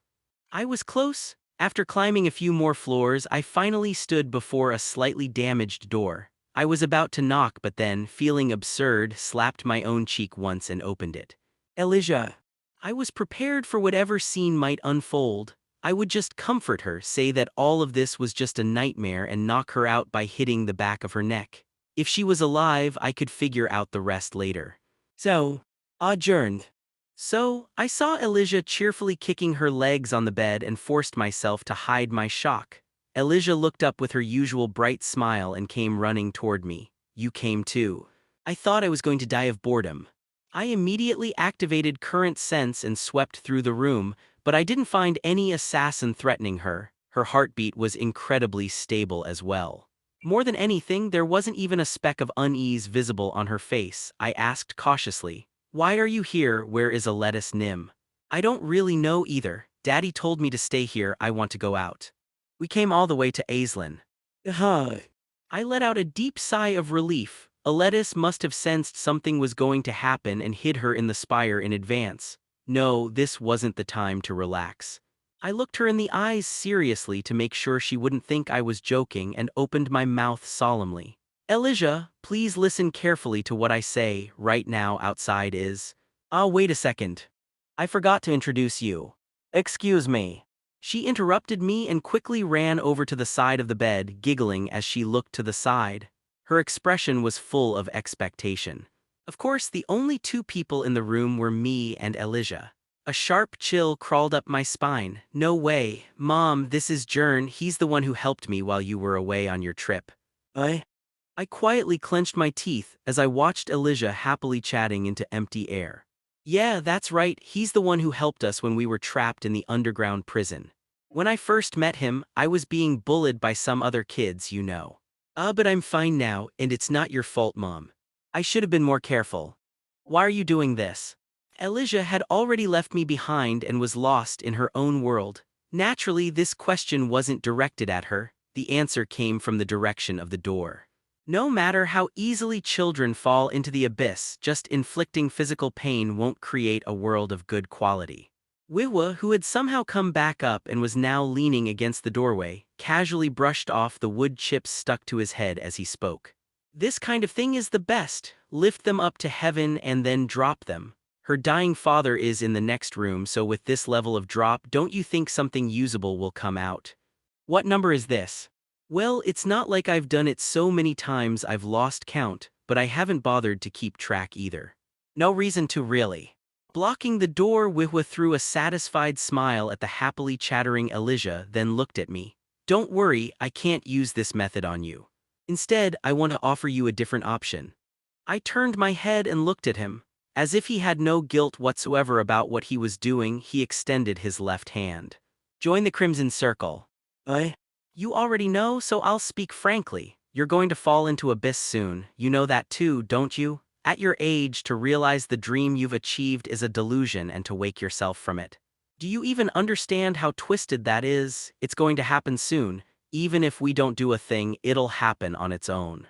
Speaker 2: I was close. After climbing a few more floors, I finally stood before a slightly damaged door. I was about to knock, but then, feeling absurd, slapped my own cheek once and opened it. Elijah. I was prepared for whatever scene might unfold. I would just comfort her, say that all of this was just a nightmare, and knock her out by hitting the back of her neck. If she was alive, I could figure out the rest later. So, adjourned. So, I saw Elijah cheerfully kicking her legs on the bed and forced myself to hide my shock. Elijah looked up with her usual bright smile and came running toward me. You came too. I thought I was going to die of boredom. I immediately activated current sense and swept through the room, but I didn't find any assassin threatening her. Her heartbeat was incredibly stable as well. More than anything, there wasn't even a speck of unease visible on her face. I asked cautiously, "Why are you here? Where is Aletis Nim?" "I don't really know either. Daddy told me to stay here. I want to go out." "We came all the way to Aislinn." I let out a deep sigh of relief. Aletis must have sensed something was going to happen and hid her in the spire in advance. No, this wasn't the time to relax. I looked her in the eyes seriously to make sure she wouldn't think I was joking and opened my mouth solemnly. "Elijah, please listen carefully to what I say. Right now outside is..." Wait a second. I forgot to introduce you." "Excuse me." She interrupted me and quickly ran over to the side of the bed, giggling as she looked to the side. Her expression was full of expectation. Of course, the only two people in the room were me and Elijah. A sharp chill crawled up my spine. No way. Mom, this is Jern. He's the one who helped me while you were away on your trip. I? I quietly clenched my teeth as I watched Elijah happily chatting into empty air. Yeah, that's right. He's the one who helped us when we were trapped in the underground prison. When I first met him, I was being bullied by some other kids, you know. But I'm fine now, and it's not your fault, Mom. I should have been more careful. Why are you doing this? Elijah had already left me behind and was lost in her own world. Naturally, this question wasn't directed at her. The answer came from the direction of the door. No matter how easily children fall into the abyss, just inflicting physical pain won't create a world of good quality. Wiwa, who had somehow come back up and was now leaning against the doorway, casually brushed off the wood chips stuck to his head as he spoke. This kind of thing is the best. Lift them up to heaven and then drop them. Her dying father is in the next room, so with this level of drop, don't you think something usable will come out? What number is this? Well, it's not like I've done it so many times I've lost count, but I haven't bothered to keep track either. No reason to really. Blocking the door, Wiwa threw a satisfied smile at the happily chattering Elijah, then looked at me. Don't worry, I can't use this method on you. Instead, I want to offer you a different option. I turned my head and looked at him. As if he had no guilt whatsoever about what he was doing, he extended his left hand. Join the Crimson Circle. You already know, so I'll speak frankly. You're going to fall into abyss soon. You know that too, don't you? At your age, to realize the dream you've achieved is a delusion and to wake yourself from it. Do you even understand how twisted that is? It's going to happen soon. Even if we don't do a thing, it'll happen on its own.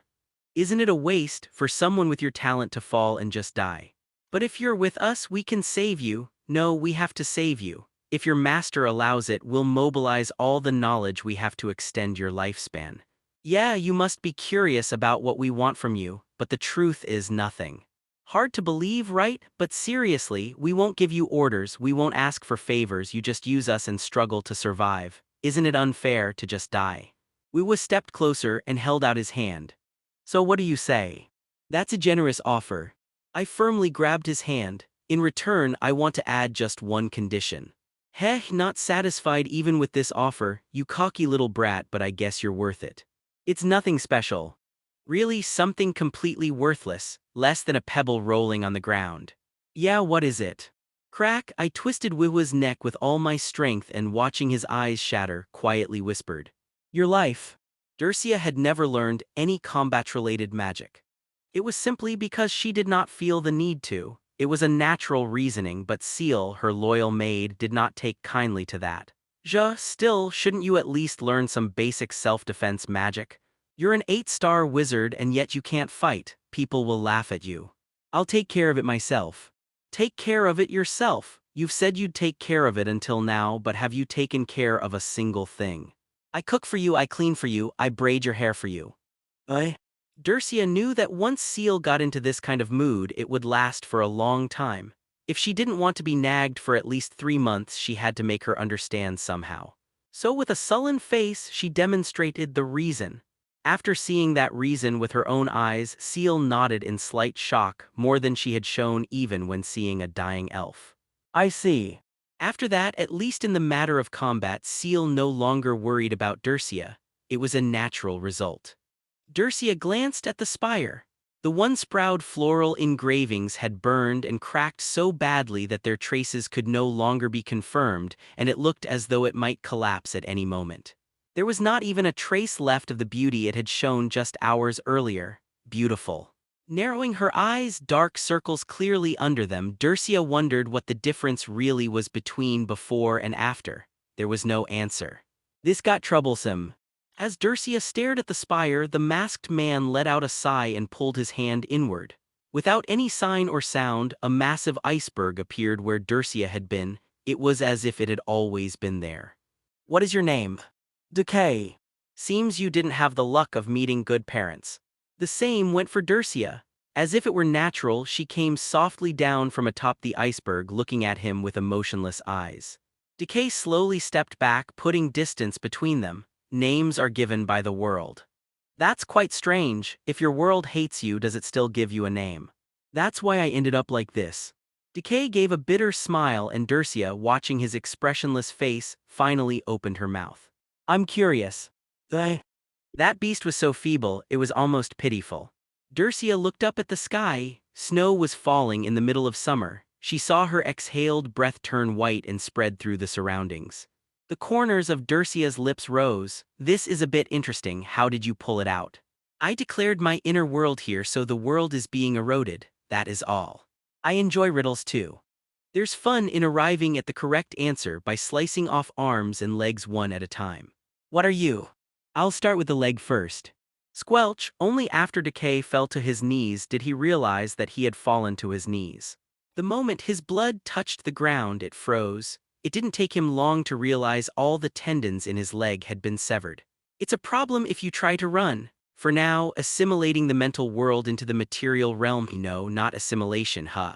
Speaker 2: Isn't it a waste for someone with your talent to fall and just die? But if you're with us, we can save you. No, we have to save you. If your master allows it, we'll mobilize all the knowledge we have to extend your lifespan. Yeah, you must be curious about what we want from you, but the truth is nothing. Hard to believe, right? But seriously, we won't give you orders, we won't ask for favors, you just use us and struggle to survive. Isn't it unfair to just die? Wiwa stepped closer and held out his hand. So what do you say? That's a generous offer. I firmly grabbed his hand. In return, I want to add just one condition. Heh, not satisfied even with this offer, you cocky little brat, but I guess you're worth it. It's nothing special. Really, something completely worthless, less than a pebble rolling on the ground. Yeah, what is it? Crack, I twisted Wiwa's neck with all my strength and watching his eyes shatter, quietly whispered. Your life. Dercia had never learned any combat-related magic. It was simply because she did not feel the need to. It was a natural reasoning, but Seal, her loyal maid, did not take kindly to that. Still, shouldn't you at least learn some basic self-defense magic? You're an 8-star wizard and yet you can't fight. People will laugh at you. I'll take care of it myself. Take care of it yourself. You've said you'd take care of it until now, but have you taken care of a single thing? I cook for you, I clean for you, I braid your hair for you. Dercia knew that once Seal got into this kind of mood, it would last for a long time. If she didn't want to be nagged for at least 3 months, she had to make her understand somehow. So with a sullen face, she demonstrated the reason. After seeing that reason with her own eyes, Seal nodded in slight shock, more than she had shown even when seeing a dying elf. I see. After that, at least in the matter of combat, Seal no longer worried about Dercia. It was a natural result. Dercia glanced at the spire. The once-proud floral engravings had burned and cracked so badly that their traces could no longer be confirmed, and it looked as though it might collapse at any moment. There was not even a trace left of the beauty it had shown just hours earlier. Beautiful. Narrowing her eyes, dark circles clearly under them, Dercia wondered what the difference really was between before and after. There was no answer. This got troublesome. As Dercia stared at the spire, the masked man let out a sigh and pulled his hand inward. Without any sign or sound, a massive iceberg appeared where Dercia had been. It was as if it had always been there. What is your name? Decay. Seems you didn't have the luck of meeting good parents. The same went for Dercia. As if it were natural, she came softly down from atop the iceberg, looking at him with emotionless eyes. Decay slowly stepped back, putting distance between them. Names are given by the world. That's quite strange. If your world hates you, does it still give you a name? That's why I ended up like this. Decay gave a bitter smile and Dercia, watching his expressionless face, finally opened her mouth. I'm curious. That beast was so feeble, it was almost pitiful. Dercia looked up at the sky. Snow was falling in the middle of summer. She saw her exhaled breath turn white and spread through the surroundings. The corners of Dercia's lips rose. This is a bit interesting, how did you pull it out? I declared my inner world here, so the world is being eroded, that is all. I enjoy riddles too. There's fun in arriving at the correct answer by slicing off arms and legs one at a time. What are you? I'll start with the leg first. Squelch, only after Decay fell to his knees did he realize that he had fallen to his knees. The moment his blood touched the ground, it froze. It didn't take him long to realize all the tendons in his leg had been severed. It's a problem if you try to run. For now, assimilating the mental world into the material realm, no, not assimilation, huh?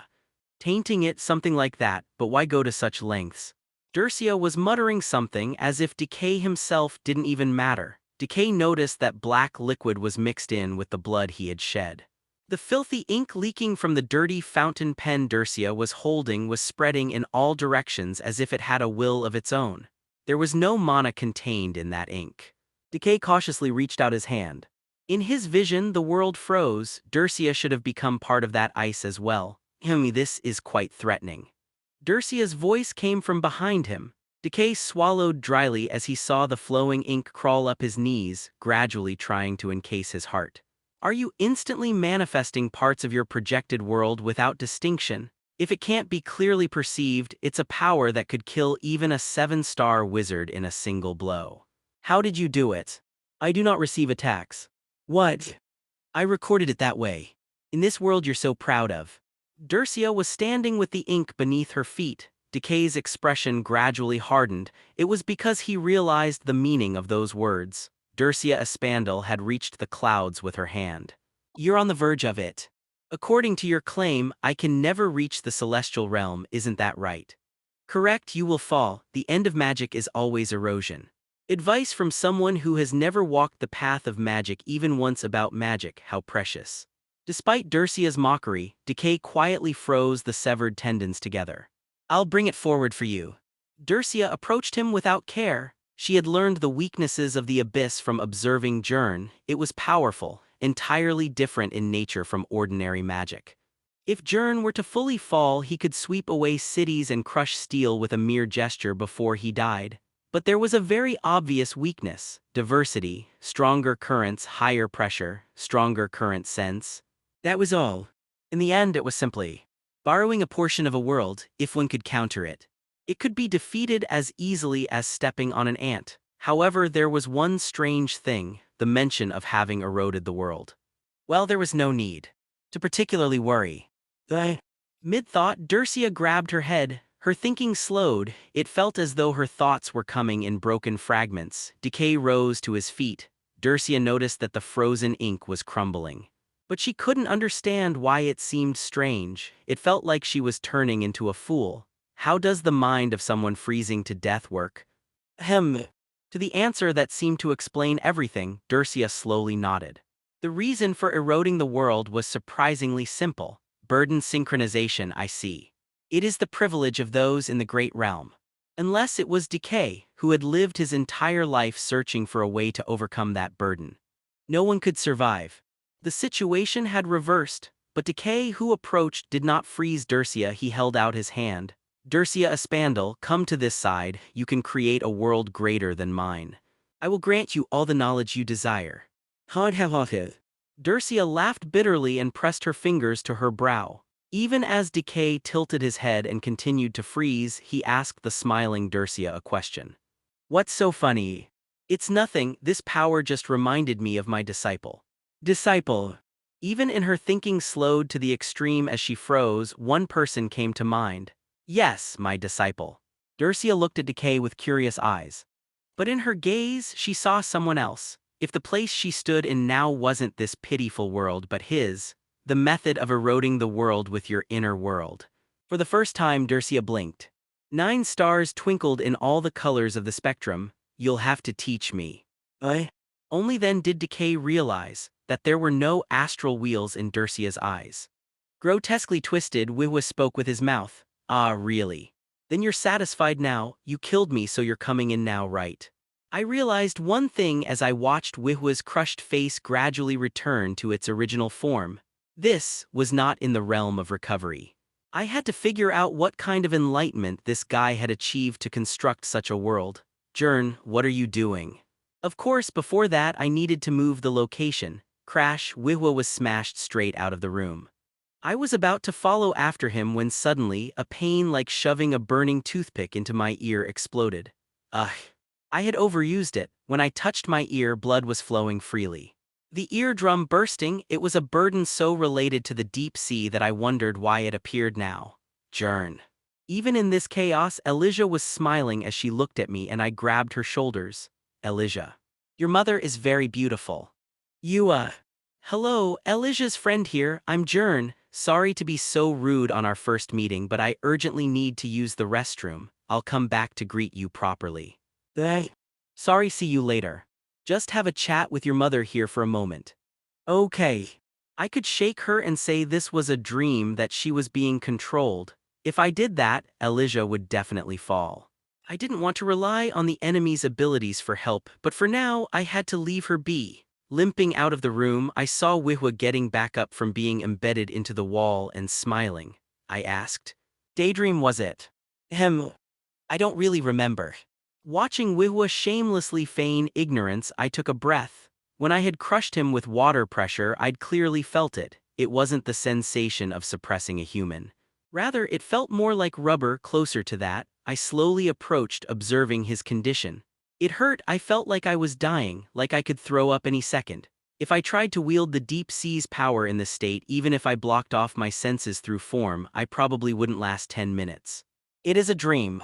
Speaker 2: Tainting it, something like that, but why go to such lengths? Dercia was muttering something as if Decay himself didn't even matter. Decay noticed that black liquid was mixed in with the blood he had shed. The filthy ink leaking from the dirty fountain pen Dercia was holding was spreading in all directions as if it had a will of its own. There was no mana contained in that ink. Decay cautiously reached out his hand. In his vision, the world froze. Dercia should have become part of that ice as well. This is quite threatening. Dercia's voice came from behind him. Decay swallowed dryly as he saw the flowing ink crawl up his knees, gradually trying to encase his heart. Are you instantly manifesting parts of your projected world without distinction? If it can't be clearly perceived, it's a power that could kill even a 7-star wizard in a single blow. How did you do it? I do not receive attacks. What? I recorded it that way. In this world you're so proud of. Dercia was standing with the ink beneath her feet. Decay's expression gradually hardened. It was because he realized the meaning of those words. Dercia Espandel had reached the clouds with her hand. You're on the verge of it. According to your claim, I can never reach the celestial realm, isn't that right? Correct, you will fall. The end of magic is always erosion. Advice from someone who has never walked the path of magic even once about magic, how precious. Despite Dercia's mockery, Decay quietly froze the severed tendons together. I'll bring it forward for you. Dercia approached him without care. She had learned the weaknesses of the abyss from observing Jern. It was powerful, entirely different in nature from ordinary magic. If Jern were to fully fall, he could sweep away cities and crush steel with a mere gesture before he died. But there was a very obvious weakness: diversity, stronger currents, higher pressure, stronger current sense. That was all. In the end, it was simply borrowing a portion of a world, if one could counter it. It could be defeated as easily as stepping on an ant. However, there was one strange thing: the mention of having eroded the world. Well, there was no need to particularly worry. Mid-thought, Dercia grabbed her head. Her thinking slowed. It felt as though her thoughts were coming in broken fragments. Decay rose to his feet. Dercia noticed that the frozen ink was crumbling. But she couldn't understand why it seemed strange. It felt like she was turning into a fool. How does the mind of someone freezing to death work? To the answer that seemed to explain everything, Dercia slowly nodded. The reason for eroding the world was surprisingly simple. Burden synchronization, I see. It is the privilege of those in the Great Realm. Unless it was Decay, who had lived his entire life searching for a way to overcome that burden. No one could survive. The situation had reversed, but Decay, who approached, did not freeze Dercia. He held out his hand. Dercia Espandel, come to this side. You can create a world greater than mine. I will grant you all the knowledge you desire. Dercia laughed bitterly and pressed her fingers to her brow. Even as Decay tilted his head and continued to freeze, he asked the smiling Dercia a question. What's so funny? It's nothing. This power just reminded me of my disciple. Disciple. Even in her thinking slowed to the extreme as she froze, one person came to mind. Yes, my disciple. Dercia looked at Decay with curious eyes. But in her gaze, she saw someone else. If the place she stood in now wasn't this pitiful world but his, the method of eroding the world with your inner world. For the first time, Dercia blinked. 9 stars twinkled in all the colors of the spectrum. You'll have to teach me. Only then did Decay realize that there were no astral wheels in Dercia's eyes. Grotesquely twisted, Wiwa spoke with his mouth. Ah, really? Then you're satisfied now, you killed me so you're coming in now, right? I realized one thing as I watched Wiwa's crushed face gradually return to its original form. This was not in the realm of recovery. I had to figure out what kind of enlightenment this guy had achieved to construct such a world. Jern, what are you doing? Of course, before that I needed to move the location. Crash, Wiwa was smashed straight out of the room. I was about to follow after him when suddenly, a pain like shoving a burning toothpick into my ear exploded. Ugh. I had overused it. When I touched my ear, blood was flowing freely. The eardrum bursting, it was a burden so related to the deep sea that I wondered why it appeared now. Jern. Even in this chaos, Elijah was smiling as she looked at me and I grabbed her shoulders. Elijah. Your mother is very beautiful. You. Hello, Elijah's friend here, I'm Jern. Sorry to be so rude on our first meeting, but I urgently need to use the restroom. I'll come back to greet you properly. Sorry, see you later. Just have a chat with your mother here for a moment. Okay. I could shake her and say this was a dream that she was being controlled. If I did that, Elijah would definitely fall. I didn't want to rely on the enemy's abilities for help, but for now, I had to leave her be. Limping out of the room, I saw Wihwa getting back up from being embedded into the wall and smiling. I asked, "Daydream was it?" I don't really remember. Watching Wihwa shamelessly feign ignorance, I took a breath. When I had crushed him with water pressure, I'd clearly felt it. It wasn't the sensation of suppressing a human. Rather, it felt more like rubber, closer to that. I slowly approached, observing his condition. It hurt. I felt like I was dying, like I could throw up any second. If I tried to wield the deep sea's power in this state, even if I blocked off my senses through form, I probably wouldn't last 10 minutes. It is a dream.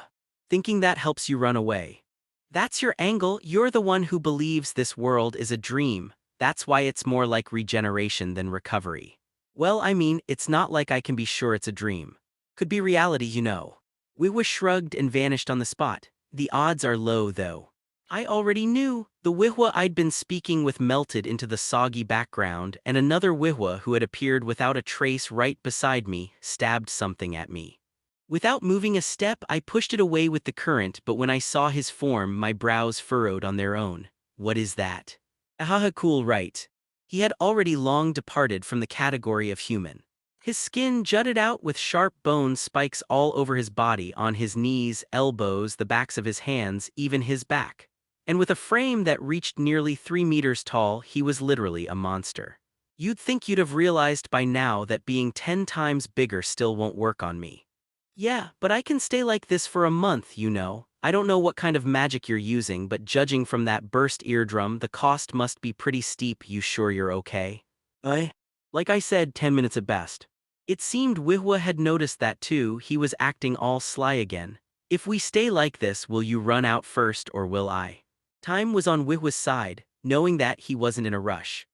Speaker 2: Thinking that helps you run away. That's your angle. You're the one who believes this world is a dream. That's why it's more like regeneration than recovery. Well, I mean, it's not like I can be sure it's a dream. Could be reality, you know. Wiwa shrugged and vanished on the spot. The odds are low, though. I already knew. The Wihwa I'd been speaking with melted into the soggy background, and another Wihwa who had appeared without a trace right beside me stabbed something at me. Without moving a step, I pushed it away with the current, but when I saw his form, my brows furrowed on their own. What is that? Ahaha, cool, right. He had already long departed from the category of human. His skin jutted out with sharp bone spikes all over his body, on his knees, elbows, the backs of his hands, even his back. And with a frame that reached nearly 3 meters tall, he was literally a monster. You'd think you'd have realized by now that being 10 times bigger still won't work on me. Yeah, but I can stay like this for a month, you know. I don't know what kind of magic you're using, but judging from that burst eardrum, the cost must be pretty steep. You sure you're okay? Like I said, 10 minutes at best. It seemed Wihwa had noticed that too. He was acting all sly again. If we stay like this, will you run out first or will I? Time was on Wihwa's side, knowing that he wasn't in a rush.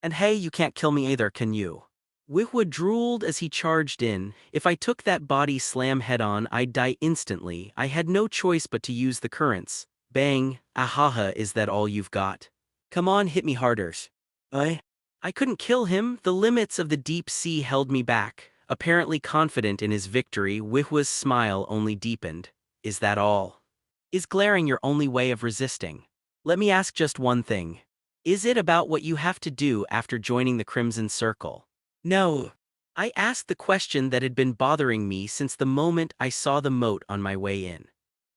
Speaker 2: And hey, you can't kill me either, can you? Wihwa drooled as he charged in. If I took that body slam head-on, I'd die instantly. I had no choice but to use the currents. Bang, ahaha, is that all you've got? Come on, hit me harder. I couldn't kill him. The limits of the deep sea held me back. Apparently confident in his victory, Wihwa's smile only deepened. Is that all? Is glaring your only way of resisting? Let me ask just one thing. Is it about what you have to do after joining the Crimson Circle? No. I asked the question that had been bothering me since the moment I saw the moat on my way in.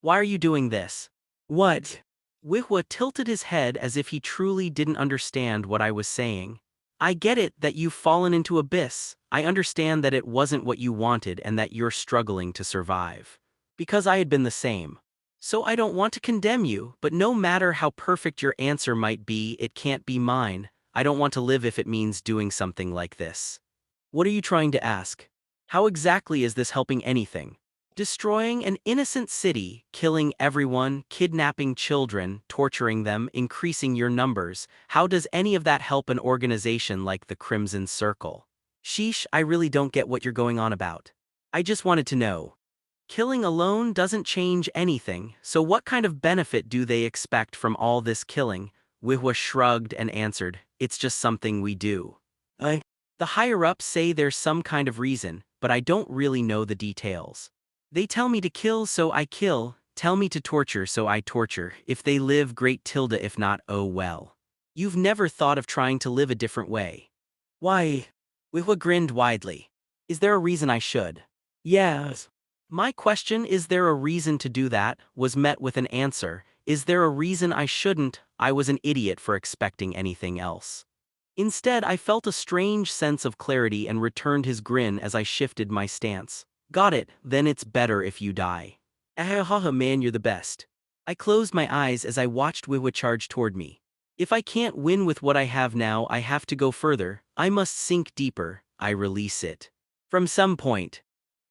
Speaker 2: Why are you doing this? What? Wihwa tilted his head as if he truly didn't understand what I was saying. I get it that you've fallen into abyss. I understand that it wasn't what you wanted and that you're struggling to survive. Because I had been the same. So I don't want to condemn you, but no matter how perfect your answer might be, it can't be mine. I don't want to live if it means doing something like this. What are you trying to ask? How exactly is this helping anything? Destroying an innocent city, killing everyone, kidnapping children, torturing them, increasing your numbers. How does any of that help an organization like the Crimson Circle? Sheesh, I really don't get what you're going on about. I just wanted to know. Killing alone doesn't change anything, so what kind of benefit do they expect from all this killing? Wihwa shrugged and answered, it's just something we do. The higher-ups say there's some kind of reason, but I don't really know the details. They tell me to kill so I kill, tell me to torture so I torture, if they live great tilde if not oh well. You've never thought of trying to live a different way. Why? Wihwa grinned widely. Is there a reason I should? Yes. My question, is there a reason to do that, was met with an answer, is there a reason I shouldn't? I was an idiot for expecting anything else. Instead, I felt a strange sense of clarity and returned his grin as I shifted my stance. Got it, then it's better if you die. Ahahaha man, you're the best. I closed my eyes as I watched Wihwa charge toward me. If I can't win with what I have now, I have to go further, I must sink deeper, I release it. From some point,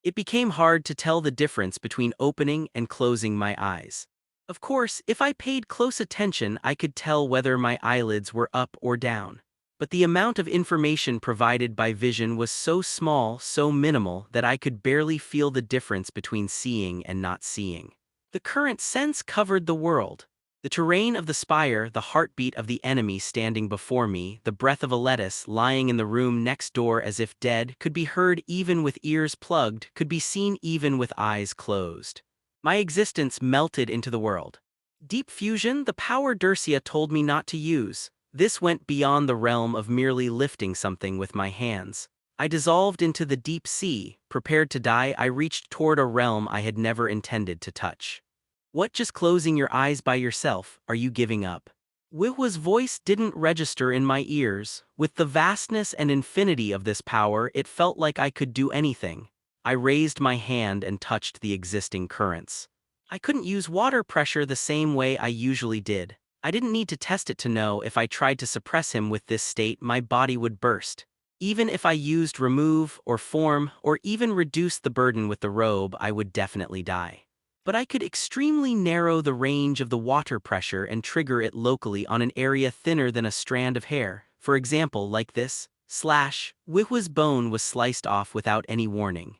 Speaker 2: it became hard to tell the difference between opening and closing my eyes. Of course, if I paid close attention, I could tell whether my eyelids were up or down. But the amount of information provided by vision was so small, so minimal, that I could barely feel the difference between seeing and not seeing. The current sense covered the world. The terrain of the spire, the heartbeat of the enemy standing before me, the breath of a lettuce lying in the room next door as if dead, could be heard even with ears plugged, could be seen even with eyes closed. My existence melted into the world. Deep fusion, the power Dercia told me not to use. This went beyond the realm of merely lifting something with my hands. I dissolved into the deep sea. Prepared to die, I reached toward a realm I had never intended to touch. What, just closing your eyes by yourself, are you giving up? Wihwa's voice didn't register in my ears. With the vastness and infinity of this power, it felt like I could do anything. I raised my hand and touched the existing currents. I couldn't use water pressure the same way I usually did. I didn't need to test it to know if I tried to suppress him with this state, my body would burst. Even if I used remove or form or even reduce the burden with the robe, I would definitely die. But I could extremely narrow the range of the water pressure and trigger it locally on an area thinner than a strand of hair. For example, like this. Wihwa's bone was sliced off without any warning.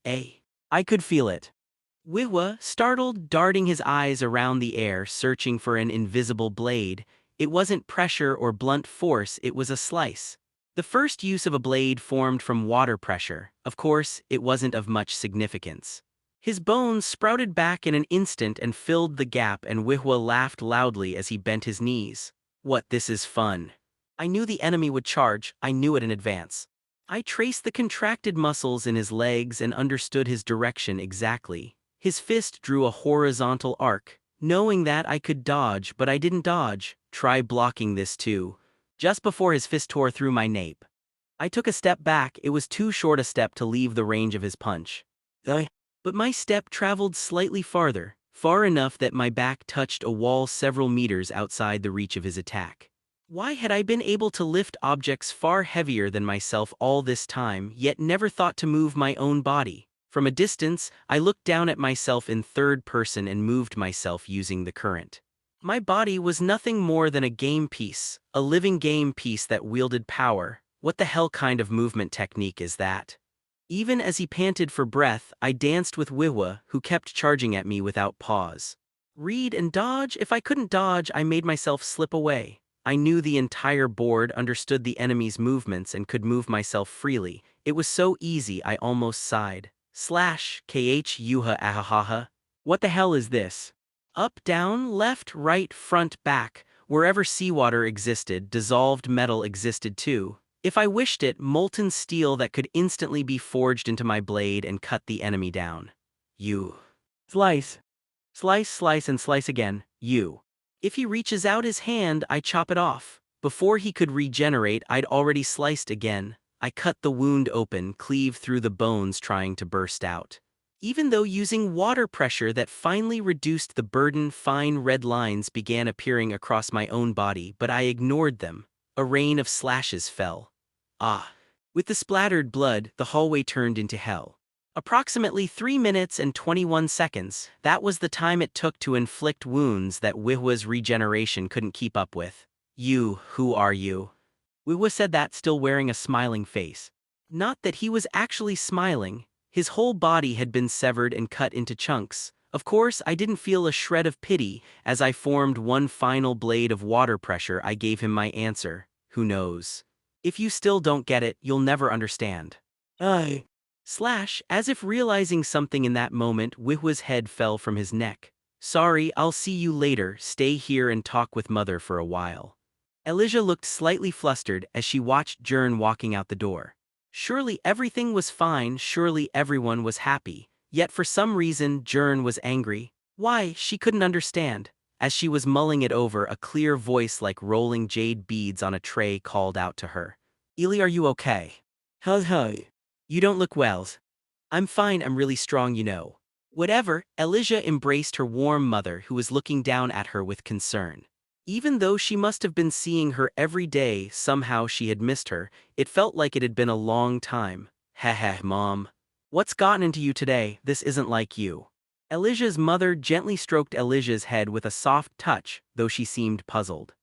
Speaker 2: I could feel it. Wihwa, startled, darting his eyes around the air, searching for an invisible blade. It wasn't pressure or blunt force, it was a slice. The first use of a blade formed from water pressure. Of course, it wasn't of much significance. His bones sprouted back in an instant and filled the gap, and Wihwa laughed loudly as he bent his knees. What, this is fun. I knew the enemy would charge, I knew it in advance. I traced the contracted muscles in his legs and understood his direction exactly. His fist drew a horizontal arc, knowing that I could dodge, but I didn't dodge. Try blocking this too. Just before his fist tore through my nape, I took a step back. It was too short a step to leave the range of his punch. But my step traveled slightly farther, far enough that my back touched a wall several meters outside the reach of his attack. Why had I been able to lift objects far heavier than myself all this time, yet never thought to move my own body? From a distance, I looked down at myself in third person and moved myself using the current. My body was nothing more than a game piece, a living game piece that wielded power. What the hell kind of movement technique is that? Even as he panted for breath, I danced with Wihwa, who kept charging at me without pause. Read and dodge? If I couldn't dodge, I made myself slip away. I knew the entire board, understood the enemy's movements, and could move myself freely. It was so easy I almost sighed. Yuha ahahaha. What the hell is this? Up, down, left, right, front, back. Wherever seawater existed, dissolved metal existed too. If I wished it, molten steel that could instantly be forged into my blade and cut the enemy down. You. Slice. Slice, slice, and slice again. You. If he reaches out his hand, I chop it off. Before he could regenerate, I'd already sliced again. I cut the wound open, cleave through the bones trying to burst out. Even though using water pressure that finally reduced the burden, fine red lines began appearing across my own body, but I ignored them. A rain of slashes fell. With the splattered blood, the hallway turned into hell. Approximately 3 minutes and 21 seconds, that was the time it took to inflict wounds that Wihwa's regeneration couldn't keep up with. You, who are you? Wihwa said that, still wearing a smiling face. Not that he was actually smiling. His whole body had been severed and cut into chunks. Of course, I didn't feel a shred of pity. As I formed one final blade of water pressure, I gave him my answer. Who knows? If you still don't get it, you'll never understand. I. Slash, as if realizing something in that moment, Wihwa's head fell from his neck. Sorry, I'll see you later, stay here and talk with mother for a while. Elijah looked slightly flustered as she watched Jern walking out the door. Surely everything was fine, surely everyone was happy. Yet for some reason, Jern was angry. Why, she couldn't understand. As she was mulling it over, a clear voice like rolling jade beads on a tray called out to her. Eli, are you okay? Hi. You don't look well. I'm fine, I'm really strong, you know. Whatever, Elijah embraced her warm mother who was looking down at her with concern. Even though she must have been seeing her every day, somehow she had missed her. It felt like it had been a long time. Heh, Mom. What's gotten into you today? This isn't like you. Elijah's mother gently stroked Elijah's head with a soft touch, though she seemed puzzled.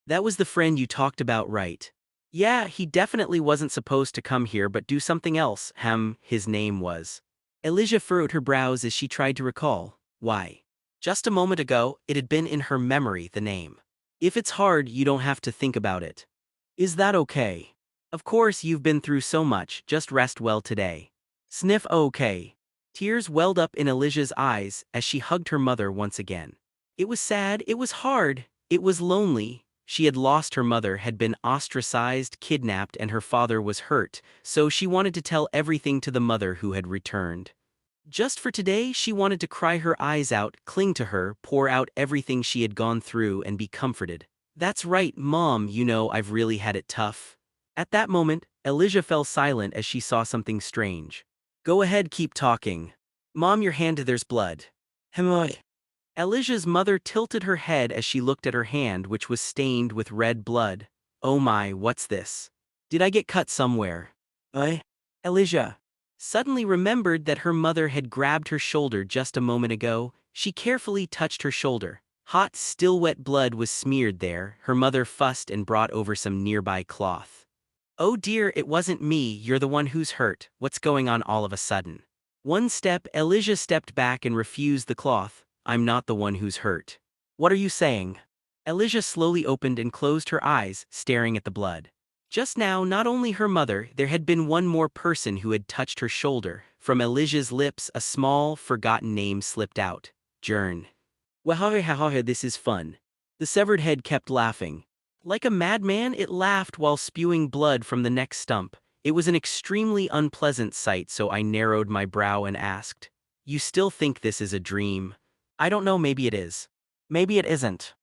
Speaker 2: That was the friend you talked about, right? Yeah, he definitely wasn't supposed to come here but do something else, his name was. Elijah furrowed her brows as she tried to recall. Why? Just a moment ago, it had been in her memory, the name. If it's hard, you don't have to think about it. Is that okay? Of course, you've been through so much, just rest well today. Sniff, okay. Tears welled up in Elijah's eyes as she hugged her mother once again. It was sad, it was hard, it was lonely. She had lost her mother, had been ostracized, kidnapped, and her father was hurt, so she wanted to tell everything to the mother who had returned. Just for today, she wanted to cry her eyes out, cling to her, pour out everything she had gone through and be comforted. That's right, Mom, you know I've really had it tough. At that moment, Elijah fell silent as she saw something strange. Go ahead, keep talking. Mom, your hand, there's blood. Am I? Elijah's mother tilted her head as she looked at her hand, which was stained with red blood. Oh my, what's this? Did I get cut somewhere? Elijah suddenly remembered that her mother had grabbed her shoulder just a moment ago. She carefully touched her shoulder. Hot, still wet blood was smeared there. Her mother fussed and brought over some nearby cloth. Oh dear, it wasn't me, you're the one who's hurt. What's going on all of a sudden? One step, Elijah stepped back and refused the cloth. I'm not the one who's hurt. What are you saying? Elijah slowly opened and closed her eyes, staring at the blood. Just now, not only her mother, there had been one more person who had touched her shoulder. From Elijah's lips, a small, forgotten name slipped out. Jern. Wahaha, this is fun. The severed head kept laughing. Like a madman, it laughed while spewing blood from the neck stump. It was an extremely unpleasant sight, so I narrowed my brow and asked, You still think this is a dream? I don't know, maybe it is. Maybe it isn't.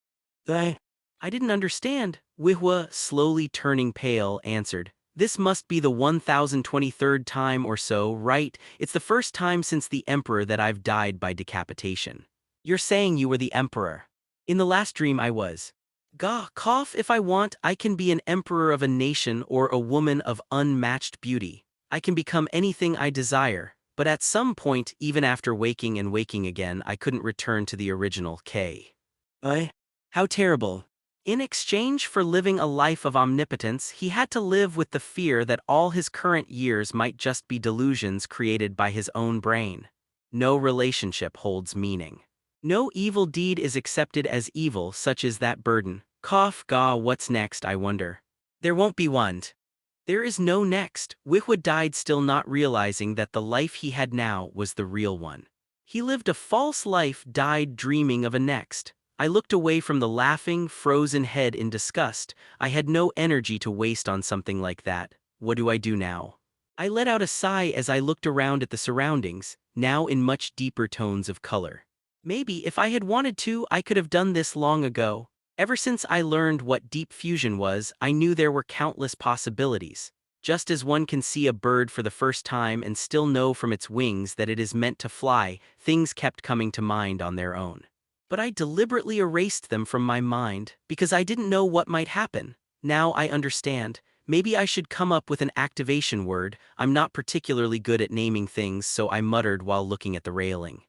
Speaker 2: I didn't understand. Wihwa, slowly turning pale, answered. This must be the 1023rd time or so, right? It's the first time since the Emperor that I've died by decapitation. You're saying you were the Emperor. In the last dream I was. Gah, cough, if I want, I can be an emperor of a nation or a woman of unmatched beauty. I can become anything I desire, but at some point, even after waking and waking again, I couldn't return to the original K. How terrible. In exchange for living a life of omnipotence, he had to live with the fear that all his current years might just be delusions created by his own brain. No relationship holds meaning. No evil deed is accepted as evil, such as that burden. Cough, gah, what's next, I wonder? There won't be one. There is no next. Wihwa died still not realizing that the life he had now was the real one. He lived a false life, died dreaming of a next. I looked away from the laughing, frozen head in disgust. I had no energy to waste on something like that. What do I do now? I let out a sigh as I looked around at the surroundings, now in much deeper tones of color. Maybe if I had wanted to, I could have done this long ago. Ever since I learned what deep fusion was, I knew there were countless possibilities. Just as one can see a bird for the first time and still know from its wings that it is meant to fly, things kept coming to mind on their own. But I deliberately erased them from my mind, because I didn't know what might happen. Now I understand. Maybe I should come up with an activation word. I'm not particularly good at naming things, so I muttered while looking at the railing.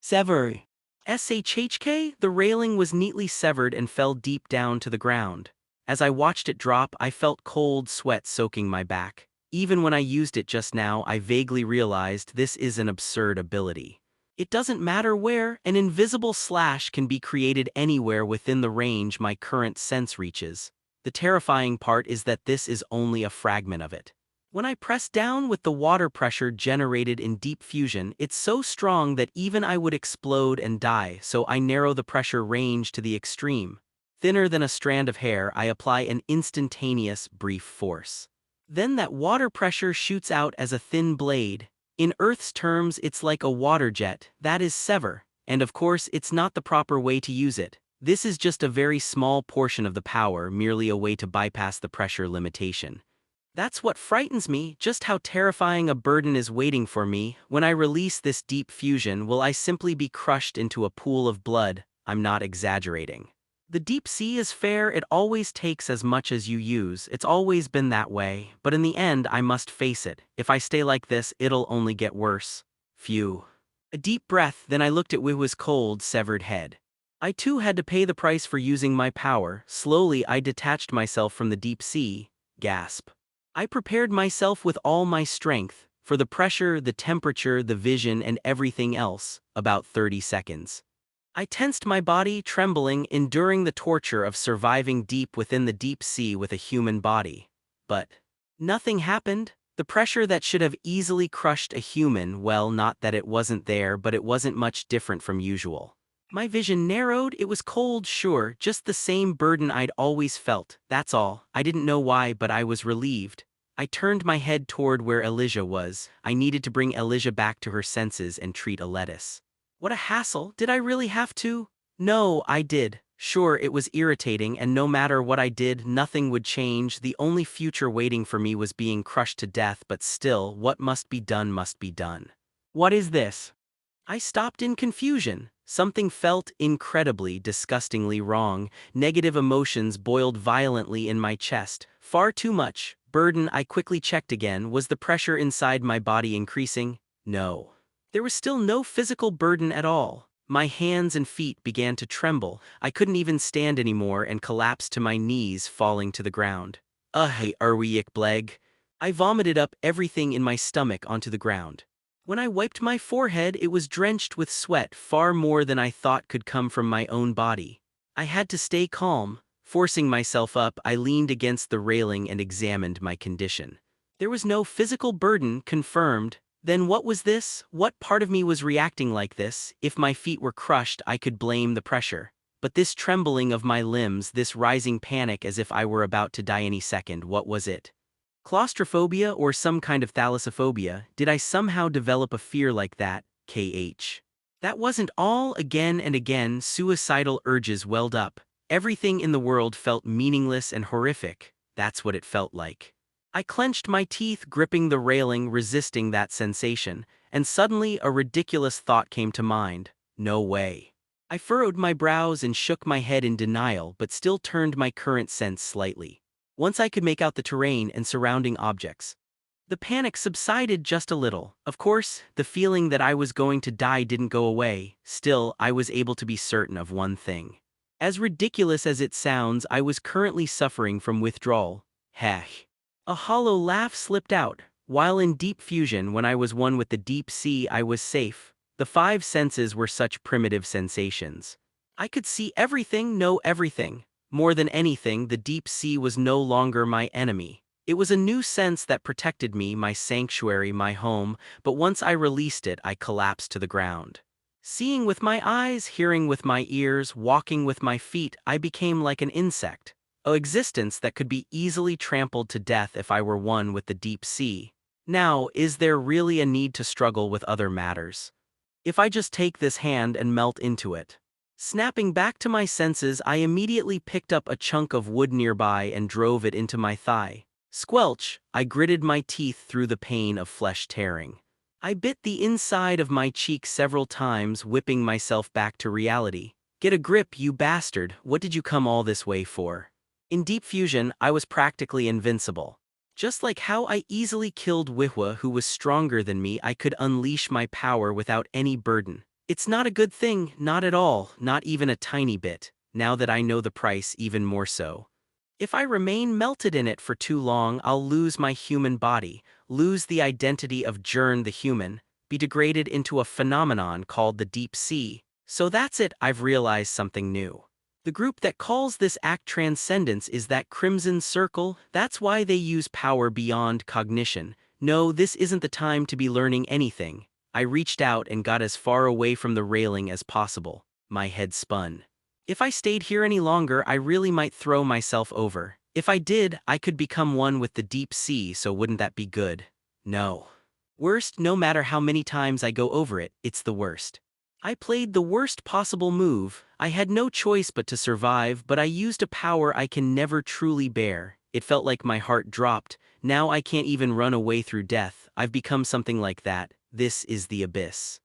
Speaker 2: Sever. SHHK, the railing was neatly severed and fell deep down to the ground. As I watched it drop, I felt cold sweat soaking my back. Even when I used it just now, I vaguely realized this is an absurd ability. It doesn't matter where, an invisible slash can be created anywhere within the range my current sense reaches. The terrifying part is that this is only a fragment of it. When I press down with the water pressure generated in deep fusion, it's so strong that even I would explode and die, so I narrow the pressure range to the extreme. Thinner than a strand of hair, I apply an instantaneous, brief force. Then that water pressure shoots out as a thin blade. In Earth's terms, it's like a water jet, that is sever, and of course it's not the proper way to use it. This is just a very small portion of the power, merely a way to bypass the pressure limitation. That's what frightens me, just how terrifying a burden is waiting for me. When I release this deep fusion, will I simply be crushed into a pool of blood? I'm not exaggerating. The deep sea is fair, it always takes as much as you use, it's always been that way, but in the end I must face it. If I stay like this, it'll only get worse. Phew. A deep breath, then I looked at Wihu's cold, severed head. I too had to pay the price for using my power. Slowly I detached myself from the deep sea. Gasp. I prepared myself with all my strength, for the pressure, the temperature, the vision, and everything else, about 30 seconds. I tensed my body, trembling, enduring the torture of surviving deep within the deep sea with a human body. But nothing happened. The pressure that should have easily crushed a human, well, not that it wasn't there, but it wasn't much different from usual. My vision narrowed, it was cold, sure, just the same burden I'd always felt, that's all. I didn't know why, but I was relieved. I turned my head toward where Elijah was. I needed to bring Elijah back to her senses and treat a lettuce. What a hassle, did I really have to? No, I did. Sure, it was irritating, and no matter what I did, nothing would change. The only future waiting for me was being crushed to death, but still, what must be done must be done. What is this? I stopped in confusion. Something felt incredibly, disgustingly wrong. Negative emotions boiled violently in my chest. Far too much. Burden. I quickly checked again. Was the pressure inside my body increasing? No. There was still no physical burden at all. My hands and feet began to tremble. I couldn't even stand anymore and collapsed to my knees, falling to the ground. Hey, Arwiik Bleg. I vomited up everything in my stomach onto the ground. When I wiped my forehead, it was drenched with sweat, far more than I thought could come from my own body. I had to stay calm. Forcing myself up, I leaned against the railing and examined my condition. There was no physical burden, confirmed. Then what was this? What part of me was reacting like this? If my feet were crushed, I could blame the pressure. But this trembling of my limbs, this rising panic as if I were about to die any second, what was it? Claustrophobia or some kind of thalassophobia? Did I somehow develop a fear like that? That wasn't all. Again and again, suicidal urges welled up. Everything in the world felt meaningless and horrific. That's what it felt like. I clenched my teeth, gripping the railing, resisting that sensation, and suddenly a ridiculous thought came to mind. No way. I furrowed my brows and shook my head in denial, but still turned my current sense slightly. Once I could make out the terrain and surrounding objects. The panic subsided just a little. Of course, the feeling that I was going to die didn't go away. Still, I was able to be certain of one thing. As ridiculous as it sounds, I was currently suffering from withdrawal. Hech. A hollow laugh slipped out. While in deep fusion, when I was one with the deep sea, I was safe. The five senses were such primitive sensations. I could see everything, know everything. More than anything, the deep sea was no longer my enemy. It was a new sense that protected me, my sanctuary, my home, but once I released it, I collapsed to the ground. Seeing with my eyes, hearing with my ears, walking with my feet, I became like an insect. An existence that could be easily trampled to death if I were one with the deep sea. Now, is there really a need to struggle with other matters? If I just take this hand and melt into it. Snapping back to my senses, I immediately picked up a chunk of wood nearby and drove it into my thigh. Squelch, I gritted my teeth through the pain of flesh tearing. I bit the inside of my cheek several times, whipping myself back to reality. Get a grip, you bastard, what did you come all this way for? In deep fusion, I was practically invincible. Just like how I easily killed Wihu, who was stronger than me, I could unleash my power without any burden. It's not a good thing, not at all, not even a tiny bit, now that I know the price even more so. If I remain melted in it for too long, I'll lose my human body, lose the identity of Jern the human, be degraded into a phenomenon called the deep sea. So that's it, I've realized something new. The group that calls this act transcendence is that Crimson Circle. That's why they use power beyond cognition. No, this isn't the time to be learning anything. I reached out and got as far away from the railing as possible. My head spun. If I stayed here any longer, I really might throw myself over. If I did, I could become one with the deep sea, so wouldn't that be good? No. Worst, no matter how many times I go over it, it's the worst. I played the worst possible move. I had no choice but to survive, but I used a power I can never truly bear. It felt like my heart dropped. Now I can't even run away through death. I've become something like that. This is the abyss.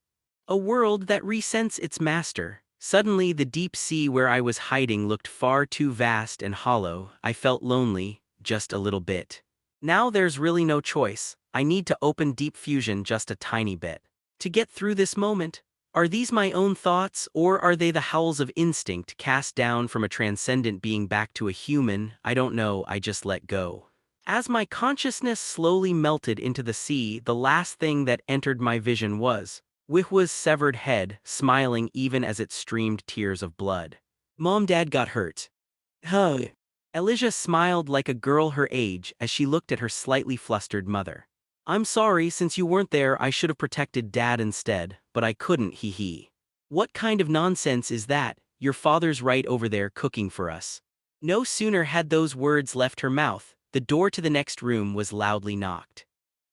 Speaker 2: A world that resents its master. Suddenly, the deep sea where I was hiding looked far too vast and hollow. I felt lonely, just a little bit. Now there's really no choice. I need to open deep fusion just a tiny bit. To get through this moment. Are these my own thoughts, or are they the howls of instinct cast down from a transcendent being back to a human? I don't know, I just let go. As my consciousness slowly melted into the sea, the last thing that entered my vision was Wihwa's severed head, smiling even as it streamed tears of blood. Mom, Dad got hurt. Huh. Elijah smiled like a girl her age as she looked at her slightly flustered mother. I'm sorry, since you weren't there I should have protected Dad instead, but I couldn't, hee hee. What kind of nonsense is that? Your father's right over there cooking for us. No sooner had those words left her mouth, the door to the next room was loudly knocked.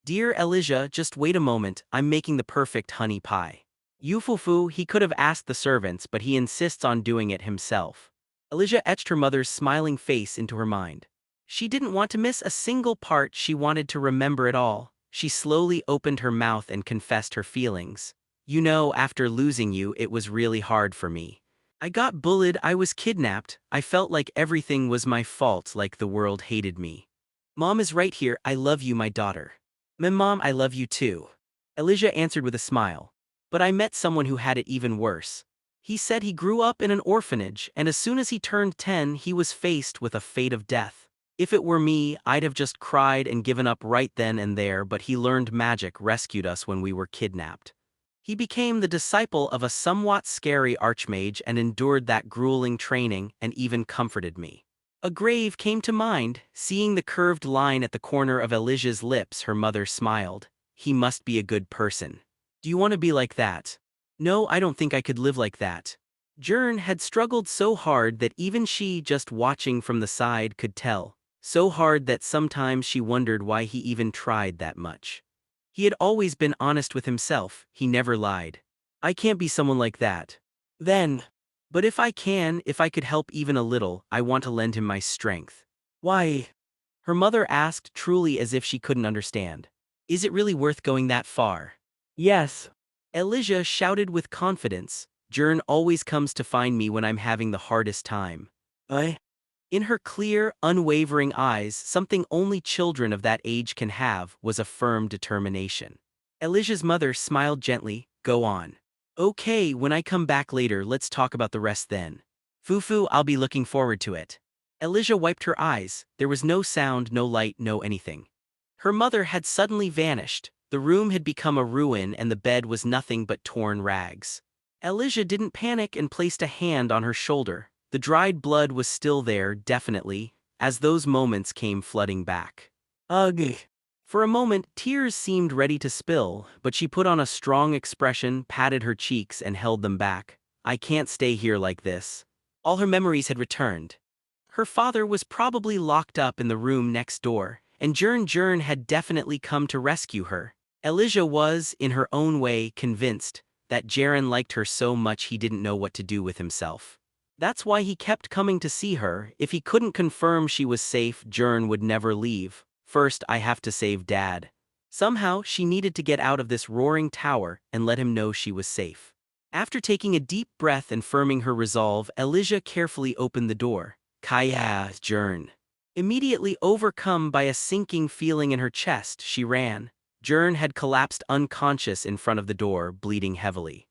Speaker 2: Dear Elijah, just wait a moment, I'm making the perfect honey pie. Yufufu, he could have asked the servants, but he insists on doing it himself. Elijah etched her mother's smiling face into her mind. She didn't want to miss a single part, she wanted to remember it all. She slowly opened her mouth and confessed her feelings. You know, after losing you, it was really hard for me. I got bullied, I was kidnapped, I felt like everything was my fault, like the world hated me. Mom is right here, I love you, my daughter. Mom, I love you too. Elijah answered with a smile. But I met someone who had it even worse. He said he grew up in an orphanage, and as soon as he turned 10, he was faced with a fate of death. If it were me, I'd have just cried and given up right then and there, but he learned magic rescued us when we were kidnapped. He became the disciple of a somewhat scary archmage and endured that grueling training and even comforted me. A grave came to mind. Seeing the curved line at the corner of Elijah's lips, her mother smiled. He must be a good person. Do you want to be like that? No, I don't think I could live like that. Jern had struggled so hard that even she, just watching from the side, could tell. So hard that sometimes she wondered why he even tried that much. He had always been honest with himself, he never lied. I can't be someone like that. Then. But if I can, if I could help even a little, I want to lend him my strength. Why? Her mother asked, truly as if she couldn't understand. Is it really worth going that far? Yes. Elijah shouted with confidence. Jern always comes to find me when I'm having the hardest time. In her clear, unwavering eyes, something only children of that age can have, was a firm determination. Elijah's mother smiled gently. Go on. Okay, when I come back later, let's talk about the rest then. Fufu, I'll be looking forward to it. Elijah wiped her eyes. There was no sound, no light, no anything. Her mother had suddenly vanished. The room had become a ruin and the bed was nothing but torn rags. Elijah didn't panic and placed a hand on her shoulder. The dried blood was still there, definitely, as those moments came flooding back. Ugh. For a moment, tears seemed ready to spill, but she put on a strong expression, patted her cheeks and held them back. I can't stay here like this. All her memories had returned. Her father was probably locked up in the room next door, and Jern had definitely come to rescue her. Elijah was, in her own way, convinced that Jaren liked her so much he didn't know what to do with himself. That's why he kept coming to see her. If he couldn't confirm she was safe, Jern would never leave. First, I have to save Dad. Somehow, she needed to get out of this roaring tower and let him know she was safe. After taking a deep breath and firming her resolve, Elijah carefully opened the door. Kaya, Jern. Immediately overcome by a sinking feeling in her chest, she ran. Jern had collapsed unconscious in front of the door, bleeding heavily.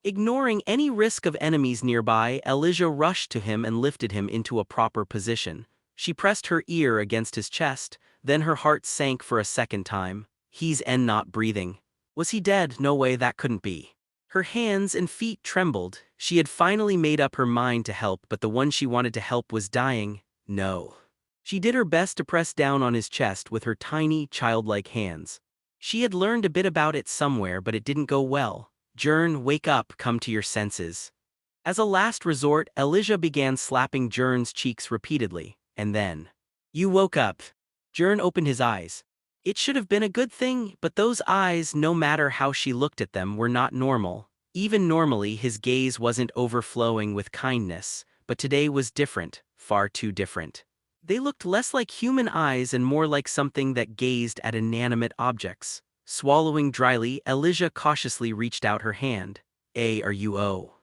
Speaker 2: Ignoring any risk of enemies nearby, Elijah rushed to him and lifted him into a proper position. She pressed her ear against his chest, then her heart sank for a second time. He's not breathing. Was he dead? No way, that couldn't be. Her hands and feet trembled. She had finally made up her mind to help, but the one she wanted to help was dying. No. She did her best to press down on his chest with her tiny, childlike hands. She had learned a bit about it somewhere, but it didn't go well. Jern, wake up, come to your senses. As a last resort, Elijah began slapping Jern's cheeks repeatedly, and then, "You woke up." Jern opened his eyes. It should have been a good thing, but those eyes, no matter how she looked at them, were not normal. Even normally, his gaze wasn't overflowing with kindness, but today was different, far too different. They looked less like human eyes and more like something that gazed at inanimate objects. Swallowing dryly, Elijah cautiously reached out her hand. Are you oh?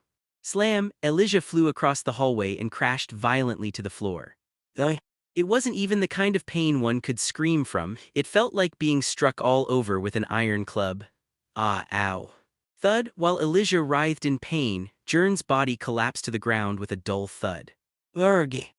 Speaker 2: Slam, Elijah flew across the hallway and crashed violently to the floor. It wasn't even the kind of pain one could scream from. It felt like being struck all over with an iron club. Ah, ow. Thud, while Elijah writhed in pain, Jern's body collapsed to the ground with a dull thud. Urgh.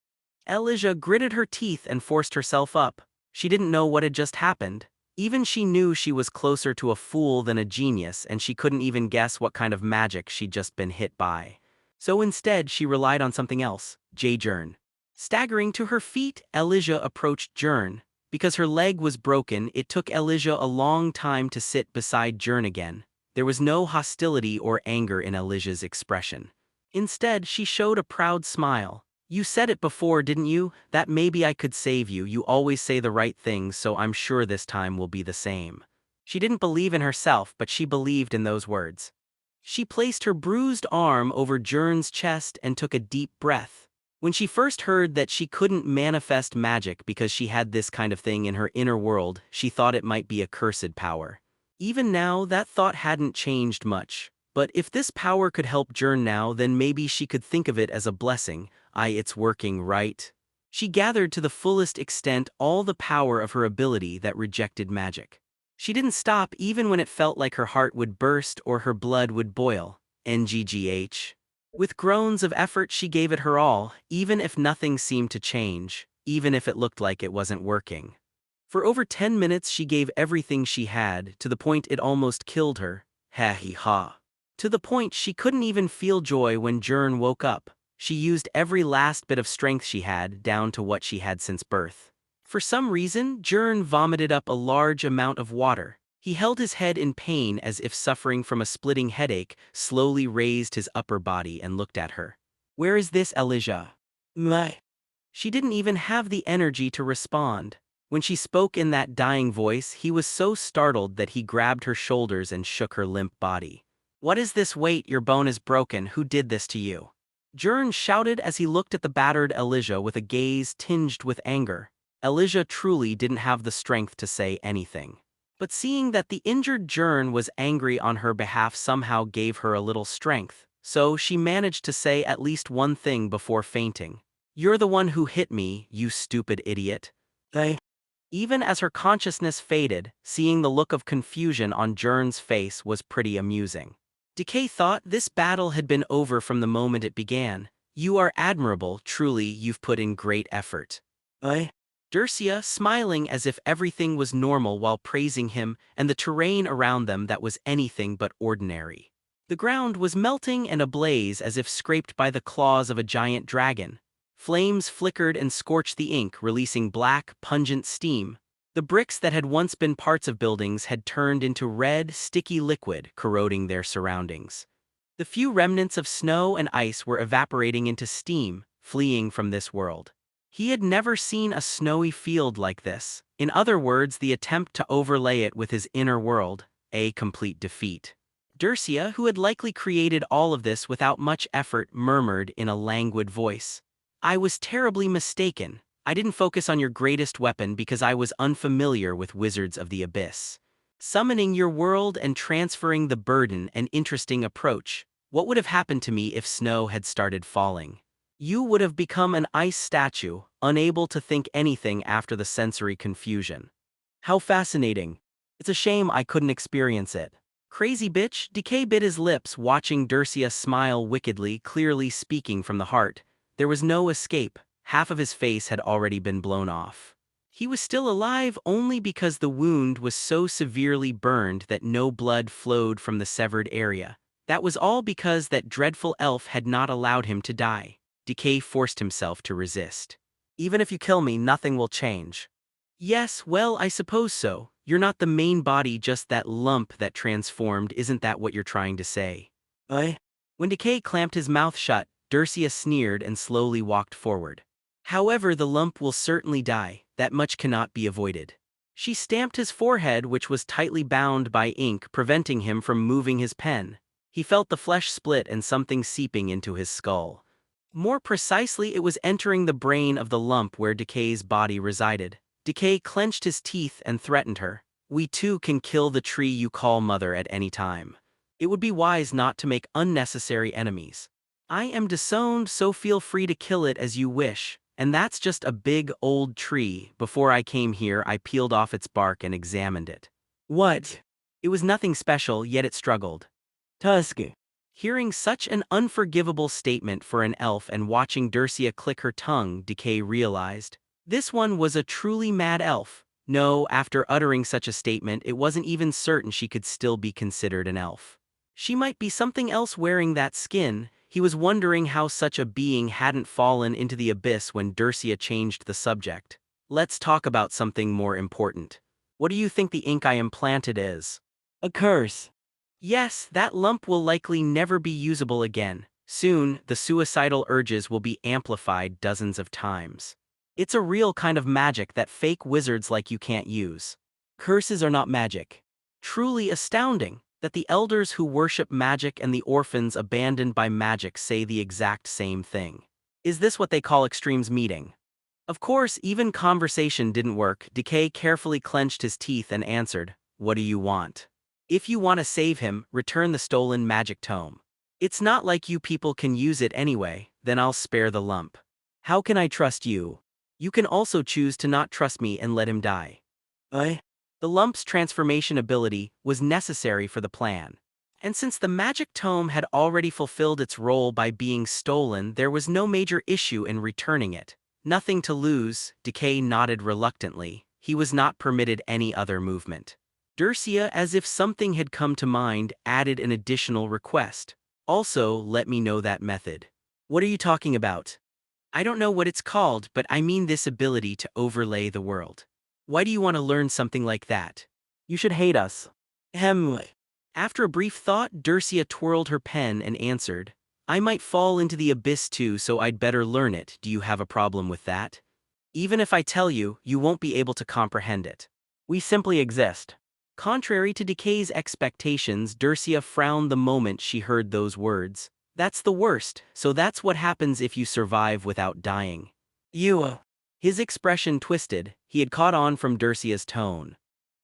Speaker 2: Elijah gritted her teeth and forced herself up. She didn't know what had just happened. Even she knew she was closer to a fool than a genius, and she couldn't even guess what kind of magic she'd just been hit by. So instead, she relied on something else, Jern. Staggering to her feet, Elijah approached Jern. Because her leg was broken, it took Elijah a long time to sit beside Jern again. There was no hostility or anger in Elijah's expression. Instead, she showed a proud smile. You said it before, didn't you? That maybe I could save you. You always say the right things, so I'm sure this time will be the same. She didn't believe in herself, but she believed in those words. She placed her bruised arm over Jern's chest and took a deep breath. When she first heard that she couldn't manifest magic because she had this kind of thing in her inner world, she thought it might be a cursed power. Even now, that thought hadn't changed much. But if this power could help Jern now, then maybe she could think of it as a blessing. It's working, right? She gathered to the fullest extent all the power of her ability that rejected magic. She didn't stop even when it felt like her heart would burst or her blood would boil. NGGH. With groans of effort, she gave it her all, even if nothing seemed to change, even if it looked like it wasn't working. For over 10 minutes, she gave everything she had, to the point it almost killed her. Ha-he-ha. To the point she couldn't even feel joy when Jern woke up. She used every last bit of strength she had, down to what she had since birth. For some reason, Jern vomited up a large amount of water. He held his head in pain as if suffering from a splitting headache, slowly raised his upper body and looked at her. Where is this, Elijah? My. She didn't even have the energy to respond. When she spoke in that dying voice, he was so startled that he grabbed her shoulders and shook her limp body. What is this? Wait, your bone is broken. Who did this to you? Jern shouted as he looked at the battered Elijah with a gaze tinged with anger. Elijah truly didn't have the strength to say anything. But seeing that the injured Jern was angry on her behalf somehow gave her a little strength, so she managed to say at least one thing before fainting. You're the one who hit me, you stupid idiot. Even as her consciousness faded, seeing the look of confusion on Jern's face was pretty amusing. Decay thought this battle had been over from the moment it began. You are admirable, truly, you've put in great effort. Dercia, smiling as if everything was normal while praising him, and the terrain around them that was anything but ordinary. The ground was melting and ablaze as if scraped by the claws of a giant dragon. Flames flickered and scorched the ink, releasing black, pungent steam. The bricks that had once been parts of buildings had turned into red, sticky liquid, corroding their surroundings. The few remnants of snow and ice were evaporating into steam, fleeing from this world. He had never seen a snowy field like this. In other words, the attempt to overlay it with his inner world, a complete defeat. Dercia, who had likely created all of this without much effort, murmured in a languid voice. I was terribly mistaken. I didn't focus on your greatest weapon because I was unfamiliar with Wizards of the Abyss. Summoning your world and transferring the burden, an interesting approach. What would have happened to me if snow had started falling? You would have become an ice statue, unable to think anything after the sensory confusion. How fascinating. It's a shame I couldn't experience it. Crazy bitch, Decay bit his lips, watching Dercia smile wickedly, clearly speaking from the heart. There was no escape. Half of his face had already been blown off. He was still alive only because the wound was so severely burned that no blood flowed from the severed area. That was all because that dreadful elf had not allowed him to die. Decay forced himself to resist. Even if you kill me, nothing will change. Yes, well, I suppose so. You're not the main body, just that lump that transformed. Isn't that what you're trying to say? I. When Decay clamped his mouth shut, Dercia sneered and slowly walked forward. However, the lump will certainly die. That much cannot be avoided. She stamped his forehead, which was tightly bound by ink, preventing him from moving his pen. He felt the flesh split and something seeping into his skull. More precisely, it was entering the brain of the lump where Decay's body resided. Decay clenched his teeth and threatened her. We too can kill the tree you call mother at any time. It would be wise not to make unnecessary enemies. I am disowned, so feel free to kill it as you wish. And that's just a big, old tree. Before I came here, I peeled off its bark and examined it. What? It was nothing special, yet it struggled. Tusk. Hearing such an unforgivable statement for an elf and watching Dercia click her tongue, Decay realized. This one was a truly mad elf. No, after uttering such a statement, it wasn't even certain she could still be considered an elf. She might be something else wearing that skin. He was wondering how such a being hadn't fallen into the abyss when Dercia changed the subject. Let's talk about something more important. What do you think the ink I implanted is? A curse. Yes, that lump will likely never be usable again. Soon, the suicidal urges will be amplified dozens of times. It's a real kind of magic that fake wizards like you can't use. Curses are not magic. Truly astounding that the elders who worship magic and the orphans abandoned by magic say the exact same thing. Is this what they call extremes meeting? Of course, even conversation didn't work. Decay carefully clenched his teeth and answered, "What do you want? If you want to save him, return the stolen magic tome. It's not like you people can use it anyway, then I'll spare the lump. How can I trust you? You can also choose to not trust me and let him die." The lump's transformation ability was necessary for the plan. And since the magic tome had already fulfilled its role by being stolen, there was no major issue in returning it. Nothing to lose, Decay nodded reluctantly. He was not permitted any other movement. Dercia, as if something had come to mind, added an additional request. Also, let me know that method. What are you talking about? I don't know what it's called, but I mean this ability to overlay the world. Why do you want to learn something like that? You should hate us. After a brief thought, Dercia twirled her pen and answered, I might fall into the abyss too, so I'd better learn it. Do you have a problem with that? Even if I tell you, you won't be able to comprehend it. We simply exist. Contrary to Decay's expectations, Dercia frowned the moment she heard those words. That's the worst, so that's what happens if you survive without dying. His expression twisted. He had caught on from Dercia's tone.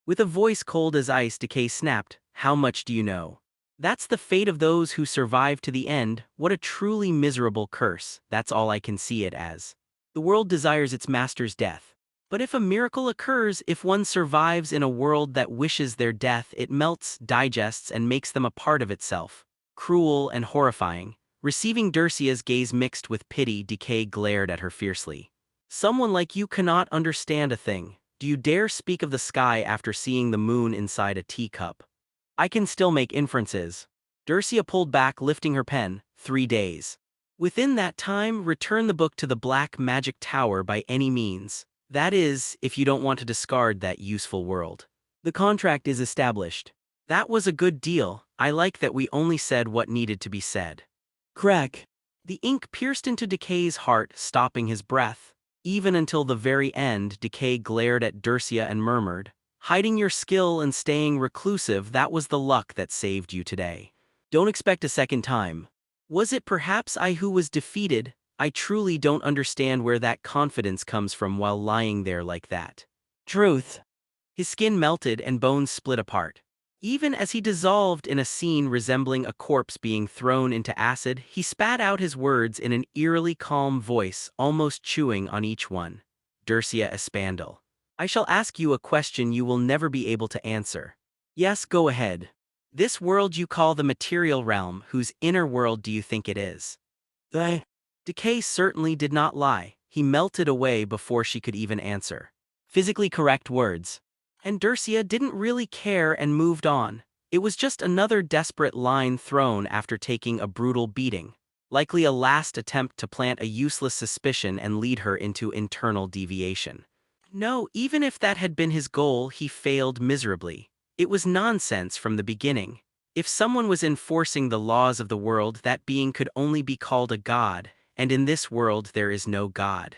Speaker 2: With a voice cold as ice, Decay snapped, How much do you know? That's the fate of those who survive to the end. What a truly miserable curse. That's all I can see it as. The world desires its master's death. But if a miracle occurs, if one survives in a world that wishes their death, it melts, digests, and makes them a part of itself. Cruel and horrifying. Receiving Dercia's gaze mixed with pity, Decay glared at her fiercely. Someone like you cannot understand a thing. Do you dare speak of the sky after seeing the moon inside a teacup? I can still make inferences. Dercia pulled back, lifting her pen. 3 days. Within that time, return the book to the Black Magic Tower by any means. That is, if you don't want to discard that useful world. The contract is established. That was a good deal. I like that we only said what needed to be said. Crack. The ink pierced into Decay's heart, stopping his breath. Even until the very end, Decay glared at Dercia and murmured, Hiding your skill and staying reclusive, that was the luck that saved you today. Don't expect a second time. Was it perhaps I who was defeated? I truly don't understand where that confidence comes from while lying there like that. Truth. His skin melted and bones split apart. Even as he dissolved in a scene resembling a corpse being thrown into acid, he spat out his words in an eerily calm voice, almost chewing on each one. Dercia Espandel. I shall ask you a question you will never be able to answer. Yes, go ahead. This world you call the material realm, whose inner world do you think it is? Decay certainly did not lie. He melted away before she could even answer. Physically correct words. And Dercia didn't really care and moved on. It was just another desperate line thrown after taking a brutal beating, likely a last attempt to plant a useless suspicion and lead her into internal deviation. No, even if that had been his goal, he failed miserably. It was nonsense from the beginning. If someone was enforcing the laws of the world, that being could only be called a god, and in this world there is no god.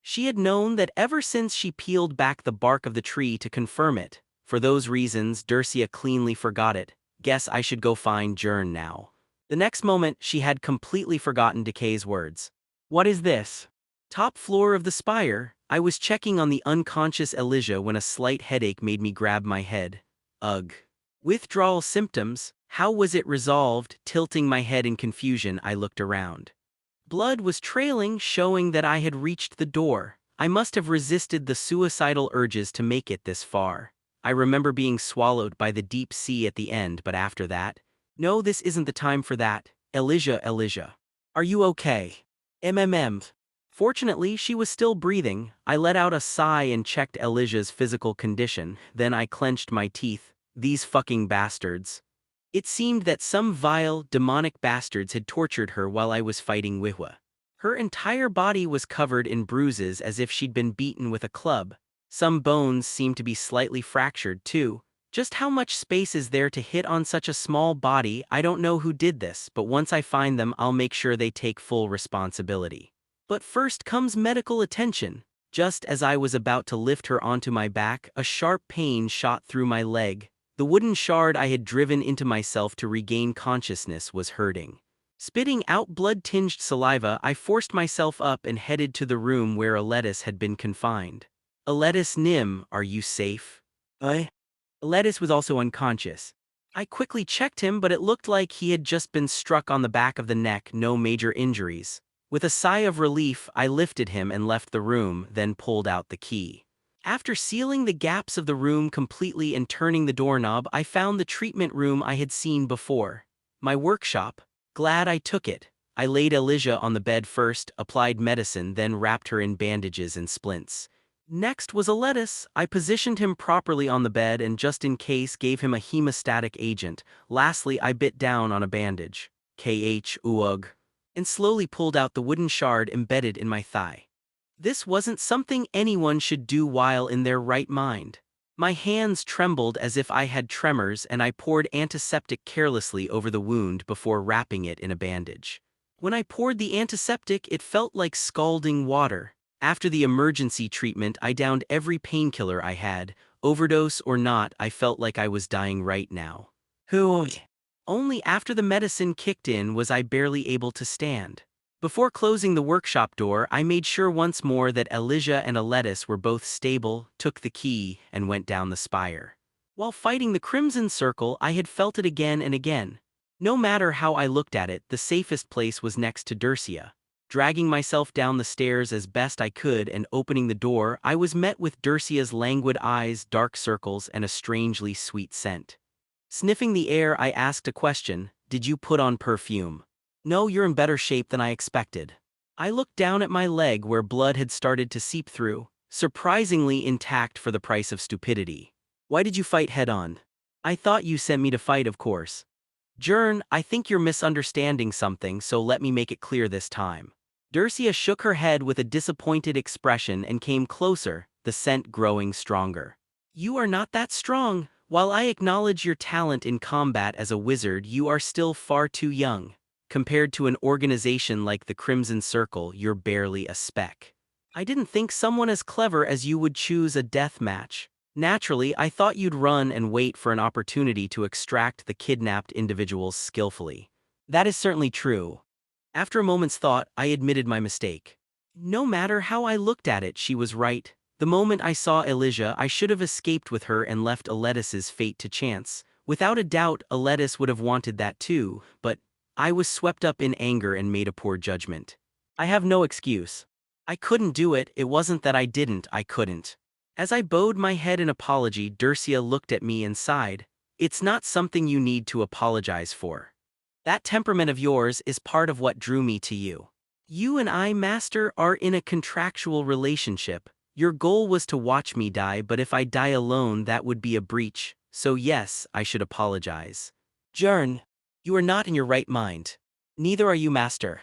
Speaker 2: She had known that ever since she peeled back the bark of the tree to confirm it. For those reasons, Dercia cleanly forgot it. Guess I should go find Jern now. The next moment, she had completely forgotten Decay's words. What is this? Top floor of the spire. I was checking on the unconscious Elijah when a slight headache made me grab my head. Ugh. Withdrawal symptoms. How was it resolved? Tilting my head in confusion, I looked around. Blood was trailing, showing that I had reached the door. I must have resisted the suicidal urges to make it this far. I remember being swallowed by the deep sea at the end, but after that, no, this isn't the time for that. Elijah. Are you okay? MMM. Fortunately, she was still breathing. I let out a sigh and checked Elijah's physical condition, then I clenched my teeth. These fucking bastards. It seemed that some vile, demonic bastards had tortured her while I was fighting Wihwa. Her entire body was covered in bruises as if she'd been beaten with a club. Some bones seemed to be slightly fractured, too. Just how much space is there to hit on such a small body? I don't know who did this, but once I find them, I'll make sure they take full responsibility. But first comes medical attention. Just as I was about to lift her onto my back, a sharp pain shot through my leg. The wooden shard I had driven into myself to regain consciousness was hurting. Spitting out blood-tinged saliva, I forced myself up and headed to the room where Aletis had been confined. Aletis Nim, are you safe? Aletis was also unconscious. I quickly checked him, but it looked like he had just been struck on the back of the neck, no major injuries. With a sigh of relief, I lifted him and left the room, then pulled out the key. After sealing the gaps of the room completely and turning the doorknob, I found the treatment room I had seen before. My workshop. Glad I took it. I laid Elijah on the bed first, applied medicine, then wrapped her in bandages and splints. Next was Aletis. I positioned him properly on the bed and just in case gave him a hemostatic agent. Lastly, I bit down on a bandage. Uug. And slowly pulled out the wooden shard embedded in my thigh. This wasn't something anyone should do while in their right mind. My hands trembled as if I had tremors and I poured antiseptic carelessly over the wound before wrapping it in a bandage. When I poured the antiseptic, it felt like scalding water. After the emergency treatment, I downed every painkiller I had. Overdose or not, I felt like I was dying right now. Only after the medicine kicked in was I barely able to stand. Before closing the workshop door, I made sure once more that Elijah and Aletis were both stable, took the key, and went down the spire. While fighting the Crimson Circle, I had felt it again and again. No matter how I looked at it, the safest place was next to Dercia. Dragging myself down the stairs as best I could and opening the door, I was met with Dercia's languid eyes, dark circles, and a strangely sweet scent. Sniffing the air, I asked a question. Did you put on perfume? No, you're in better shape than I expected. I looked down at my leg where blood had started to seep through, surprisingly intact for the price of stupidity. Why did you fight head-on? I thought you sent me to fight, of course. Jern, I think you're misunderstanding something, so let me make it clear this time. Dercia shook her head with a disappointed expression and came closer, the scent growing stronger. You are not that strong. While I acknowledge your talent in combat as a wizard, you are still far too young. Compared to an organization like the Crimson Circle, you're barely a speck. I didn't think someone as clever as you would choose a death match. Naturally, I thought you'd run and wait for an opportunity to extract the kidnapped individuals skillfully. That is certainly true. After a moment's thought, I admitted my mistake. No matter how I looked at it, she was right. The moment I saw Elijah, I should have escaped with her and left Aletis's fate to chance. Without a doubt, Aletis would have wanted that too, but I was swept up in anger and made a poor judgment. I have no excuse. I couldn't do it, it wasn't that I couldn't. As I bowed my head in apology, Dercia looked at me and sighed. It's not something you need to apologize for. That temperament of yours is part of what drew me to you. You and I, Master, are in a contractual relationship. Your goal was to watch me die, but if I die alone, that would be a breach. so yes, I should apologize. Jern, you are not in your right mind. Neither are you, master.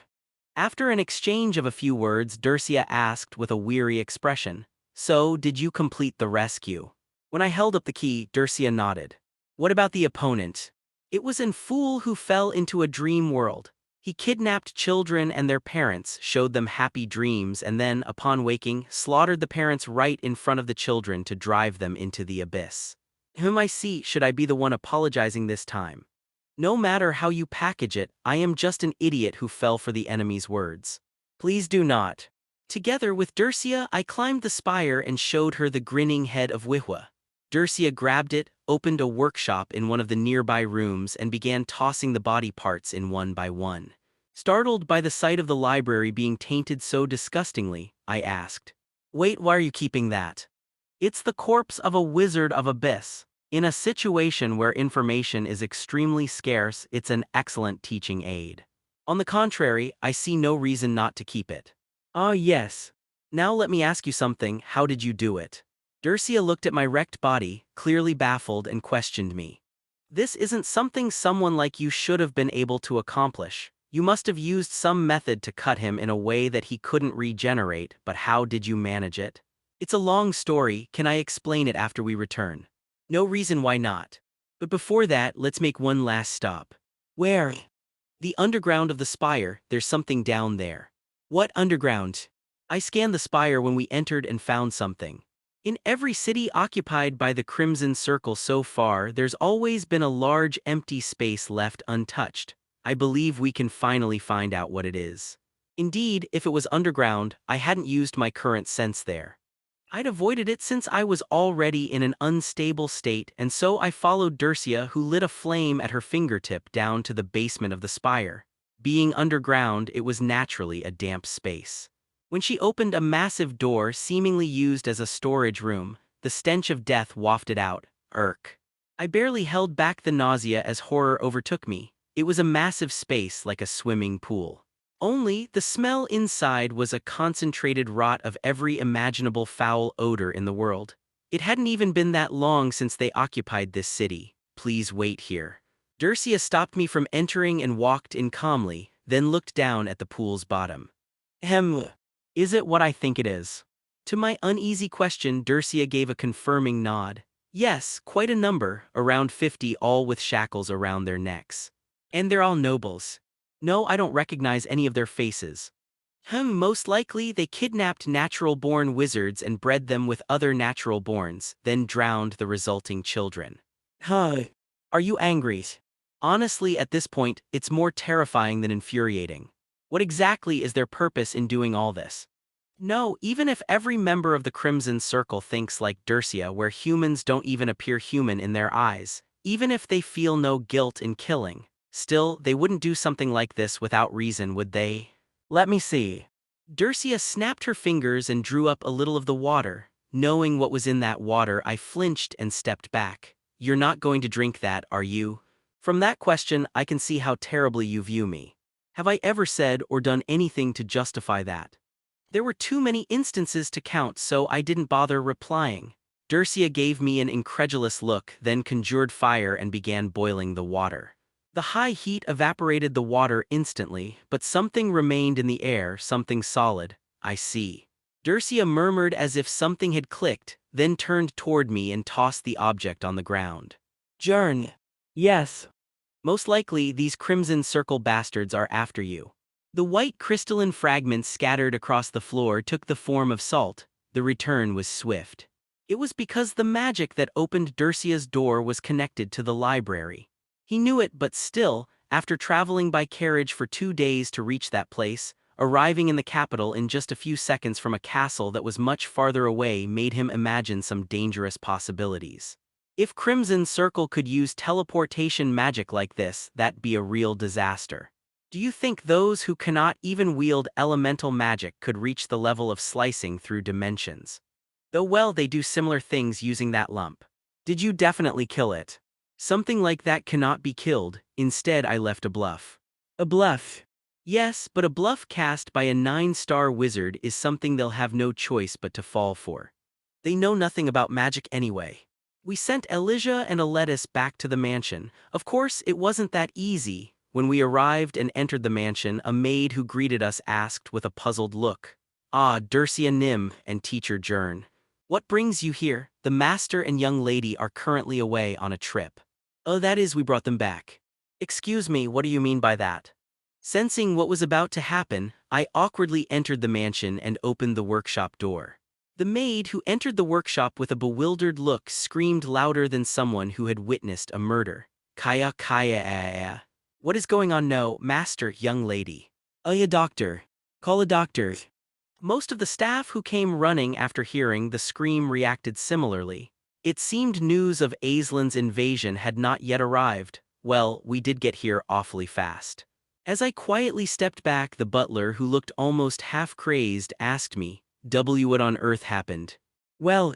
Speaker 2: After an exchange of a few words, Dercia asked with a weary expression, "So, did you complete the rescue?" When I held up the key, Dercia nodded. "What about the opponent?" "It was a fool who fell into a dream world. He kidnapped children and their parents, showed them happy dreams, and then, upon waking, slaughtered the parents right in front of the children to drive them into the abyss. Whom I see, should I be the one apologizing this time? No matter how you package it, I am just an idiot who fell for the enemy's words. Please do not." Together with Dercia, I climbed the spire and showed her the grinning head of Wihwa. Dercia grabbed it, opened a workshop in one of the nearby rooms, and began tossing the body parts in one by one. Startled by the sight of the library being tainted so disgustingly, I asked, "Wait, why are you keeping that?" "It's the corpse of a wizard of abyss. In a situation where information is extremely scarce, it's an excellent teaching aid. On the contrary, I see no reason not to keep it." "Ah, yes. Now let me ask you something, how did you do it?" Dercia looked at my wrecked body, clearly baffled, and questioned me. "This isn't something someone like you should have been able to accomplish. You must have used some method to cut him in a way that he couldn't regenerate, but how did you manage it?" "It's a long story, can I explain it after we return?" "No reason why not. But before that, let's make one last stop." "Where?" "The underground of the spire, there's something down there." "What underground?" "I scanned the spire when we entered and found something. In every city occupied by the Crimson Circle so far, there's always been a large empty space left untouched. I believe we can finally find out what it is. Indeed, if it was underground, I hadn't used my current sense there. I'd avoided it since I was already in an unstable state, and so I followed Dercia, who lit a flame at her fingertip, down to the basement of the spire. Being underground, it was naturally a damp space. When she opened a massive door seemingly used as a storage room, the stench of death wafted out. Irk. I barely held back the nausea as horror overtook me. It was a massive space like a swimming pool. Only, the smell inside was a concentrated rot of every imaginable foul odor in the world. It hadn't even been that long since they occupied this city. "Please wait here." Dercia stopped me from entering and walked in calmly, then looked down at the pool's bottom. Is it what I think it is?" To my uneasy question, Dercia gave a confirming nod. "Yes, quite a number, around 50, all with shackles around their necks. And they're all nobles." "No, I don't recognize any of their faces." Most likely they kidnapped natural-born wizards and bred them with other natural-borns, then drowned the resulting children." "Huh. Are you angry?" "Honestly, at this point, it's more terrifying than infuriating. What exactly is their purpose in doing all this?" "No, even if every member of the Crimson Circle thinks like Dercia, where humans don't even appear human in their eyes, even if they feel no guilt in killing, still, they wouldn't do something like this without reason, would they?" "Let me see." Dercia snapped her fingers and drew up a little of the water. Knowing what was in that water, I flinched and stepped back. "You're not going to drink that, are you?" From that question, I can see how terribly you view me. Have I ever said or done anything to justify that? There were too many instances to count, so I didn't bother replying. Dercia gave me an incredulous look, then conjured fire and began boiling the water. The high heat evaporated the water instantly, but something remained in the air, something solid. "I see." Dercia murmured as if something had clicked, then turned toward me and tossed the object on the ground. "Jern." "Yes." "Most likely, these Crimson Circle bastards are after you." The white crystalline fragments scattered across the floor took the form of salt. The return was swift. It was because the magic that opened Dercia's door was connected to the library. He knew it, but still, after traveling by carriage for 2 days to reach that place, arriving in the capital in just a few seconds from a castle that was much farther away made him imagine some dangerous possibilities. If Crimson Circle could use teleportation magic like this, that'd be a real disaster. Do you think those who cannot even wield elemental magic could reach the level of slicing through dimensions? Though well, they do similar things using that lump. Did you definitely kill it? Something like that cannot be killed, instead I left a bluff. A bluff? Yes, but a bluff cast by a 9-star wizard is something they'll have no choice but to fall for. They know nothing about magic anyway. We sent Elijah and Aletis back to the mansion. Of course, it wasn't that easy. When we arrived and entered the mansion, a maid who greeted us asked with a puzzled look, "Ah, Dersia Nim and teacher Jern. What brings you here? The master and young lady are currently away on a trip." "Oh, that is, we brought them back." "Excuse me, what do you mean by that?" Sensing what was about to happen, I awkwardly entered the mansion and opened the workshop door. The maid who entered the workshop with a bewildered look screamed louder than someone who had witnessed a murder. "Kaya kaya. What is going on? No, master, young lady. A doctor. Call a doctor." Most of the staff who came running after hearing the scream reacted similarly. It seemed news of Aislin's invasion had not yet arrived. Well, we did get here awfully fast. As I quietly stepped back, the butler, who looked almost half-crazed, asked me, What on earth happened?" "Well,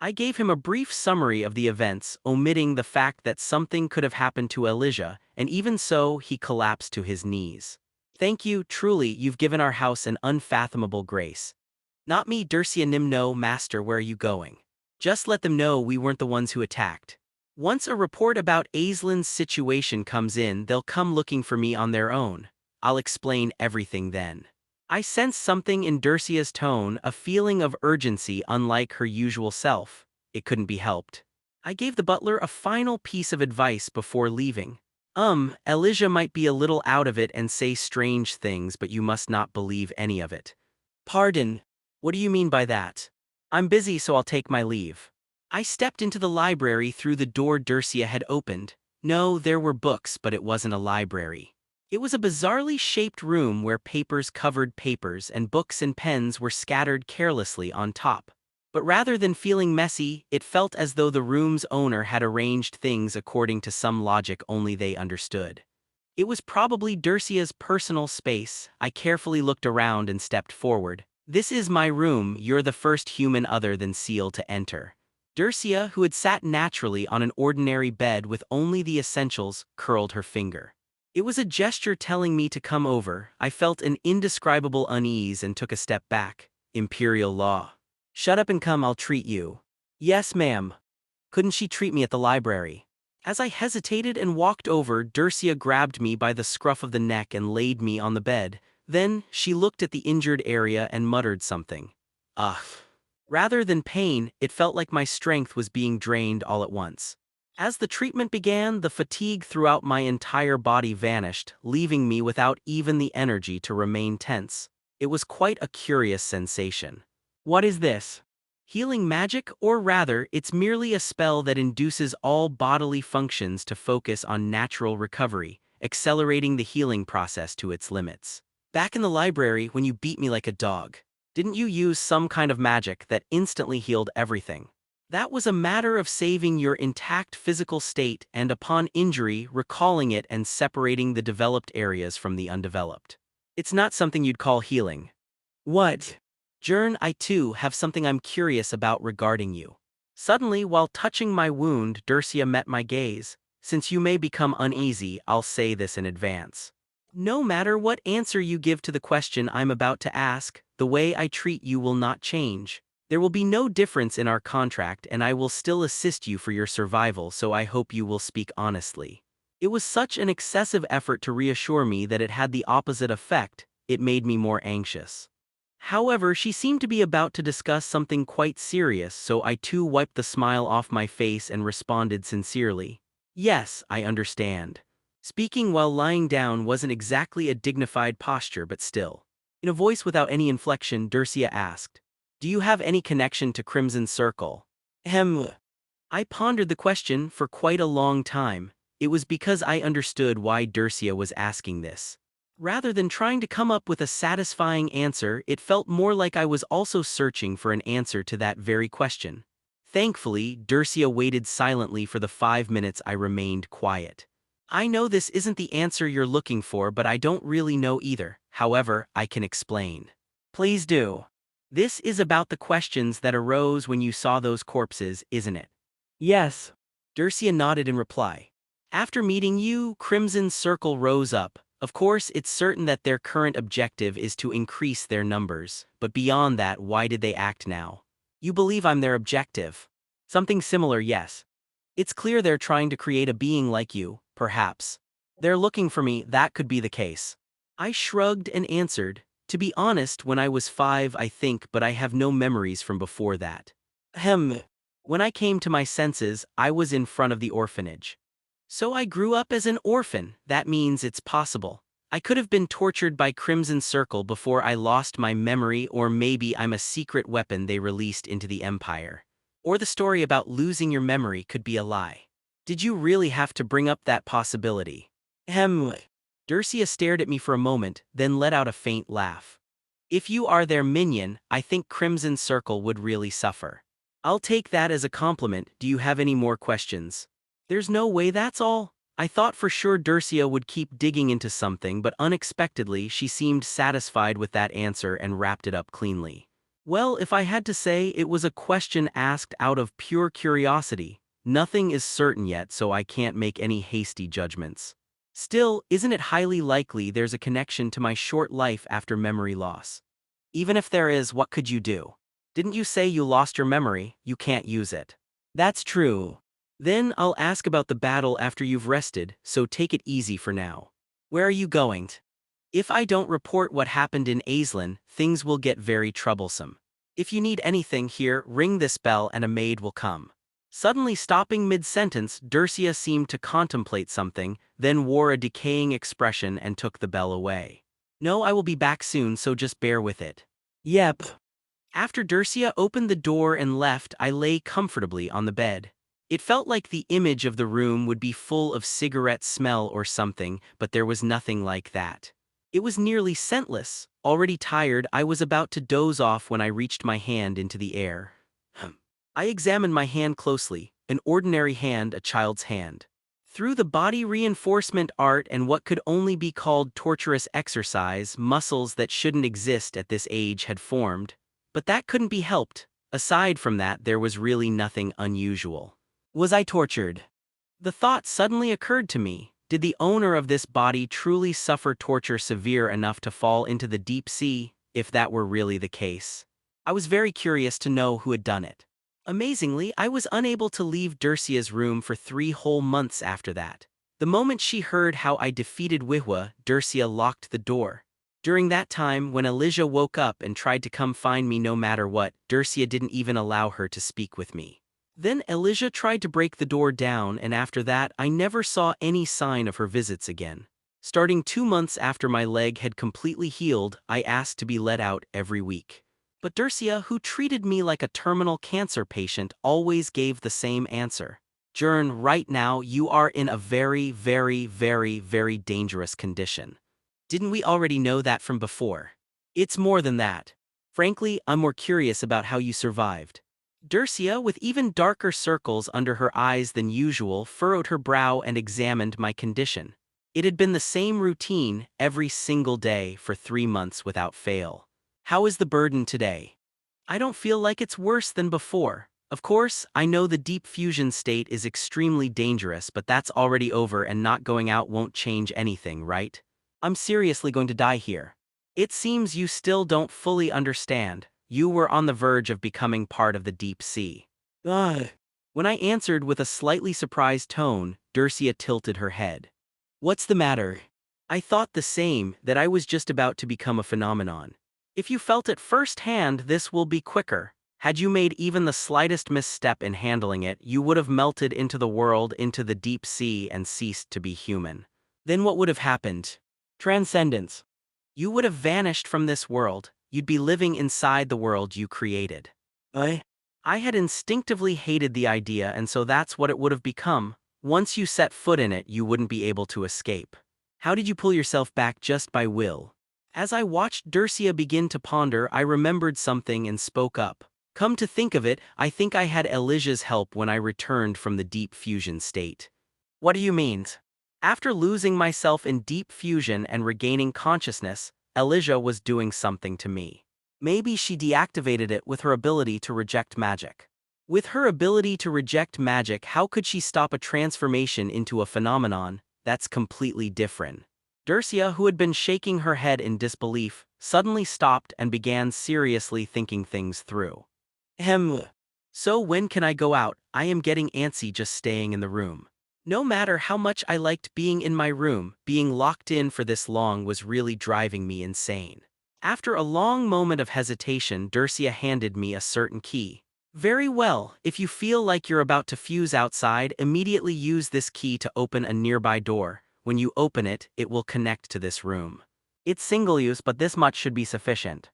Speaker 2: I gave him a brief summary of the events, omitting the fact that something could have happened to Elijah, and even so, he collapsed to his knees. "Thank you, truly, you've given our house an unfathomable grace." "Not me, Dersia Nim. No, master, where are you going?" "Just let them know we weren't the ones who attacked. Once a report about Aislin's situation comes in, they'll come looking for me on their own. I'll explain everything then." I sensed something in Dersia's tone, a feeling of urgency unlike her usual self. It couldn't be helped. I gave the butler a final piece of advice before leaving. Elijah might be a little out of it and say strange things, but you must not believe any of it." "Pardon? What do you mean by that?" "I'm busy, so I'll take my leave." I stepped into the library through the door Dersia had opened. No, there were books, but it wasn't a library. It was a bizarrely shaped room where papers covered papers and books and pens were scattered carelessly on top. But rather than feeling messy, it felt as though the room's owner had arranged things according to some logic only they understood. It was probably Dersia's personal space. I carefully looked around and stepped forward. "This is my room. You're the first human other than Seal to enter." Dersia, who had sat naturally on an ordinary bed with only the essentials, curled her finger. It was a gesture telling me to come over. I felt an indescribable unease and took a step back. Imperial law. "Shut up and come, I'll treat you." "Yes, ma'am." Couldn't she treat me at the library? As I hesitated and walked over, Dersia grabbed me by the scruff of the neck and laid me on the bed. Then, she looked at the injured area and muttered something. Ugh. Rather than pain, it felt like my strength was being drained all at once. As the treatment began, the fatigue throughout my entire body vanished, leaving me without even the energy to remain tense. It was quite a curious sensation. "What is this?" "Healing magic, or rather, it's merely a spell that induces all bodily functions to focus on natural recovery, accelerating the healing process to its limits." "Back in the library, when you beat me like a dog, didn't you use some kind of magic that instantly healed everything?" "That was a matter of saving your intact physical state and, upon injury, recalling it and separating the developed areas from the undeveloped. It's not something you'd call healing." "What?" "Jern, I too have something I'm curious about regarding you." Suddenly, while touching my wound, Dersia met my gaze. "Since you may become uneasy, I'll say this in advance. No matter what answer you give to the question I'm about to ask, the way I treat you will not change. There will be no difference in our contract, and I will still assist you for your survival, so I hope you will speak honestly." It was such an excessive effort to reassure me that it had the opposite effect. It made me more anxious. However, she seemed to be about to discuss something quite serious, so I too wiped the smile off my face and responded sincerely. "Yes, I understand." Speaking while lying down wasn't exactly a dignified posture, but still. In a voice without any inflection, Dersia asked, "Do you have any connection to Crimson Circle?" I pondered the question for quite a long time. It was because I understood why Dersia was asking this. Rather than trying to come up with a satisfying answer, it felt more like I was also searching for an answer to that very question. Thankfully, Dersia waited silently for the 5 minutes I remained quiet. "I know this isn't the answer you're looking for, but I don't really know either. However, I can explain." "Please do." "This is about the questions that arose when you saw those corpses, isn't it?" "Yes." Dersia nodded in reply. "After meeting you, Crimson Circle rose up. Of course, it's certain that their current objective is to increase their numbers, but beyond that, why did they act now?" "You believe I'm their objective?" Something similar, yes. It's clear they're trying to create a being like you, perhaps. They're looking for me, that could be the case. I shrugged and answered, to be honest, when I was 5, I think, but I have no memories from before that. Ahem. When I came to my senses, I was in front of the orphanage. So I grew up as an orphan, that means it's possible. I could have been tortured by Crimson Circle before I lost my memory, or maybe I'm a secret weapon they released into the Empire. Or the story about losing your memory could be a lie. Did you really have to bring up that possibility? Ahem. Dercia stared at me for a moment, then let out a faint laugh. If you are their minion, I think Crimson Circle would really suffer. I'll take that as a compliment. Do you have any more questions? There's no way that's all. I thought for sure Dercia would keep digging into something, but unexpectedly she seemed satisfied with that answer and wrapped it up cleanly. Well, if I had to say, it was a question asked out of pure curiosity. Nothing is certain yet, so I can't make any hasty judgments. Still, isn't it highly likely there's a connection to my short life after memory loss? Even if there is, what could you do? Didn't you say you lost your memory? You can't use it. That's true. Then I'll ask about the battle after you've rested, so take it easy for now. Where are you going? If I don't report what happened in Aislinn, things will get very troublesome. If you need anything here, ring this bell and a maid will come. Suddenly stopping mid-sentence, Dercia seemed to contemplate something, then wore a decaying expression and took the bell away. No, I will be back soon, so just bear with it. Yep. After Dercia opened the door and left, I lay comfortably on the bed. It felt like the image of the room would be full of cigarette smell or something, but there was nothing like that. It was nearly scentless. Already tired, I was about to doze off when I reached my hand into the air. I examined my hand closely, an ordinary hand, a child's hand. Through the body reinforcement art and what could only be called torturous exercise, muscles that shouldn't exist at this age had formed. But that couldn't be helped. Aside from that, there was really nothing unusual. Was I tortured? The thought suddenly occurred to me. Did the owner of this body truly suffer torture severe enough to fall into the deep sea, if that were really the case? I was very curious to know who had done it. Amazingly, I was unable to leave Dercia's room for 3 whole months after that. The moment she heard how I defeated Wihwa, Dercia locked the door. During that time, when Elijah woke up and tried to come find me no matter what, Dercia didn't even allow her to speak with me. Then Elijah tried to break the door down, and after that, I never saw any sign of her visits again. Starting 2 months after my leg had completely healed, I asked to be let out every week. But Dercia, who treated me like a terminal cancer patient, always gave the same answer. Jern, right now you are in a very, very, very, very dangerous condition. Didn't we already know that from before? It's more than that. Frankly, I'm more curious about how you survived. Dercia, with even darker circles under her eyes than usual, furrowed her brow and examined my condition. It had been the same routine every single day for 3 months without fail. How is the burden today? I don't feel like it's worse than before. Of course, I know the deep fusion state is extremely dangerous, but that's already over and not going out won't change anything, right? I'm seriously going to die here. It seems you still don't fully understand. You were on the verge of becoming part of the deep sea. Ugh. When I answered with a slightly surprised tone, Dercia tilted her head. What's the matter? I thought the same, that I was just about to become a phenomenon. If you felt it firsthand, this will be quicker. Had you made even the slightest misstep in handling it, you would have melted into the world, into the deep sea, and ceased to be human. Then what would have happened? Transcendence. You would have vanished from this world. You'd be living inside the world you created. I had instinctively hated the idea, and so that's what it would have become. Once you set foot in it, you wouldn't be able to escape. How did you pull yourself back just by will? As I watched Dercia begin to ponder, I remembered something and spoke up. Come to think of it, I think I had Elijah's help when I returned from the deep fusion state. What do you mean? After losing myself in deep fusion and regaining consciousness, Elijah was doing something to me. Maybe she deactivated it with her ability to reject magic. With her ability to reject magic, how could she stop a transformation into a phenomenon? That's completely different. Dercia, who had been shaking her head in disbelief, suddenly stopped and began seriously thinking things through. So when can I go out? I am getting antsy just staying in the room. No matter how much I liked being in my room, being locked in for this long was really driving me insane. After a long moment of hesitation, Dercia handed me a certain key. Very well, if you feel like you're about to fuse outside, immediately use this key to open a nearby door. When you open it, it will connect to this room. It's single use, but this much should be sufficient.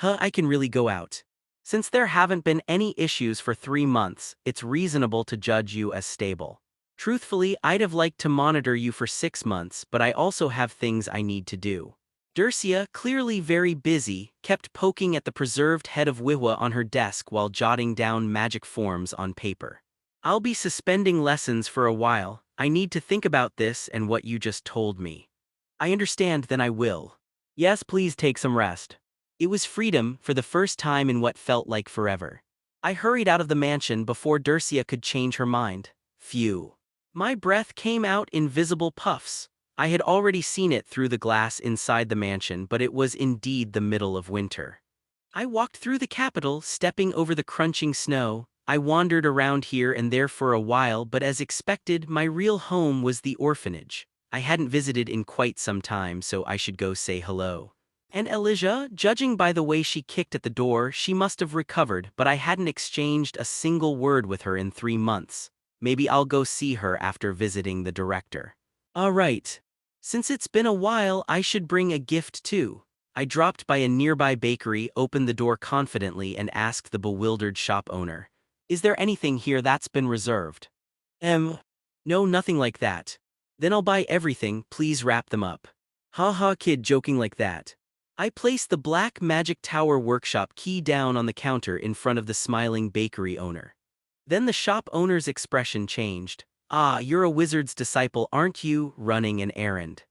Speaker 2: I can really go out. Since there haven't been any issues for 3 months, it's reasonable to judge you as stable. Truthfully, I'd have liked to monitor you for 6 months, but I also have things I need to do. Dercia, clearly very busy, kept poking at the preserved head of Wiwa on her desk while jotting down magic forms on paper. I'll be suspending lessons for a while. I need to think about this and what you just told me. I understand, then I will. Yes, please take some rest. It was freedom for the first time in what felt like forever. I hurried out of the mansion before Dercia could change her mind. Phew. My breath came out in visible puffs. I had already seen it through the glass inside the mansion, but it was indeed the middle of winter. I walked through the capital, stepping over the crunching snow. I wandered around here and there for a while, but as expected, my real home was the orphanage. I hadn't visited in quite some time, so I should go say hello. And Elijah, judging by the way she kicked at the door, she must have recovered, but I hadn't exchanged a single word with her in 3 months. Maybe I'll go see her after visiting the director. All right. Since it's been a while, I should bring a gift too. I dropped by a nearby bakery, opened the door confidently, and asked the bewildered shop owner, "Is there anything here that's been reserved?" No, nothing like that. Then I'll buy everything, please wrap them up. Ha ha, kid joking like that. I placed the black magic tower workshop key down on the counter in front of the smiling bakery owner. Then the shop owner's expression changed. Ah, you're a wizard's disciple, aren't you, running an errand?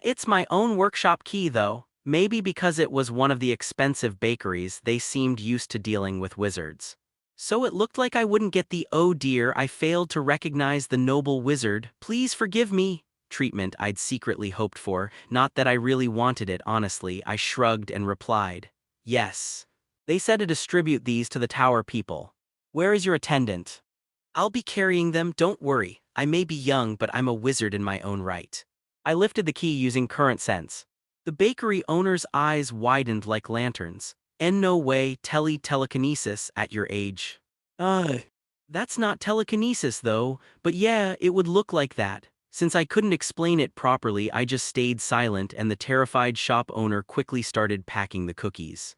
Speaker 2: It's my own workshop key though. Maybe because it was one of the expensive bakeries, they seemed used to dealing with wizards. So it looked like I wouldn't get the "oh dear, I failed to recognize the noble wizard, please forgive me" treatment I'd secretly hoped for. Not that I really wanted it, honestly. I shrugged and replied, "Yes. They said to distribute these to the tower people. Where is your attendant?" "I'll be carrying them, don't worry. I may be young, but I'm a wizard in my own right." I lifted the key using current sense. The bakery owner's eyes widened like lanterns. "And no way, telekinesis at your age." That's not telekinesis though, but yeah, it would look like that." Since I couldn't explain it properly, I just stayed silent, and the terrified shop owner quickly started packing the cookies.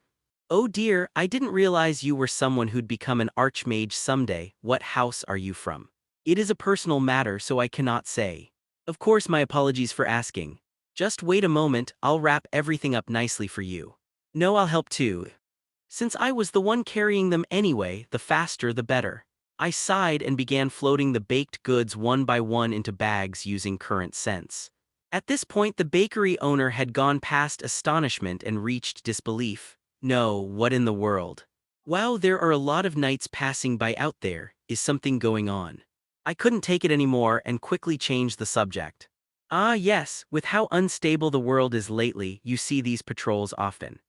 Speaker 2: "Oh dear, I didn't realize you were someone who'd become an archmage someday. What house are you from?" "It is a personal matter, so I cannot say." "Of course, my apologies for asking. Just wait a moment, I'll wrap everything up nicely for you." "No, I'll help too. Since I was the one carrying them anyway, the faster the better." I sighed and began floating the baked goods one by one into bags using current sense. At this point, the bakery owner had gone past astonishment and reached disbelief. "No, what in the world? Wow, there are a lot of knights passing by out there. Is something going on?" I couldn't take it anymore and quickly changed the subject. "Ah yes, with how unstable the world is lately, you see these patrols often.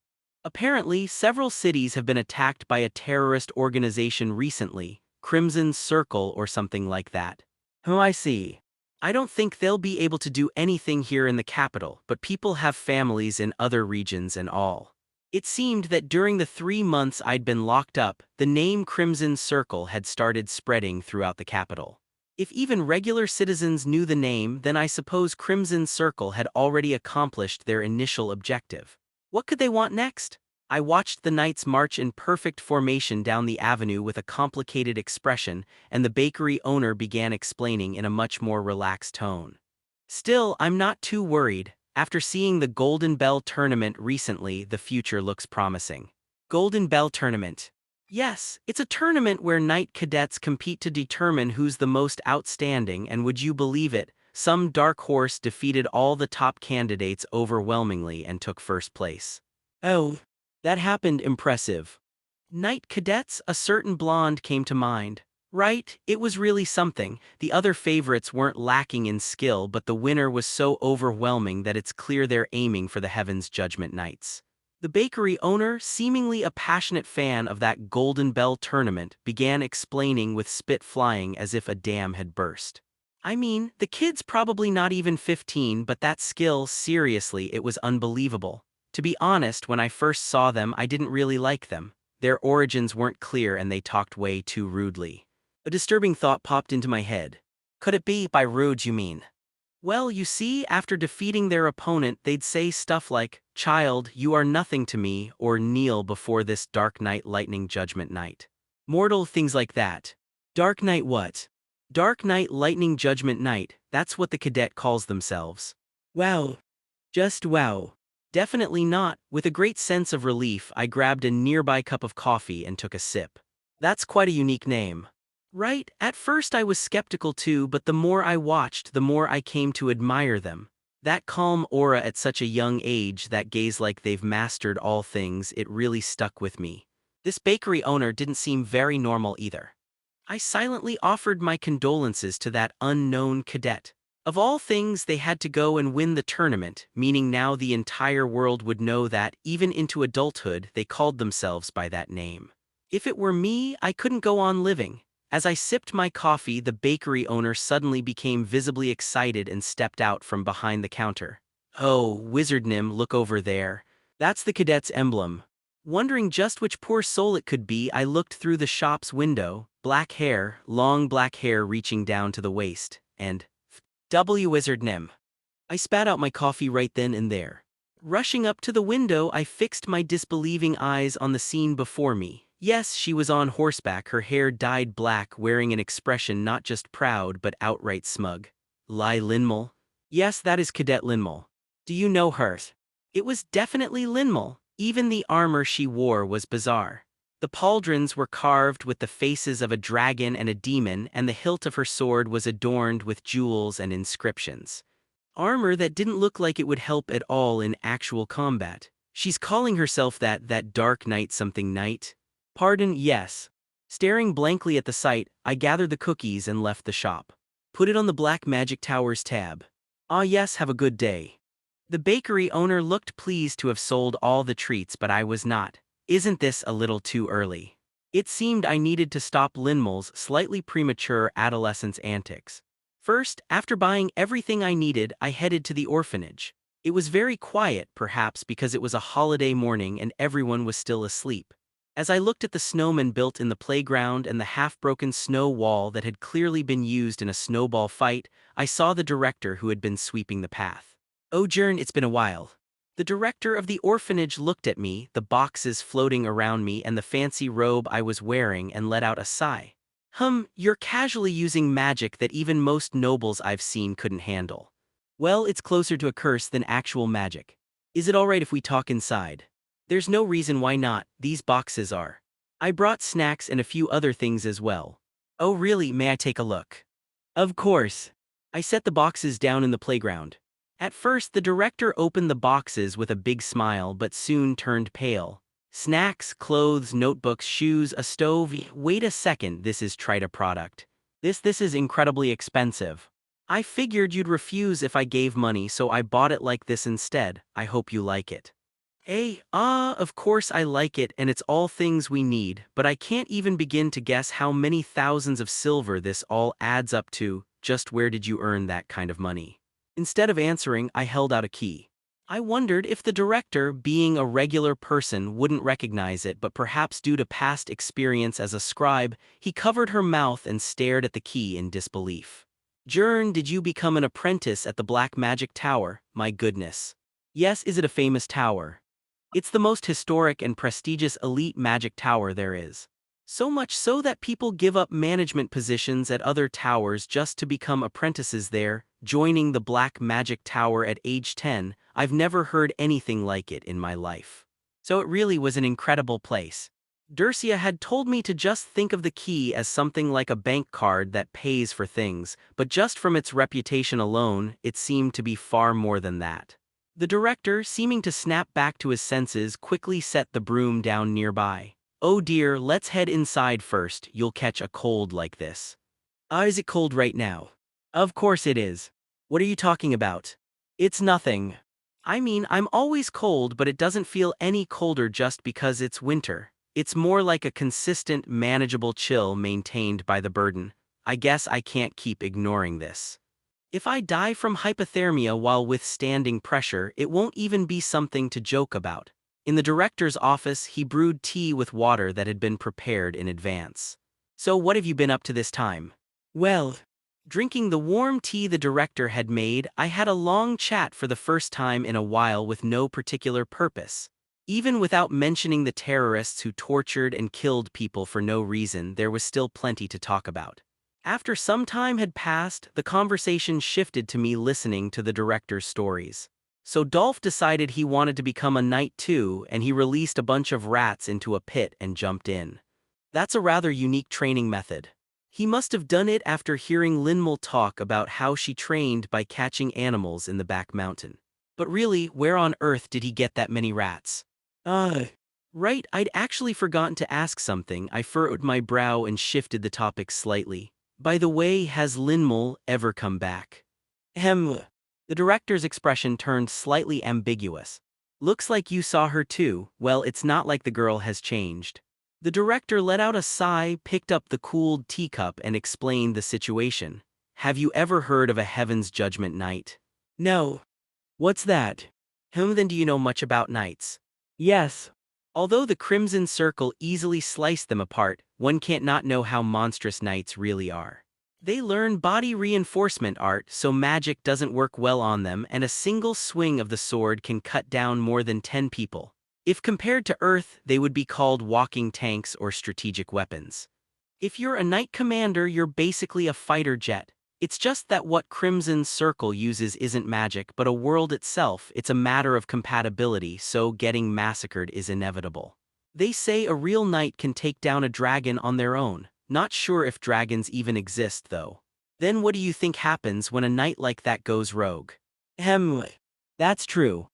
Speaker 2: Apparently, several cities have been attacked by a terrorist organization recently, Crimson Circle or something like that." "Oh, I see. I don't think they'll be able to do anything here in the capital, but people have families in other regions and all." It seemed that during the 3 months I'd been locked up, the name Crimson Circle had started spreading throughout the capital. If even regular citizens knew the name, then I suppose Crimson Circle had already accomplished their initial objective. What could they want next? I watched the knights march in perfect formation down the avenue with a complicated expression, and the bakery owner began explaining in a much more relaxed tone. "Still, I'm not too worried. After seeing the Golden Bell tournament recently, the future looks promising." Golden Bell tournament. Yes, it's a tournament where knight cadets compete to determine who's the most outstanding, and would you believe it, some dark horse defeated all the top candidates overwhelmingly and took first place. Oh. That happened. Impressive. Knight cadets, a certain blonde came to mind. Right, it was really something. The other favorites weren't lacking in skill, but the winner was so overwhelming that it's clear they're aiming for the Heaven's Judgment Knights. The bakery owner, seemingly a passionate fan of that Golden Bell tournament, began explaining with spit flying as if a dam had burst. I mean, the kid's probably not even 15, but that skill, seriously, it was unbelievable. To be honest, when I first saw them, I didn't really like them. Their origins weren't clear and they talked way too rudely. A disturbing thought popped into my head. Could it be by rude you mean? Well, you see, after defeating their opponent, they'd say stuff like, "Child, you are nothing to me," or "Kneel before this dark night lightning judgment night." Mortal things like that. Dark night what? Dark night lightning judgment night, that's what the cadet calls themselves. Wow. Just wow. Definitely not. With a great sense of relief, I grabbed a nearby cup of coffee and took a sip. That's quite a unique name. Right, at first I was skeptical too, but the more I watched, the more I came to admire them. That calm aura at such a young age, that gaze like they've mastered all things, it really stuck with me. This bakery owner didn't seem very normal either. I silently offered my condolences to that unknown cadet. Of all things, they had to go and win the tournament, meaning now the entire world would know that, even into adulthood, they called themselves by that name. If it were me, I couldn't go on living. As I sipped my coffee, the bakery owner suddenly became visibly excited and stepped out from behind the counter. "Oh, Wizard Nim, look over there. That's the cadet's emblem." Wondering just which poor soul it could be, I looked through the shop's window. Black hair, long black hair reaching down to the waist, and W Wizard Nim. I spat out my coffee right then and there. Rushing up to the window, I fixed my disbelieving eyes on the scene before me. Yes, she was on horseback, her hair dyed black, wearing an expression not just proud but outright smug. Lai Linmul? Yes, that is Cadet Linmul. Do you know her? It was definitely Linmul. Even the armor she wore was bizarre. The pauldrons were carved with the faces of a dragon and a demon, and the hilt of her sword was adorned with jewels and inscriptions. Armor that didn't look like it would help at all in actual combat. She's calling herself that dark knight something knight? Pardon, yes. Staring blankly at the sight, I gathered the cookies and left the shop. Put it on the Black Magic Towers tab. Ah yes, have a good day. The bakery owner looked pleased to have sold all the treats, but I was not. Isn't this a little too early? It seemed I needed to stop Linmul's slightly premature adolescence antics. First, after buying everything I needed, I headed to the orphanage. It was very quiet, perhaps because it was a holiday morning and everyone was still asleep. As I looked at the snowman built in the playground and the half-broken snow wall that had clearly been used in a snowball fight, I saw the director who had been sweeping the path. "Oh, Jern, it's been a while." The director of the orphanage looked at me, the boxes floating around me and the fancy robe I was wearing, and let out a sigh. You're casually using magic that even most nobles I've seen couldn't handle." "Well, it's closer to a curse than actual magic. Is it alright if we talk inside?" "There's no reason why not, these boxes are." I brought snacks and a few other things as well. "Oh really, may I take a look?" "Of course." I set the boxes down in the playground. At first, the director opened the boxes with a big smile but soon turned pale. "Snacks, clothes, notebooks, shoes, a stove. Wait a second, this is Trita product. This is incredibly expensive. I figured you'd refuse if I gave money, so I bought it like this instead. I hope you like it." Of course I like it, and it's all things we need, but I can't even begin to guess how many thousands of silver this all adds up to. Just where did you earn that kind of money? Instead of answering, I held out a key. I wondered if the director, being a regular person, wouldn't recognize it, but perhaps due to past experience as a scribe, he covered her mouth and stared at the key in disbelief. "Jern, did you become an apprentice at the Black Magic Tower? My goodness." "Yes, is it a famous tower?" "It's the most historic and prestigious elite magic tower there is. So much so that people give up management positions at other towers just to become apprentices there, joining the Black Magic Tower at age 10. I've never heard anything like it in my life. So it really was an incredible place." Dercia had told me to just think of the key as something like a bank card that pays for things, but just from its reputation alone, it seemed to be far more than that. The director, seeming to snap back to his senses, quickly set the broom down nearby. "Oh dear, let's head inside first, you'll catch a cold like this." Is it cold right now?" "Of course it is. What are you talking about?" "It's nothing." I mean, I'm always cold, but it doesn't feel any colder just because it's winter. It's more like a consistent, manageable chill maintained by the burden. I guess I can't keep ignoring this. If I die from hypothermia while withstanding pressure, it won't even be something to joke about. In the director's office, he brewed tea with water that had been prepared in advance. So what have you been up to this time? Well, drinking the warm tea the director had made, I had a long chat for the first time in a while with no particular purpose. Even without mentioning the terrorists who tortured and killed people for no reason, there was still plenty to talk about. After some time had passed, the conversation shifted to me listening to the director's stories. So Dolph decided he wanted to become a knight too, and he released a bunch of rats into a pit and jumped in. That's a rather unique training method. He must have done it after hearing Linmul talk about how she trained by catching animals in the back mountain. But really, where on earth did he get that many rats? Right, I'd actually forgotten to ask something. I furrowed my brow and shifted the topic slightly. By the way, has Linmul ever come back? Ahem. The director's expression turned slightly ambiguous. Looks like you saw her too. Well, it's not like the girl has changed. The director let out a sigh, picked up the cooled teacup and explained the situation. Have you ever heard of a Heaven's Judgment Night? No. What's that? Whom then do you know much about knights? Yes. Although the Crimson Circle easily sliced them apart, one can't not know how monstrous knights really are. They learn body reinforcement art, so magic doesn't work well on them, and a single swing of the sword can cut down more than 10 people. If compared to Earth, they would be called walking tanks or strategic weapons. If you're a knight commander, you're basically a fighter jet. It's just that what Crimson Circle uses isn't magic, but a world itself. It's a matter of compatibility, so getting massacred is inevitable. They say a real knight can take down a dragon on their own. Not sure if dragons even exist, though. Then what do you think happens when a knight like that goes rogue? That's true.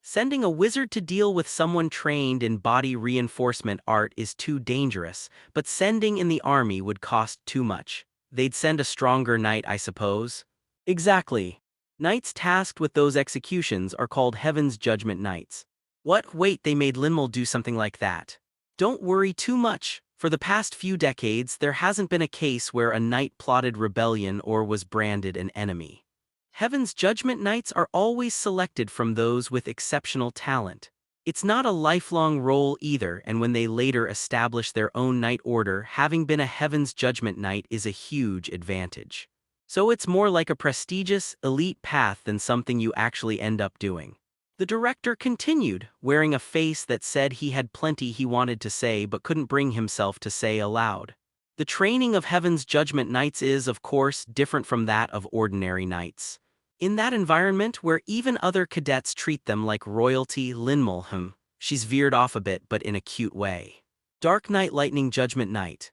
Speaker 2: Sending a wizard to deal with someone trained in body reinforcement art is too dangerous, but sending in the army would cost too much. They'd send a stronger knight, I suppose. Exactly. Knights tasked with those executions are called Heaven's Judgment Knights. What? Wait, they made Linmul do something like that. Don't worry too much. For the past few decades, there hasn't been a case where a knight plotted rebellion or was branded an enemy. Heaven's Judgment Knights are always selected from those with exceptional talent. It's not a lifelong role either, and when they later establish their own knight order, having been a Heaven's Judgment Knight is a huge advantage. So it's more like a prestigious, elite path than something you actually end up doing. The director continued, wearing a face that said he had plenty he wanted to say but couldn't bring himself to say aloud. The training of Heaven's Judgment Knights is, of course, different from that of ordinary knights. In that environment where even other cadets treat them like royalty, Linmul, she's veered off a bit but in a cute way. Dark Knight Lightning Judgment Knight.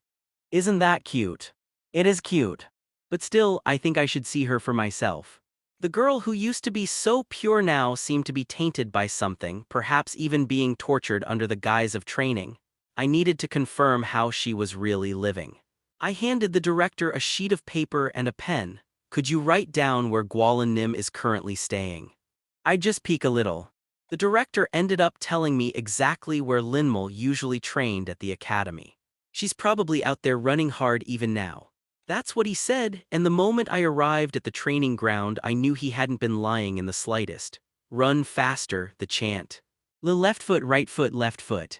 Speaker 2: Isn't that cute? It is cute. But still, I think I should see her for myself. The girl who used to be so pure now seemed to be tainted by something, perhaps even being tortured under the guise of training. I needed to confirm how she was really living. I handed the director a sheet of paper and a pen. Could you write down where Gwalin Nim is currently staying? I'd just peek a little. The director ended up telling me exactly where Linmul usually trained at the academy. She's probably out there running hard even now. That's what he said, and the moment I arrived at the training ground, I knew he hadn't been lying in the slightest. Run faster, the chant. Left foot, right foot, left foot.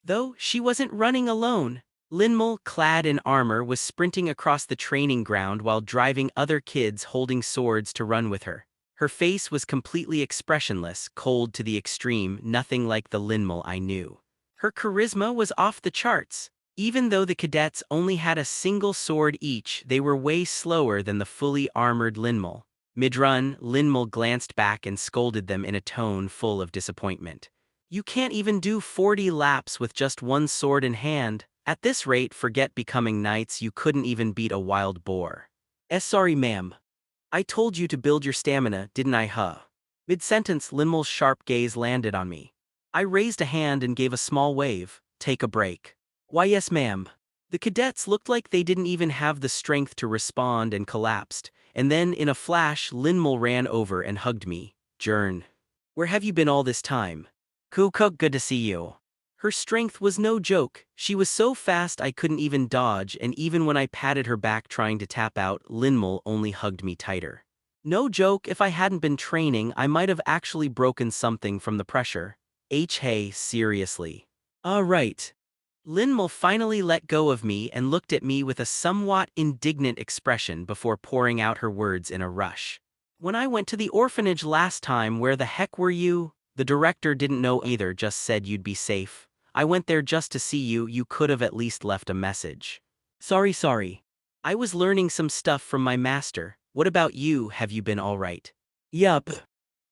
Speaker 2: Though she wasn't running alone. Linmul, clad in armor, was sprinting across the training ground while driving other kids holding swords to run with her. Her face was completely expressionless, cold to the extreme, nothing like the Linmul I knew. Her charisma was off the charts. Even though the cadets only had a single sword each, they were way slower than the fully armored Linmul. Mid-run, Linmul glanced back and scolded them in a tone full of disappointment. You can't even do 40 laps with just one sword in hand. At this rate, forget becoming knights, you couldn't even beat a wild boar. Sorry ma'am. I told you to build your stamina, didn't I, Mid-sentence, Linmul's sharp gaze landed on me. I raised a hand and gave a small wave. Take a break. Why yes ma'am. The cadets looked like they didn't even have the strength to respond and collapsed, and then in a flash Linmul ran over and hugged me. Jern. Where have you been all this time? Cook, good to see you. Her strength was no joke. She was so fast I couldn't even dodge, and even when I patted her back trying to tap out, Linmul only hugged me tighter. No joke, if I hadn't been training, I might have actually broken something from the pressure. Hey, seriously. Right. Linmul finally let go of me and looked at me with a somewhat indignant expression before pouring out her words in a rush. When I went to the orphanage last time, where the heck were you? The director didn't know either, just said you'd be safe. I went there just to see you, you could have at least left a message. Sorry. I was learning some stuff from my master. What about you, have you been alright? Yup.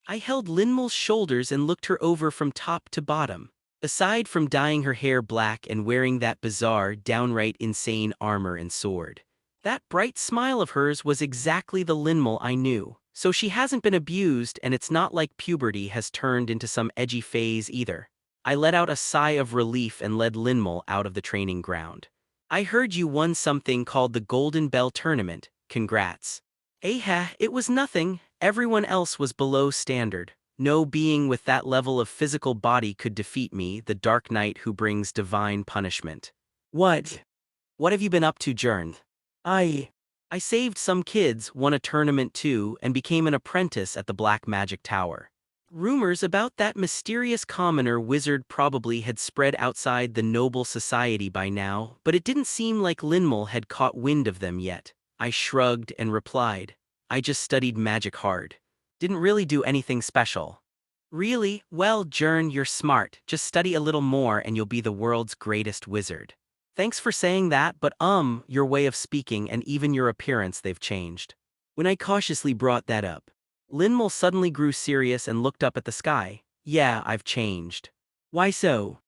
Speaker 2: I held Linmul's shoulders and looked her over from top to bottom. Aside from dyeing her hair black and wearing that bizarre, downright insane armor and sword, that bright smile of hers was exactly the Linmul I knew. So she hasn't been abused, and it's not like puberty has turned into some edgy phase either. I let out a sigh of relief and led Linmul out of the training ground. I heard you won something called the Golden Bell Tournament. Congrats. It was nothing. Everyone else was below standard. No being with that level of physical body could defeat me, the Dark Knight who brings divine punishment. What? What have you been up to, Jern? I saved some kids, won a tournament too, and became an apprentice at the Black Magic Tower. Rumors about that mysterious commoner wizard probably had spread outside the noble society by now, but it didn't seem like Linmul had caught wind of them yet. I shrugged and replied, I just studied magic hard. Didn't really do anything special. Really? Well, Jern, you're smart. Just study a little more and you'll be the world's greatest wizard. Thanks for saying that, but your way of speaking and even your appearance, they've changed. When I cautiously brought that up, Linmul suddenly grew serious and looked up at the sky. Yeah, I've changed. Why so?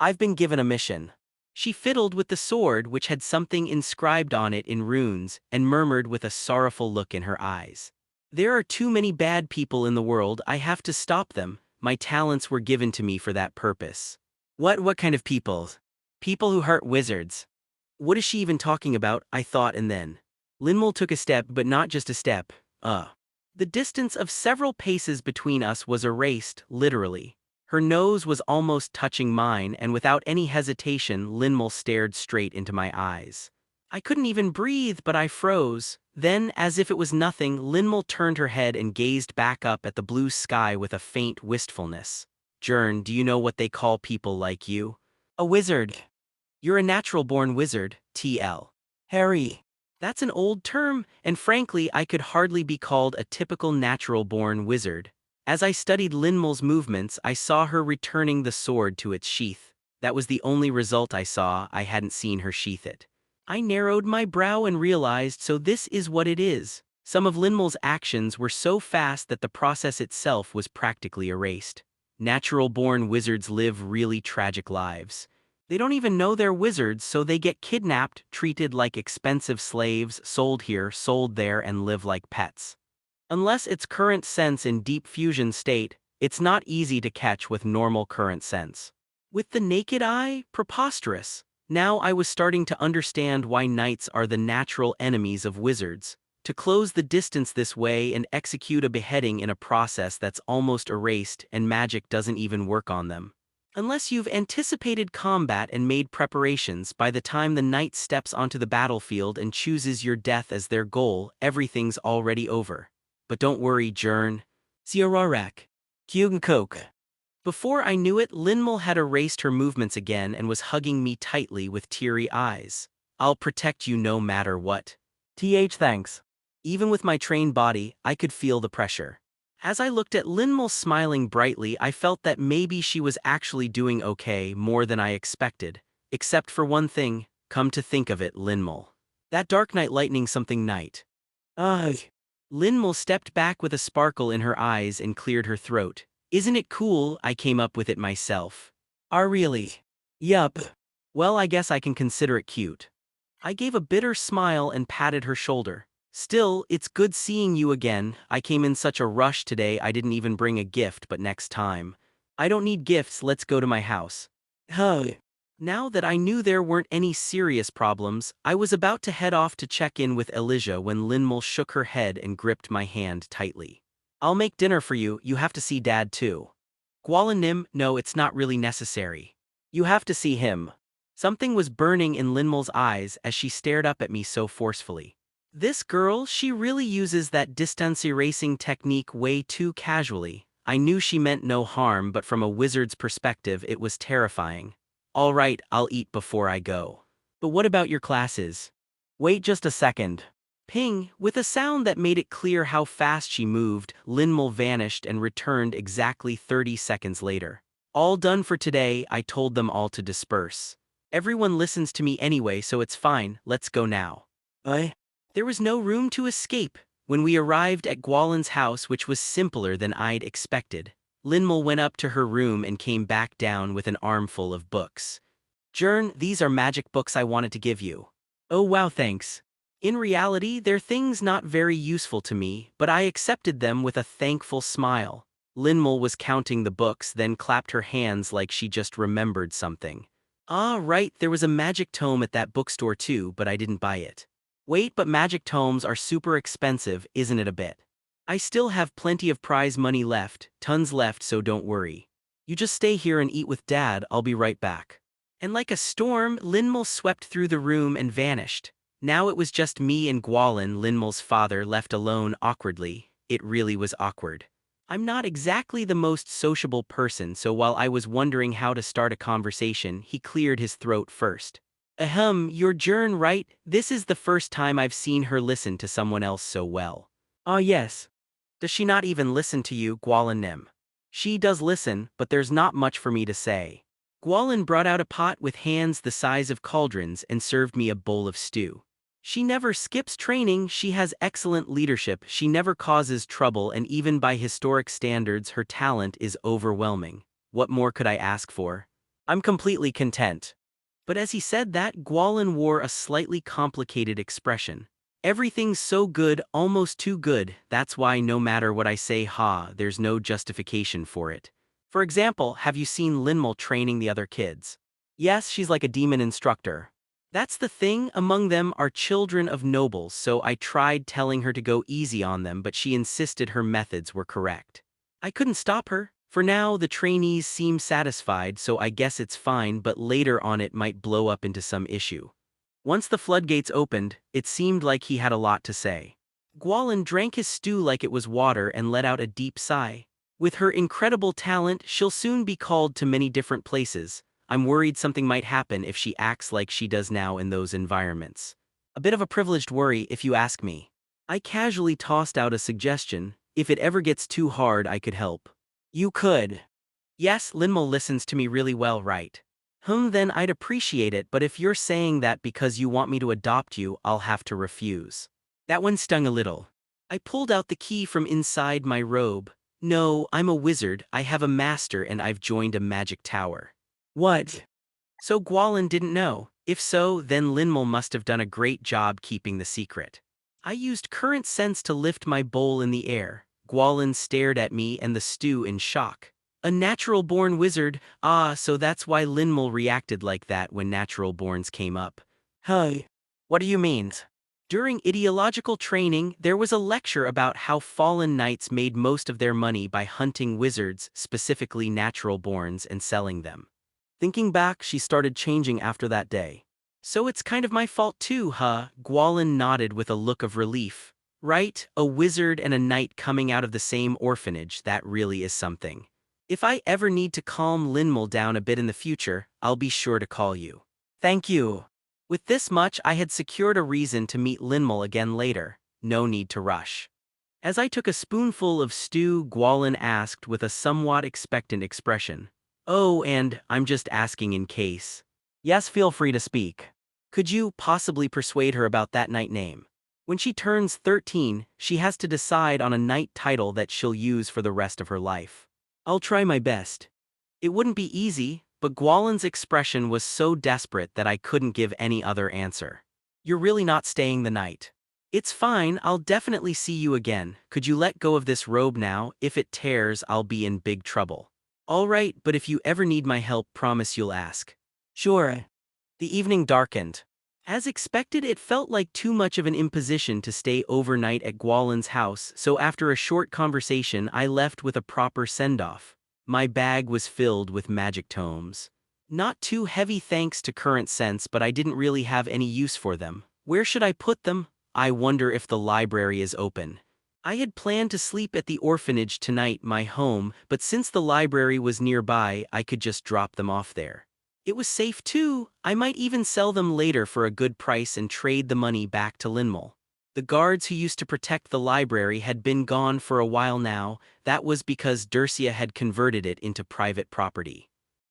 Speaker 2: I've been given a mission. She fiddled with the sword, which had something inscribed on it in runes, and murmured with a sorrowful look in her eyes. There are too many bad people in the world, I have to stop them. My talents were given to me for that purpose. What kind of people? People who hurt wizards. What is she even talking about, I thought, and then Linmul took a step, but not just a step. The distance of several paces between us was erased, literally. Her nose was almost touching mine, and without any hesitation, Linmul stared straight into my eyes. I couldn't even breathe, but I froze. Then, as if it was nothing, Linmul turned her head and gazed back up at the blue sky with a faint wistfulness. Jern, do you know what they call people like you? A wizard. You're a natural-born wizard, TL. Harry. That's an old term, and frankly, I could hardly be called a typical natural-born wizard. As I studied Linmul's movements, I saw her returning the sword to its sheath. That was the only result I saw. I hadn't seen her sheath it. I narrowed my brow and realized, so this is what it is. Some of Linmul's actions were so fast that the process itself was practically erased. Natural-born wizards live really tragic lives. They don't even know they're wizards, so they get kidnapped, treated like expensive slaves, sold here, sold there, and live like pets. Unless it's current sense in deep fusion state, it's not easy to catch with normal current sense. With the naked eye, preposterous. Now I was starting to understand why knights are the natural enemies of wizards. To close the distance this way and execute a beheading in a process that's almost erased and magic doesn't even work on them. Unless you've anticipated combat and made preparations, by the time the knight steps onto the battlefield and chooses your death as their goal, everything's already over. But don't worry, Jern. Ziorarak. Kyugnkok. Before I knew it, Linmul had erased her movements again and was hugging me tightly with teary eyes. I'll protect you no matter what. Thanks. Even with my trained body, I could feel the pressure. As I looked at Linmul smiling brightly, I felt that maybe she was actually doing okay, more than I expected. Except for one thing, come to think of it, Linmul. That Dark Knight lightning something night. Ugh. Linmul stepped back with a sparkle in her eyes and cleared her throat. Isn't it cool? I came up with it myself. Really? Yup. Well, I guess I can consider it cute. I gave a bitter smile and patted her shoulder. Still, it's good seeing you again. I came in such a rush today I didn't even bring a gift, but next time. I don't need gifts, let's go to my house. Now that I knew there weren't any serious problems, I was about to head off to check in with Elijah when Linmul shook her head and gripped my hand tightly. I'll make dinner for you, you have to see Dad too. Nim, no, it's not really necessary. You have to see him. Something was burning in Linmal's eyes as she stared up at me so forcefully. This girl, she really uses that distance erasing technique way too casually. I knew she meant no harm, but from a wizard's perspective it was terrifying. All right, I'll eat before I go. But what about your classes? Wait just a second. Ping, with a sound that made it clear how fast she moved, Linmal vanished and returned exactly 30 seconds later. All done for today, I told them all to disperse. Everyone listens to me anyway, so it's fine, let's go now. There was no room to escape. When we arrived at Gwalin's house, which was simpler than I'd expected, Linmal went up to her room and came back down with an armful of books. Jern, these are magic books I wanted to give you. Oh wow, thanks. In reality, they're things not very useful to me, but I accepted them with a thankful smile. Linmal was counting the books, then clapped her hands like she just remembered something. Ah, right, there was a magic tome at that bookstore too, but I didn't buy it. Wait, but magic tomes are super expensive, isn't it a bit? I still have plenty of prize money left, tons left, so don't worry. You just stay here and eat with Dad, I'll be right back. And like a storm, Linmal swept through the room and vanished. Now it was just me and Gwalin, Linmal's father, left alone awkwardly. It really was awkward. I'm not exactly the most sociable person, so while I was wondering how to start a conversation, he cleared his throat first. Ahem, you're Jern, right? This is the first time I've seen her listen to someone else so well. Ah yes. Does she not even listen to you, Gwalin? She does listen, but there's not much for me to say. Gwalin brought out a pot with hands the size of cauldrons and served me a bowl of stew. She never skips training, she has excellent leadership, she never causes trouble, and even by historic standards her talent is overwhelming. What more could I ask for? I'm completely content. But as he said that, Gwalin wore a slightly complicated expression. Everything's so good, almost too good, that's why no matter what I say, there's no justification for it. For example, have you seen Linmal training the other kids? Yes, she's like a demon instructor. That's the thing, among them are children of nobles, so I tried telling her to go easy on them, but she insisted her methods were correct. I couldn't stop her. For now, the trainees seem satisfied, so I guess it's fine, but later on it might blow up into some issue. Once the floodgates opened, it seemed like he had a lot to say. Gwalin drank his stew like it was water and let out a deep sigh. With her incredible talent, she'll soon be called to many different places. I'm worried something might happen if she acts like she does now in those environments. A bit of a privileged worry, if you ask me. I casually tossed out a suggestion. If it ever gets too hard, I could help. You could. Yes, Linmal listens to me really well, right? Then I'd appreciate it, but if you're saying that because you want me to adopt you, I'll have to refuse. That one stung a little. I pulled out the key from inside my robe. No, I'm a wizard, I have a master, and I've joined a magic tower. What? So Gwalin didn't know. If so, then Linmal must have done a great job keeping the secret. I used current sense to lift my bowl in the air. Gwalin stared at me and the stew in shock. A natural-born wizard, so that's why Linmal reacted like that when natural-borns came up. Hey. What do you mean? During ideological training, there was a lecture about how fallen knights made most of their money by hunting wizards, specifically natural-borns, and selling them. Thinking back, she started changing after that day. So it's kind of my fault too, Gwalin nodded with a look of relief. Right, a wizard and a knight coming out of the same orphanage, that really is something. If I ever need to calm Linmal down a bit in the future, I'll be sure to call you. Thank you. With this much, I had secured a reason to meet Linmal again later. No need to rush. As I took a spoonful of stew, Gwalin asked with a somewhat expectant expression. Oh, and I'm just asking in case. Yes, feel free to speak. Could you possibly persuade her about that knight name? When she turns 13, she has to decide on a knight title that she'll use for the rest of her life. I'll try my best. It wouldn't be easy, but Gwalin's expression was so desperate that I couldn't give any other answer. You're really not staying the night. It's fine, I'll definitely see you again. Could you let go of this robe now? If it tears, I'll be in big trouble. All right, but if you ever need my help, promise you'll ask. Sure. The evening darkened. As expected, it felt like too much of an imposition to stay overnight at Gwallen's house, so after a short conversation I left with a proper send-off. My bag was filled with magic tomes. Not too heavy thanks to current sense, but I didn't really have any use for them. Where should I put them? I wonder if the library is open. I had planned to sleep at the orphanage tonight, my home, but since the library was nearby, I could just drop them off there. It was safe too. I might even sell them later for a good price and trade the money back to Linmol. The guards who used to protect the library had been gone for a while now. That was because Dercia had converted it into private property.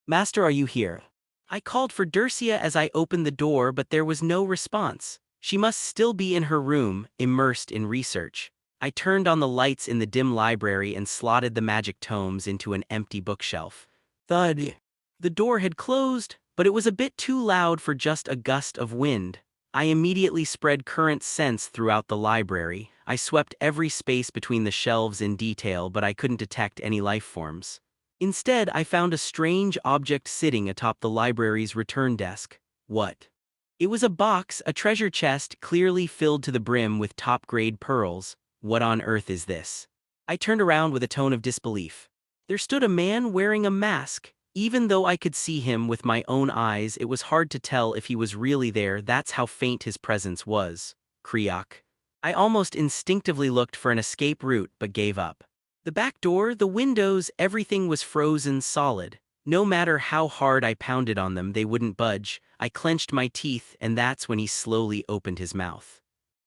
Speaker 2: Master, are you here? I called for Dercia as I opened the door, but there was no response. She must still be in her room, immersed in research. I turned on the lights in the dim library and slotted the magic tomes into an empty bookshelf. Thud. The door had closed, but it was a bit too loud for just a gust of wind. I immediately spread current sense throughout the library. I swept every space between the shelves in detail, but I couldn't detect any life forms. Instead, I found a strange object sitting atop the library's return desk. What? It was a box, a treasure chest clearly filled to the brim with top-grade pearls. What on earth is this? I turned around with a tone of disbelief. There stood a man wearing a mask. Even though I could see him with my own eyes, it was hard to tell if he was really there. That's how faint his presence was. Kriak. I almost instinctively looked for an escape route but gave up. The back door, the windows, everything was frozen solid. No matter how hard I pounded on them, they wouldn't budge. I clenched my teeth, and that's when he slowly opened his mouth.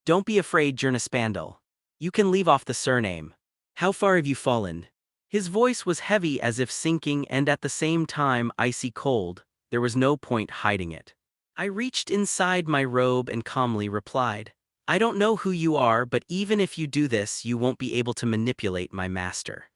Speaker 2: Don't be afraid, Jernaspandel. You can leave off the surname. How far have you fallen? His voice was heavy, as if sinking, and at the same time icy cold. There was no point hiding it. I reached inside my robe and calmly replied, I don't know who you are, but even if you do this, you won't be able to manipulate my master.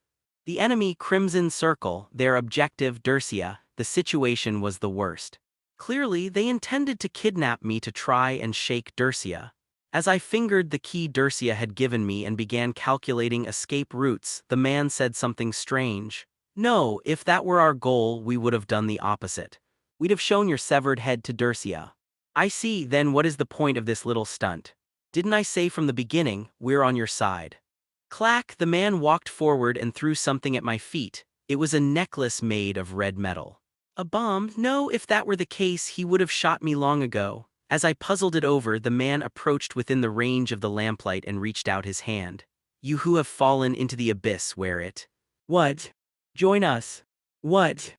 Speaker 2: The enemy, Crimson Circle, their objective, Dercia, the situation was the worst. Clearly, they intended to kidnap me to try and shake Dercia. As I fingered the key Dercia had given me and began calculating escape routes, the man said something strange. No, if that were our goal, we would have done the opposite. We'd have shown your severed head to Dercia. I see, then what is the point of this little stunt? Didn't I say from the beginning, we're on your side? Clack, the man walked forward and threw something at my feet. It was a necklace made of red metal. A bomb? No, if that were the case, he would have shot me long ago. As I puzzled it over, the man approached within the range of the lamplight and reached out his hand. You who have fallen into the abyss, wear it. What? Join us. What?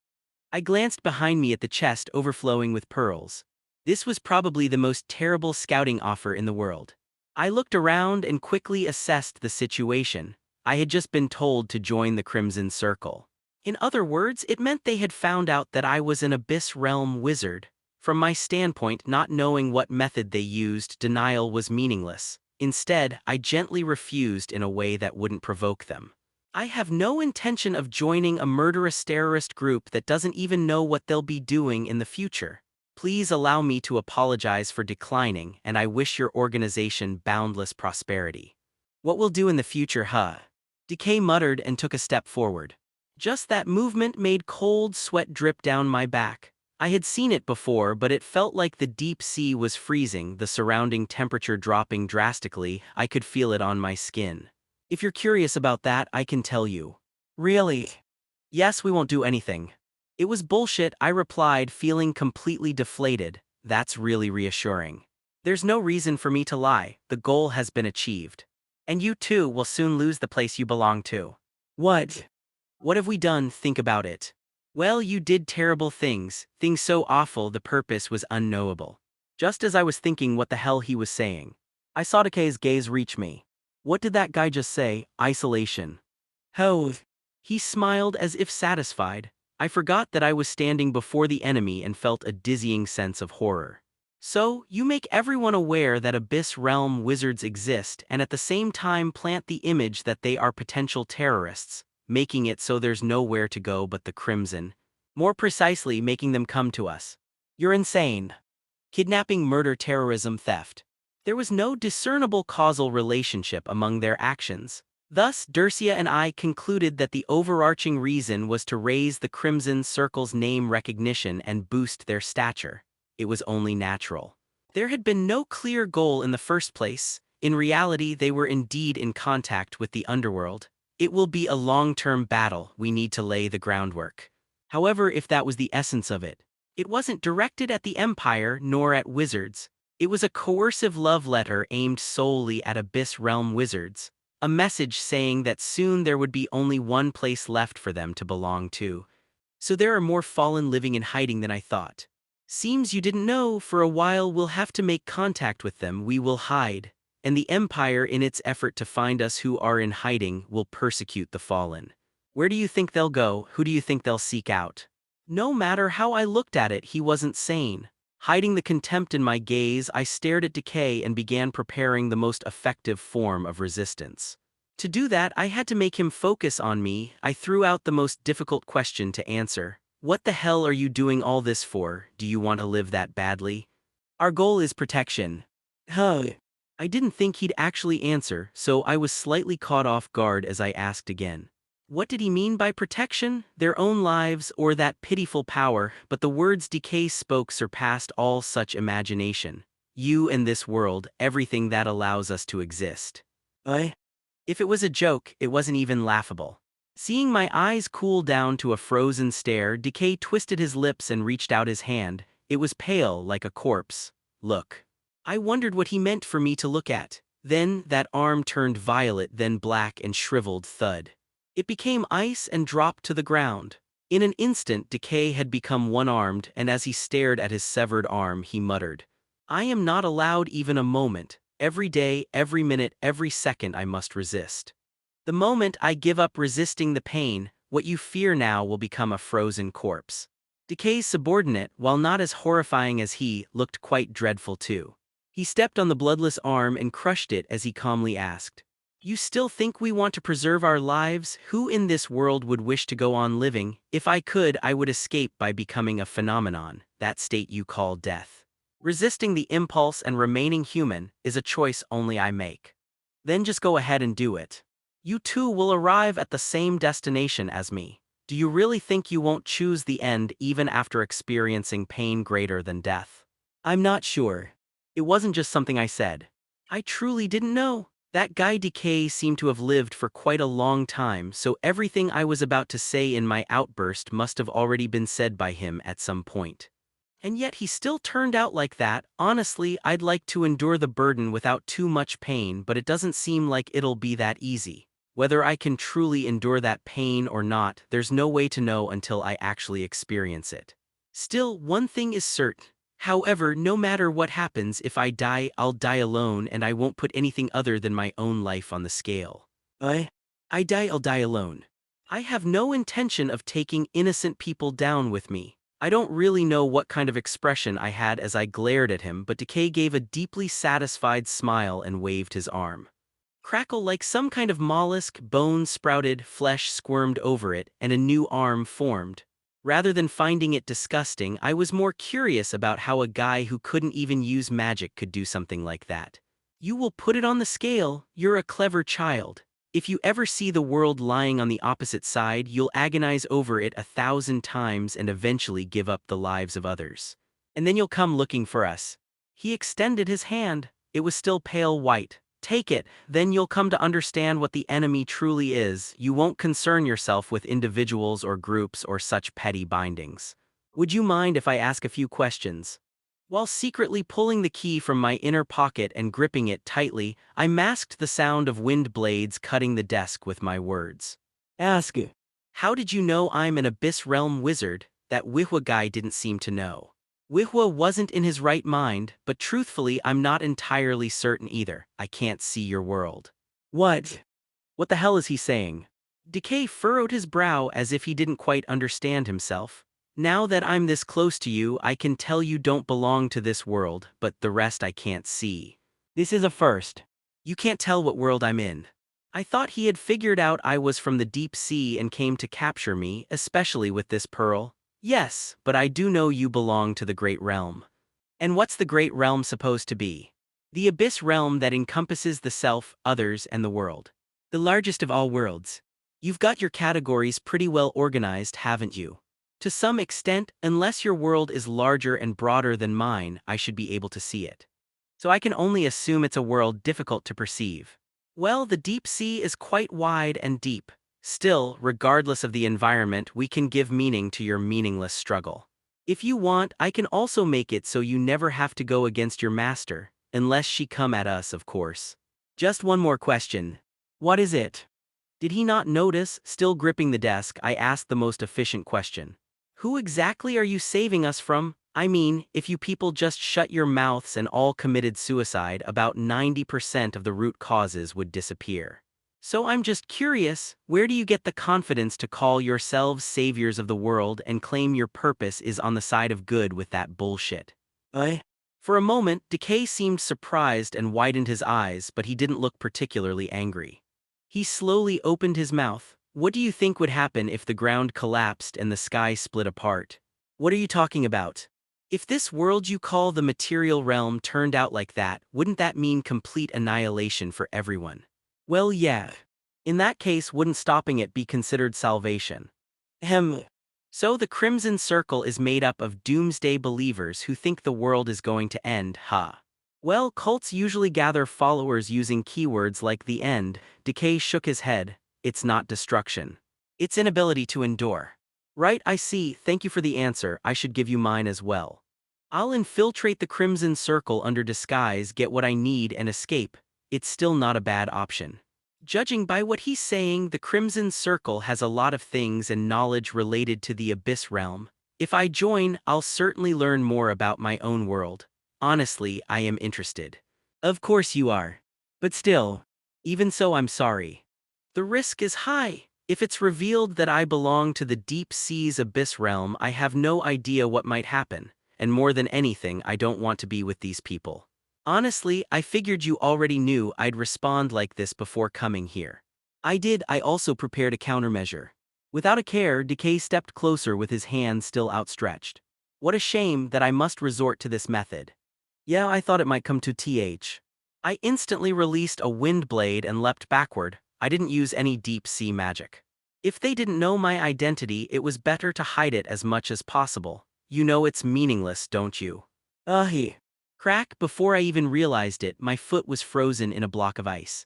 Speaker 2: I glanced behind me at the chest overflowing with pearls. This was probably the most terrible scouting offer in the world. I looked around and quickly assessed the situation. I had just been told to join the Crimson Circle. In other words, it meant they had found out that I was an Abyss Realm wizard. From my standpoint, not knowing what method they used, denial was meaningless. Instead, I gently refused in a way that wouldn't provoke them. I have no intention of joining a murderous terrorist group that doesn't even know what they'll be doing in the future. Please allow me to apologize for declining, and I wish your organization boundless prosperity. What we'll do in the future, huh? Decay muttered and took a step forward. Just that movement made cold sweat drip down my back. I had seen it before, but it felt like the deep sea was freezing, the surrounding temperature dropping drastically. I could feel it on my skin. If you're curious about that, I can tell you. Really? Yes, we won't do anything. It was bullshit, I replied, feeling completely deflated. That's really reassuring. There's no reason for me to lie. The goal has been achieved. And you too will soon lose the place you belong to. What? What have we done? Think about it. Well, you did terrible things so awful the purpose was unknowable. Just as I was thinking what the hell he was saying, I saw Decay's gaze reach me. What did that guy just say? Isolation. How? He smiled as if satisfied. I forgot that I was standing before the enemy and felt a dizzying sense of horror. So, you make everyone aware that Abyss Realm wizards exist and at the same time plant the image that they are potential terrorists, making it so there's nowhere to go but the Crimson. More precisely, making them come to us. You're insane. Kidnapping, murder, terrorism, theft. There was no discernible causal relationship among their actions. Thus, Dercia and I concluded that the overarching reason was to raise the Crimson Circle's name recognition and boost their stature. It was only natural. There had been no clear goal in the first place. In reality, they were indeed in contact with the underworld. It will be a long-term battle, we need to lay the groundwork. However, if that was the essence of it, it wasn't directed at the Empire nor at wizards. It was a coercive love letter aimed solely at Abyss Realm wizards, a message saying that soon there would be only one place left for them to belong to. So there are more fallen living in hiding than I thought. Seems you didn't know. For a while we'll have to make contact with them. We will hide, and the Empire, in its effort to find us who are in hiding, will persecute the fallen. Where do you think they'll go? Who do you think they'll seek out? No matter how I looked at it, he wasn't sane. Hiding the contempt in my gaze, I stared at Decay and began preparing the most effective form of resistance. To do that, I had to make him focus on me. I threw out the most difficult question to answer. What the hell are you doing all this for? Do you want to live that badly? Our goal is protection. Huh. I didn't think he'd actually answer, so I was slightly caught off guard as I asked again. What did he mean by protection? Their own lives or that pitiful power? But the words Decay spoke surpassed all such imagination. You and this world, everything that allows us to exist. If it was a joke, it wasn't even laughable. Seeing my eyes cool down to a frozen stare, Decay twisted his lips and reached out his hand. It was pale, like a corpse. Look. I wondered what he meant for me to look at. Then, that arm turned violet, then black and shriveled. Thud. It became ice and dropped to the ground. In an instant, Decay had become one-armed, and as he stared at his severed arm, he muttered, I am not allowed even a moment. Every day, every minute, every second I must resist. The moment I give up resisting the pain, what you fear now will become a frozen corpse. Decay's subordinate, while not as horrifying as he, looked quite dreadful too. He stepped on the bloodless arm and crushed it as he calmly asked, You still think we want to preserve our lives? Who in this world would wish to go on living? If I could, I would escape by becoming a phenomenon, that state you call death. Resisting the impulse and remaining human is a choice only I make. Then just go ahead and do it. You too will arrive at the same destination as me. Do you really think you won't choose the end even after experiencing pain greater than death? I'm not sure. It wasn't just something I said. I truly didn't know. That guy Decay seemed to have lived for quite a long time, so everything I was about to say in my outburst must have already been said by him at some point. And yet he still turned out like that. Honestly, I'd like to endure the burden without too much pain, but it doesn't seem like it'll be that easy. Whether I can truly endure that pain or not, there's no way to know until I actually experience it. Still, one thing is certain. However, no matter what happens, if I die, I'll die alone, and I won't put anything other than my own life on the scale. I die, I'll die alone. I have no intention of taking innocent people down with me. I don't really know what kind of expression I had as I glared at him, but Decay gave a deeply satisfied smile and waved his arm. Crackle, like some kind of mollusk, bone sprouted, flesh squirmed over it, and a new arm formed. Rather than finding it disgusting, I was more curious about how a guy who couldn't even use magic could do something like that. You will put it on the scale. You're a clever child. If you ever see the world lying on the opposite side, you'll agonize over it 1,000 times and eventually give up the lives of others. And then you'll come looking for us. He extended his hand. It was still pale white. Take it, then you'll come to understand what the enemy truly is. You won't concern yourself with individuals or groups or such petty bindings. Would you mind if I ask a few questions? While secretly pulling the key from my inner pocket and gripping it tightly, I masked the sound of wind blades cutting the desk with my words. Ask. How did you know I'm an Abyss Realm wizard? That Wihwa guy didn't seem to know. Wihwa wasn't in his right mind, but truthfully I'm not entirely certain either. I can't see your world. What? What the hell is he saying? Decay furrowed his brow as if he didn't quite understand himself. Now that I'm this close to you, I can tell you don't belong to this world, but the rest I can't see. This is a first. You can't tell what world I'm in. I thought he had figured out I was from the deep sea and came to capture me, especially with this pearl. Yes, but I do know you belong to the Great Realm. And what's the Great Realm supposed to be? The Abyss Realm that encompasses the self, others, and the world. The largest of all worlds. You've got your categories pretty well organized, haven't you? To some extent, unless your world is larger and broader than mine, I should be able to see it. so I can only assume it's a world difficult to perceive. Well, the deep sea is quite wide and deep. Still, regardless of the environment, we can give meaning to your meaningless struggle. If you want, I can also make it so you never have to go against your master, unless she come at us, of course. Just one more question. What is it? Did he not notice? Still gripping the desk, I asked the most efficient question. Who exactly are you saving us from? I mean, if you people just shut your mouths and all committed suicide, about 90% of the root causes would disappear. So I'm just curious, where do you get the confidence to call yourselves saviors of the world and claim your purpose is on the side of good with that bullshit? I. For a moment, Decay seemed surprised and widened his eyes, but he didn't look particularly angry. He slowly opened his mouth. What do you think would happen if the ground collapsed and the sky split apart? What are you talking about? If this world you call the material realm turned out like that, wouldn't that mean complete annihilation for everyone? Well, yeah. In that case, wouldn't stopping it be considered salvation? Ahem. So the Crimson Circle is made up of doomsday believers who think the world is going to end, huh? Well, cults usually gather followers using keywords like the end. Decay shook his head. It's not destruction. It's inability to endure. Right, I see. Thank you for the answer. I should give you mine as well. I'll infiltrate the Crimson Circle under disguise, get what I need, and escape. It's still not a bad option. Judging by what he's saying, the Crimson Circle has a lot of things and knowledge related to the Abyss Realm. If I join, I'll certainly learn more about my own world. Honestly, I am interested. Of course you are. But still, even so, I'm sorry. The risk is high. If it's revealed that I belong to the deep sea's Abyss Realm, I have no idea what might happen. And more than anything, I don't want to be with these people. Honestly, I figured you already knew I'd respond like this before coming here. I did. I also prepared a countermeasure. Without a care, Decay stepped closer with his hand still outstretched. What a shame that I must resort to this method. Yeah, I thought it might come to th. I instantly released a wind blade and leapt backward. I didn't use any deep sea magic. If they didn't know my identity, it was better to hide it as much as possible. You know it's meaningless, don't you? Crack, before I even realized it, my foot was frozen in a block of ice.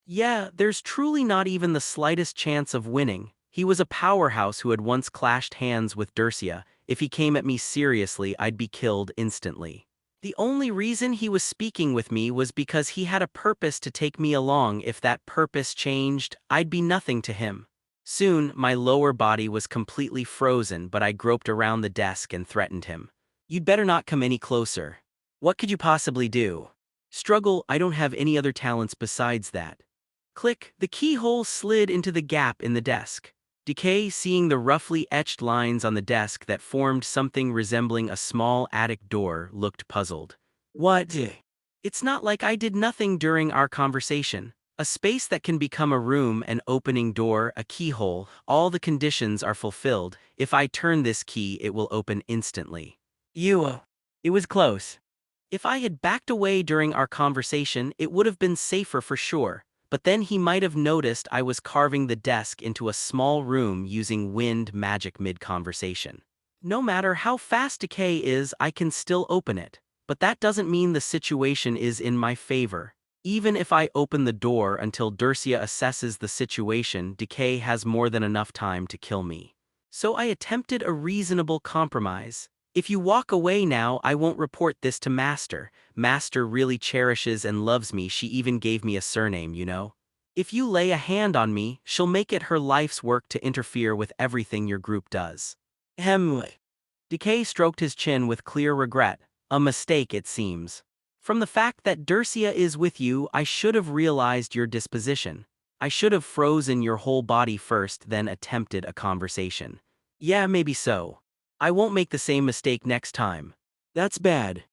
Speaker 2: Yeah, there's truly not even the slightest chance of winning. He was a powerhouse who had once clashed hands with Dercia. If he came at me seriously, I'd be killed instantly. The only reason he was speaking with me was because he had a purpose to take me along. If that purpose changed, I'd be nothing to him. Soon, my lower body was completely frozen, but I groped around the desk and threatened him. You'd better not come any closer. What could you possibly do? Struggle, I don't have any other talents besides that. Click, the keyhole slid into the gap in the desk. Decay, seeing the roughly etched lines on the desk that formed something resembling a small attic door, looked puzzled. What? It's not like I did nothing during our conversation. A space that can become a room, an opening door, a keyhole, all the conditions are fulfilled. If I turn this key, it will open instantly. It was close. If I had backed away during our conversation, it would have been safer for sure. But then he might have noticed I was carving the desk into a small room using wind magic mid-conversation. No matter how fast Decay is, I can still open it. But that doesn't mean the situation is in my favor. Even if I open the door until Dercia assesses the situation, Decay has more than enough time to kill me. So I attempted a reasonable compromise. If you walk away now, I won't report this to Master. Master really cherishes and loves me. She even gave me a surname, you know. If you lay a hand on me, she'll make it her life's work to interfere with everything your group does. Decay stroked his chin with clear regret. A mistake, it seems. From the fact that Dercia is with you, I should have realized your disposition. I should have frozen your whole body first, then attempted a conversation. Yeah, maybe so. I won't make the same mistake next time. That's bad.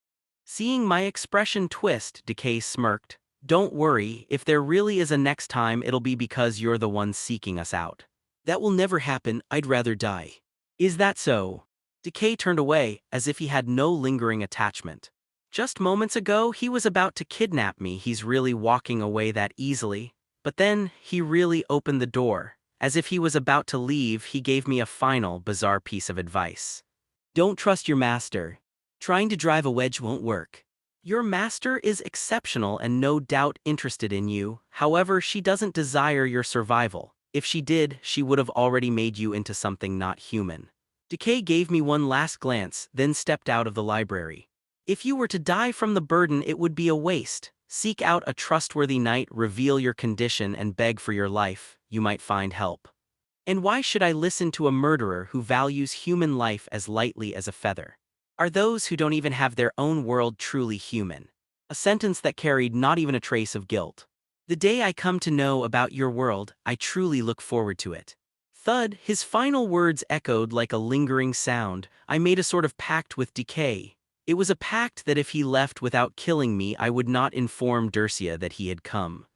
Speaker 2: Seeing my expression twist, Decay smirked. Don't worry, if there really is a next time, it'll be because you're the one seeking us out. That will never happen. I'd rather die. Is that so? Decay turned away, as if he had no lingering attachment. Just moments ago, he was about to kidnap me. He's really walking away that easily. But then, he really opened the door. As if he was about to leave, he gave me a final, bizarre piece of advice. Don't trust your master. Trying to drive a wedge won't work. Your master is exceptional and no doubt interested in you, however she doesn't desire your survival. If she did, she would have already made you into something not human. Decay gave me one last glance, then stepped out of the library. If you were to die from the burden, it would be a waste. Seek out a trustworthy knight, reveal your condition, and beg for your life. You might find help. And why should I listen to a murderer who values human life as lightly as a feather? Are those who don't even have their own world truly human? A sentence that carried not even a trace of guilt. The day I come to know about your world, I truly look forward to it. Thud, his final words echoed like a lingering sound. I made a sort of pact with Decay. It was a pact that if he left without killing me, I would not inform Dercia that he had come.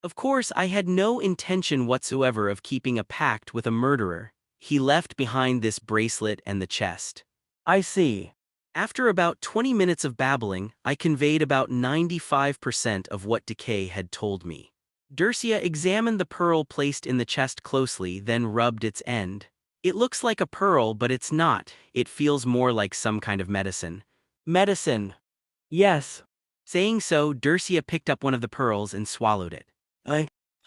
Speaker 2: Of course, I had no intention whatsoever of keeping a pact with a murderer. He left behind this bracelet and the chest. I see. After about 20 minutes of babbling, I conveyed about 95% of what Decay had told me. Dercia examined the pearl placed in the chest closely, then rubbed its end. It looks like a pearl, but it's not. It feels more like some kind of medicine. Medicine. Yes. Saying so, Dercia picked up one of the pearls and swallowed it.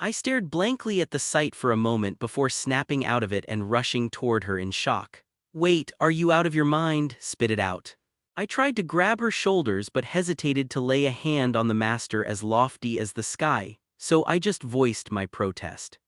Speaker 2: I stared blankly at the sight for a moment before snapping out of it and rushing toward her in shock. Wait, are you out of your mind? Spit it out. I tried to grab her shoulders but hesitated to lay a hand on the master as lofty as the sky, so I just voiced my protest.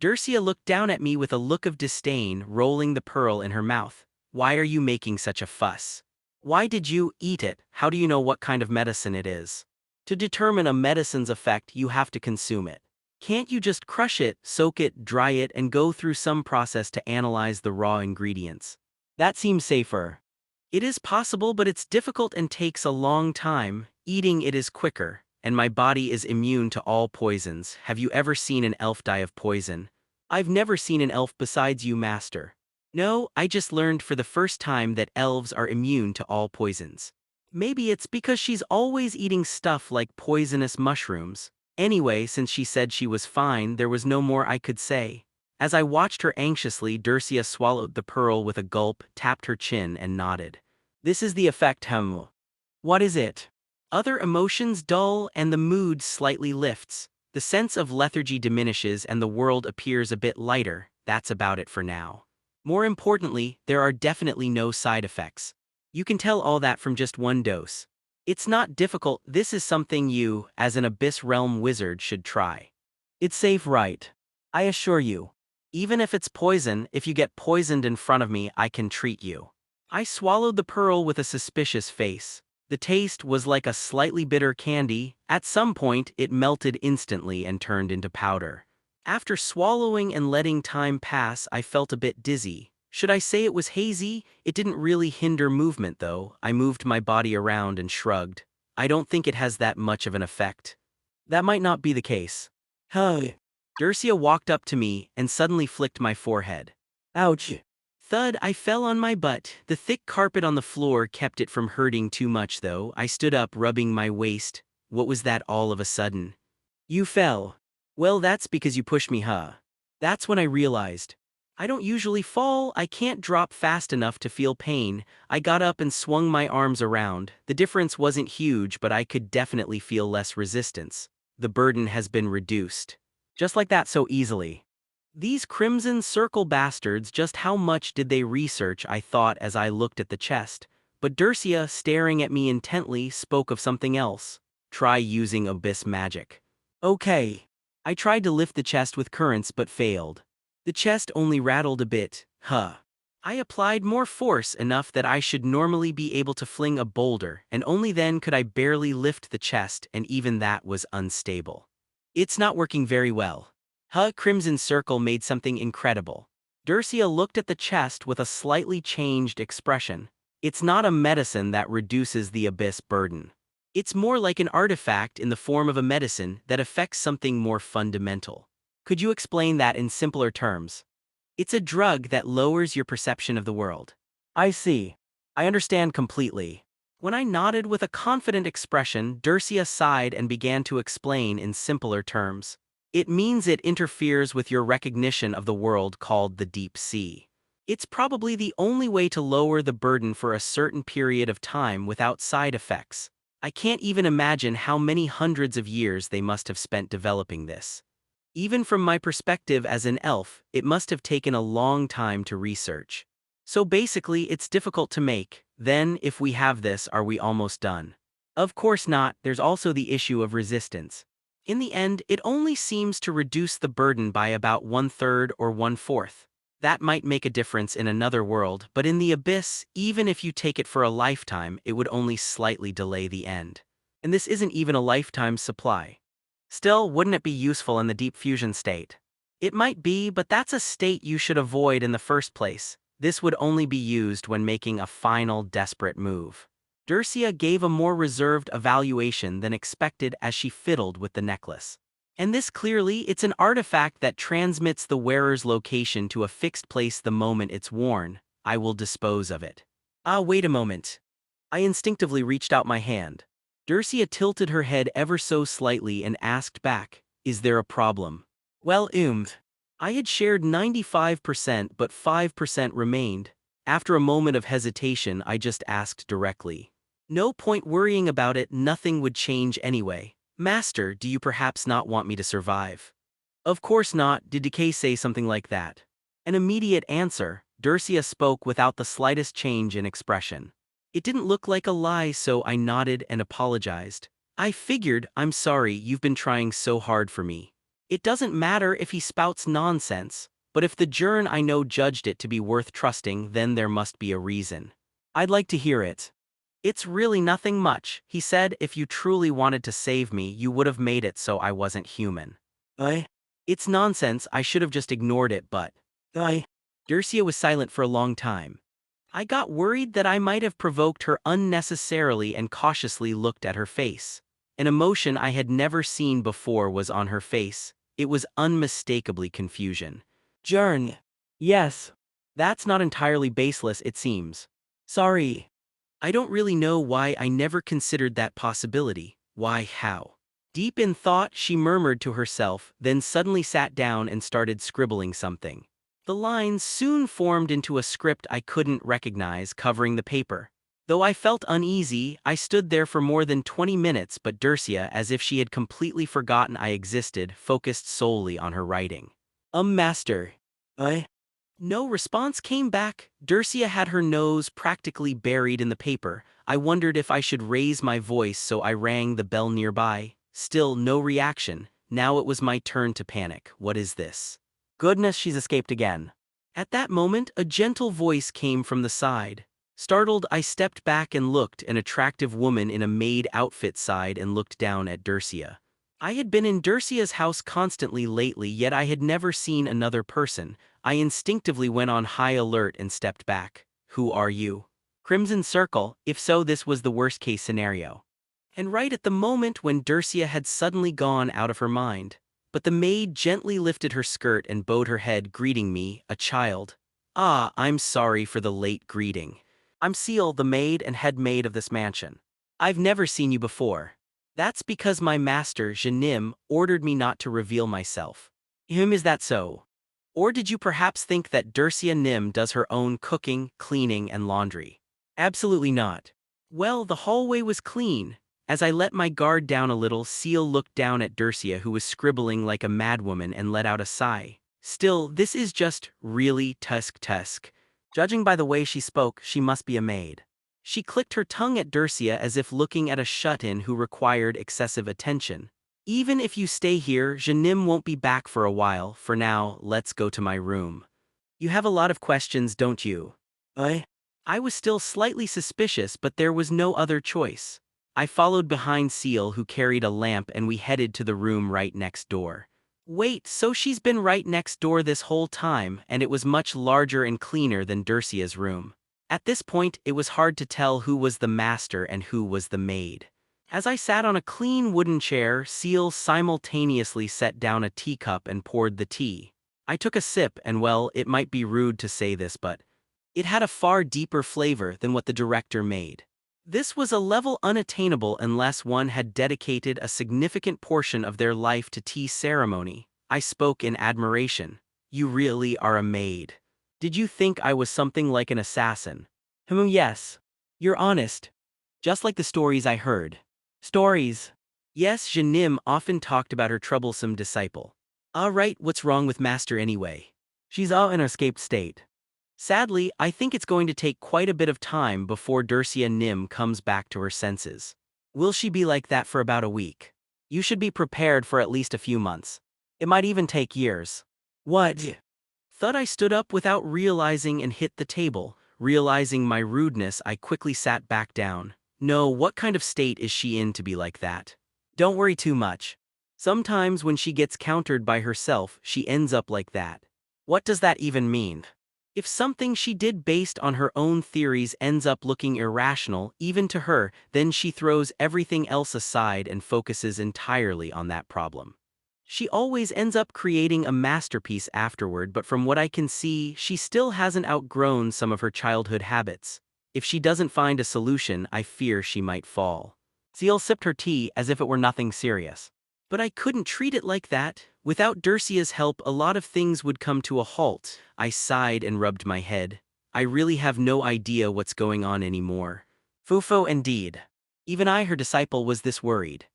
Speaker 2: Dercia looked down at me with a look of disdain, rolling the pearl in her mouth. Why are you making such a fuss? Why did you eat it? How do you know what kind of medicine it is? To determine a medicine's effect, you have to consume it. Can't you just crush it, soak it, dry it, and go through some process to analyze the raw ingredients? That seems safer. It is possible, but it's difficult and takes a long time. Eating it is quicker, and my body is immune to all poisons. Have you ever seen an elf die of poison? I've never seen an elf besides you, master. No, I just learned for the first time that elves are immune to all poisons. Maybe it's because she's always eating stuff like poisonous mushrooms. Anyway, since she said she was fine, there was no more I could say. As I watched her anxiously, Dercia swallowed the pearl with a gulp, tapped her chin, and nodded. This is the effect, What is it? Other emotions dull and the mood slightly lifts. The sense of lethargy diminishes and the world appears a bit lighter. That's about it for now. More importantly, there are definitely no side effects. You can tell all that from just one dose. It's not difficult. This is something you, as an Abyss Realm wizard, should try. It's safe, right? I assure you. Even if it's poison, if you get poisoned in front of me, I can treat you. I swallowed the pearl with a suspicious face. The taste was like a slightly bitter candy. At some point, it melted instantly and turned into powder. After swallowing and letting time pass, I felt a bit dizzy. Should I say it was hazy? It didn't really hinder movement, though. I moved my body around and shrugged. I don't think it has that much of an effect. That might not be the case. Dercia walked up to me and suddenly flicked my forehead. Ouch. Thud, I fell on my butt. The thick carpet on the floor kept it from hurting too much, though. I stood up, rubbing my waist. What was that all of a sudden? You fell. Well, that's because you pushed me, huh? That's when I realized. I don't usually fall. I can't drop fast enough to feel pain. I got up and swung my arms around. The difference wasn't huge, but I could definitely feel less resistance. The burden has been reduced. Just like that, so easily. These Crimson Circle bastards, just how much did they research, I thought as I looked at the chest. But Dercia, staring at me intently, spoke of something else. Try using Abyss magic. Okay. I tried to lift the chest with currents but failed. The chest only rattled a bit. I applied more force, enough that I should normally be able to fling a boulder, and only then could I barely lift the chest, and even that was unstable. It's not working very well. Crimson Circle made something incredible. Dercia looked at the chest with a slightly changed expression. It's not a medicine that reduces the abyss burden. It's more like an artifact in the form of a medicine that affects something more fundamental. Could you explain that in simpler terms? It's a drug that lowers your perception of the world. I see. I understand completely. When I nodded with a confident expression, Dercia sighed and began to explain in simpler terms. It means it interferes with your recognition of the world called the deep sea. It's probably the only way to lower the burden for a certain period of time without side effects. I can't even imagine how many hundreds of years they must have spent developing this. Even from my perspective as an elf, it must have taken a long time to research. So basically, it's difficult to make. Then, if we have this, are we almost done? Of course not, there's also the issue of resistance. In the end, it only seems to reduce the burden by about 1/3 or 1/4. That might make a difference in another world, but in the abyss, even if you take it for a lifetime, it would only slightly delay the end. And this isn't even a lifetime supply. Still, wouldn't it be useful in the deep fusion state? It might be, but that's a state you should avoid in the first place. This would only be used when making a final desperate move. Dercia gave a more reserved evaluation than expected as she fiddled with the necklace. And this clearly, it's an artifact that transmits the wearer's location to a fixed place the moment it's worn. I will dispose of it. Ah, wait a moment. I instinctively reached out my hand. Dercia tilted her head ever so slightly and asked back, "Is there a problem?" Well, I had shared 95%, but 5% remained. After a moment of hesitation, I just asked directly. No point worrying about it, nothing would change anyway. Master, do you perhaps not want me to survive? Of course not, did Decay say something like that? An immediate answer, Dercia spoke without the slightest change in expression. It didn't look like a lie, so I nodded and apologized. I figured, I'm sorry, you've been trying so hard for me. It doesn't matter if he spouts nonsense, but if the Jurn I know judged it to be worth trusting, then there must be a reason. I'd like to hear it. It's really nothing much, he said. If you truly wanted to save me, you would have made it so I wasn't human. It's nonsense, I should have just ignored it, but... Dercia was silent for a long time. I got worried that I might have provoked her unnecessarily and cautiously looked at her face. An emotion I had never seen before was on her face. It was unmistakably confusion. Jurn. Yes. That's not entirely baseless, it seems. Sorry. I don't really know why I never considered that possibility. Why, how? Deep in thought, she murmured to herself, then suddenly sat down and started scribbling something. The lines soon formed into a script I couldn't recognize, covering the paper. Though I felt uneasy, I stood there for more than 20 minutes, but Dercia, as if she had completely forgotten I existed, focused solely on her writing. Master. No response came back. Dercia had her nose practically buried in the paper. I wondered if I should raise my voice, so I rang the bell nearby. Still no reaction. Now it was my turn to panic. What is this? Goodness, she's escaped again. At that moment, a gentle voice came from the side. Startled, I stepped back and looked. An attractive woman in a maid outfit sighed and looked down at Dercia. I had been in Dercia's house constantly lately, yet I had never seen another person. I instinctively went on high alert and stepped back. Who are you? Crimson Circle. If so, this was the worst-case scenario. And right at the moment when Dercia had suddenly gone out of her mind. But the maid gently lifted her skirt and bowed her head, greeting me, a child. Ah, I'm sorry for the late greeting. I'm Seal, the maid and head maid of this mansion. I've never seen you before. That's because my master, Janim, ordered me not to reveal myself. Is that so? Or did you perhaps think that Dercia Nim does her own cooking, cleaning, and laundry? Absolutely not. Well, the hallway was clean. As I let my guard down a little, Seal looked down at Dercia, who was scribbling like a madwoman, and let out a sigh. Still, this is just really tusk. Judging by the way she spoke, she must be a maid. She clicked her tongue at Dercia as if looking at a shut-in who required excessive attention. Even if you stay here, Janim won't be back for a while. For now, let's go to my room. You have a lot of questions, don't you? I was still slightly suspicious, but there was no other choice. I followed behind Seal, who carried a lamp, and we headed to the room right next door. Wait, so she's been right next door this whole time, and it was much larger and cleaner than Dercia's room. At this point, it was hard to tell who was the master and who was the maid. As I sat on a clean wooden chair, Seal simultaneously set down a teacup and poured the tea. I took a sip and, well, it might be rude to say this, but it had a far deeper flavor than what the director made. This was a level unattainable unless one had dedicated a significant portion of their life to tea ceremony. I spoke in admiration. You really are a maid. Did you think I was something like an assassin? Yes. You're honest. Just like the stories I heard. Stories. Yes, Janim often talked about her troublesome disciple. Right, what's wrong with Master anyway? She's all in a escaped state. Sadly, I think it's going to take quite a bit of time before Dursia Nim comes back to her senses. Will she be like that for about a week? You should be prepared for at least a few months. It might even take years. What? Thought I stood up without realizing and hit the table. Realizing my rudeness, I quickly sat back down. No, what kind of state is she in to be like that? Don't worry too much. Sometimes when she gets countered by herself, she ends up like that. What does that even mean? If something she did based on her own theories ends up looking irrational, even to her, then she throws everything else aside and focuses entirely on that problem. She always ends up creating a masterpiece afterward, but from what I can see, she still hasn't outgrown some of her childhood habits. If she doesn't find a solution, I fear she might fall. Seal sipped her tea as if it were nothing serious. But I couldn't treat it like that. Without Dursia's help, a lot of things would come to a halt. I sighed and rubbed my head. I really have no idea what's going on anymore. Fufo indeed. Even I, her disciple, was this worried.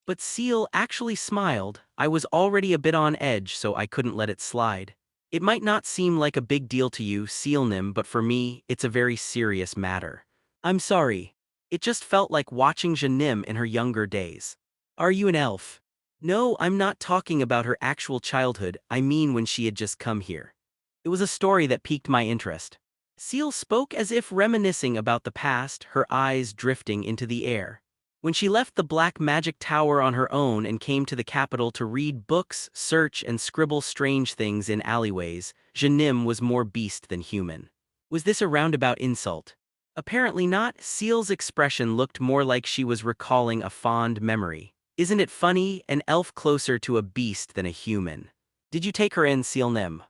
Speaker 2: But Seal actually smiled. I was already a bit on edge, so I couldn't let it slide. It might not seem like a big deal to you, Sealnim, but for me, it's a very serious matter. I'm sorry. It just felt like watching Janim in her younger days. Are you an elf? No, I'm not talking about her actual childhood, I mean when she had just come here. It was a story that piqued my interest. Seal spoke as if reminiscing about the past, her eyes drifting into the air. When she left the Black Magic Tower on her own and came to the capital to read books, search, and scribble strange things in alleyways, Janim was more beast than human. Was this a roundabout insult? Apparently not. Seal's expression looked more like she was recalling a fond memory. Isn't it funny, an elf closer to a beast than a human? Did you take her in, Sealnim?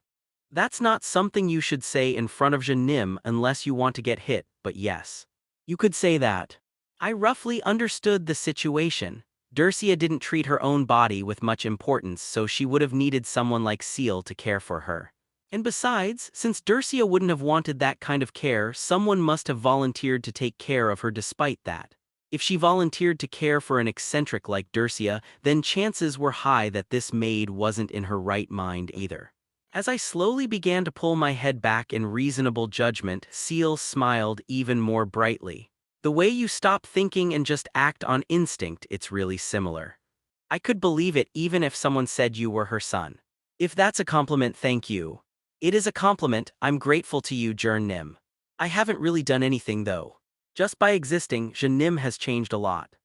Speaker 2: That's not something you should say in front of Janim unless you want to get hit, but yes. You could say that. I roughly understood the situation. Dursia didn't treat her own body with much importance, so she would have needed someone like Seal to care for her. And besides, since Dursia wouldn't have wanted that kind of care, someone must have volunteered to take care of her despite that. If she volunteered to care for an eccentric like Dursia, then chances were high that this maid wasn't in her right mind either. As I slowly began to pull my head back in reasonable judgment, Seal smiled even more brightly. The way you stop thinking and just act on instinct, it's really similar. I could believe it even if someone said you were her son. If that's a compliment, thank you. It is a compliment. I'm grateful to you, Jern. I haven't really done anything though. Just by existing, Janim has changed a lot.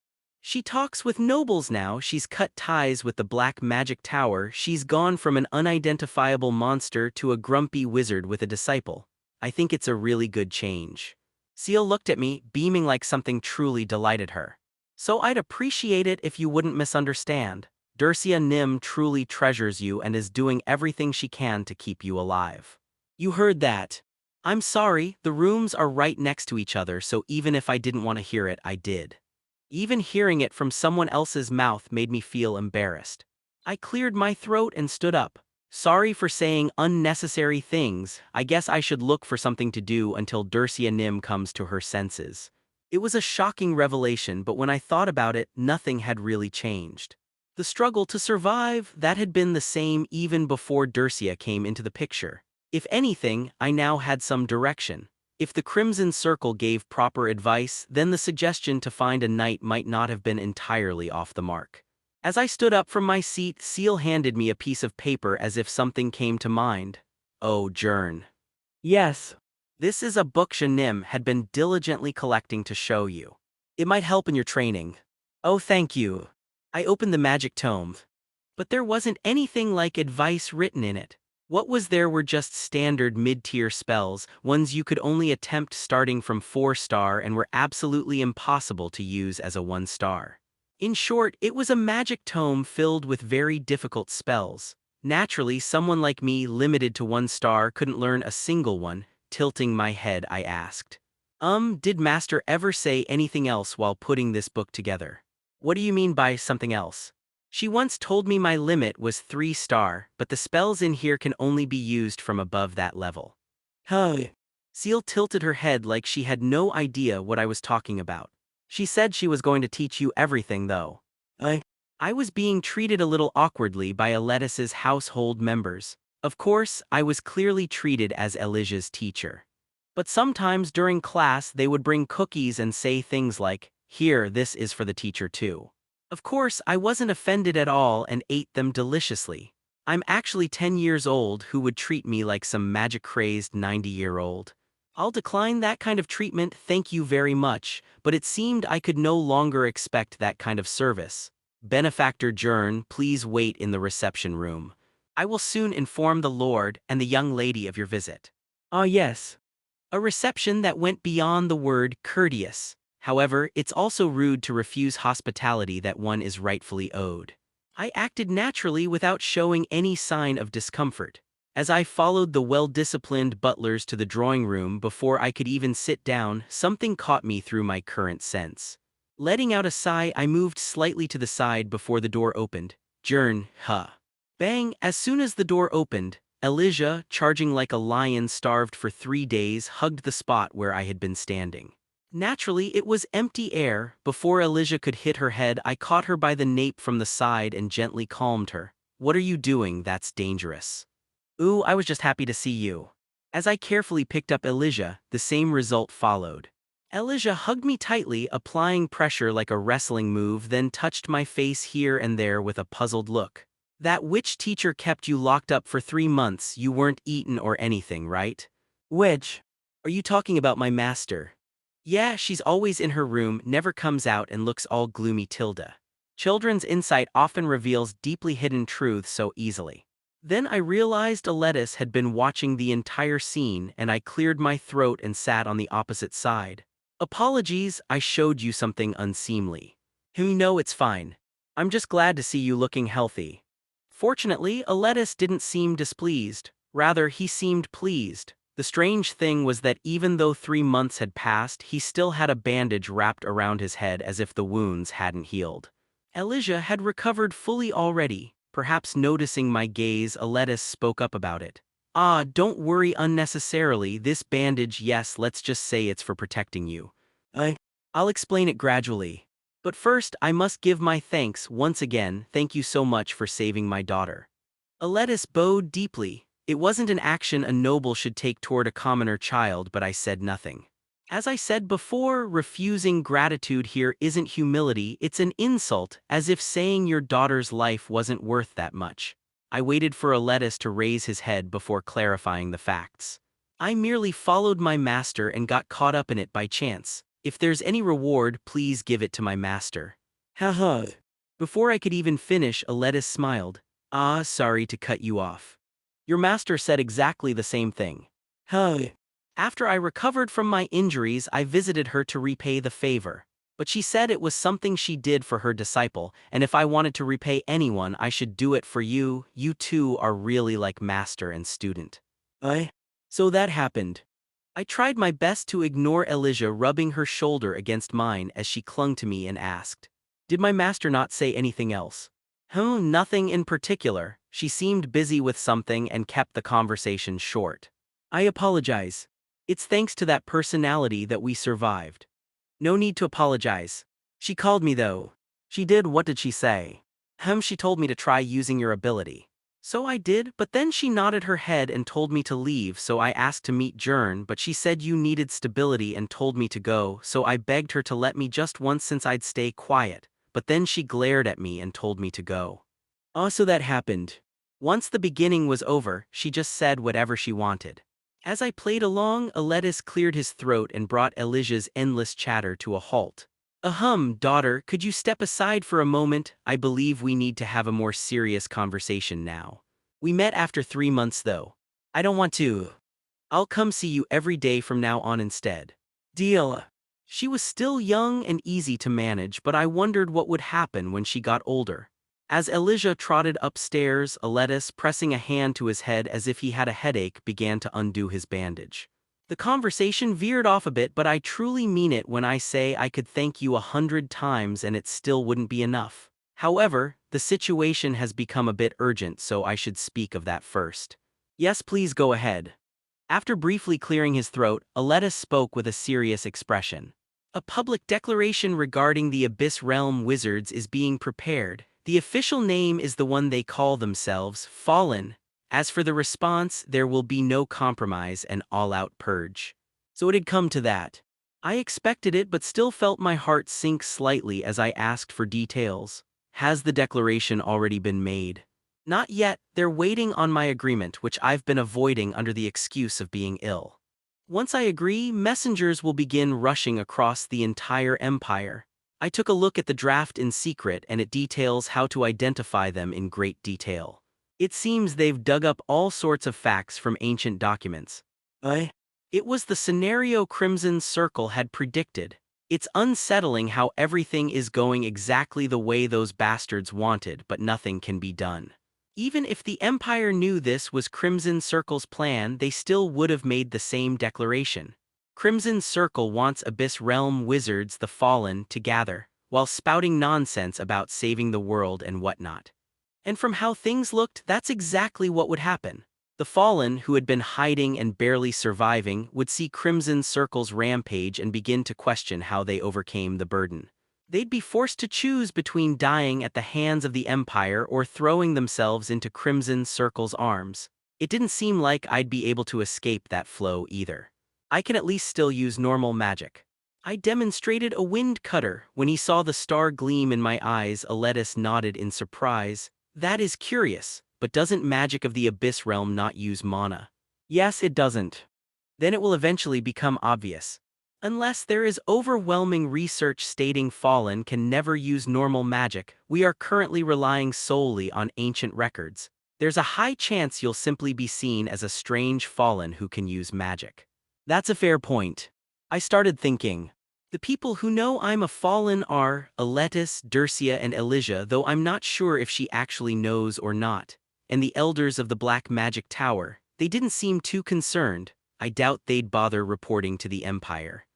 Speaker 2: She talks with nobles now, she's cut ties with the Black Magic Tower, she's gone from an unidentifiable monster to a grumpy wizard with a disciple. I think it's a really good change. Seal looked at me, beaming like something truly delighted her. So I'd appreciate it if you wouldn't misunderstand. Dursia Nim truly treasures you and is doing everything she can to keep you alive. You heard that. I'm sorry, the rooms are right next to each other, so even if I didn't want to hear it, I did. Even hearing it from someone else's mouth made me feel embarrassed. I cleared my throat and stood up. Sorry for saying unnecessary things. I guess I should look for something to do until Dursia Nim comes to her senses. It was a shocking revelation, but when I thought about it, nothing had really changed. The struggle to survive, that had been the same even before Dursia came into the picture. If anything, I now had some direction. If the Crimson Circle gave proper advice, then the suggestion to find a knight might not have been entirely off the mark. As I stood up from my seat, Seal handed me a piece of paper as if something came to mind. Oh, Jern. Yes. This is a book Janim had been diligently collecting to show you. It might help in your training. Oh, thank you. I opened the magic tome. But there wasn't anything like advice written in it. What was there were just standard mid-tier spells, ones you could only attempt starting from 4-star and were absolutely impossible to use as a 1-star. In short, it was a magic tome filled with very difficult spells. Naturally, someone like me, limited to 1-star, couldn't learn a single one. Tilting my head, I asked. Did Master ever say anything else while putting this book together? What do you mean by something else? She once told me my limit was 3-star, but the spells in here can only be used from above that level. Huh. Seal tilted her head like she had no idea what I was talking about. She said she was going to teach you everything though. I I was being treated a little awkwardly by Aletis's household members. Of course, I was clearly treated as Elijah's teacher. But sometimes during class they would bring cookies and say things like, "Here, this is for the teacher too." Of course, I wasn't offended at all and ate them deliciously. I'm actually 10 years old who would treat me like some magic-crazed 90-year-old. I'll decline that kind of treatment, thank you very much, but it seemed I could no longer expect that kind of service. Benefactor Jern, please wait in the reception room. I will soon inform the Lord and the young lady of your visit. Ah yes. A reception that went beyond the word courteous. However, it's also rude to refuse hospitality that one is rightfully owed. I acted naturally without showing any sign of discomfort. As I followed the well-disciplined butlers to the drawing room before I could even sit down, something caught me through my current sense. Letting out a sigh, I moved slightly to the side before the door opened. Jern, huh. Bang! As soon as the door opened, Elijah, charging like a lion starved for 3 days, hugged the spot where I had been standing. Naturally, it was empty air. Before Elijah could hit her head, I caught her by the nape from the side and gently calmed her. What are you doing? That's dangerous. Ooh, I was just happy to see you. As I carefully picked up Elijah, the same result followed. Elijah hugged me tightly, applying pressure like a wrestling move, then touched my face here and there with a puzzled look. That witch teacher kept you locked up for 3 months. You weren't eaten or anything, right? Which? Are you talking about my master? Yeah, she's always in her room, never comes out and looks all gloomy tilde. Children's insight often reveals deeply hidden truths so easily. Then I realized Aletis had been watching the entire scene and I cleared my throat and sat on the opposite side. Apologies, I showed you something unseemly. No, it's fine. I'm just glad to see you looking healthy. Fortunately, Aletis didn't seem displeased. Rather, he seemed pleased. The strange thing was that even though 3 months had passed, he still had a bandage wrapped around his head as if the wounds hadn't healed. Elijah had recovered fully already. Perhaps noticing my gaze, Aletis spoke up about it. Ah, don't worry unnecessarily, this bandage, yes, let's just say it's for protecting you. I'll explain it gradually. But first, I must give my thanks once again. Thank you so much for saving my daughter. Aletis bowed deeply. It wasn't an action a noble should take toward a commoner child, but I said nothing. As I said before, refusing gratitude here isn't humility, it's an insult, as if saying your daughter's life wasn't worth that much. I waited for Aletis to raise his head before clarifying the facts. I merely followed my master and got caught up in it by chance. If there's any reward, please give it to my master. Haha. Before I could even finish, Aletis smiled. Ah, sorry to cut you off. Your master said exactly the same thing. After I recovered from my injuries, I visited her to repay the favor. But she said it was something she did for her disciple, and if I wanted to repay anyone, I should do it for you. You two are really like master and student. So that happened. I tried my best to ignore Elijah rubbing her shoulder against mine as she clung to me and asked, "Did my master not say anything else?" Nothing in particular. She seemed busy with something and kept the conversation short. I apologize. It's thanks to that personality that we survived. No need to apologize. She called me though. She did, what did she say? She told me to try using your ability. So I did, but then she nodded her head and told me to leave, so I asked to meet Jern, but she said you needed stability and told me to go, so I begged her to let me just once since I'd stay quiet, but then she glared at me and told me to go. So that happened. Once the beginning was over, she just said whatever she wanted. As I played along, Aletis cleared his throat and brought Elijah's endless chatter to a halt. Daughter, could you step aside for a moment? I believe we need to have a more serious conversation now. We met after 3 months though. I don't want to. I'll come see you every day from now on instead. Deal. She was still young and easy to manage, but I wondered what would happen when she got older. As Elijah trotted upstairs, Aletis, pressing a hand to his head as if he had a headache, began to undo his bandage. The conversation veered off a bit, but I truly mean it when I say I could thank you 100 times and it still wouldn't be enough. However, the situation has become a bit urgent, so I should speak of that first. Yes, please go ahead. After briefly clearing his throat, Aletis spoke with a serious expression. A public declaration regarding the Abyss Realm wizards is being prepared. The official name is the one they call themselves, Fallen. As for the response, there will be no compromise and all-out purge. So it had come to that. I expected it but still felt my heart sink slightly as I asked for details. Has the declaration already been made? Not yet, they're waiting on my agreement, which I've been avoiding under the excuse of being ill. Once I agree, messengers will begin rushing across the entire empire. I took a look at the draft in secret and it details how to identify them in great detail. It seems they've dug up all sorts of facts from ancient documents. It was the scenario Crimson Circle had predicted. It's unsettling how everything is going exactly the way those bastards wanted, but nothing can be done. Even if the Empire knew this was Crimson Circle's plan, they still would have made the same declaration. Crimson Circle wants Abyss Realm wizards, the Fallen, to gather, while spouting nonsense about saving the world and whatnot. And from how things looked, that's exactly what would happen. The Fallen, who had been hiding and barely surviving, would see Crimson Circle's rampage and begin to question how they overcame the burden. They'd be forced to choose between dying at the hands of the Empire or throwing themselves into Crimson Circle's arms. It didn't seem like I'd be able to escape that flow either. I can at least still use normal magic. I demonstrated a wind cutter. When he saw the star gleam in my eyes, Aletis nodded in surprise. That is curious, but doesn't magic of the Abyss Realm not use mana? Yes, it doesn't. Then it will eventually become obvious. Unless there is overwhelming research stating Fallen can never use normal magic, we are currently relying solely on ancient records. There's a high chance you'll simply be seen as a strange Fallen who can use magic. That's a fair point. I started thinking. The people who know I'm a Fallen are Aletis, Dircia, and Elysia, though I'm not sure if she actually knows or not. And the elders of the Black Magic Tower, they didn't seem too concerned. I doubt they'd bother reporting to the Empire.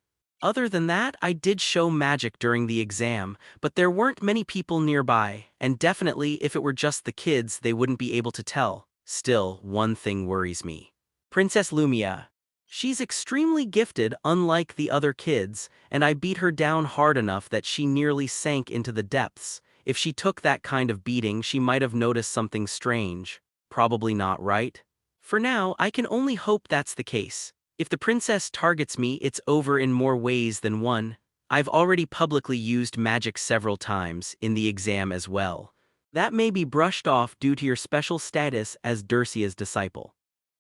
Speaker 2: Other than that, I did show magic during the exam, but there weren't many people nearby, and definitely if it were just the kids, they wouldn't be able to tell. Still, one thing worries me. Princess Lumia. She's extremely gifted, unlike the other kids, and I beat her down hard enough that she nearly sank into the depths. If she took that kind of beating, she might have noticed something strange. Probably not, right? For now, I can only hope that's the case. If the princess targets me, it's over in more ways than one. I've already publicly used magic several times, in the exam as well. That may be brushed off due to your special status as Dircia's disciple.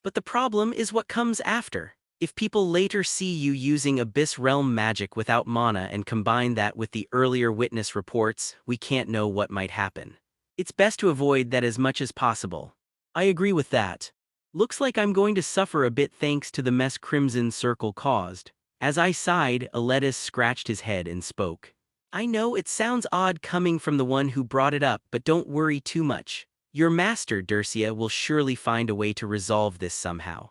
Speaker 2: But the problem is what comes after. If people later see you using Abyss Realm magic without mana and combine that with the earlier witness reports, we can't know what might happen. It's best to avoid that as much as possible. I agree with that. Looks like I'm going to suffer a bit thanks to the mess Crimson Circle caused. As I sighed, Aletis scratched his head and spoke. I know it sounds odd coming from the one who brought it up, but don't worry too much. Your master, Dircia, will surely find a way to resolve this somehow.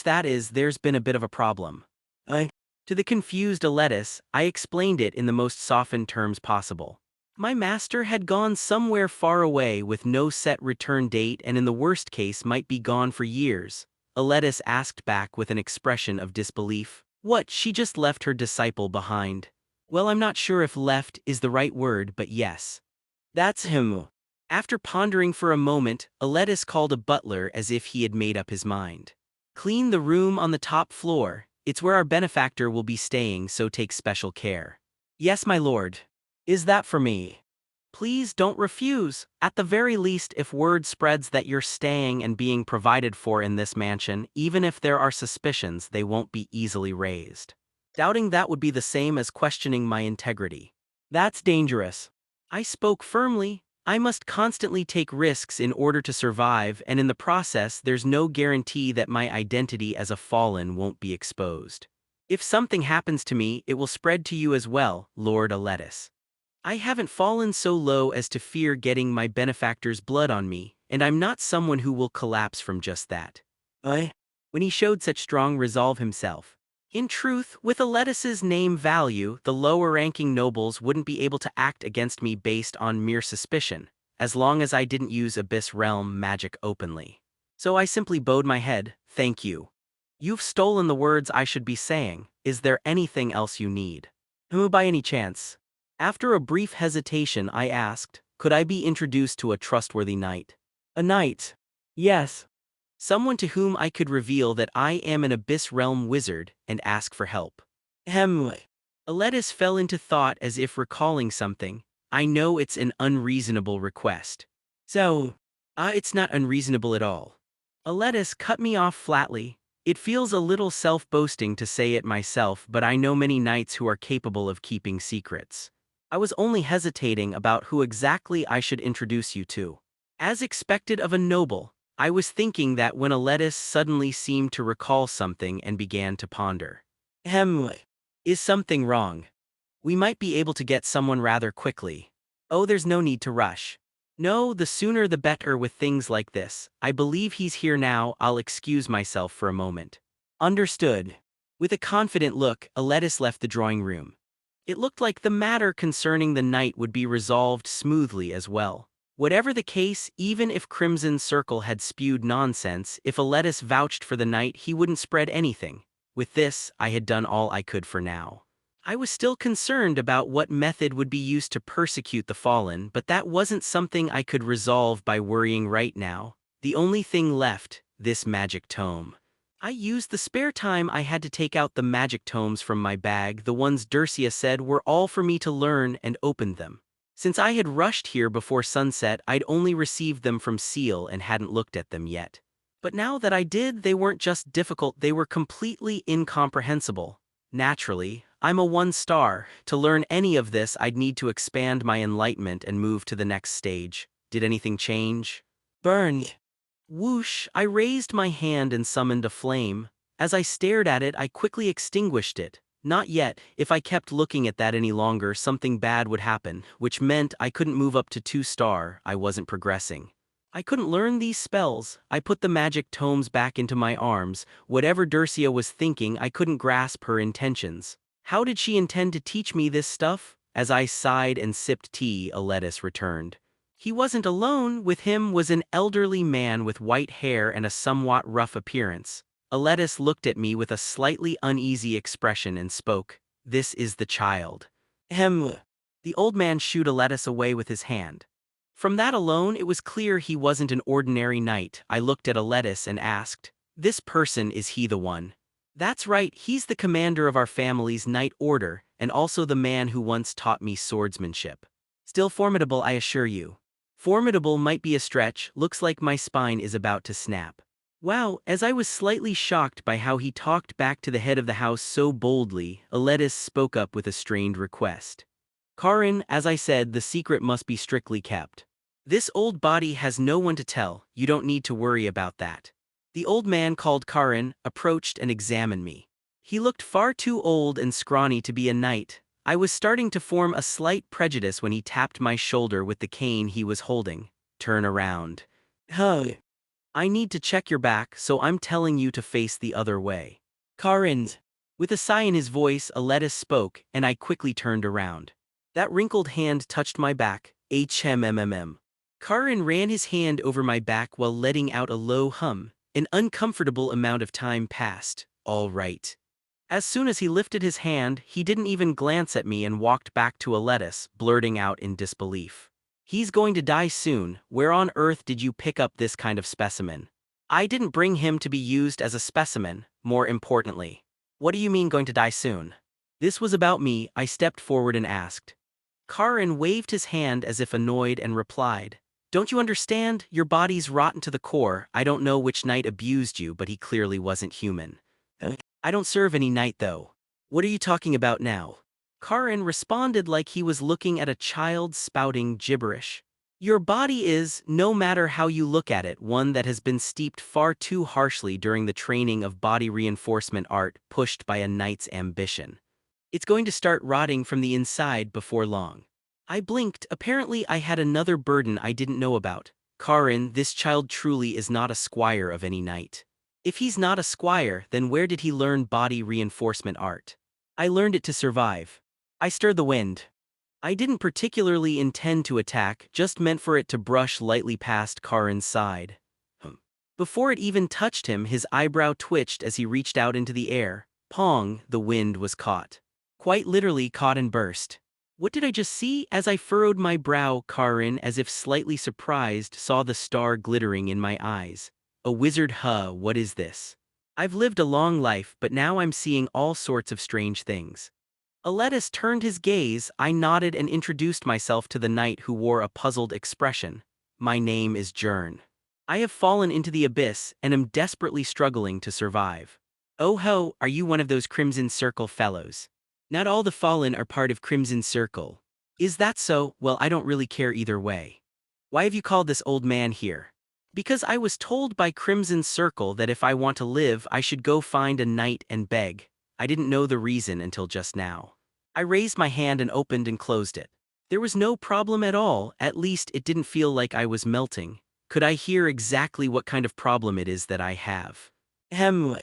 Speaker 2: That is, there's been a bit of a problem. To the confused Aletis, I explained it in the most softened terms possible. My master had gone somewhere far away with no set return date and in the worst case might be gone for years. Aletis asked back with an expression of disbelief. What, she just left her disciple behind? Well, I'm not sure if left is the right word, but yes. That's him. After pondering for a moment, Aletis called a butler as if he had made up his mind. Clean the room on the top floor. It's where our benefactor will be staying, so take special care. Yes, my lord. Is that for me? Please don't refuse. At the very least, if word spreads that you're staying and being provided for in this mansion, even if there are suspicions, they won't be easily raised. Doubting that would be the same as questioning my integrity. That's dangerous. I spoke firmly. I must constantly take risks in order to survive, and in the process, there's no guarantee that my identity as a Fallen won't be exposed. If something happens to me, it will spread to you as well, Lord Aletis. I haven't fallen so low as to fear getting my benefactor's blood on me, and I'm not someone who will collapse from just that. When he showed such strong resolve himself. In truth, with Aletis's name value, the lower-ranking nobles wouldn't be able to act against me based on mere suspicion, as long as I didn't use Abyss Realm magic openly. So I simply bowed my head. Thank you. You've stolen the words I should be saying. Is there anything else you need? Who by any chance? After a brief hesitation, I asked, could I be introduced to a trustworthy knight? A knight? Yes. Someone to whom I could reveal that I am an Abyss Realm wizard and ask for help. Ahem. Aletis fell into thought as if recalling something. I know it's an unreasonable request. So, it's not unreasonable at all. Aletis cut me off flatly. It feels a little self-boasting to say it myself, but I know many knights who are capable of keeping secrets. I was only hesitating about who exactly I should introduce you to. As expected of a noble, I was thinking that when Aletis suddenly seemed to recall something and began to ponder. Is something wrong? We might be able to get someone rather quickly. Oh, there's no need to rush. No, the sooner the better with things like this. I believe he's here now. I'll excuse myself for a moment. Understood. With a confident look, Aletis left the drawing room. It looked like the matter concerning the knight would be resolved smoothly as well. Whatever the case, even if Crimson Circle had spewed nonsense, if Aletis vouched for the knight, he wouldn't spread anything. With this, I had done all I could for now. I was still concerned about what method would be used to persecute the fallen, but that wasn't something I could resolve by worrying right now. The only thing left, this magic tome. I used the spare time I had to take out the magic tomes from my bag, the ones Dercia said were all for me to learn, and opened them. Since I had rushed here before sunset, I'd only received them from Seal and hadn't looked at them yet. But now that I did, they weren't just difficult, they were completely incomprehensible. Naturally, I'm a 1-star. To learn any of this, I'd need to expand my enlightenment and move to the next stage. Did anything change? Burn. Whoosh, I raised my hand and summoned a flame. As I stared at it, I quickly extinguished it. Not yet. If I kept looking at that any longer, something bad would happen, which meant I couldn't move up to 2-star. I wasn't progressing. I couldn't learn these spells. I put the magic tomes back into my arms. Whatever Dercia was thinking, I couldn't grasp her intentions. How did she intend to teach me this stuff? As I sighed and sipped tea, Aletis returned. He wasn't alone. With him was an elderly man with white hair and a somewhat rough appearance. Aletis looked at me with a slightly uneasy expression and spoke. This is the child. Ahem. The old man shooed Aletis away with his hand. From that alone, it was clear he wasn't an ordinary knight. I looked at Aletis and asked, this person, is he the one? That's right, he's the commander of our family's knight order, and also the man who once taught me swordsmanship. Still formidable, I assure you. Formidable might be a stretch, looks like my spine is about to snap. Wow, as I was slightly shocked by how he talked back to the head of the house so boldly, Aletis spoke up with a strained request. Karin, as I said, the secret must be strictly kept. This old body has no one to tell, you don't need to worry about that. The old man, called Karin, approached and examined me. He looked far too old and scrawny to be a knight. I was starting to form a slight prejudice when he tapped my shoulder with the cane he was holding. Turn around. Huh. I need to check your back, so I'm telling you to face the other way. Karin. With a sigh in his voice, Aletis spoke, and I quickly turned around. That wrinkled hand touched my back. HMMMM. Karin ran his hand over my back while letting out a low hum. An uncomfortable amount of time passed. All right. As soon as he lifted his hand, he didn't even glance at me and walked back to Aletis, blurting out in disbelief. He's going to die soon. Where on earth did you pick up this kind of specimen? I didn't bring him to be used as a specimen, more importantly. What do you mean going to die soon? This was about me. I stepped forward and asked. Karin waved his hand as if annoyed and replied, don't you understand? Your body's rotten to the core. I don't know which knight abused you, but he clearly wasn't human. I don't serve any knight though. What are you talking about now? Karin responded like he was looking at a child spouting gibberish. Your body is, no matter how you look at it, one that has been steeped far too harshly during the training of body reinforcement art pushed by a knight's ambition. It's going to start rotting from the inside before long. I blinked. Apparently I had another burden I didn't know about. Karin, this child truly is not a squire of any knight. If he's not a squire, then where did he learn body reinforcement art? I learned it to survive. I stirred the wind. I didn't particularly intend to attack, just meant for it to brush lightly past Karin's side. Before it even touched him, his eyebrow twitched as he reached out into the air. Pong, the wind was caught. quite literally caught and burst. What did I just see? As I furrowed my brow, Karin, as if slightly surprised, saw the star glittering in my eyes. A wizard, huh? What is this? I've lived a long life, but now I'm seeing all sorts of strange things. Aletus turned his gaze. I nodded and introduced myself to the knight, who wore a puzzled expression. My name is Jern. I have fallen into the abyss and am desperately struggling to survive. Oh ho, are you one of those Crimson Circle fellows? Not all the fallen are part of Crimson Circle. Is that so? Well, I don't really care either way. Why have you called this old man here? Because I was told by Crimson Circle that if I want to live, I should go find a knight and beg. I didn't know the reason until just now. I raised my hand and opened and closed it. There was no problem at all, at least it didn't feel like I was melting. Could I hear exactly what kind of problem it is that I have? Ahem.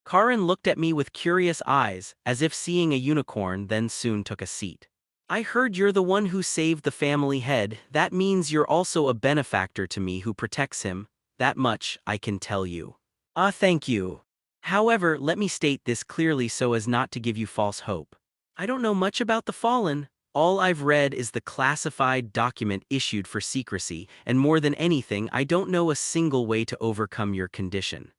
Speaker 2: Karin looked at me with curious eyes, as if seeing a unicorn, then soon took a seat. I heard you're the one who saved the family head. That means you're also a benefactor to me who protects him. That much I can tell you. Ah, thank you. However, let me state this clearly so as not to give you false hope. I don't know much about the Fallen. All I've read is the classified document issued for secrecy, and more than anything, I don't know a single way to overcome your condition.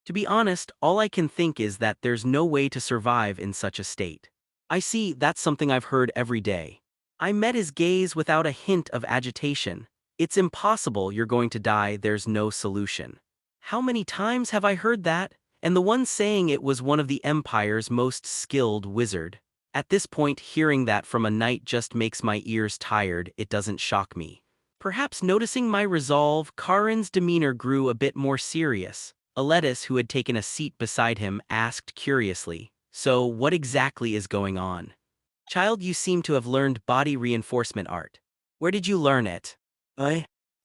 Speaker 2: To be honest, all I can think is that there's no way to survive in such a state. I see, that's something I've heard every day. I met his gaze without a hint of agitation. It's impossible, you're going to die, there's no solution. How many times have I heard that? And the one saying it was one of the Empire's most skilled wizard. At this point, hearing that from a knight just makes my ears tired. It doesn't shock me. Perhaps noticing my resolve, Karin's demeanor grew a bit more serious. Aletus, who had taken a seat beside him, asked curiously, "So, what exactly is going on?" "Child, you seem to have learned body reinforcement art. Where did you learn it?"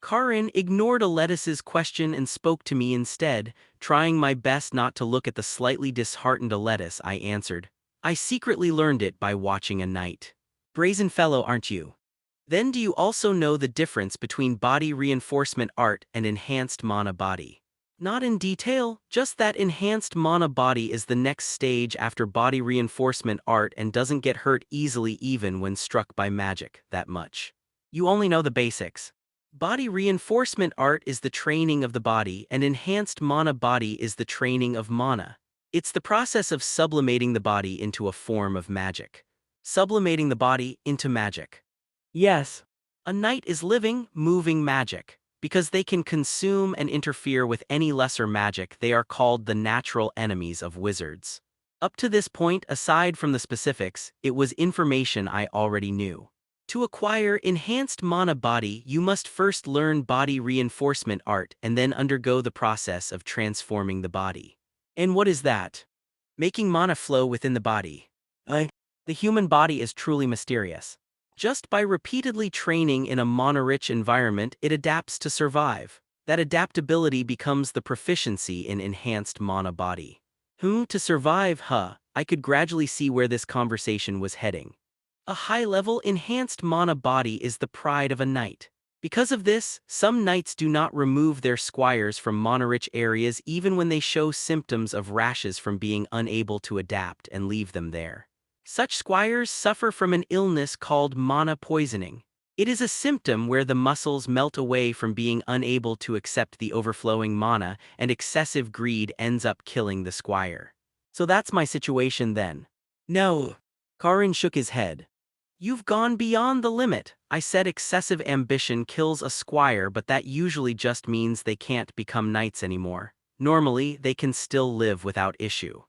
Speaker 2: Karin ignored Aletus's question and spoke to me instead. Trying my best not to look at the slightly disheartened Aletus, I answered, "I secretly learned it by watching a knight." "Brazen fellow, aren't you? Then do you also know the difference between body reinforcement art and enhanced mana body?" "Not in detail, just that enhanced mana body is the next stage after body reinforcement art and doesn't get hurt easily even when struck by magic, that much. You only know the basics. Body reinforcement art is the training of the body, and enhanced mana body is the training of mana. It's the process of sublimating the body into a form of magic. Sublimating the body into magic. Yes. A knight is living, moving magic. Because they can consume and interfere with any lesser magic, they are called the natural enemies of wizards. Up to this point, aside from the specifics, it was information I already knew. To acquire enhanced mana body, you must first learn body reinforcement art and then undergo the process of transforming the body. And what is that? Making mana flow within the body. The human body is truly mysterious. Just by repeatedly training in a mana-rich environment, it adapts to survive. That adaptability becomes the proficiency in enhanced mana body. To survive, huh? I could gradually see where this conversation was heading. A high-level enhanced mana body is the pride of a knight. Because of this, some knights do not remove their squires from mana-rich areas even when they show symptoms of rashes from being unable to adapt and leave them there. Such squires suffer from an illness called mana poisoning. It is a symptom where the muscles melt away from being unable to accept the overflowing mana, and excessive greed ends up killing the squire. So that's my situation then. No. Karin shook his head. You've gone beyond the limit. I said excessive ambition kills a squire, but that usually just means they can't become knights anymore. Normally, they can still live without issue.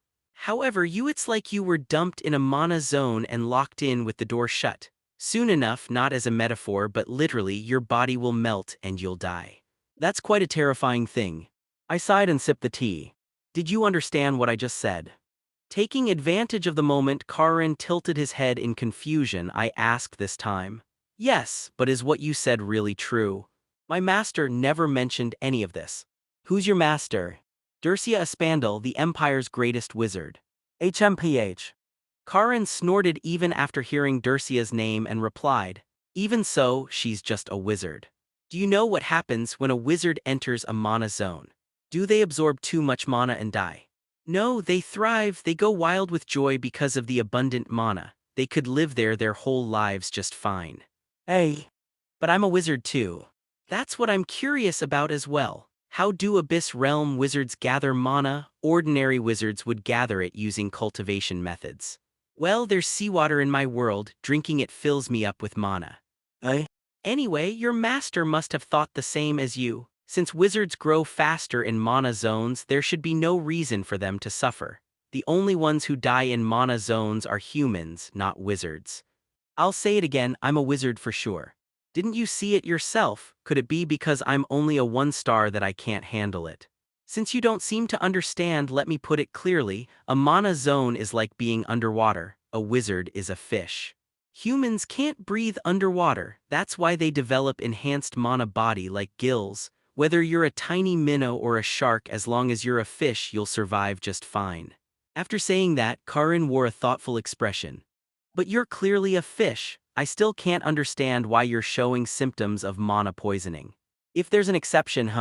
Speaker 2: However, it's like you were dumped in a mana zone and locked in with the door shut. Soon enough, not as a metaphor but literally, your body will melt and you'll die. That's quite a terrifying thing. I sighed and sipped the tea. Did you understand what I just said? Taking advantage of the moment, Karin tilted his head in confusion. I asked this time. Yes, but is what you said really true? My master never mentioned any of this. Who's your master? Dircia Espandel, the Empire's greatest wizard. HMPH. Karin snorted even after hearing Dircia's name and replied, "Even so, she's just a wizard." Do you know what happens when a wizard enters a mana zone? Do they absorb too much mana and die? No, they thrive, they go wild with joy because of the abundant mana. they could live there their whole lives just fine. Hey. But I'm a wizard too. That's what I'm curious about as well. How do Abyss Realm wizards gather mana? Ordinary wizards would gather it using cultivation methods. Well, there's seawater in my world, drinking it fills me up with mana. Anyway, your master must have thought the same as you. Since wizards grow faster in mana zones, there should be no reason for them to suffer. The only ones who die in mana zones are humans, not wizards. I'll say it again, I'm a wizard for sure. Didn't you see it yourself? Could it be because I'm only a 1-star that I can't handle it? Since you don't seem to understand, let me put it clearly, a mana zone is like being underwater, a wizard is a fish. Humans can't breathe underwater, that's why they develop enhanced mana body like gills. Whether you're a tiny minnow or a shark, as long as you're a fish, you'll survive just fine. After saying that, Karin wore a thoughtful expression. But you're clearly a fish. I still can't understand why you're showing symptoms of mana poisoning. If there's an exception,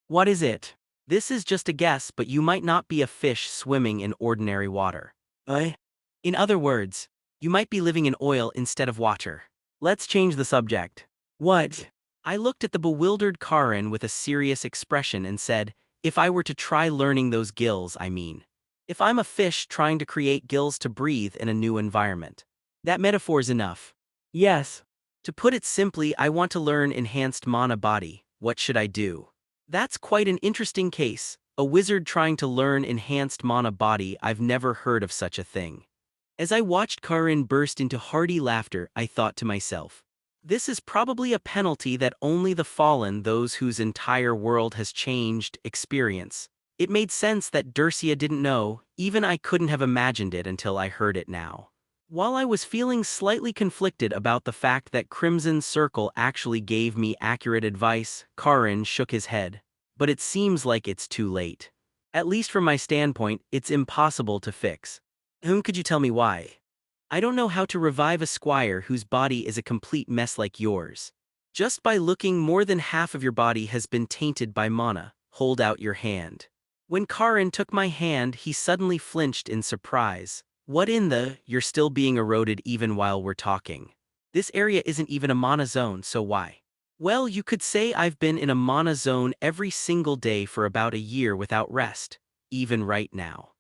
Speaker 2: what is it? This is just a guess, but you might not be a fish swimming in ordinary water. In other words, you might be living in oil instead of water. Let's change the subject. What? I looked at the bewildered Karin with a serious expression and said, if I were to try learning those gills, I mean. If I'm a fish trying to create gills to breathe in a new environment. That metaphor's enough. Yes. To put it simply, I want to learn enhanced mana body. What should I do? That's quite an interesting case. A wizard trying to learn enhanced mana body. I've never heard of such a thing. As I watched Karin burst into hearty laughter, I thought to myself, this is probably a penalty that only the fallen, those whose entire world has changed, experience. It made sense that Dercia didn't know, even I couldn't have imagined it until I heard it now. While I was feeling slightly conflicted about the fact that Crimson Circle actually gave me accurate advice, Karin shook his head. But it seems like it's too late. At least from my standpoint, it's impossible to fix. Could you tell me why? I don't know how to revive a squire whose body is a complete mess like yours. Just by looking, more than half of your body has been tainted by mana. Hold out your hand. When Karin took my hand, he suddenly flinched in surprise. What in the? You're still being eroded even while we're talking. This area isn't even a mana zone, so why? Well, you could say I've been in a mana zone every single day for about a year without rest, even right now.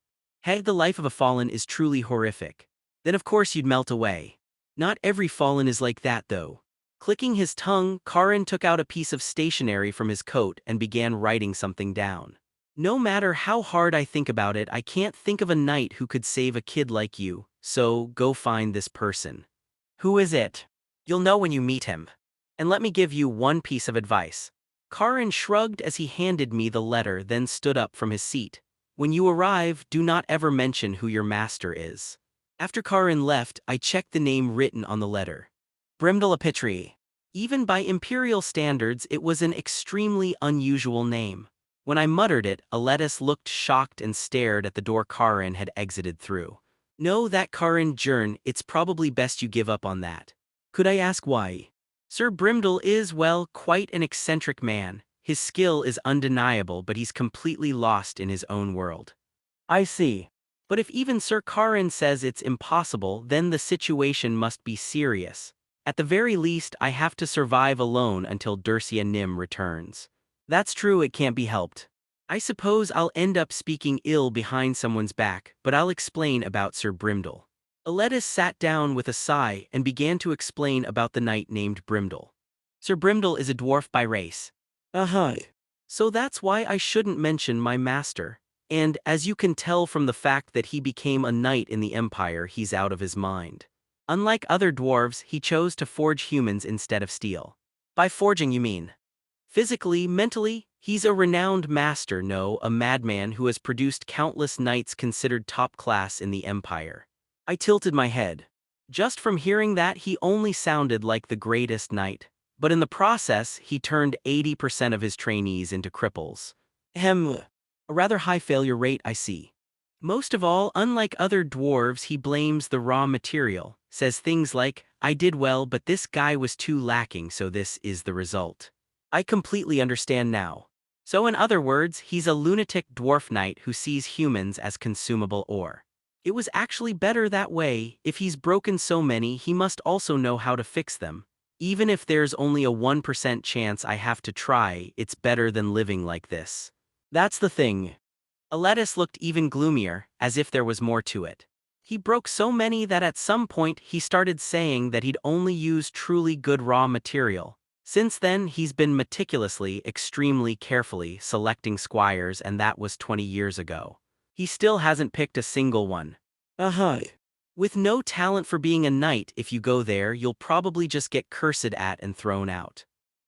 Speaker 2: Hey, the life of a fallen is truly horrific. Then of course you'd melt away. Not every fallen is like that though. Clicking his tongue, Karin took out a piece of stationery from his coat and began writing something down. No matter how hard I think about it, I can't think of a knight who could save a kid like you, so go find this person. Who is it? You'll know when you meet him. And let me give you one piece of advice. Karin shrugged as he handed me the letter, then stood up from his seat. When you arrive, do not ever mention who your master is. After Karin left, I checked the name written on the letter. Brimdal Apitri. Even by imperial standards, it was an extremely unusual name. When I muttered it, Aletis looked shocked and stared at the door Karin had exited through. No, that Karin Jern, it's probably best you give up on that. Could I ask why? Sir Brimdal is, well, quite an eccentric man. His skill is undeniable, but he's completely lost in his own world. I see. But if even Sir Karin says it's impossible, then the situation must be serious. At the very least, I have to survive alone until Dercia Nim returns. That's true, it can't be helped. I suppose I'll end up speaking ill behind someone's back, but I'll explain about Sir Brimdal. Aletis sat down with a sigh and began to explain about the knight named Brimdal. Sir Brimdal is a dwarf by race. So that's why I shouldn't mention my master. And, as you can tell from the fact that he became a knight in the Empire, he's out of his mind. Unlike other dwarves, he chose to forge humans instead of steel. By forging you mean? Physically, mentally, he's a renowned master, no, a madman who has produced countless knights considered top class in the Empire. I tilted my head. Just from hearing that, he only sounded like the greatest knight. But in the process, he turned 80% of his trainees into cripples. A rather high failure rate, I see. Most of all, unlike other dwarves, he blames the raw material, says things like, I did well, but this guy was too lacking, so this is the result. I completely understand now. So in other words, he's a lunatic dwarf knight who sees humans as consumable ore. It was actually better that way. If he's broken so many, he must also know how to fix them. Even if there's only a 1% chance I have to try, it's better than living like this. That's the thing. Aledis looked even gloomier, as if there was more to it. He broke so many that at some point he started saying that he'd only use truly good raw material. Since then, he's been meticulously, extremely carefully selecting squires, and that was 20 years ago. He still hasn't picked a single one. Uh-huh. With no talent for being a knight, if you go there, you'll probably just get cursed at and thrown out.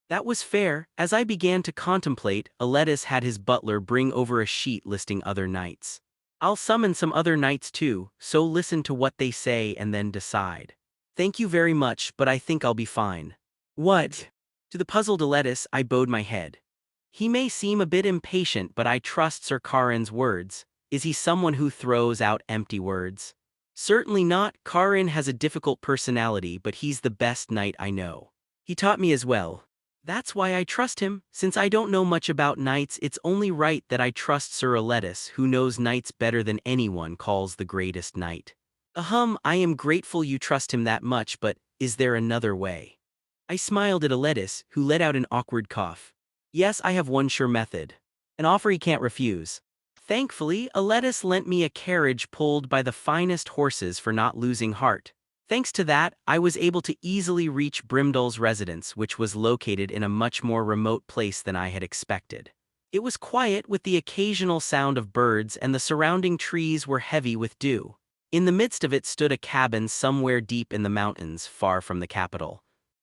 Speaker 2: That was fair. As I began to contemplate, Aledis had his butler bring over a sheet listing other knights. I'll summon some other knights too, so listen to what they say and then decide. Thank you very much, but I think I'll be fine. What? To the puzzled Aledis, I bowed my head. He may seem a bit impatient, but I trust Sir Karin's words. Is he someone who throws out empty words? Certainly not. Karin has a difficult personality, but he's the best knight I know. He taught me as well. That's why I trust him. Since I don't know much about knights, it's only right that I trust Sir Aledis, who knows knights better than anyone calls the greatest knight. I am grateful you trust him that much, but is there another way? I smiled at Aledis, who let out an awkward cough. Yes, I have one sure method. An offer he can't refuse. Thankfully, Aledis lent me a carriage pulled by the finest horses for not losing heart. Thanks to that, I was able to easily reach Brimdol's residence, which was located in a much more remote place than I had expected. It was quiet with the occasional sound of birds, and the surrounding trees were heavy with dew. In the midst of it stood a cabin somewhere deep in the mountains, far from the capital.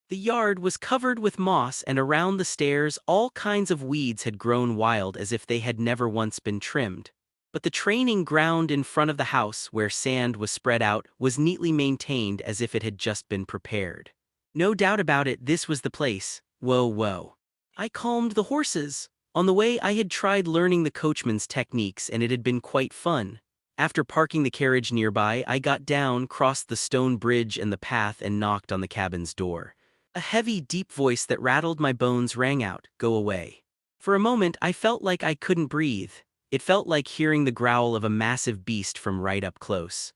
Speaker 2: The yard was covered with moss, and around the stairs all kinds of weeds had grown wild as if they had never once been trimmed. But the training ground in front of the house, where sand was spread out, was neatly maintained as if it had just been prepared. No doubt about it, this was the place. Whoa, whoa. I calmed the horses. On the way, I had tried learning the coachman's techniques, and it had been quite fun. After parking the carriage nearby, I got down, crossed the stone bridge and the path, and knocked on the cabin's door. A heavy, deep voice that rattled my bones rang out, "Go away." For a moment, I felt like I couldn't breathe. It felt like hearing the growl of a massive beast from right up close.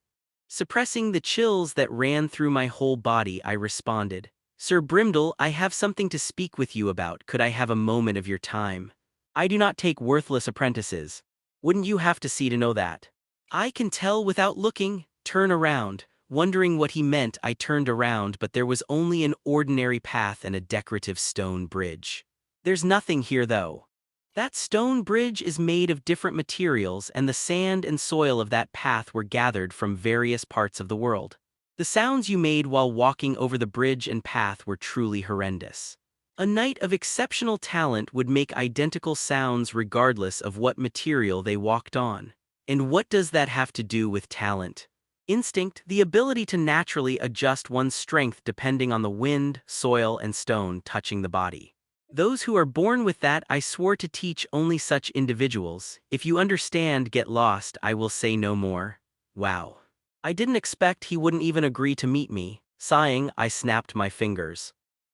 Speaker 2: Suppressing the chills that ran through my whole body, I responded, "Sir Brimdol, I have something to speak with you about. Could I have a moment of your time? I do not take worthless apprentices. Wouldn't you have to see to know that? I can tell without looking." Turn around. Wondering what he meant, I turned around, but there was only an ordinary path and a decorative stone bridge. There's nothing here though. That stone bridge is made of different materials, and the sand and soil of that path were gathered from various parts of the world. The sounds you made while walking over the bridge and path were truly horrendous. A knight of exceptional talent would make identical sounds regardless of what material they walked on. And what does that have to do with talent? Instinct, the ability to naturally adjust one's strength depending on the wind, soil, and stone touching the body. Those who are born with that, I swore to teach only such individuals. If you understand, get lost, I will say no more. Wow. I didn't expect he wouldn't even agree to meet me. Sighing, I snapped my fingers.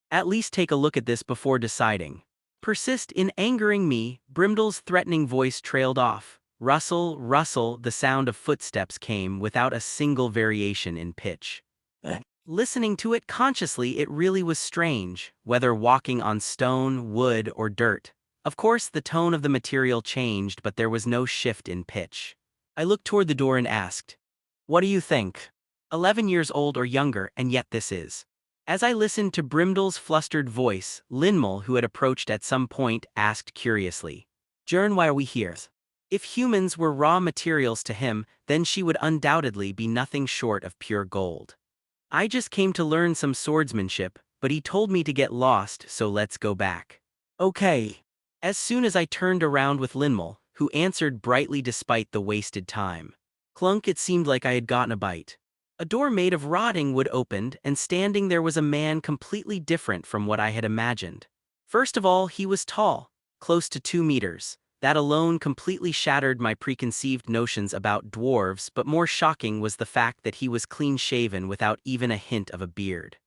Speaker 2: At least take a look at this before deciding. Persist in angering me. Brimdol's threatening voice trailed off. Rustle, rustle, the sound of footsteps came without a single variation in pitch. Listening to it consciously, it really was strange, whether walking on stone, wood, or dirt. Of course, the tone of the material changed, but there was no shift in pitch. I looked toward the door and asked, "What do you think? 11 years old or younger, and yet this is." As I listened to Brimdol's flustered voice, Linmul, who had approached at some point, asked curiously, "Jern, why are we here?" If humans were raw materials to him, then she would undoubtedly be nothing short of pure gold. I just came to learn some swordsmanship, but he told me to get lost, so let's go back. Okay. As soon as I turned around with Linmul, who answered brightly despite the wasted time. Clunk, it seemed like I had gotten a bite. A door made of rotting wood opened, and standing there was a man completely different from what I had imagined. First of all, he was tall, close to 2 meters. That alone completely shattered my preconceived notions about dwarves, but more shocking was the fact that he was clean-shaven without even a hint of a beard.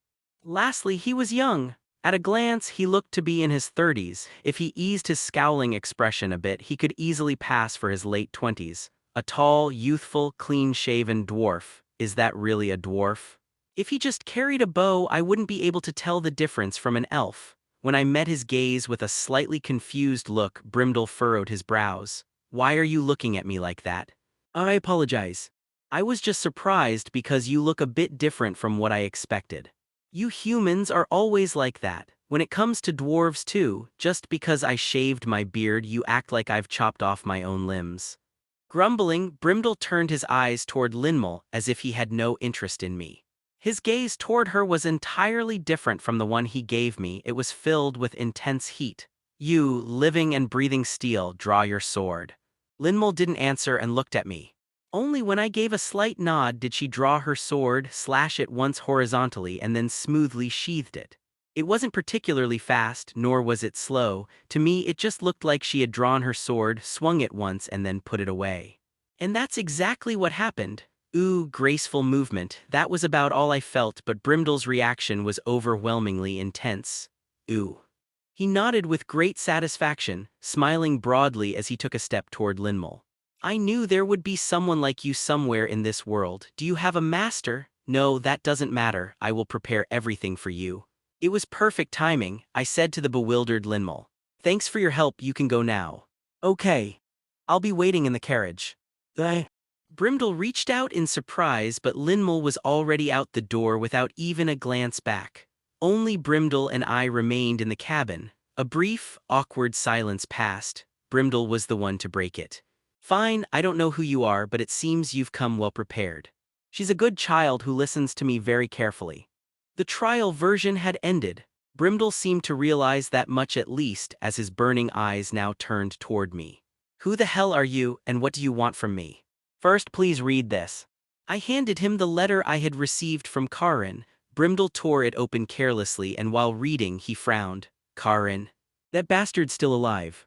Speaker 2: Lastly, he was young. At a glance, he looked to be in his 30s. If he eased his scowling expression a bit, he could easily pass for his late 20s. A tall, youthful, clean-shaven dwarf. Is that really a dwarf? If he just carried a bow, I wouldn't be able to tell the difference from an elf. When I met his gaze with a slightly confused look, Brimdel furrowed his brows. Why are you looking at me like that? I apologize. I was just surprised because you look a bit different from what I expected. You humans are always like that. When it comes to dwarves too, just because I shaved my beard you act like I've chopped off my own limbs. Grumbling, Brimdel turned his eyes toward Linmel as if he had no interest in me. His gaze toward her was entirely different from the one he gave me. It was filled with intense heat. You, living and breathing steel, draw your sword. Linmel didn't answer and looked at me. Only when I gave a slight nod did she draw her sword, slash it once horizontally and then smoothly sheathed it. It wasn't particularly fast, nor was it slow. To me it just looked like she had drawn her sword, swung it once and then put it away. And that's exactly what happened. Ooh, graceful movement. That was about all I felt, but Brimdel's reaction was overwhelmingly intense. Ooh. He nodded with great satisfaction, smiling broadly as he took a step toward Linmel. I knew there would be someone like you somewhere in this world. Do you have a master? No, that doesn't matter. I will prepare everything for you. It was perfect timing, I said to the bewildered Linmel. Thanks for your help, you can go now. Okay. I'll be waiting in the carriage. Brimdel reached out in surprise, but Linmel was already out the door without even a glance back. Only Brimdel and I remained in the cabin. A brief, awkward silence passed. Brimdel was the one to break it. Fine, I don't know who you are, but it seems you've come well prepared. She's a good child who listens to me very carefully. The trial version had ended. Brimdel seemed to realize that much at least as his burning eyes now turned toward me. Who the hell are you, and what do you want from me? First, please read this. I handed him the letter I had received from Karin. Brimdel tore it open carelessly, and while reading, he frowned. Karin. That bastard's still alive.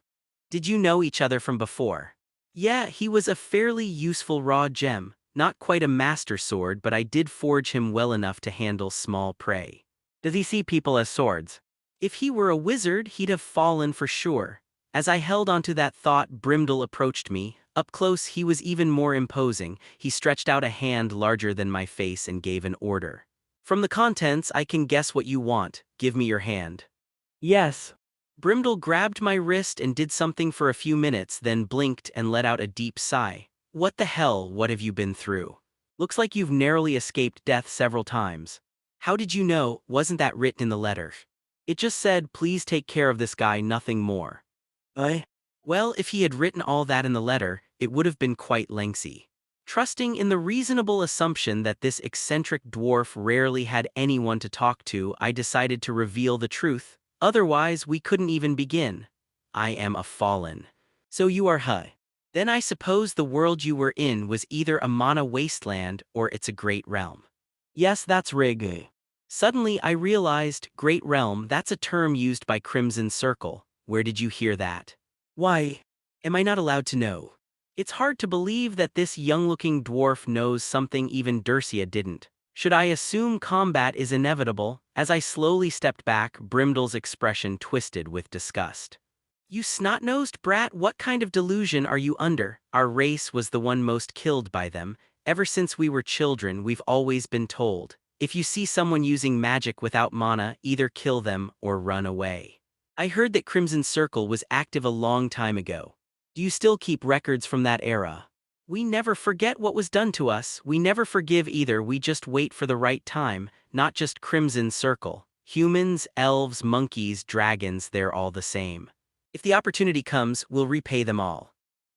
Speaker 2: Did you know each other from before? Yeah, he was a fairly useful raw gem. Not quite a master sword, but I did forge him well enough to handle small prey. Does he see people as swords? If he were a wizard, he'd have fallen for sure. As I held onto that thought, Brimdel approached me. Up close, he was even more imposing. He stretched out a hand larger than my face and gave an order. From the contents, I can guess what you want. Give me your hand. Yes. Brimdel grabbed my wrist and did something for a few minutes, then blinked and let out a deep sigh. What the hell, what have you been through? Looks like you've narrowly escaped death several times. How did you know? Wasn't that written in the letter? It just said, please take care of this guy, nothing more. Well, if he had written all that in the letter, it would have been quite lengthy. Trusting in the reasonable assumption that this eccentric dwarf rarely had anyone to talk to, I decided to reveal the truth. Otherwise, we couldn't even begin. I am a fallen. So you are Huh. Then I suppose the world you were in was either a mana wasteland or it's a great realm. Yes, that's rig. Suddenly I realized, great realm, that's a term used by Crimson Circle. Where did you hear that? Why? Am I not allowed to know? It's hard to believe that this young-looking dwarf knows something even Dercia didn't. Should I assume combat is inevitable? As I slowly stepped back, Brimdel's expression twisted with disgust. You snot-nosed brat, what kind of delusion are you under? Our race was the one most killed by them. Ever since we were children, we've always been told, if you see someone using magic without mana, either kill them or run away. I heard that Crimson Circle was active a long time ago. Do you still keep records from that era? We never forget what was done to us, we never forgive either, we just wait for the right time, not just Crimson Circle. Humans, elves, monkeys, dragons, they're all the same. If the opportunity comes, we'll repay them all.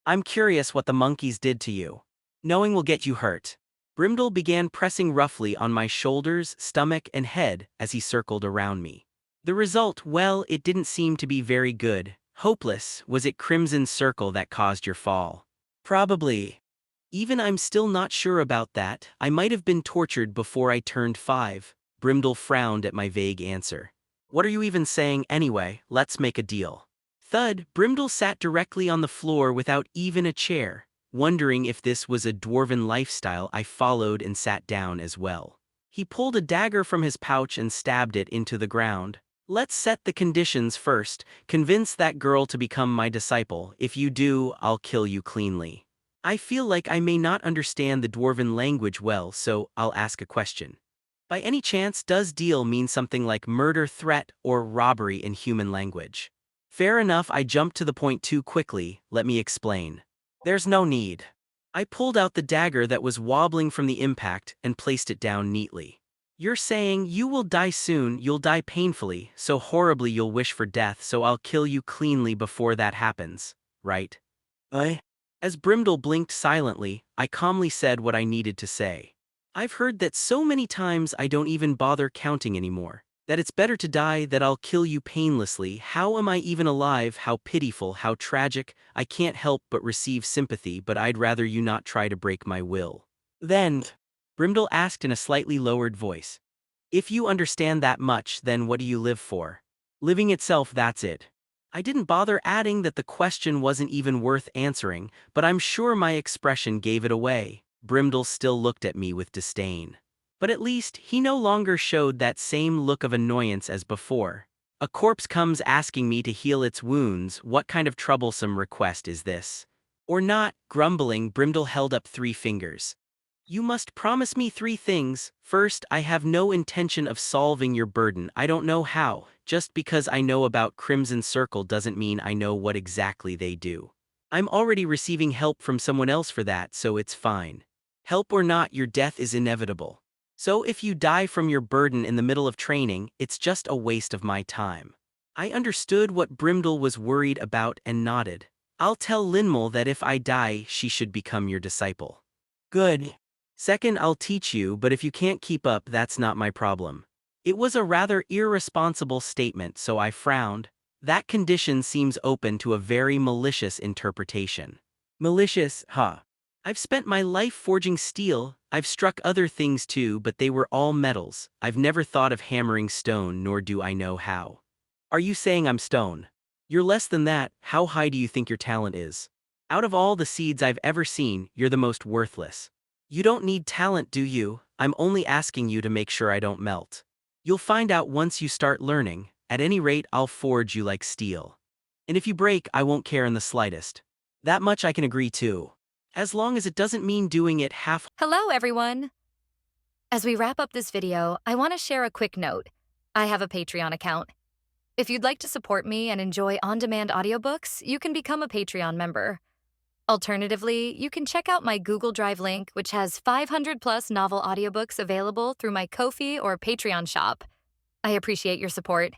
Speaker 2: I'm curious what the monkeys did to you. Knowing will get you hurt. Brimdel began pressing roughly on my shoulders, stomach, and head as he circled around me. The result, well, it didn't seem to be very good. Hopeless. Was it Crimson Circle that caused your fall? Probably. Even I'm still not sure about that. I might have been tortured before I turned 5. Brimdel frowned at my vague answer. What are you even saying anyway? Let's make a deal. Thud, Brimdel sat directly on the floor without even a chair. Wondering if this was a dwarven lifestyle, I followed and sat down as well. He pulled a dagger from his pouch and stabbed it into the ground. Let's set the conditions first. Convince that girl to become my disciple. If you do, I'll kill you cleanly. I feel like I may not understand the dwarven language well, so I'll ask a question. By any chance, does deal mean something like murder, threat, or robbery in human language? Fair enough, I jumped to the point too quickly, let me explain. There's no need. I pulled out the dagger that was wobbling from the impact and placed it down neatly. You're saying you will die soon, you'll die painfully, so horribly you'll wish for death, so I'll kill you cleanly before that happens, right? I? As Brimdel blinked silently, I calmly said what I needed to say. I've heard that so many times I don't even bother counting anymore. That it's better to die, that I'll kill you painlessly. How am I even alive? How pitiful, how tragic. I can't help but receive sympathy, but I'd rather you not try to break my will. Then, Brimdel asked in a slightly lowered voice, if you understand that much, then what do you live for? Living itself, that's it. I didn't bother adding that the question wasn't even worth answering, but I'm sure my expression gave it away. Brimdel still looked at me with disdain. But at least, he no longer showed that same look of annoyance as before. A corpse comes asking me to heal its wounds, what kind of troublesome request is this? Or not, grumbling, Brimdel held up 3 fingers. You must promise me 3 things. First, I have no intention of solving your burden. I don't know how. Just because I know about Crimson Circle doesn't mean I know what exactly they do. I'm already receiving help from someone else for that, so it's fine. Help or not, your death is inevitable. So if you die from your burden in the middle of training, it's just a waste of my time. I understood what Brimdel was worried about and nodded. I'll tell Linmol that if I die, she should become your disciple. Good. Second, I'll teach you, but if you can't keep up, that's not my problem. It was a rather irresponsible statement, so I frowned. That condition seems open to a very malicious interpretation. Malicious, huh? I've spent my life forging steel. I've struck other things too, but they were all metals. I've never thought of hammering stone, nor do I know how. Are you saying I'm stone? You're less than that. How high do you think your talent is? Out of all the seeds I've ever seen, you're the most worthless. You don't need talent, do you? I'm only asking you to make sure I don't melt. You'll find out once you start learning. At any rate, I'll forge you like steel. And if you break, I won't care in the slightest. That much I can agree to. As long as it doesn't mean doing it half.
Speaker 3: Hello, everyone. As we wrap up this video, I want to share a quick note. I have a Patreon account. If you'd like to support me and enjoy on-demand audiobooks, you can become a Patreon member. Alternatively, you can check out my Google Drive link, which has 500+ novel audiobooks available through my Ko-fi or Patreon shop. I appreciate your support.